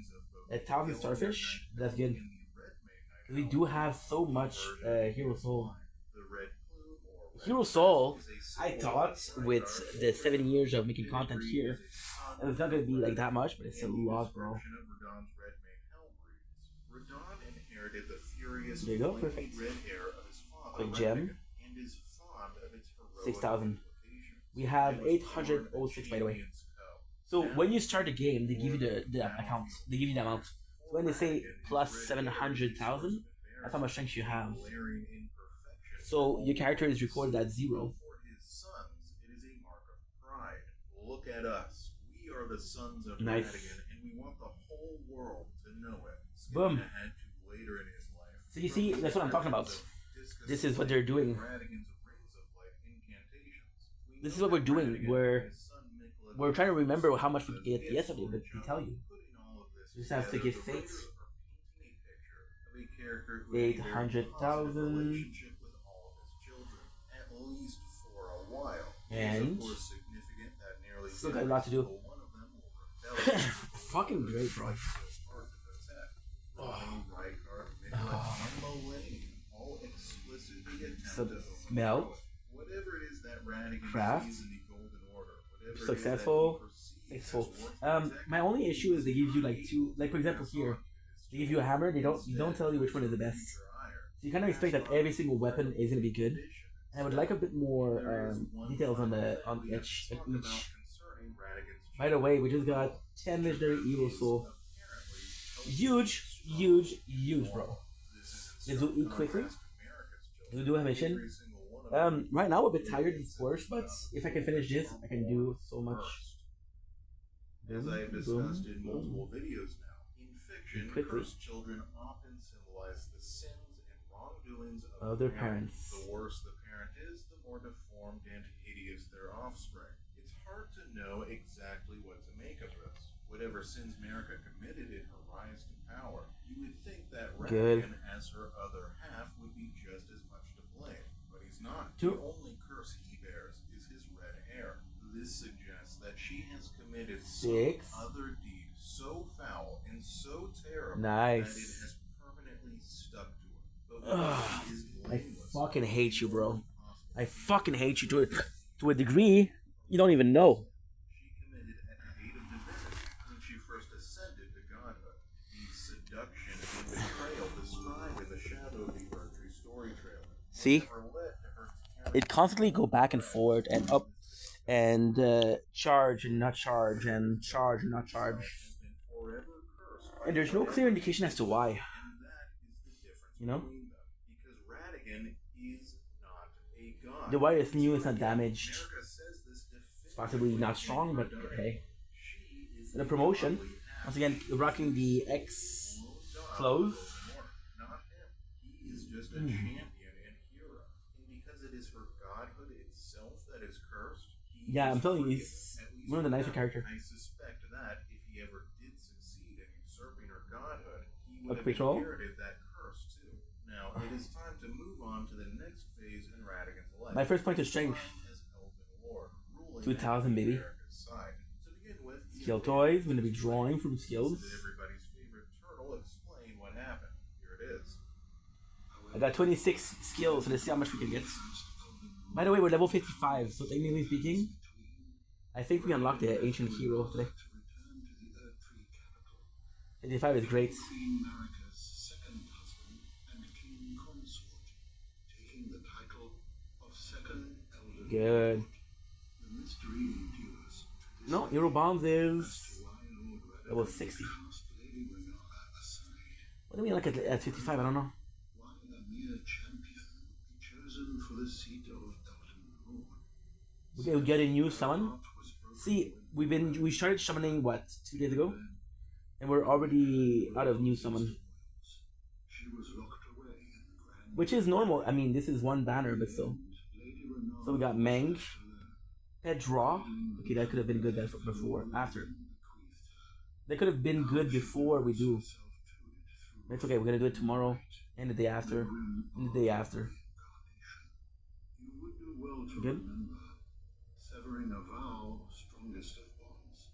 1,000 starfish. That's good. We do have so much hero soul. Hero soul, I thought with the 7 years of making content here, it's not gonna be like that much, but it's a lot, bro. There you go, perfect. Quick gem. 6,000. We have 806 by the way. So when you start the game, they give you the account. They give you the amount. So when they say plus 700,000, that's how much strength you have. So your character is recorded at 0. Look at us. We are the sons of Nice. Radigan, and we want the whole world to know it. Boom. Ahead to later in his life. So you see, that's what I'm talking about. This is what they're doing. This is what we're doing. We're trying to remember how much we get yesterday, but they tell you. You just have to give fate. 800,000. And still got a lot to do. Fucking great, bro. So, melt. Craft. Successful. Successful. My only issue is they give you like 2. Like for example here, they give you a hammer. They don't tell you which one is the best. So you kind of expect that every single weapon is gonna be good. And I would like a bit more details on each. By the way, we just got 10 legendary evil soul. Huge, bro. Let's do eat quickly. We'll do a mission. Right now we're a bit tired, of course, but if I can finish this, I can do so much. As I have discussed in multiple videos now, in fiction, cursed children often symbolize the sins and wrongdoings of their parents. The worse the parent is, the more deformed and hideous their offspring. It's hard to know exactly what to make of this. Whatever sins America committed in her rise to power, you would think that Radigan, as her other half, would be just as much to blame. But he's not. The only curse he bears is his red hair. This suggests that she has committed some other deed so foul and so terrible that it has permanently stuck to her. I fucking hate you, bro. I fucking hate you to a degree you don't even know. She committed at the gate of divinity when she first ascended to godhood. The seduction and betrayal described in the Shadow of the Earthly story trailer. See? It constantly go back and forth and up and charge and not charge and charge and not charge. And there's no clear indication as to why. You know? Because Radigan is not a god. The wire is new, it's not damaged. possibly not strong, but hey. And a promotion. Once again, rocking the X clothes. Not him. He is just a champion and hero. And because it is her godhood itself that is cursed, Yeah, I'm telling you, he's one of the nicer characters. I suspect that if he ever did succeed in usurping her godhood, he would have Patrol. inherited that curse too. Now, it is time to move on to the next phase in Radigan's life. My first point is strength. As Elven Lord, ruling 2,000, baby. America's side. To begin with, Skill toys. We're gonna be drawing from skills. everybody's favorite turtle explain what happened. Here it is. I got 26 skills, so let's see how much we can get. By the way, we're level 55, so technically speaking, I think we unlocked the ancient hero today. 55 is great. Queen Marika's second husband and king consort, taking the title of second elder. Good. The mystery endures. No, Hero Bombs is level 60. What do you mean like at 55? I don't know. Why a mere champion would be chosen for the seat of Elden Lord? Okay, we get a new summon. See, we started summoning what, 2 days ago? And we're already out of new summon. She was locked away in the grand Which is normal. I mean, this is one banner, but still. So we got Meng. Pet Draw. Okay, that could have been good before. After. That could have been good before we do. It's okay, we're gonna do it tomorrow. And the day after. And the day after. You would do well to Good? remember, severing a vow, strongest of bonds,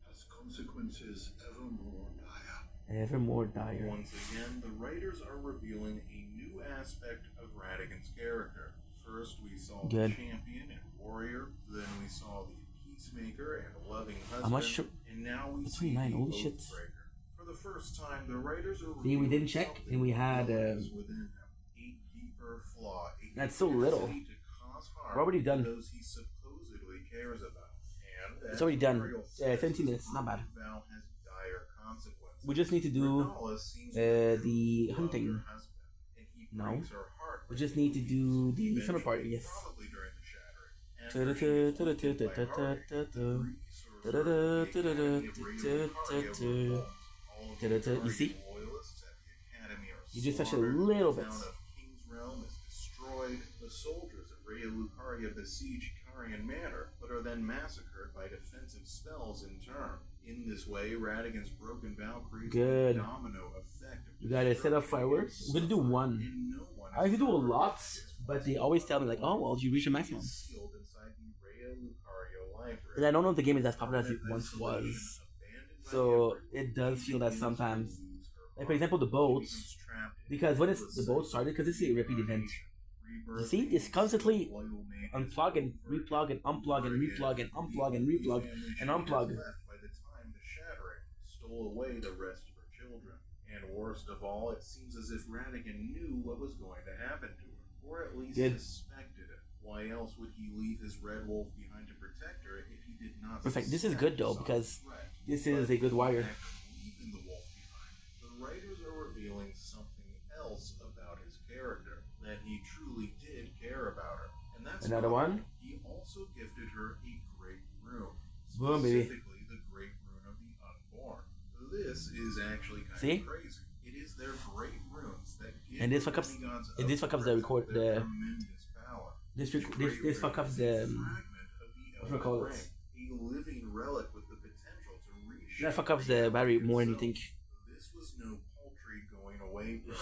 has consequences ever more dire. Ever more dire. Once again, the writers are revealing a new aspect of Radigan's character. First, we saw Good. the champion and warrior. Then we saw the peacemaker and loving husband. How much? And now we It's see 29, the holy shit. Oathbreaker. For the first time, the writers are See, we revealing didn't check, something and we had, that lies within him. A deeper flaw. A That's so little. propensity to cause harm We're already done. to those he supposedly cares about. And It's already done. Ariel says, 17 minutes, not bad. the vow has dire consequences. We just need to do Renala seems the to love hunting. her husband, and he No. breaks her heart We just need to do the summer party, yes. probably during the shattering. After she is wounded by Hardy, Greece or You see? loyalists at the academy are You just touched it a slaughtered, little the bit. town of King's Realm is destroyed, the soldiers of Rhea Lucaria besiege Carian Manor, but are then massacred by defensive spells in turn. In this way, Radigan's broken vow creates Good. a domino effect of You gotta set up fireworks. We're gonna do one. and no one I can do a lot, but they always tell me like, oh well, you reach a maximum. sealed inside the Rhea Lucario library. And I don't know if the game is as popular as it once was. So it does feel that sometimes, like for example, the boats, because when it's the boat started, because it's a repeat event. You see, it's constantly unplug and replug and unplug and replug and unplug and replug and unplug. By the time the shattering stole away the rest of her children. And worst of all, it seems as if Radigan knew what was going to happen to her, or at least Good. suspected it. Why else would he leave his red wolf behind to protect her if he did not? Perfect. This is suspect good though, some because threat? this is a good wire. Leaving the wolf behind, the writers are revealing something else about his character, that he truly did care about her. And that's Another why one. He also gifted her a great rune, Boom, baby. specifically the great rune of the unborn. This is actually kind See? of crazy. It is their great runes that give And this fuck ups. demigods And this fuck ups the record. their The tremendous power. this fuck ups the. What do we call it? A living relic with the potential to reshape. That fuck ups the battery more than you think. This was no paltry going away from.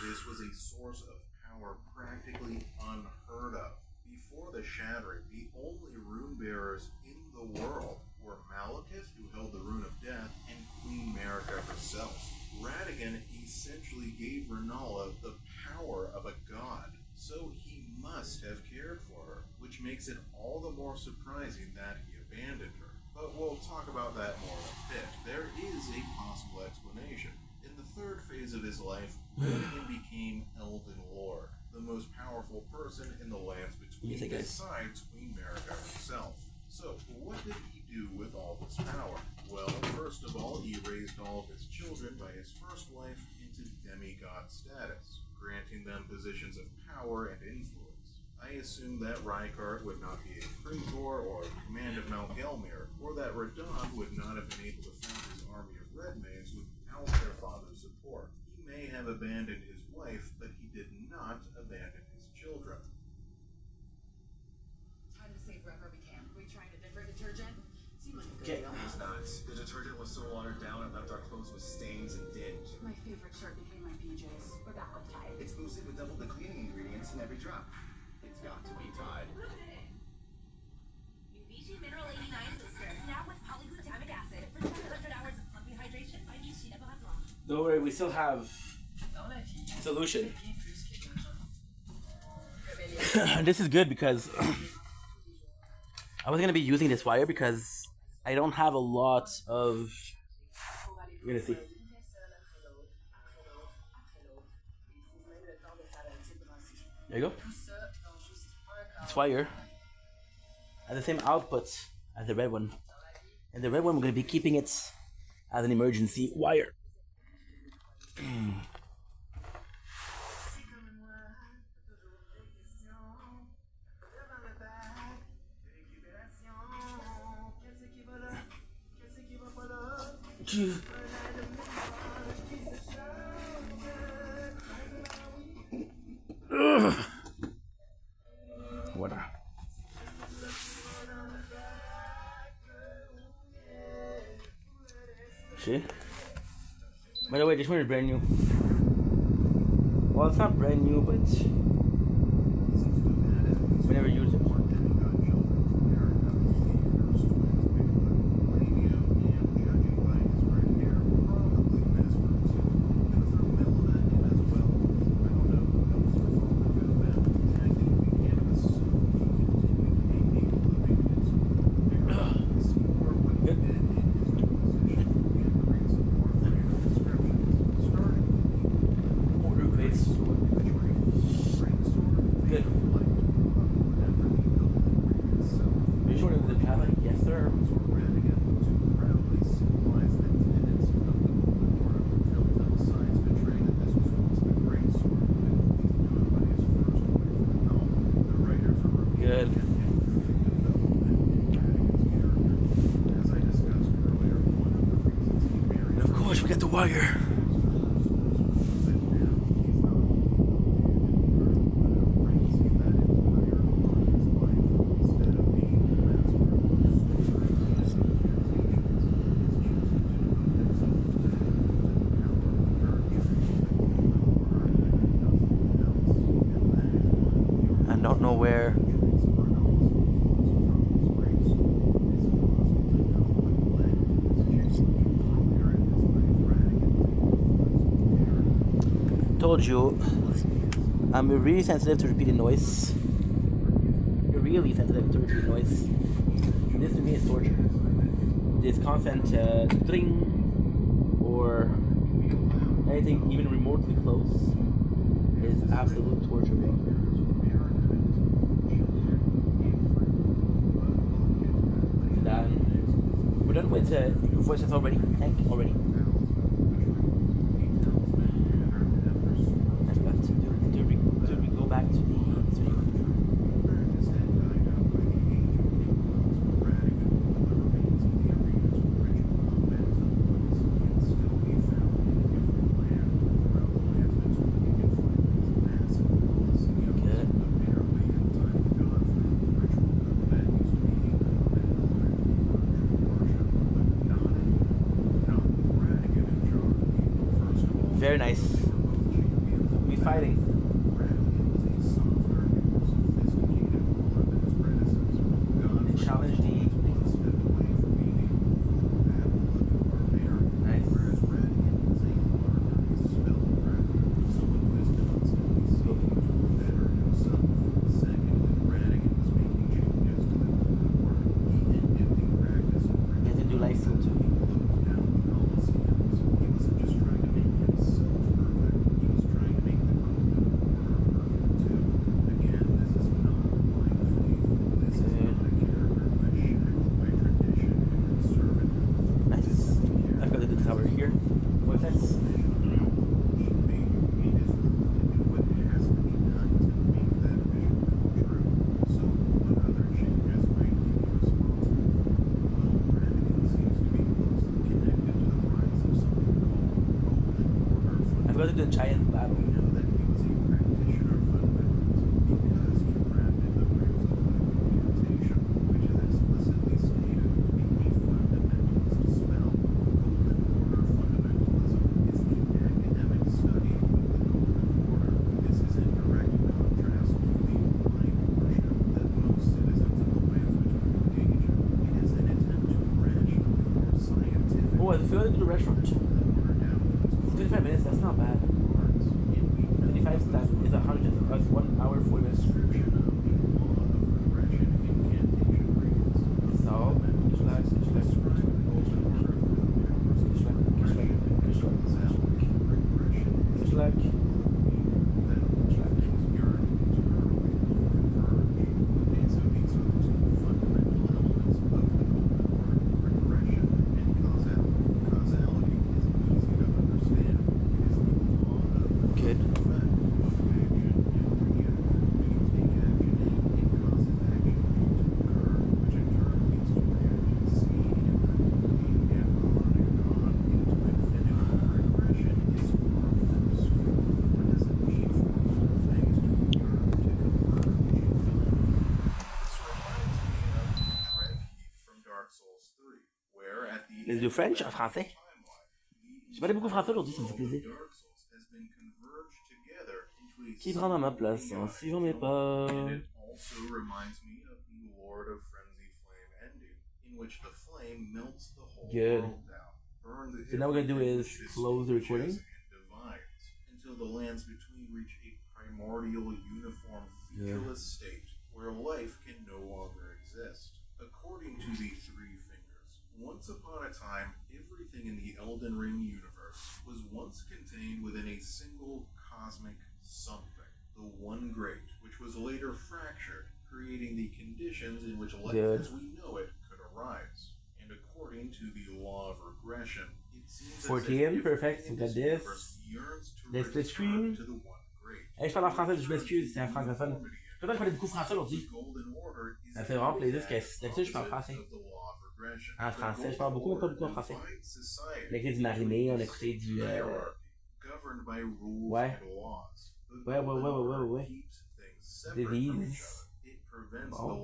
This was a source of power practically unheard of. Before the shattering, the only rune bearers in the world were Malekith, who held the rune of death, and Queen Marika herself. Radigan essentially gave Renala the power of a god, so he must have cared for her, which makes it all the more surprising that he abandoned her. But we'll talk about that more in a bit. There is a possible explanation. In the third phase of his life, Radigan became Elven Lord, the most powerful person in the lands between, Yes, I guess. besides Queen Marika herself. So, what did he do with all this power? Well, first of all, he raised all of his children by his first wife into demigod status, granting them positions of power and influence. I I assumed that Rykart would not be a Praetor or a command of Mount Gelmir, or that Radon would not have been able to found his army of Redmanes without their father's support. He may have abandoned his wife, but he did not abandon his children. Time to save wherever we can. We trying a different detergent? Seemed like a good deal. It's not. The detergent was so watered down it left our clothes with stains and dinge. My favorite shirt became my PJs. Forgot I'm tired. It's boosted with double the cleaning ingredients in every drop. It's got to be Tide. UVG Mineral 89 Booster. Now with polyglutamic acid for 700 hours of plumping hydration by Vichy de Blanc. Don't worry, we still have solution. This is good because I was gonna be using this wire because I don't have a lot of. You're gonna see. There you go. This wire has the same output as the red one, and the red one we're gonna be keeping it as an emergency wire. Water. See? By the way, this one is brand new. Well, it's not brand new, but we never use it. Wire. I don't know where. Told you, I'm really sensitive to repeated noise. Really sensitive to repeated noise. This to me is torture. This constant tring or anything even remotely close is absolute torture. Done. We're done with voices already. Thank you already. Did we go back to the studio? Very nice. We fighting. Challenge the nice. He has to do life skill too. forgot to do the giant battle. We know that he was a practitioner of fundamentalism because he crafted the rules of incantation, which is explicitly stated to be a fundamentalist spell. Golden Order fundamentalism is the academic study of the Golden Order. This is in direct contrast to the blind worship that most citizens of the lands between engage in. It is an attempt to rationally or scientifically Oh, I forgot to do the restaurant. 25 minutes, that's not bad. 25 times is 100, that's 1 hour 40 minutes. Les deux French en français. J'ai parlé beaucoup français aujourd'hui, ça me fait plaisir. Qui prendra ma place en suivant mes pas? Good. So now what we're gonna do is close the recording. Until the lands between reach a primordial, uniform, featureless state where life can no longer exist. According to the Three Fingers, once upon a time, everything in the Elden Ring universe was once contained within a single cosmic something, the One Great, which was later fractured, creating the conditions in which life as we know it could arise. And according to the law of regression, it seems 14, perfect, so got this. The split screen. Hey, je parle en français, je m'excuse, c'est un francophone. Peut-être que je parlais beaucoup français aujourd'hui. Ça fait vraiment plaisir, parce que d'habitude je parle français. En français, je parle beaucoup, mais pas beaucoup en français. On a écouté du Marimé, on a écouté du. Ouais. Ouais. Devise. Bon.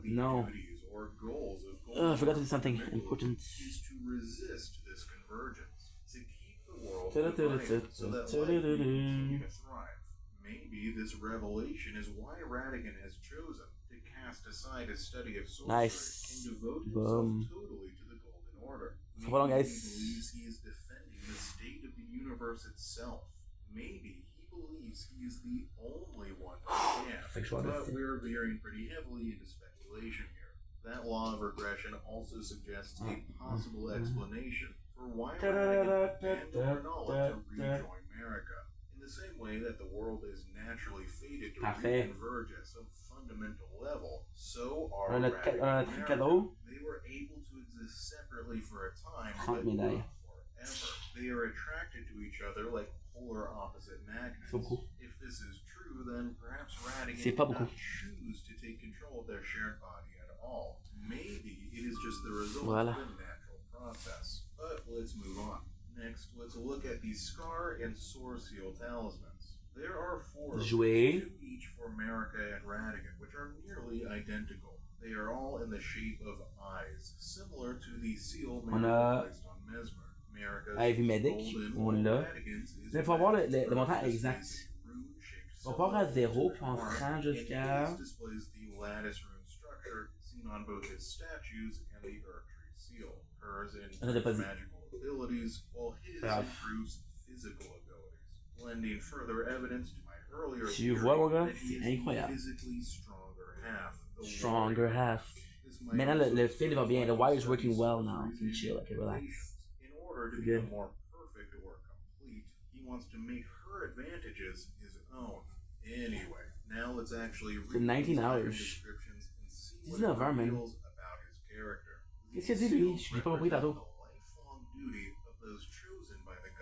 No. I forgot to do something important. Is to resist this convergence, to keep the world divided so that life will continue to thrive. Maybe this revelation is why Radigan has chosen to cast aside his study of sorcery and devote himself totally to the Golden Order. Maybe he believes he is defending the state of the universe itself. Maybe he believes he is the only one who can. But we're veering pretty heavily into speculation here. That law of regression also suggests a possible explanation for why Radigan abandoned Renala to rejoin America. In the same way that the world is naturally fated to reconverge at some fundamental level, so are Radigan and America. They were able to exist separately for a time, but not forever. They are attracted to each other like polar opposite magnets. If this is true, then perhaps Radigan did not choose to take control of their shared body at all. Maybe it is just the result of a natural process. But let's move on. Next, let's look at the Scar and Sword Seal talismans. There are 4 of them, 2 each for America and Radigan, which are nearly identical. They are all in the shape of eyes, similar to the seal placed on Mesmer. Ivy Medic, on l'a. Mais il faut voir le montant exact. On part à 0 puis on se rend jusqu'à. On both his statues and the Erdtree seal. Hers in magical abilities, while his improves physical abilities. Lending further evidence to my earlier theory that he is the physically stronger half. Maintenant, le fil va bien. The wire's working well now. You can chill, like, relax. In order to become more perfect or complete, he wants to make her advantages his own. Anyway, now let's actually read 19 hours. 19 heures, man. Qu'est-ce qu'il a dit, lui? Je l'ai pas compris tantôt.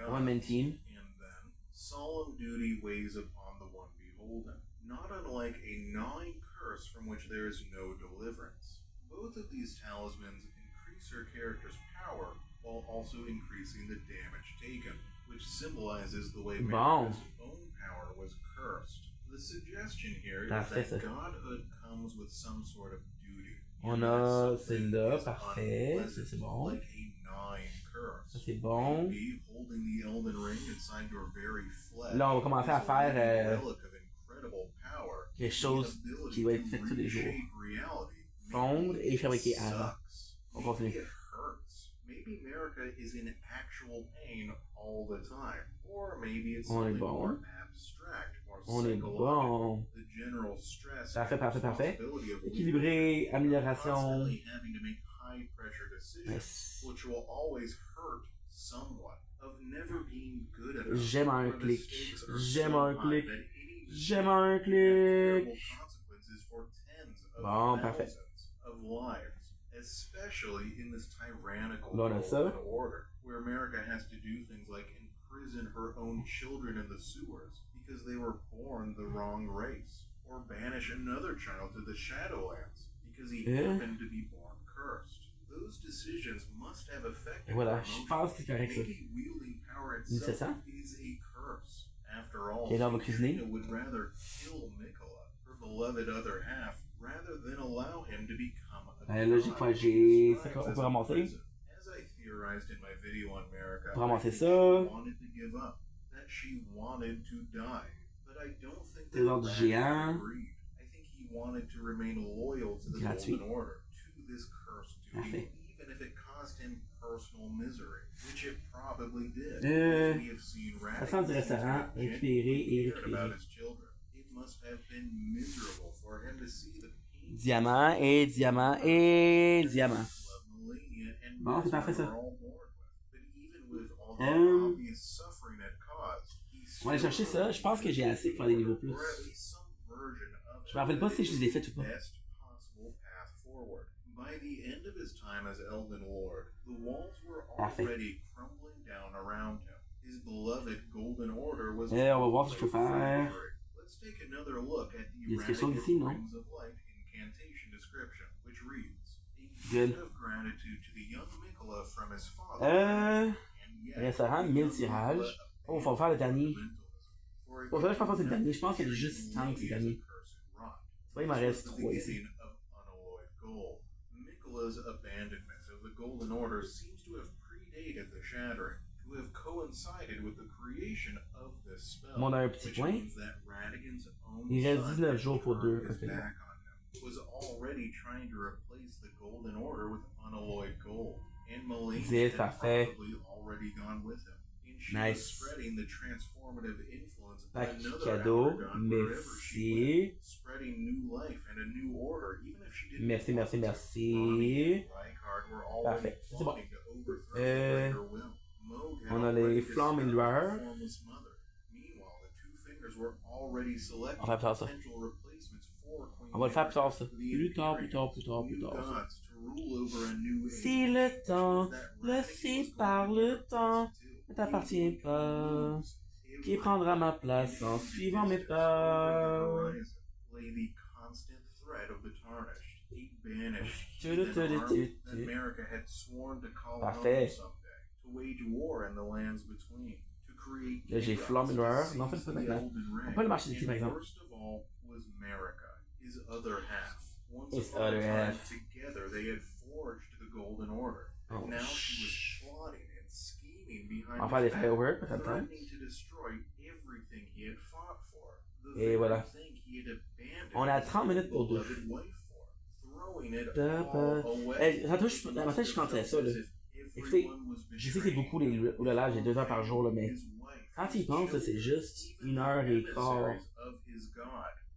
One man team. And then, solemn duty weighs upon the one beholden, not unlike a gnawing curse from which there is no deliverance. Both of these talismans increase her character's power, while also increasing the damage taken, which symbolizes the way Bon. America's own power was cursed. The suggestion here is Parfait, that ça. godhood comes with some sort of duty. On a celle-là, parfait, ça c'est bon. Like a nine curse. Ça c'est bon. Maybe holding the Elden Ring inside your very flesh. Là, on va commencer à faire relic of incredible power, quelque chose qui va être fait tous les jours. Fondre et fabriquer avant. On continue. Maybe America is in actual pain all the time. Or maybe it's On est something bon. more abstract, more On est psychological. bon. The general stress Parfait, and parfait, parfait. responsibility of Équilibré, amélioration. constantly having to make high pressure decisions, Yes. which will always hurt somewhat, of never being good enough. J'aime un where the clic. stakes are J'aime so un high clic. that any J'aime un decision clic. can have terrible consequences for tens of Bon, parfait. thousands of lives, especially in this tyrannical Là, on a world ça. and order, where America has to do things like imprison her own children in the sewers because they were born the wrong race, or banish another child to the Shadowlands because he happened to be born cursed. Those decisions must have affected Et voilà, her je pense que c'est correct ça. Maybe wielding power C'est itself ça? is a curse. After all, Ok, là on va cuisiner. Trina would rather kill Mikola, her beloved other half, rather than allow him to become a Là, j'ai quoi? J'ai ça qu'on peut ramasser. As I theorized in my video on America, On peut ramasser I think ça. she wanted to give up, that she wanted to die. But I don't think that Trésor du Ragnar géant. agreed. I think he wanted to remain loyal to the Gratuit. Golden Order, to this cursed duty, Parfait. even if it caused him personal misery, which it probably did. Euh, We have seen ça sent du restaurant, récupérer et récupérer. It must have been miserable for him to see the pain. Diamant et diamant et diamant. Bon, c'est parfait ça. On va aller chercher ça. Je pense que j'ai assez pour aller niveau plus. Je me rappelle pas si je les ai faites ou pas. By the end of his time as Elden Lord, the walls were Parfait. already crumbling down around him. His beloved Golden Order was Et on va voir ce que je peux faire. Let's take another look at the Il y a quelque chose ici, non? Rings of Light incantation description, which reads, a Good. gift of gratitude to the young Mikola from his father. Restaurant, 1000 tirages. Oh, il faut faire le dernier. Pour ça, je pense que c'est le dernier. Je pense qu'il y a juste 5 c'est le dernier. C'est pas, il m'en reste 3 ici. Mikola's abandonment of the Golden Order seems to have predated the Shattering, to have coincided with the creation of this spell. On a un petit which point. means that Radigan's own Il reste son 19 jours pour 2. turned his Ok. back on him, was already trying to replace the Golden Order with unalloyed gold, and Malenia 10, had parfait. probably already gone with him. And she Nice. was spreading the transformative influence of Pack another cadeau. Abragon wherever she Merci. went, spreading new life and a new order, even if she didn't Merci, want merci, to. merci. Ronnie and Rykard were already Parfait. C'est bon. plotting to overthrow the Greater Will. Moog had On a already les flammes et discovered lueurs. the formless mother. Meanwhile, the Two Fingers were already selecting On va faire ça. potential replacements for Queen On va le faire plus tard, ça. Mary, the Plus tard, plus Imperium, tard, plus tard, plus new tard. gods to rule over a new age, Si le which temps, was that le Radigan si was par going to le be temps, replaced ne too. t'appartient He pas. would lose Qui everything. prendra ma place en suivant mes pas? Lay the constant threat of the tarnished, a banished Tu- heathen tu- tu- army tu- that America had sworn to call Parfait. home someday, to wage war in the lands between, to create Là, j'ai chaos, flamme et lueur. to Non, fais seize pas the maintenant. Elden On Ring. peut le marcher d'ici, par And exemple. worst of all was America, his other half. Once His upon a other time, half. together they had forged the Golden Order. Oh, And now she was plotting and scheming behind On va faire his des back, fireworks, ça me tente. threatening to destroy everything he had fought for. The Et very voilà. thing he had abandoned On est à his 30 minutes pour deux. beloved wife for, throwing it Da, all ba. away. Hey, tantôt, dans ma tête, je comptais ça, là. Écoutez, je sais que c'est beaucoup, les oulala, j'ai 2 heures par jour, là, mais quand tu y penses, là, c'est juste 1h15.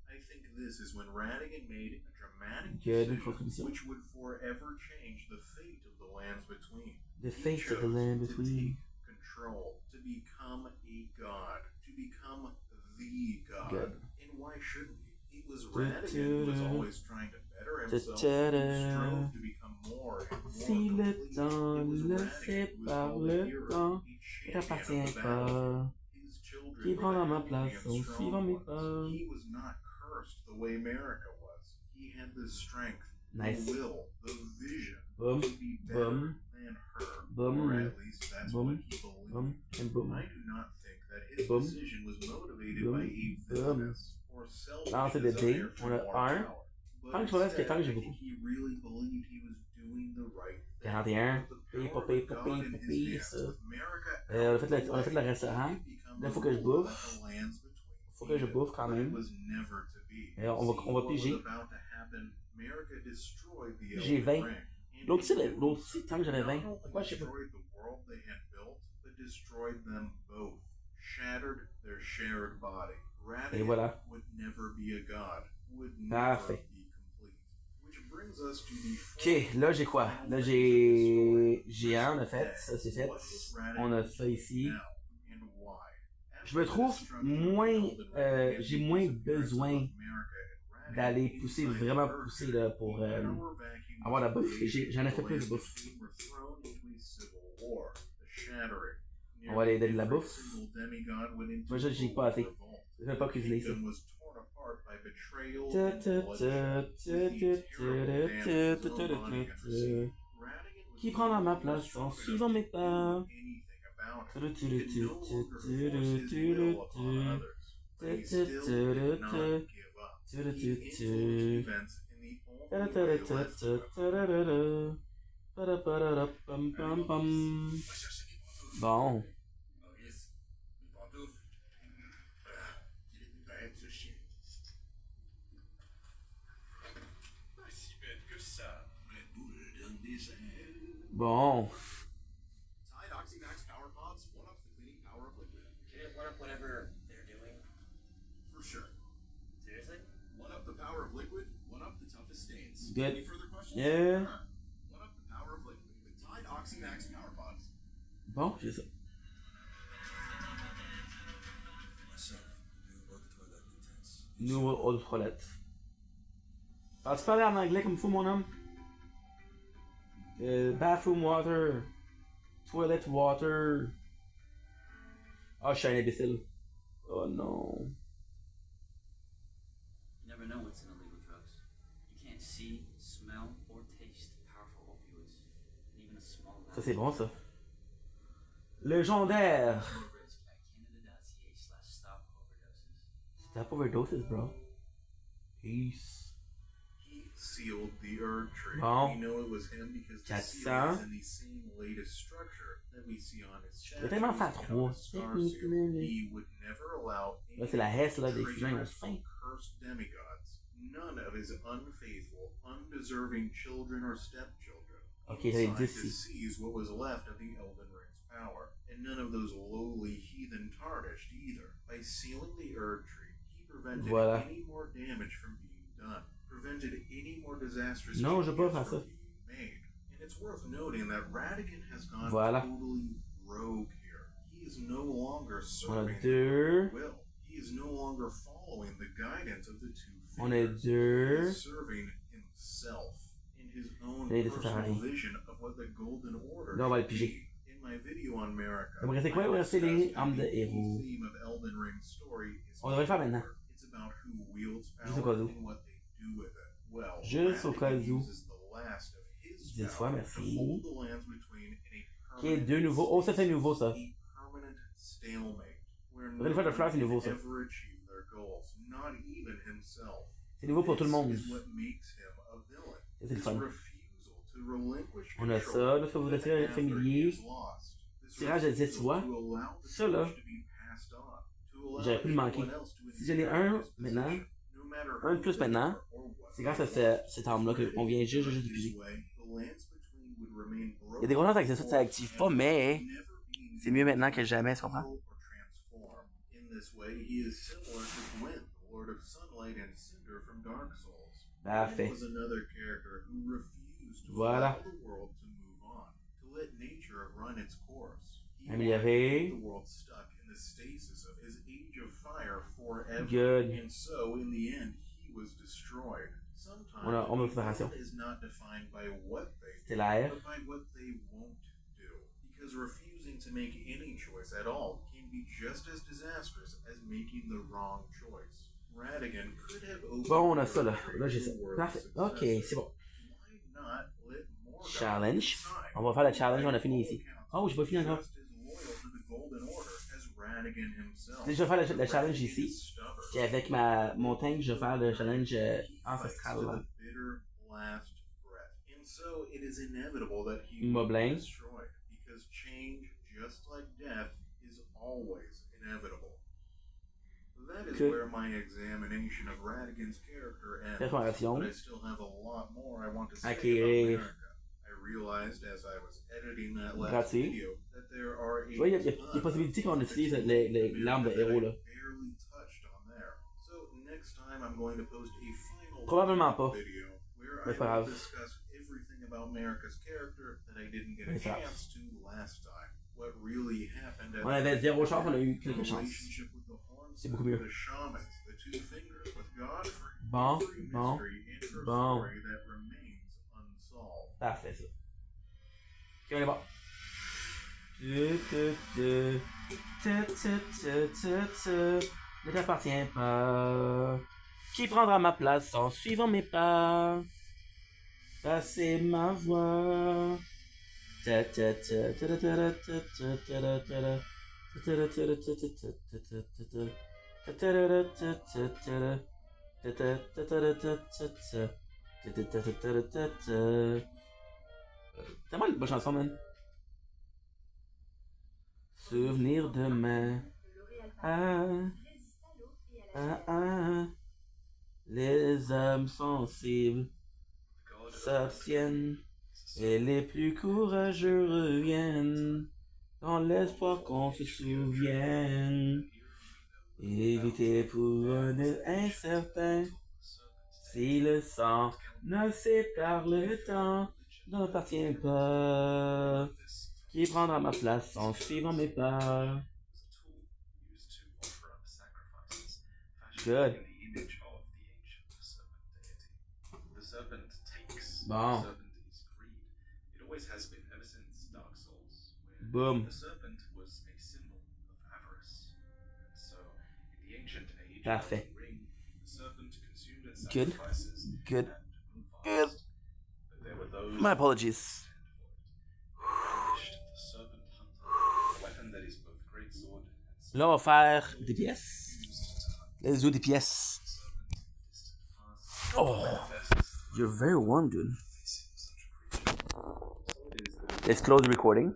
I think this is when Radigan made a dramatic Good decision contribution. which would forever change the fate of the lands between. The He fate of the chose land to between. take control, to become a god, to become the god. Good. And why shouldn't he? It was Da, Radigan who was da, always trying to better da, himself, da, who da. strove to become more and more Si le complete. temps It was le Radigan sait who was par called le the hero, temps, a ne champion of t'appartient the battlefield. pas. His children Qui were prendra the ma healthy place and en strong suivant mes ones. pas? He was not cursed the way America was. He had the strength, Nice. the will, the vision Boom, to be better boom, than plan her, Boom. or at least that's Boom. what he believed. Boom. And boom. I do not think that his Boom. decision was motivated Boom. by a villainous or selfish Lancer de dés. desire for On a more 1. power. But Tant que je me lève, instead, tant que j'ai I beaucoup. think he really believed he was doing the right thing. 41. With the power of God in his hands, Ça. with America On a fait le restaurant. Là, faut que je bouffe. Faut que je bouffe quand même. On va piger. J'ai 20. L'autre site, tant que j'avais 20. Pourquoi je sais pas. Et voilà. Parfait. Ok, là j'ai quoi? Là j'ai un, on a fait, ça c'est fait. On a ça ici. Je me trouve moins, j'ai moins besoin d'aller pousser, vraiment pousser là, pour avoir la bouffe. J'en ai fait plus de bouffe. On va aller donner de la bouffe. Moi j'ai pas assez. Je vais pas cuisiner ça. Qui prendra ma place en suivant mes pas? Bon. Bon. Whatever they're doing. For sure. Seriously? One up the power of liquid, one up the toughest stains. Good. Any further questions? Yeah. One up the power of liquid with Tide Oxymax Power Pods. Bon, j'ai ça. Nouveau eau de toilette. As-tu parlé en anglais comme il faut, mon homme? Bathroom water. Toilet water. Oh, je suis un imbécile. Oh non. You never know what's in illegal drugs. You can't see, smell, or taste powerful opioids. And even a small amount. Ça c'est bon ça. Légendaire. Stop overdoses, bro. Peace. He sealed the herb tree. Bon. We know it was him because the 400. seal is in the same latest structure that we see on his chest. Il va tellement faire 3. He would never allow Là c'est la hesse là, des fusions, ils ont faim. cursed demigods, none of his unfaithful, undeserving children or stepchildren. Ok, j'avais dit to ici. seize what was left of the Elden Ring's power, and none of those lowly heathen tarnished either. By sealing the herb tree, he prevented Voilà. any more damage from being done, prevented any more disastrous Non, je changes peux pas faire ça. from being made. And it's worth noting that Radigan has gone Voilà. totally rogue here. He is no longer On a serving deux. the will. He is no longer following the guidance of the two On a figures. deux. He is serving himself in his own Et ça sert à personal rien. vision of what the Golden Order Là on va le should piger. be. In my video on America, Il va me rester quoi? Il va me rester les armes de héros. the theme of Elden Ring's story is On devrait le faire maintenant. it's about who wields Juste au power cas où. and what they do with it. Well, Juste au cas Radigan où. uses the last of his 10 fois, power merci. to hold the lands between a Ok, deux nouveaux. Oh, ça c'est nouveau ça. permanent stalemate where On va le faire de fleurs, c'est nouveau ça. ever achieve their goals, not even himself. C'est nouveau pour tout le monde. This is what makes him a villain. Ça, c'est le His fun. refusal to relinquish On a control ça, là, ça vous even êtes after familier. he is lost. This Tirage de 10 refusal fois. to allow the Ça là, torch to be passed on, to allow j'aurais pu le manquer. anyone else to Si j'en ai inherit un his maintenant, position, no matter un de who plus they maintenant, are or what c'est grâce à they cette arme-là qu'on vient juste de piger. This way, the lands between would remain Il y a des gros avec ça, ça active pas, mais c'est mieux maintenant que jamais, tu comprends? transform. In this way, he is similar to Gwyn, the Lord of Sunlight and Cinder from Dark Souls. Parfait. Gwyn was another character who refused to Voilà. allow the world to move on, to let nature run its course. He Améliorer. wanted the world stuck in the stasis of his age of fire forever. Good. And so, in the end, he was destroyed. Sometimes On a préparation. evil is not defined by what they do, Stellaire. but by what they won't do. Because refusing to make any choice at all can be just as disastrous as making the wrong choice. Radigan could have opened Bon, on a ça là. the Là j'ai ça. world Parfait. successor. Ok, c'est bon. Why not let more Challenge. On va faire le challenge, on a fini ici. Oh, j'ai pas fini encore. Je vais faire le challenge ici. Puis avec ma montagne, je vais faire le challenge ancestral. Moblin. That is where my examination of Radigan's character ends, but I still have a lot more I want to say about America. I realized as I was editing that last video that there are il y a possibilité qu'on utilise l'arme de héros là. barely touched on there. So next time I'm going to post a final Probablement pas. video where Mais c'est I pas will grave. discuss everything about America's character that I didn't get a chance to last time. What really happened at On avait 0 chance, on a eu quelques chances. C'est beaucoup mieux. Bon, bon, bon. Parfait, ça. Ok, on est bon. Ne t'appartient pas. Qui prendra ma place en suivant mes pas? Passer ma voix. Tellement une bonne chanson, man. Souvenir de demain. Les âmes sensibles s'abstiennent et les plus courageux reviennent dans l'espoir qu'on se souvienne. Éviter pour un incertain si le sang ne sépare le temps n'appartient pas. Qui prendra ma place en suivant mes pas? Good. Bon. Boom. Parfait. Good. Good. Good. My apologies. Là, on va faire des pièces. Let's do des pièces. Oh, you're very warm, dude. Let's close the recording.